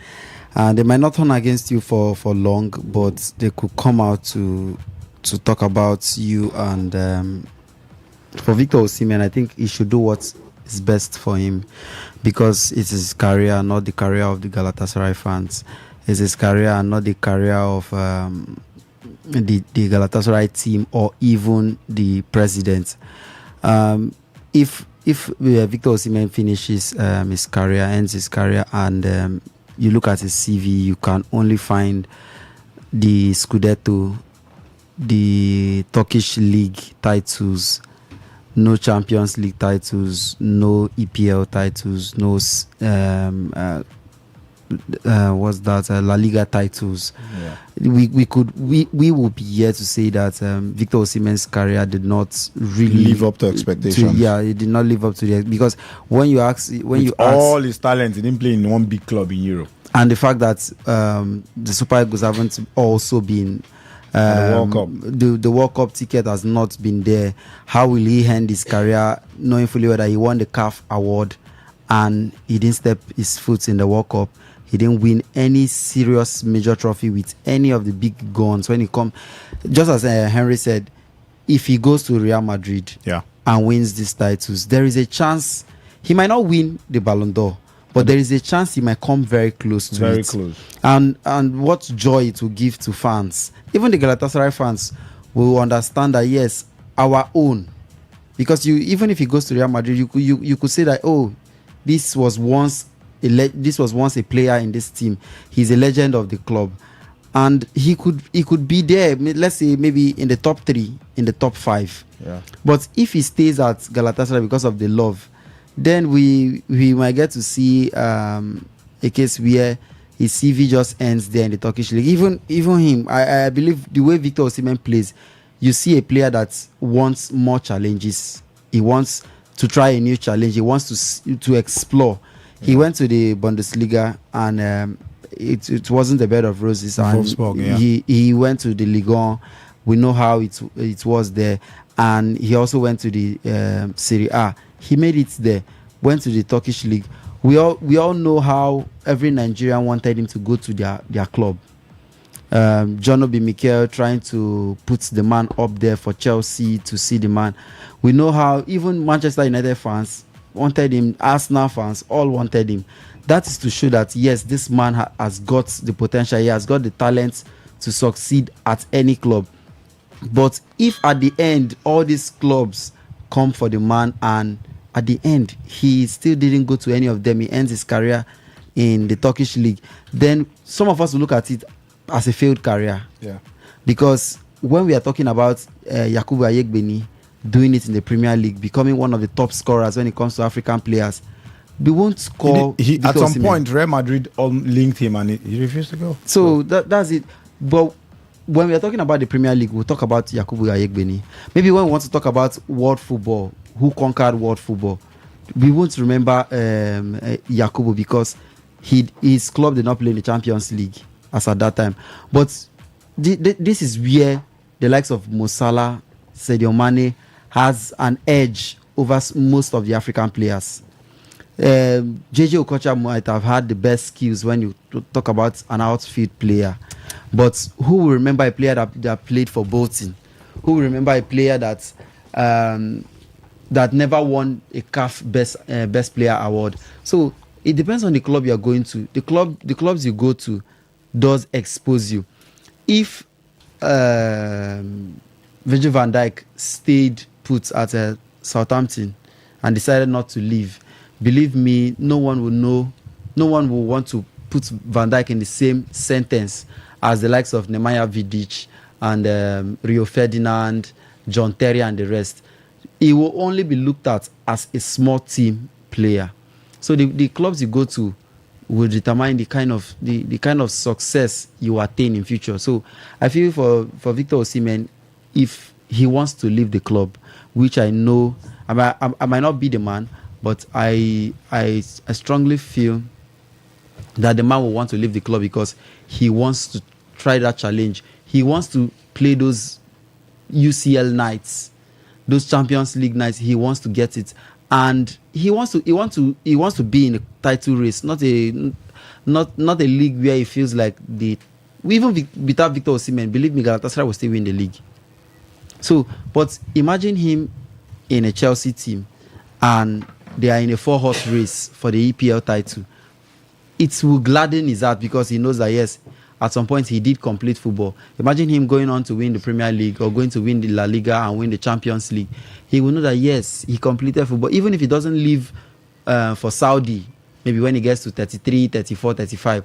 and they might not turn against you for long, but they could come out to talk about you. And for Victor Osimhen, I think he should do what is best for him, because it's his career, not the career of the Galatasaray fans. It's his career and not the career of the Galatasaray team or even the president. If Victor Osimhen finishes his career, ends his career, and you look at his CV, you can only find the Scudetto, the Turkish league titles, no Champions League titles, no EPL titles, no La Liga titles. Yeah. We will be here to say that Victor Osimhen's career did not really live up to expectations. It did not live up to the, because when you ask all his talent, he didn't play in one big club in Europe, and the fact that the Super Eagles haven't also been the World Cup. The World Cup ticket has not been there. How will he end his career knowing fully well that he won the CAF award and he didn't step his foot in the World Cup? He didn't win any serious major trophy with any of the big guns. When he come, just as Henry said, if he goes to Real Madrid and wins these titles, there is a chance he might not win the Ballon d'Or, but there is a chance he might come very close to it. Very close. And what joy it will give to fans. Even the Galatasaray fans will understand that, yes, our own. Because even if he goes to Real Madrid, you could say that, oh, this was once a player in this team. He's a legend of the club, and he could be there. Let's say maybe in the top 3, in the top 5. Yeah. But if he stays at Galatasaray because of the love, then we might get to see a case where his CV just ends there in the Turkish league. Even him, I believe the way Victor Osimhen plays, you see a player that wants more challenges. He wants to try a new challenge. He wants to explore. He went to the Bundesliga and it wasn't a bed of roses. And he went to the Ligue 1. We know how it was there. And he also went to the Serie A. He made it there. Went to the Turkish league. We all know how every Nigerian wanted him to go to their club. John Obi Mikel trying to put the man up there for Chelsea to see the man. We know how even Manchester United fans wanted him, Arsenal fans all wanted him. That is to show that, yes, this man has got the potential, he has got the talent to succeed at any club. But if at the end all these clubs come for the man and at the end he still didn't go to any of them, he ends his career in the Turkish league, then some of us will look at it as a failed career. Yeah. Because when we are talking about Yakubu Ayegbeni doing it in the Premier League, becoming one of the top scorers when it comes to African players, we won't call at some point Real Madrid linked him and he refused to go. So that's it. But when we are talking about the Premier League, we'll talk about Yakubu Ayegbeni. Maybe when we want to talk about world football, who conquered world football, we won't remember Yakubu because his club did not play in the Champions League as at that time. But this is where the likes of Mo Salah, Sadio Mane has an edge over most of the African players. JJ Okocha might have had the best skills when you talk about an outfield player, but who will remember a player that played for Bolton? Who will remember a player that never won a CAF best player award? So it depends on the club you are going to. The clubs you go to, does expose you. If Virgil van Dijk stayed put at Southampton and decided not to leave, believe me, no one will know. No one will want to put Van Dijk in the same sentence as the likes of Nemanja Vidic and Rio Ferdinand, John Terry, and the rest. He will only be looked at as a small team player. So the clubs you go to will determine the kind of success you attain in future. So I feel for Victor Osimhen, if he wants to leave the club, which I know I might not be the man, but I strongly feel that the man will want to leave the club because he wants to try that challenge. He wants to play those UCL nights, those Champions League nights. He wants to get it, and he wants to be in a title race, not a league where he feels like even without Victor Osimhen, believe me, Galatasaray will still win the league. So, but imagine him in a Chelsea team, and they are in a 4-horse race for the EPL title. It will gladden his heart because he knows that yes, at some point he did complete football. Imagine him going on to win the Premier League or going to win the La Liga and win the Champions League. He will know that yes, he completed football. Even if he doesn't leave for Saudi, maybe when he gets to 33, 34, 35,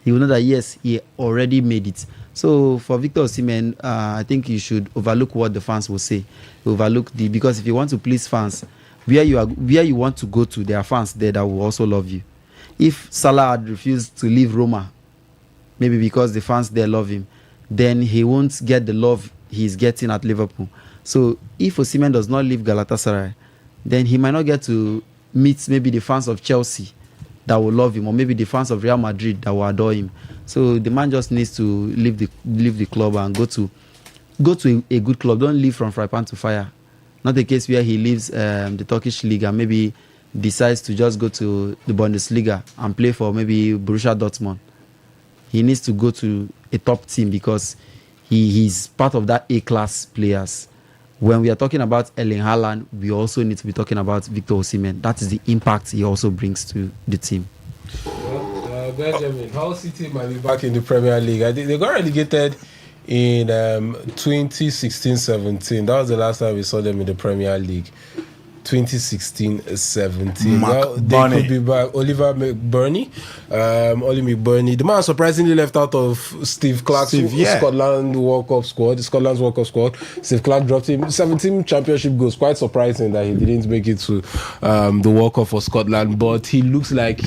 he will know that yes, he already made it. So for Victor Osimhen, I think you should overlook what the fans will say. Because if you want to please fans, where you want to go to, there are fans there that will also love you. If Salah had refused to leave Roma, maybe because the fans there love him, then he won't get the love he's getting at Liverpool. So if Osimhen does not leave Galatasaray, then he might not get to meet maybe the fans of Chelsea that will love him, or maybe the fans of Real Madrid that will adore him. So the man just needs to leave the club and go to a good club. Don't leave from fry pan to fire. Not a case where he leaves the Turkish league and maybe decides to just go to the Bundesliga and play for maybe Borussia Dortmund. He needs to go to a top team because he's part of that A-class players. When we are talking about Erling Haaland, we also need to be talking about Victor Osimhen. That is the impact he also brings to the team. Well, Benjamin, Hull City might be back in the Premier League. I think they got relegated in 2016-17. That was the last time we saw them in the Premier League. 2016-17. Well, they could be back. Oliver McBurney. The man surprisingly left out of Steve Clark's Scotland's World Cup squad. Steve Clark dropped him 17 championship goals. Quite surprising that he didn't make it to the World Cup for Scotland. But it looks like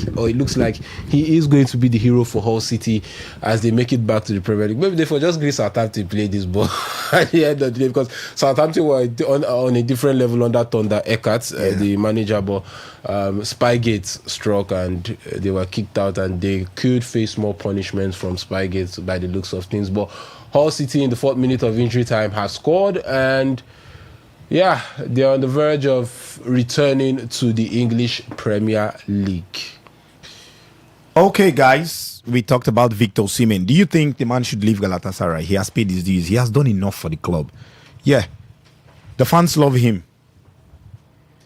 he is going to be the hero for Hull City as they make it back to the Premier League. Maybe they for just Greece Southampton play this ball at the end of the day, because Southampton were on a different level under Thunder Eckhart, the manager, but Spygate struck and they were kicked out, and they could face more punishments from Spygate by the looks of things. But Hull City in the 4th minute of injury time has scored, and they're on the verge of returning to the English Premier League. Okay, guys, we talked about Victor Osimhen. Do you think the man should leave Galatasaray? He has paid his dues. He has done enough for the club. Yeah, the fans love him,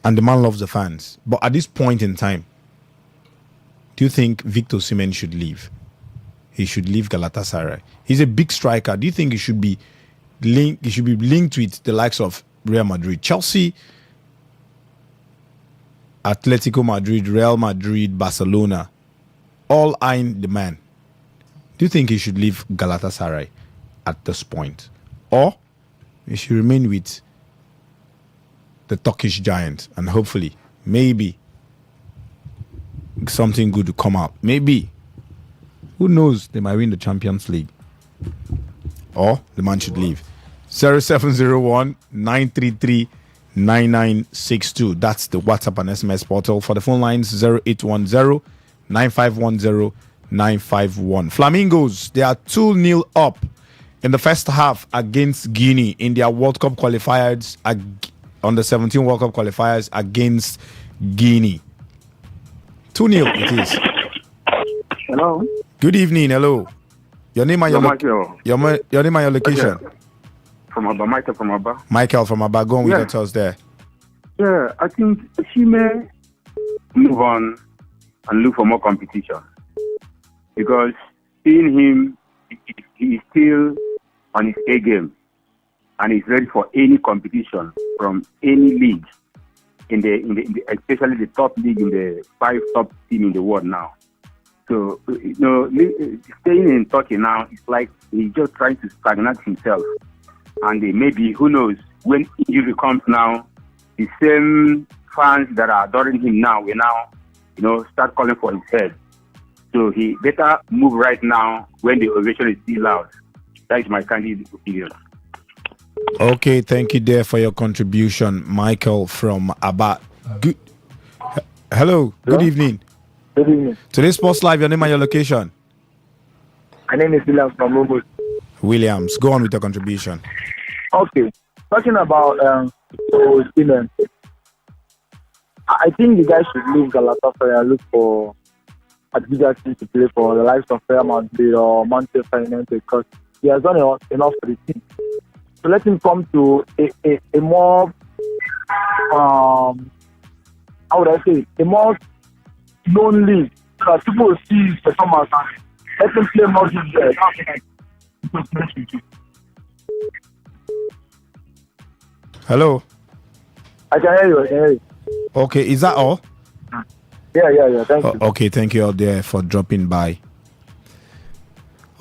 and the man loves the fans. But at this point in time, do you think Victor Osimhen should leave? He should leave Galatasaray. He's a big striker. Do you think he should be linked? He should be linked with the likes of Real Madrid, Chelsea, Atletico Madrid, Real Madrid, Barcelona, all eyeing the man? Do you think he should leave Galatasaray at this point, or he should remain with the Turkish giant and hopefully, maybe something good to come out? Maybe, who knows, they might win the Champions League. Or the man should leave. 0701-933-9962. That's the WhatsApp and SMS portal. For the phone lines, 0810-9510-951. Flamingos, they are 2-0 up in the first half against Guinea in their World Cup qualifiers, on the 17 World Cup qualifiers against Guinea. 2-0 it is. Hello. Good evening. Hello. Your name and your name and your location. Okay. From Abba, Michael from Abba. Michael from Abba. Go on with your thoughts there. Yeah, I think she may move on and look for more competition, because seeing him, he is still on his A game, and he's ready for any competition from any league in the especially the top league in the 5 top team in the world now. So staying in Turkey now, it's like he's just trying to stagnate himself, and maybe who knows when injury comes now, the same fans that are adoring him now will now start calling for his head. So he better move right now when the ovation is still loud. That is my candid opinion. Okay, thank you there for your contribution, Michael from Abba. Hello, good evening. Good evening. Today's Sports Live, your name and your location. My name is Williams from Rubus. Williams, go on with your contribution. Okay, talking about Osimhen, I think the guy should leave Galatasaray and look for a bigger team to play for, the likes of Real Madrid or Manchester United, because he has done enough for the team. So let him come to a more, how would I say, a more known league, so that people will see his performance and let him play more games there. Hello. I can hear you. Okay, is that all? Yeah. Thank you. Okay, thank you out there for dropping by.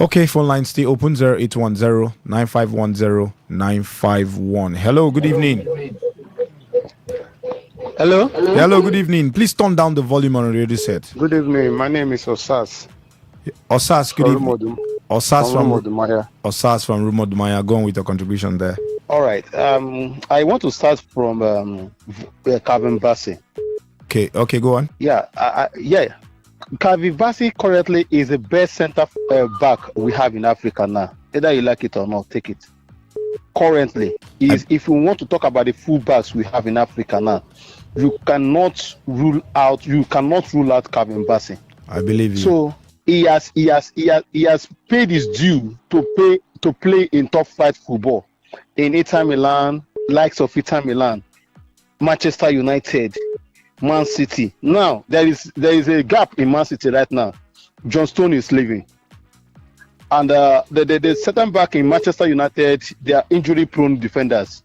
Okay, phone line stay open 0810-9510-951. Hello, good evening. Hello? Hello, good evening. Please turn down the volume on the radio set. Good evening. My name is Osas. Osas, good evening. Osas from Rumodumaya. Osas from Rumodumaya. Go on with your contribution there. All right. I want to start from Calvin Bassey. Okay, go on. Calvin Bassey currently is the best center back we have in Africa now. Either you like it or not, take it. Currently, if you want to talk about the full backs we have in Africa now, you cannot rule out Calvin Bassey. I believe you. So he has paid his due to play in top flight football in Inter Milan, likes of Inter Milan, Manchester United, Man City. Now there is a gap in Man City right now. John Stone is leaving, and the certain back in Manchester United, they are injury-prone defenders.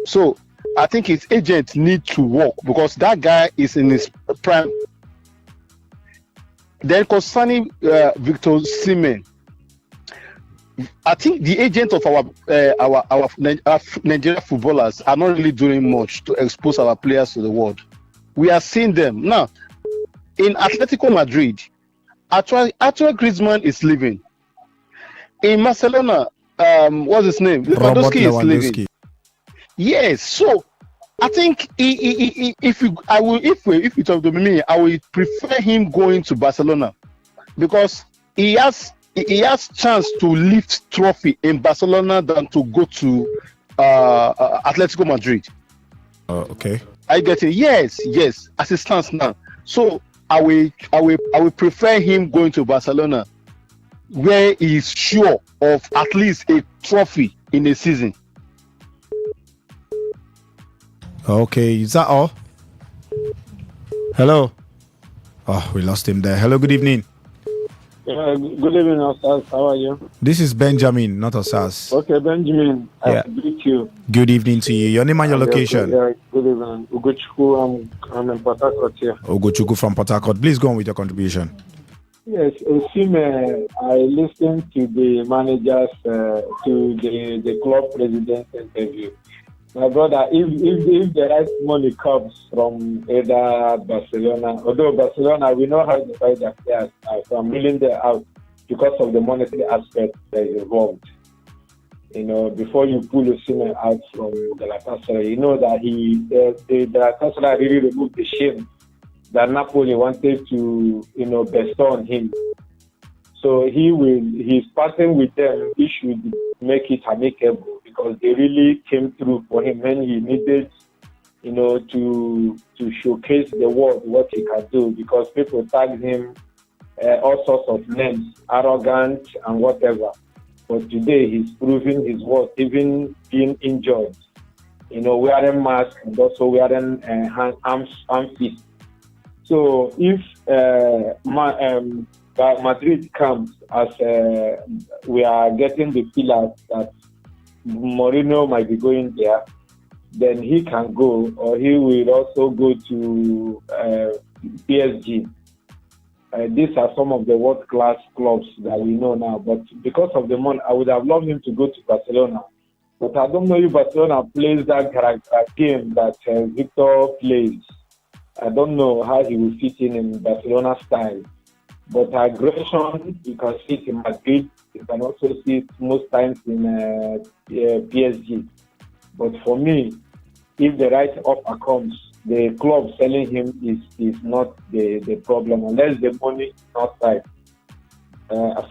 So I think his agent need to work, because that guy is in his prime. Then concerning Victor Osimhen, I think the agent of our Nigerian footballers are not really doing much to expose our players to the world. We are seeing them now in Atletico Madrid. Actually, Griezmann is leaving. In Barcelona, what's his name? Lewandowski is leaving. Yes, so I think if you talk to me, I will prefer him going to Barcelona, because he has chance to lift trophy in Barcelona than to go to Atletico Madrid. Okay. I get it. Yes, as it stands now. So I will prefer him going to Barcelona, where he is sure of at least a trophy in a season. Okay, is that all? Hello. Oh, we lost him there. Hello, good evening. Good evening, Osas. How are you? This is Benjamin, not Osas. Okay, Benjamin. I greet you. Good evening to you. Your name and your location? Good evening. Ugochukwu, I'm in Port Harcourt here. Ugochukwu from Port Harcourt. Please go on with your contribution. Yes, Osimhen, I listened to the managers, to the club president's interview. My brother, if the right money comes from either Barcelona, although Barcelona, we know how to fight their players from milling them out because of the monetary aspect that is involved. Before you pull Osimhen out from Galatasaray, you know that the Galatasaray really removed the shame that Napoli wanted to, bestow on him. So he's passing with them. He should make it amicable, because they really came through for him when he needed, to showcase the world what he can do, because people tagged him all sorts of names, arrogant and whatever. But today he's proving his worth, even being injured, wearing masks and also wearing arm fist. So if Madrid comes, as we are getting the feelers that Mourinho might be going there, then he can go, or he will also go to PSG. These are some of the world-class clubs that we know now. But because of the money, I would have loved him to go to Barcelona. But I don't know if Barcelona plays that game that Victor plays. I don't know how he will fit in Barcelona style. But aggression, you can see it in Madrid. You can also see it most times in PSG. But for me, if the right offer comes, the club selling him is not the problem, unless the money is not right.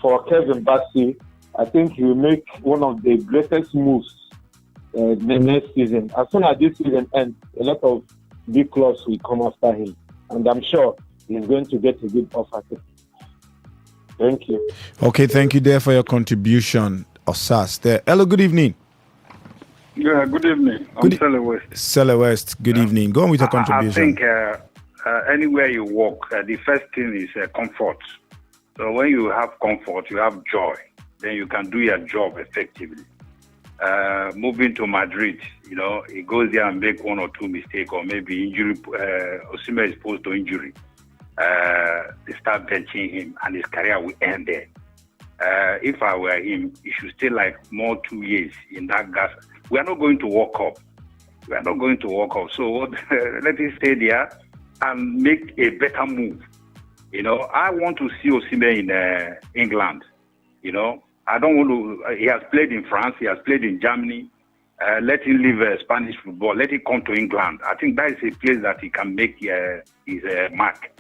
For Kevin Bassey, I think he will make one of the greatest moves the next season. As soon as this season ends, a lot of big clubs will come after him. And I'm sure he's going to get a good offer. Thank you. Okay, thank you there for your contribution, Osas. There. Hello, good evening. Yeah, good evening. I'm Sele West. Sele West, good evening. Go on with your contribution. I think anywhere you walk, the first thing is comfort. So when you have comfort, you have joy, then you can do your job effectively. Moving to Madrid, he goes there and make one or two mistakes, or maybe injury. Osimhen is exposed to injury. They start benching him, and his career will end there. If I were him, he should stay like more 2 years in that gas. We are not going to walk up. So let him stay there and make a better move. I want to see Osimhen in England. I don't want to. He has played in France. He has played in Germany. Let him leave Spanish football. Let him come to England. I think that is a place that he can make his mark,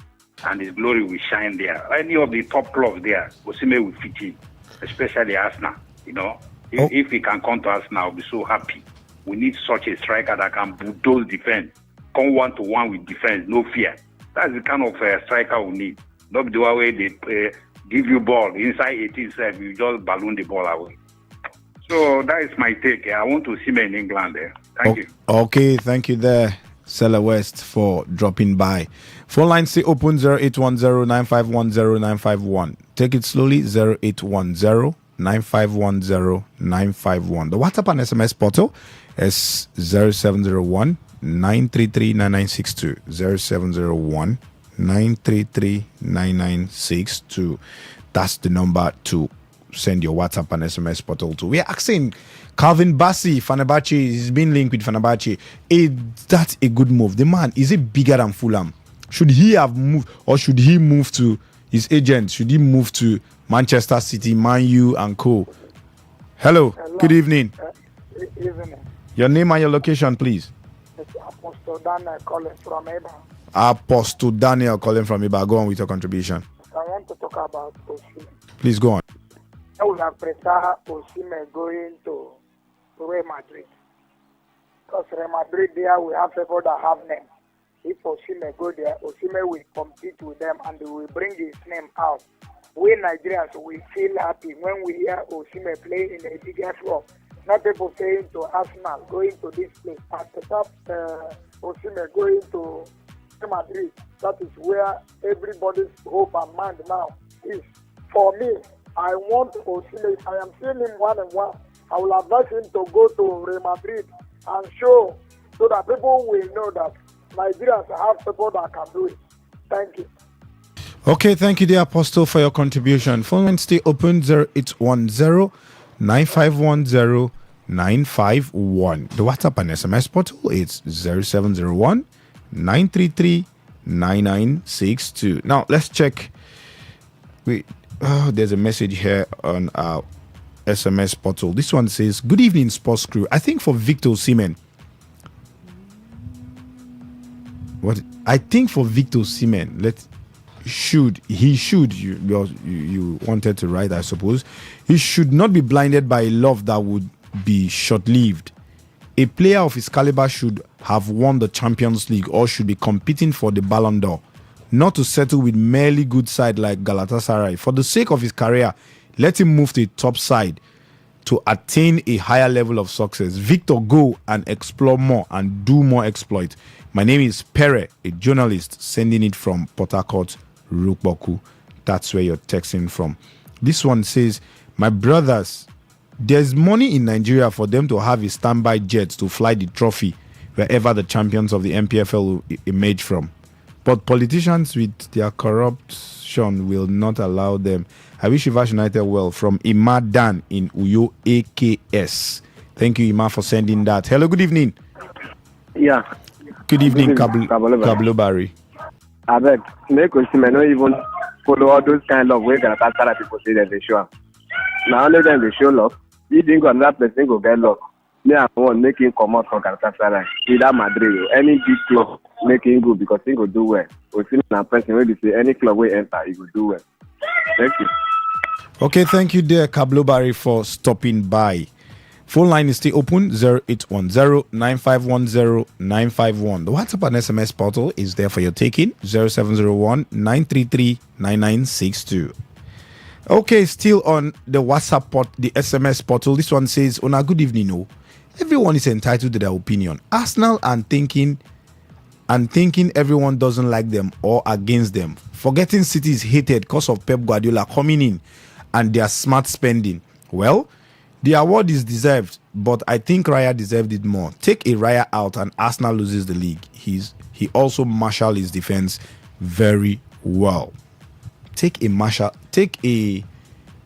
and his glory will shine there. Any of the top clubs there, Osimhen will fit in, especially Arsenal. If he can come to Arsenal, I'll be so happy. We need such a striker that can bulldoze defense, come 1-to-1 with defense, no fear. That's the kind of striker we need. Not the way they give you ball inside 18 self, you just balloon the ball away. So that is my take. I want to see me in England there. Thank you. Okay, thank you there, Sela West, for dropping by. Phone line stay open 0810-951-0951. Take it slowly 0810-951-0951. The WhatsApp and SMS portal is 0701-933-9962. 0701-933-9962. That's the number to send your WhatsApp and SMS portal to. We're asking Calvin Bassey, Fenerbahce, he's been linked with Fenerbahce. That's a good move. The man, is it bigger than Fulham? Should he have moved, or should he move to his agent? Should he move to Manchester City, Man U and co? Hello. Good evening. Good evening. Your name and your location, please. It's Apostle Daniel calling from Eba. Apostle Daniel calling from Eba. Go on with your contribution. I want to talk about Osimhen. Please go on. I would have preferred Osimhen going to Real Madrid. Because Real Madrid there, we have people that have names. If Osimhen go there, Osimhen will compete with them and they will bring his name out. We Nigerians, we feel happy when we hear Osimhen play in a bigger club. Not people saying to Arsenal, going to this place. At the top, Osimhen going to Madrid. That is where everybody's hope and mind now is. For me, I want Osimhen. I am seeing him 1-on-1. I will advise him to go to Real Madrid and show so that people will know that Nigerians have people that can do it. Thank you. Okay, thank you, dear Apostle, for your contribution. Phone line stay open 0810-951-0951. The WhatsApp and SMS portal is 0701-933-9962. Now, let's check. Wait, there's a message here on our SMS portal. This one says, good evening, sports crew. I think for Victor Osimhen, you wanted to write, I suppose. He should not be blinded by a love that would be short-lived. A player of his caliber should have won the Champions League or should be competing for the Ballon d'Or, not to settle with merely good side like Galatasaray. For the sake of his career, let him move to a top side to attain a higher level of success. Victor, go and explore more and do more exploit. My name is Pere, a journalist, sending it from Port Harcourt, Rukboku. That's where you're texting from. This one says, my brothers, there's money in Nigeria for them to have a standby jet to fly the trophy wherever the champions of the MPFL will emerge from. But politicians with their corruption will not allow them. I wish Rivers United well, from Ima Dan in Uyo AKS. Thank you, Ima, for sending that. Hello, good evening. Yeah. Good evening, Kablobari. I beg, make Osimhen not even follow all those kind of ways that other people say that they show up. Now only then they show love. You think another person go get love. Me, I want make him come out from Galatasaray. Without Madrid, any big club make him go because he go do well. Osimhen na person wey be say any club wey enter, he go do well. Thank you. Okay, thank you there, Kablobari, for stopping by. Phone line is still open, 0810-9510-951. The WhatsApp and SMS portal is there for your taking, 0701-933-9962. Okay, still on the WhatsApp the SMS portal. This one says, "Ona, good evening. No, everyone is entitled to their opinion. Arsenal and thinking everyone doesn't like them or against them. Forgetting City is hated because of Pep Guardiola coming in and their smart spending. Well, the award is deserved, but I think Raya deserved it more. Take a Raya out and Arsenal loses the league. He also marshaled his defense very well. Take a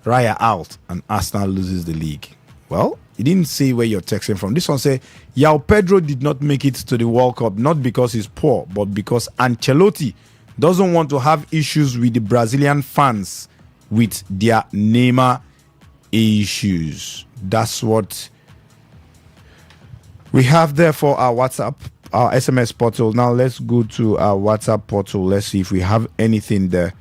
Raya out and Arsenal loses the league. Well, he didn't say where you're texting from. This one say, Yao Pedro did not make it to the World Cup, not because he's poor, but because Ancelotti doesn't want to have issues with the Brazilian fans with their Neymar issues. That's what we have there for our WhatsApp, our SMS portal. Now let's go to our WhatsApp portal. Let's see if we have anything there.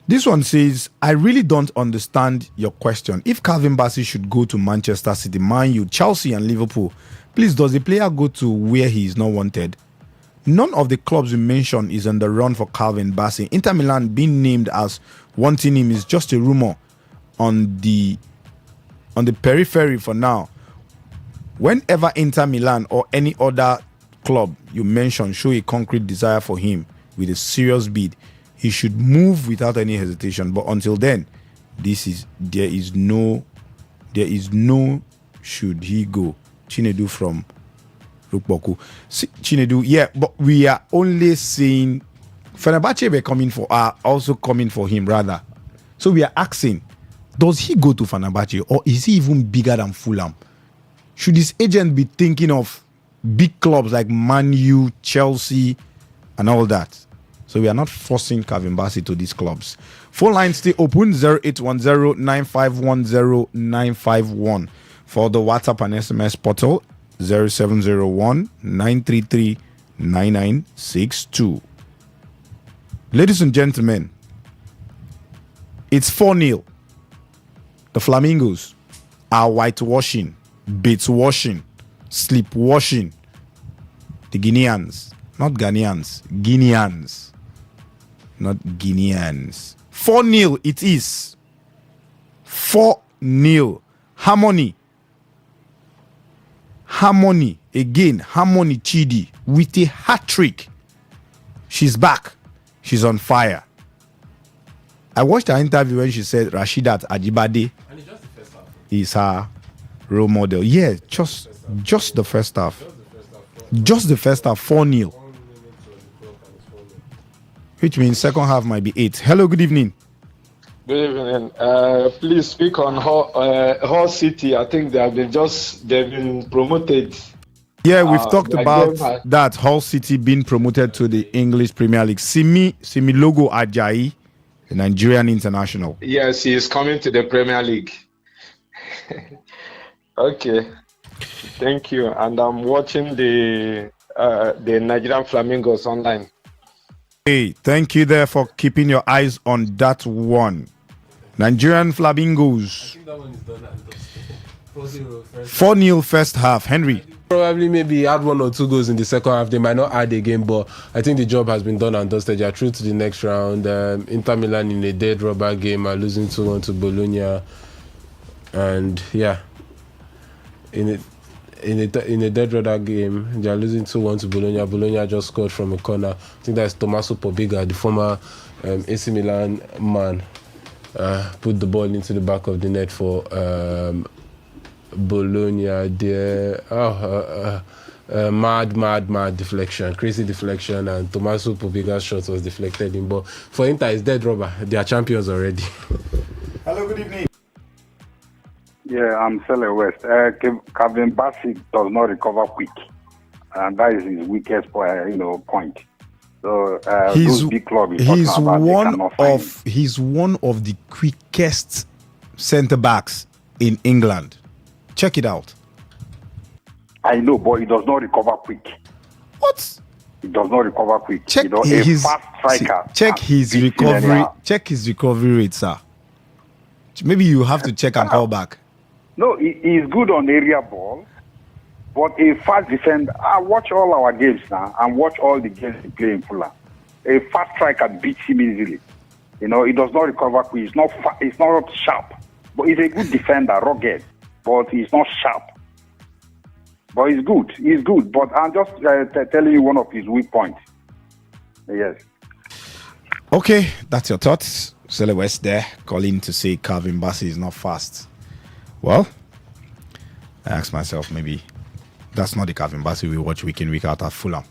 This one says, I really don't understand your question. If Calvin Bassey should go to Manchester City, Man U, Chelsea and Liverpool, please, does the player go to where he is not wanted? None of the clubs we mentioned is on the run for Calvin Bassey. Inter Milan being named as wanting him is just a rumor on the periphery for now. Whenever Inter Milan or any other club you mention show a concrete desire for him with a serious bid, he should move without any hesitation. But until then, there is no should he go. Chinedu from Rukboku. Chinedu, yeah, but we are only saying Fenerbahce are also coming for him rather. So we are asking, does he go to Fenerbahce or is he even bigger than Fulham? Should his agent be thinking of big clubs like Man U, Chelsea, and all that? So we are not forcing Calvin Bassey to these clubs. Phone lines stay open, 0810-9510-951. For the WhatsApp and SMS portal, 0701-933-9962. Ladies and gentlemen, it's 4-0. The Flamingos are whitewashing, bait-washing, sleep-washing the Guineans. Not Ghanaians, Guineans. Not Guineans. 4-0 it is. 4-0. Harmony. Again, Harmony Chidi with a hat trick. She's back. She's on fire. I watched her interview when she said Rashidat Ajibade is her role model. Yeah, just the first half. Just the first half, 4-0. Which means second half might be 8. Hello, good evening. Good evening. Please speak on Hull City. I think they've been promoted. Yeah, we've talked about that. Hull City being promoted to the English Premier League. Similogo Ajayi, the Nigerian international. Yes, he is coming to the Premier League. Okay, thank you. And I'm watching the Nigerian Flamingos online. Hey, thank you there for keeping your eyes on that one. Nigerian Flamingos. 4-0 first half. Henry. Probably maybe add 1 or 2 goals in the second half. They might not add again, but I think the job has been done and dusted. They are through to the next round. Inter Milan in a dead rubber game are losing 2-1 to Bologna. And yeah, in a dead rubber game. They are losing 2-1 to Bologna. Bologna just scored from a corner. I think that's Tommaso Pobega, the former AC Milan man, put the ball into the back of the net for Bologna there. Mad deflection, crazy deflection, and Tommaso Pobega's shot was deflected in. But for Inter, it's dead rubber. They are champions already. Hello, good evening. Yeah, I'm Sele West. Calvin Bassett does not recover quick, and that is his weakest point. So those big clubs he's one of the quickest centre backs in England. Check it out. I know, but he does not recover quick. What? He does not recover quick. Check a fast striker. Check his recovery. Check his recovery rate, sir. Maybe you have to check and call back. No, he's good on area ball, but a fast defender. I watch all our games now and watch all the games he play in Fulham. A fast striker beats him easily. He does not recover quick. He's not sharp, but he's a good defender, rugged, but he's not sharp. But he's good. He's good. But I'm just telling you one of his weak points. Yes. Okay, that's your thoughts. Sele West there calling to say Calvin Bassey is not fast. Well, I asked myself, maybe that's not the Calvin Bassey we watch week in, week out at Fulham.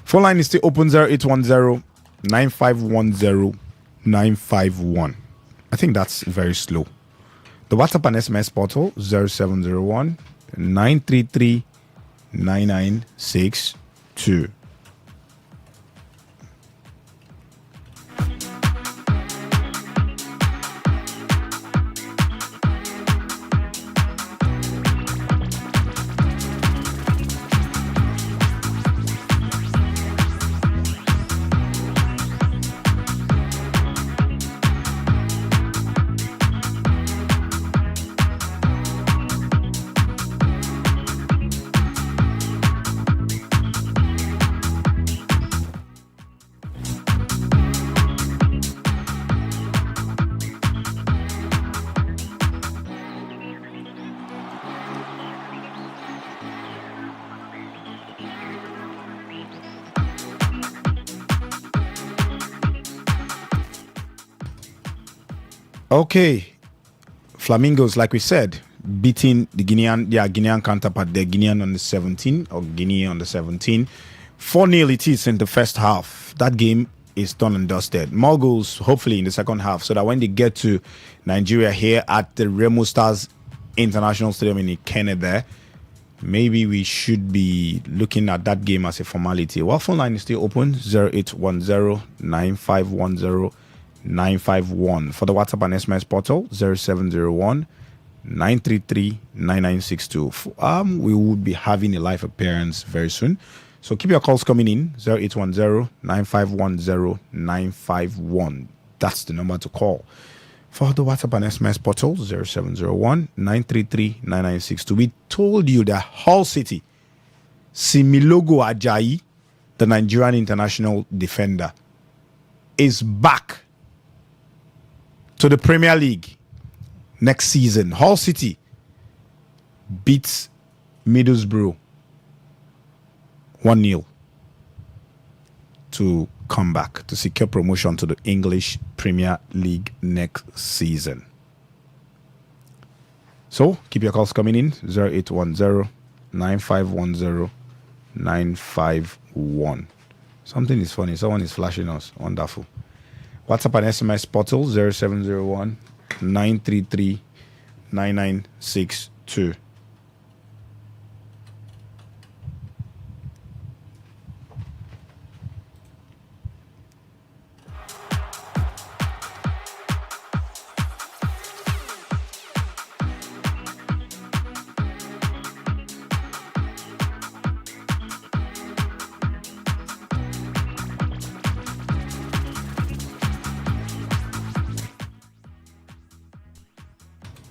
Phone line is still open 0810-9510-951. I think that's very slow. The WhatsApp and SMS portal 0701-933-9962. Okay, Flamingos, like we said, beating their Guinean counterpart, the Guinean on the 17 or Guinea on the 17. 4-0 it is in the first half. That game is done and dusted. More goals, hopefully, in the second half, so that when they get to Nigeria here at the Remo Stars International Stadium in Ikenne there, maybe we should be looking at that game as a formality. Well, phone line is still open, 0810-9510-951. For the WhatsApp and SMS portal, 0701-933-9962. We will be having a live appearance very soon. So keep your calls coming in, 0810-9510-951. That's the number to call. For the WhatsApp and SMS portal, 0701-933-9962. We told you that Hull City, Similogo Ajayi, the Nigerian international defender, is back to the Premier League next season. Hull City beats Middlesbrough 1-0 to come back to secure promotion to the English Premier League next season. So keep your calls coming in, 0810-9510-951. Something is funny. Someone is flashing us. Wonderful. WhatsApp and SMS portal 0701-933-9962.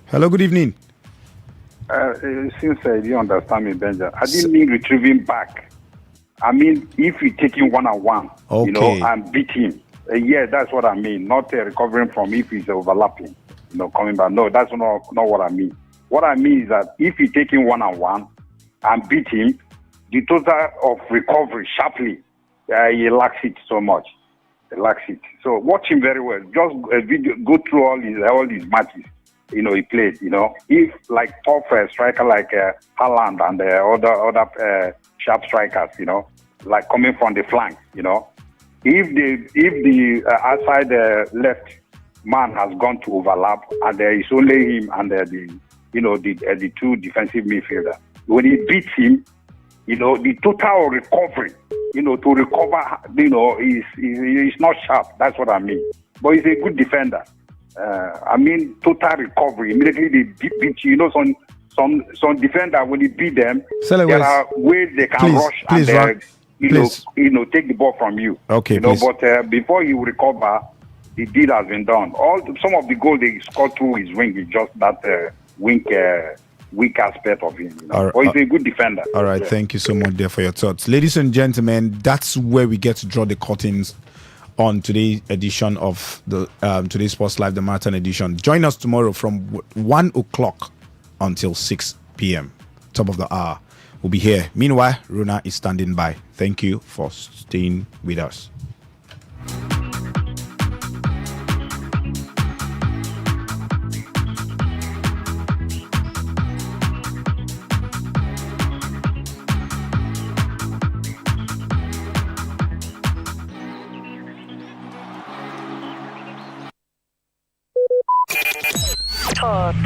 Hello, good evening. Since you understand me, Benja, I didn't mean retrieving back. I mean, if you take him one-on-one, okay, and beat him. Yeah, that's what I mean. Not recovering from if he's overlapping, coming back. No, that's not what I mean. What I mean is that if you take him one-on-one and beat him, the total of recovery sharply, he lacks it so much. He lacks it. So watch him very well. Just go through all his matches. He played. If like tough striker like Haaland and other sharp strikers, like coming from the flank, if the outside left man has gone to overlap and there is only him and the two defensive midfielders, when he beats him, the total recovery, to recover, is not sharp. That's what I mean. But he's a good defender. Total recovery. Immediately they beat you. Some defender, when he beat them, there are ways they can rush and take the ball from you. Okay, but before you recover, the deed has been done. Some of the goals they scored through his wing is just that weak aspect of him. But he's a good defender. All right, thank you so much there for your thoughts. Ladies and gentlemen, that's where we get to draw the curtains on today's edition of the Today's Sports Live, the Marathon edition. Join us tomorrow from 1 o'clock until 6 p.m. Top of the hour. We'll be here. Meanwhile, Runa is standing by. Thank you for staying with us.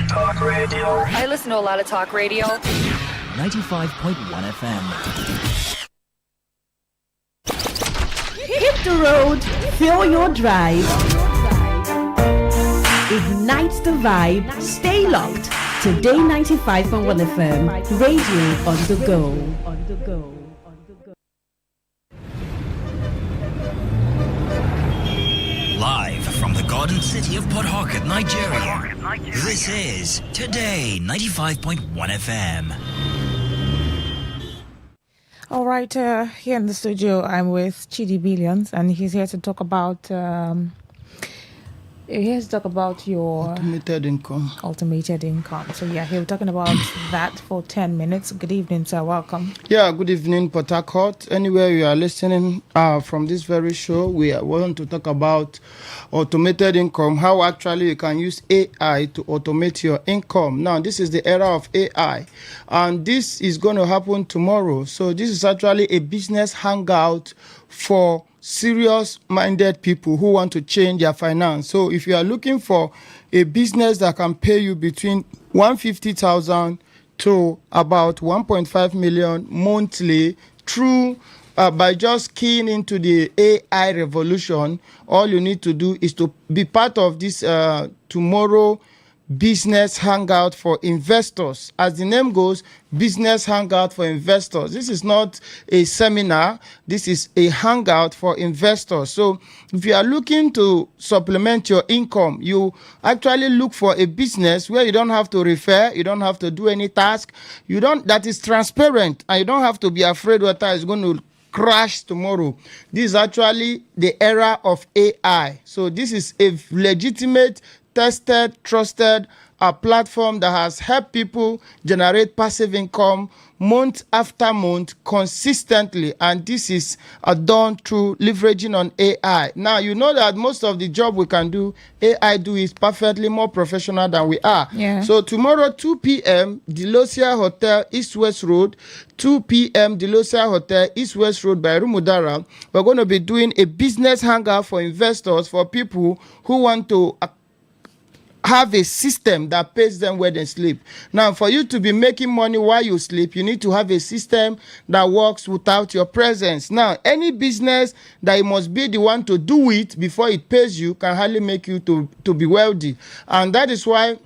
Talk radio. I listen to a lot of talk radio. 95.1 FM. Hit the road, fill your drive. Ignite the vibe, stay locked. Today 95.1 FM, radio on the go. Live from the Garden City of Port Harcourt, Nigeria. This is Today 95.1 FM. All right, here in the studio, I'm with Chidi Billions, and he's here to talk about your automated income. So yeah, he'll be talking about that for 10 minutes. Good evening, sir. Welcome. Yeah, good evening, Port Harcourt. Anywhere you are listening from this very show, we want to talk about automated income, how actually you can use AI to automate your income. Now, this is the era of AI, and this is going to happen tomorrow. So this is actually a business hangout for serious-minded people who want to change their finance. So if you are looking for a business that can pay you between 150,000 to about 1.5 million monthly through by just keying into the AI revolution, all you need to do is to be part of this tomorrow business hangout for investors. As the name goes, business hangout for investors. This is not a seminar. This is a hangout for investors. So if you are looking to supplement your income, you actually look for a business where you don't have to refer, you don't have to do any task, that is transparent, and you don't have to be afraid whether it's going to crash tomorrow. This is actually the era of AI. So this is a legitimate, tested, trusted platform that has helped people generate passive income month after month consistently, and this is done through leveraging on AI. Now, you know that most of the job we can do, AI do is perfectly more professional than we are. Yeah. So tomorrow, 2 p.m., Delosia Hotel, East West Road, 2 p.m., Delosia Hotel, East West Road by Rumudara, we're going to be doing a business hangout for investors, for people who want to have a system that pays them when they sleep. Now, for you to be making money while you sleep, you need to have a system that works without your presence. Now, any business that you must be the one to do it before it pays you can hardly make you to be wealthy. And that is why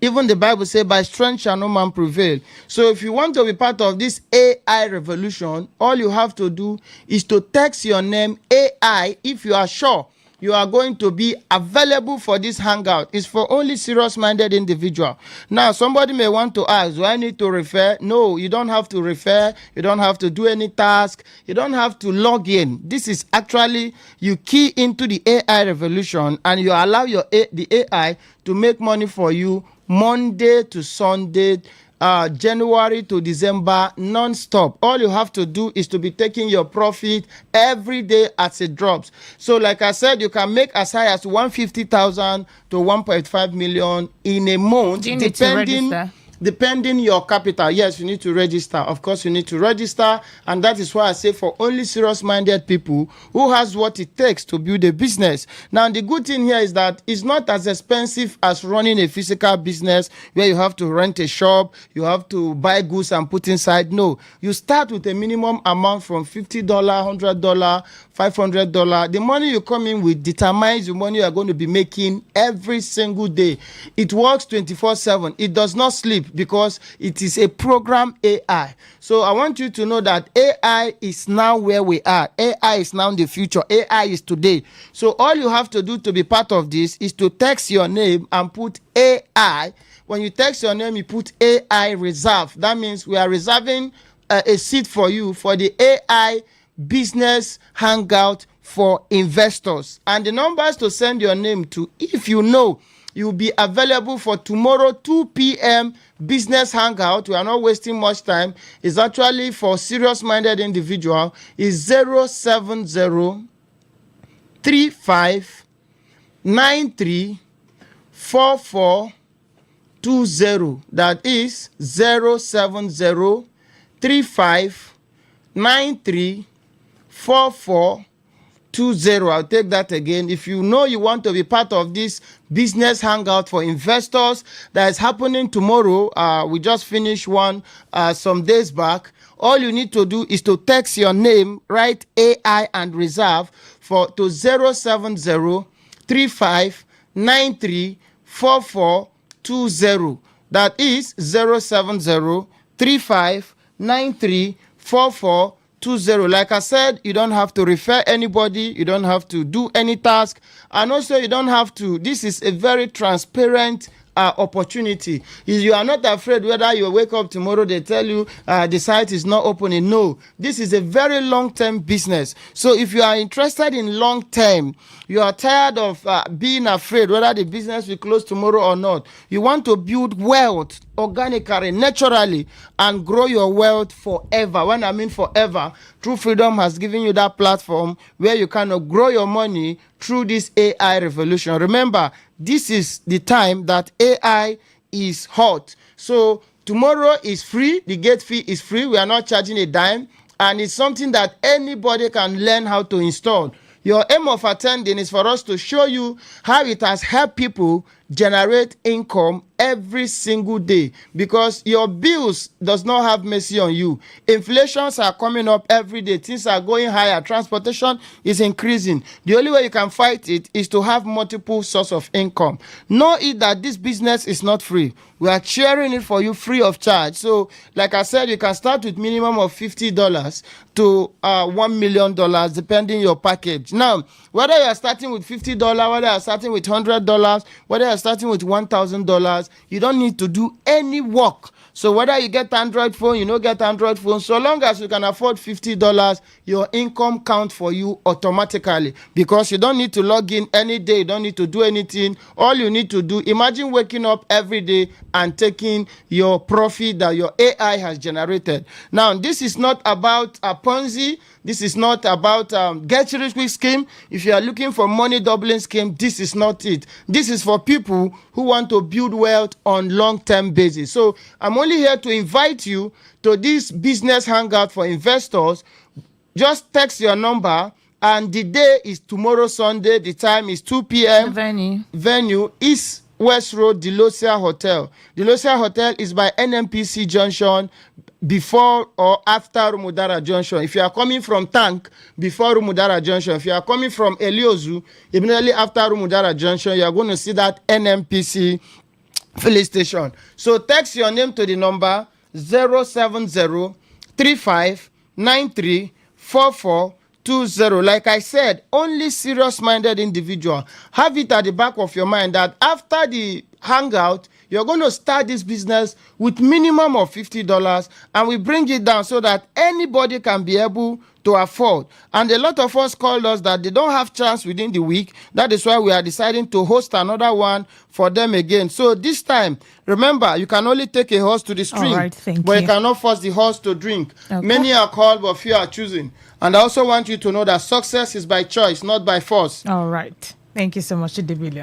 even the Bible says, by strength shall no man prevail. So if you want to be part of this AI revolution, all you have to do is to text your name AI if you are sure you are going to be available for this hangout. It's for only serious-minded individual. Now, somebody may want to ask, do I need to refer? No, you don't have to refer. You don't have to do any task. You don't have to log in. This is actually, you key into the AI revolution and you allow the AI to make money for you Monday to Sunday, January to December non-stop. All you have to do is to be taking your profit every day as it drops. So like I said, you can make as high as 150,000 to 1.5 million in a month, Do you need to register? Depending your capital. Yes, you need to register. Of course, you need to register, and that is why I say for only serious-minded people who has what it takes to build a business. Now, the good thing here is that it's not as expensive as running a physical business where you have to rent a shop, you have to buy goods and put inside. No, you start with a minimum amount from $50, $100, $500. The money you come in with determines the money you are going to be making every single day. It works 24/7. It does not sleep because it is a program AI. So I want you to know that AI is now where we are. AI is now in the future. AI is today. So all you have to do to be part of this is to text your name and put AI. When you text your name, you put AI reserve. That means we are reserving a seat for you for the AI business hangout for investors. And the numbers to send your name to, if you know you'll be available for tomorrow 2 p.m. business hangout, we are not wasting much time, is actually for serious-minded individual, is 070 35 93 44 20. That is 070 35 93 4420. I'll take that again. If you know you want to be part of this business hangout for investors that is happening tomorrow, we just finished one some days back. All you need to do is to text your name, write AI and reserve to 070 35 93 4420. That is 070 35 93 4420. Like I said, you don't have to refer anybody, you don't have to do any task, and also you don't have to. This is a very transparent opportunity. You are not afraid whether you wake up tomorrow they tell you the site is not opening. No, this is a very long-term business. So if you are interested in long-term, you are tired of being afraid whether the business will close tomorrow or not, you want to build wealth organically, naturally, and grow your wealth forever. When I mean forever, True Freedom has given you that platform where you kind of grow your money through this AI revolution. Remember, this is the time that AI is hot. So tomorrow is free. The gate fee is free. We are not charging a dime. And it's something that anybody can learn how to install. Your aim of attending is for us to show you how it has helped people generate income every single day, because your bills does not have mercy on you. Inflations are coming up every day. Things are going higher. Transportation is increasing. The only way you can fight it is to have multiple sources of income. Know it that this business is not free. We are sharing it for you free of charge. So like I said, you can start with minimum of $50 to $1 million depending your package. Now, whether you are starting with $50, whether you are starting with $100, whether you are starting with $1,000, you don't need to do any work. So whether you get Android phone, you don't get Android phone, so long as you can afford $50, your income counts for you automatically, because you don't need to log in any day, you don't need to do anything. All you need to do, imagine waking up every day and taking your profit that your AI has generated. Now, this is not about a Ponzi. This is not about get rich quick scheme. If you are looking for money doubling scheme, this is not it. This is for people who want to build wealth on long-term basis. So I'm only here to invite you to this business hangout for investors. Just text your number, and the day is tomorrow, Sunday. The time is 2 p.m. The venue is West Road, Delosia Hotel. Delosia Hotel is by NMPC Junction, before or after Rumudara Junction. If you are coming from Tank, before Rumudara Junction. If you are coming from Eliozu, immediately after Rumudara Junction, you are going to see that NMPC filling station. So text your name to the number 070 35 93 4420. Like I said, only serious-minded individual. Have it at the back of your mind that after the hangout, you're going to start this business with minimum of $50, and we bring it down so that anybody can be able to afford. And a lot of us called us that they don't have chance within the week. That is why we are deciding to host another one for them again. So this time, remember, you can only take a horse to the stream, right, but you cannot force the horse to drink. Okay. Many are called, but few are choosing. And I also want you to know that success is by choice, not by force. All right. Thank you so much, Chidi Billion.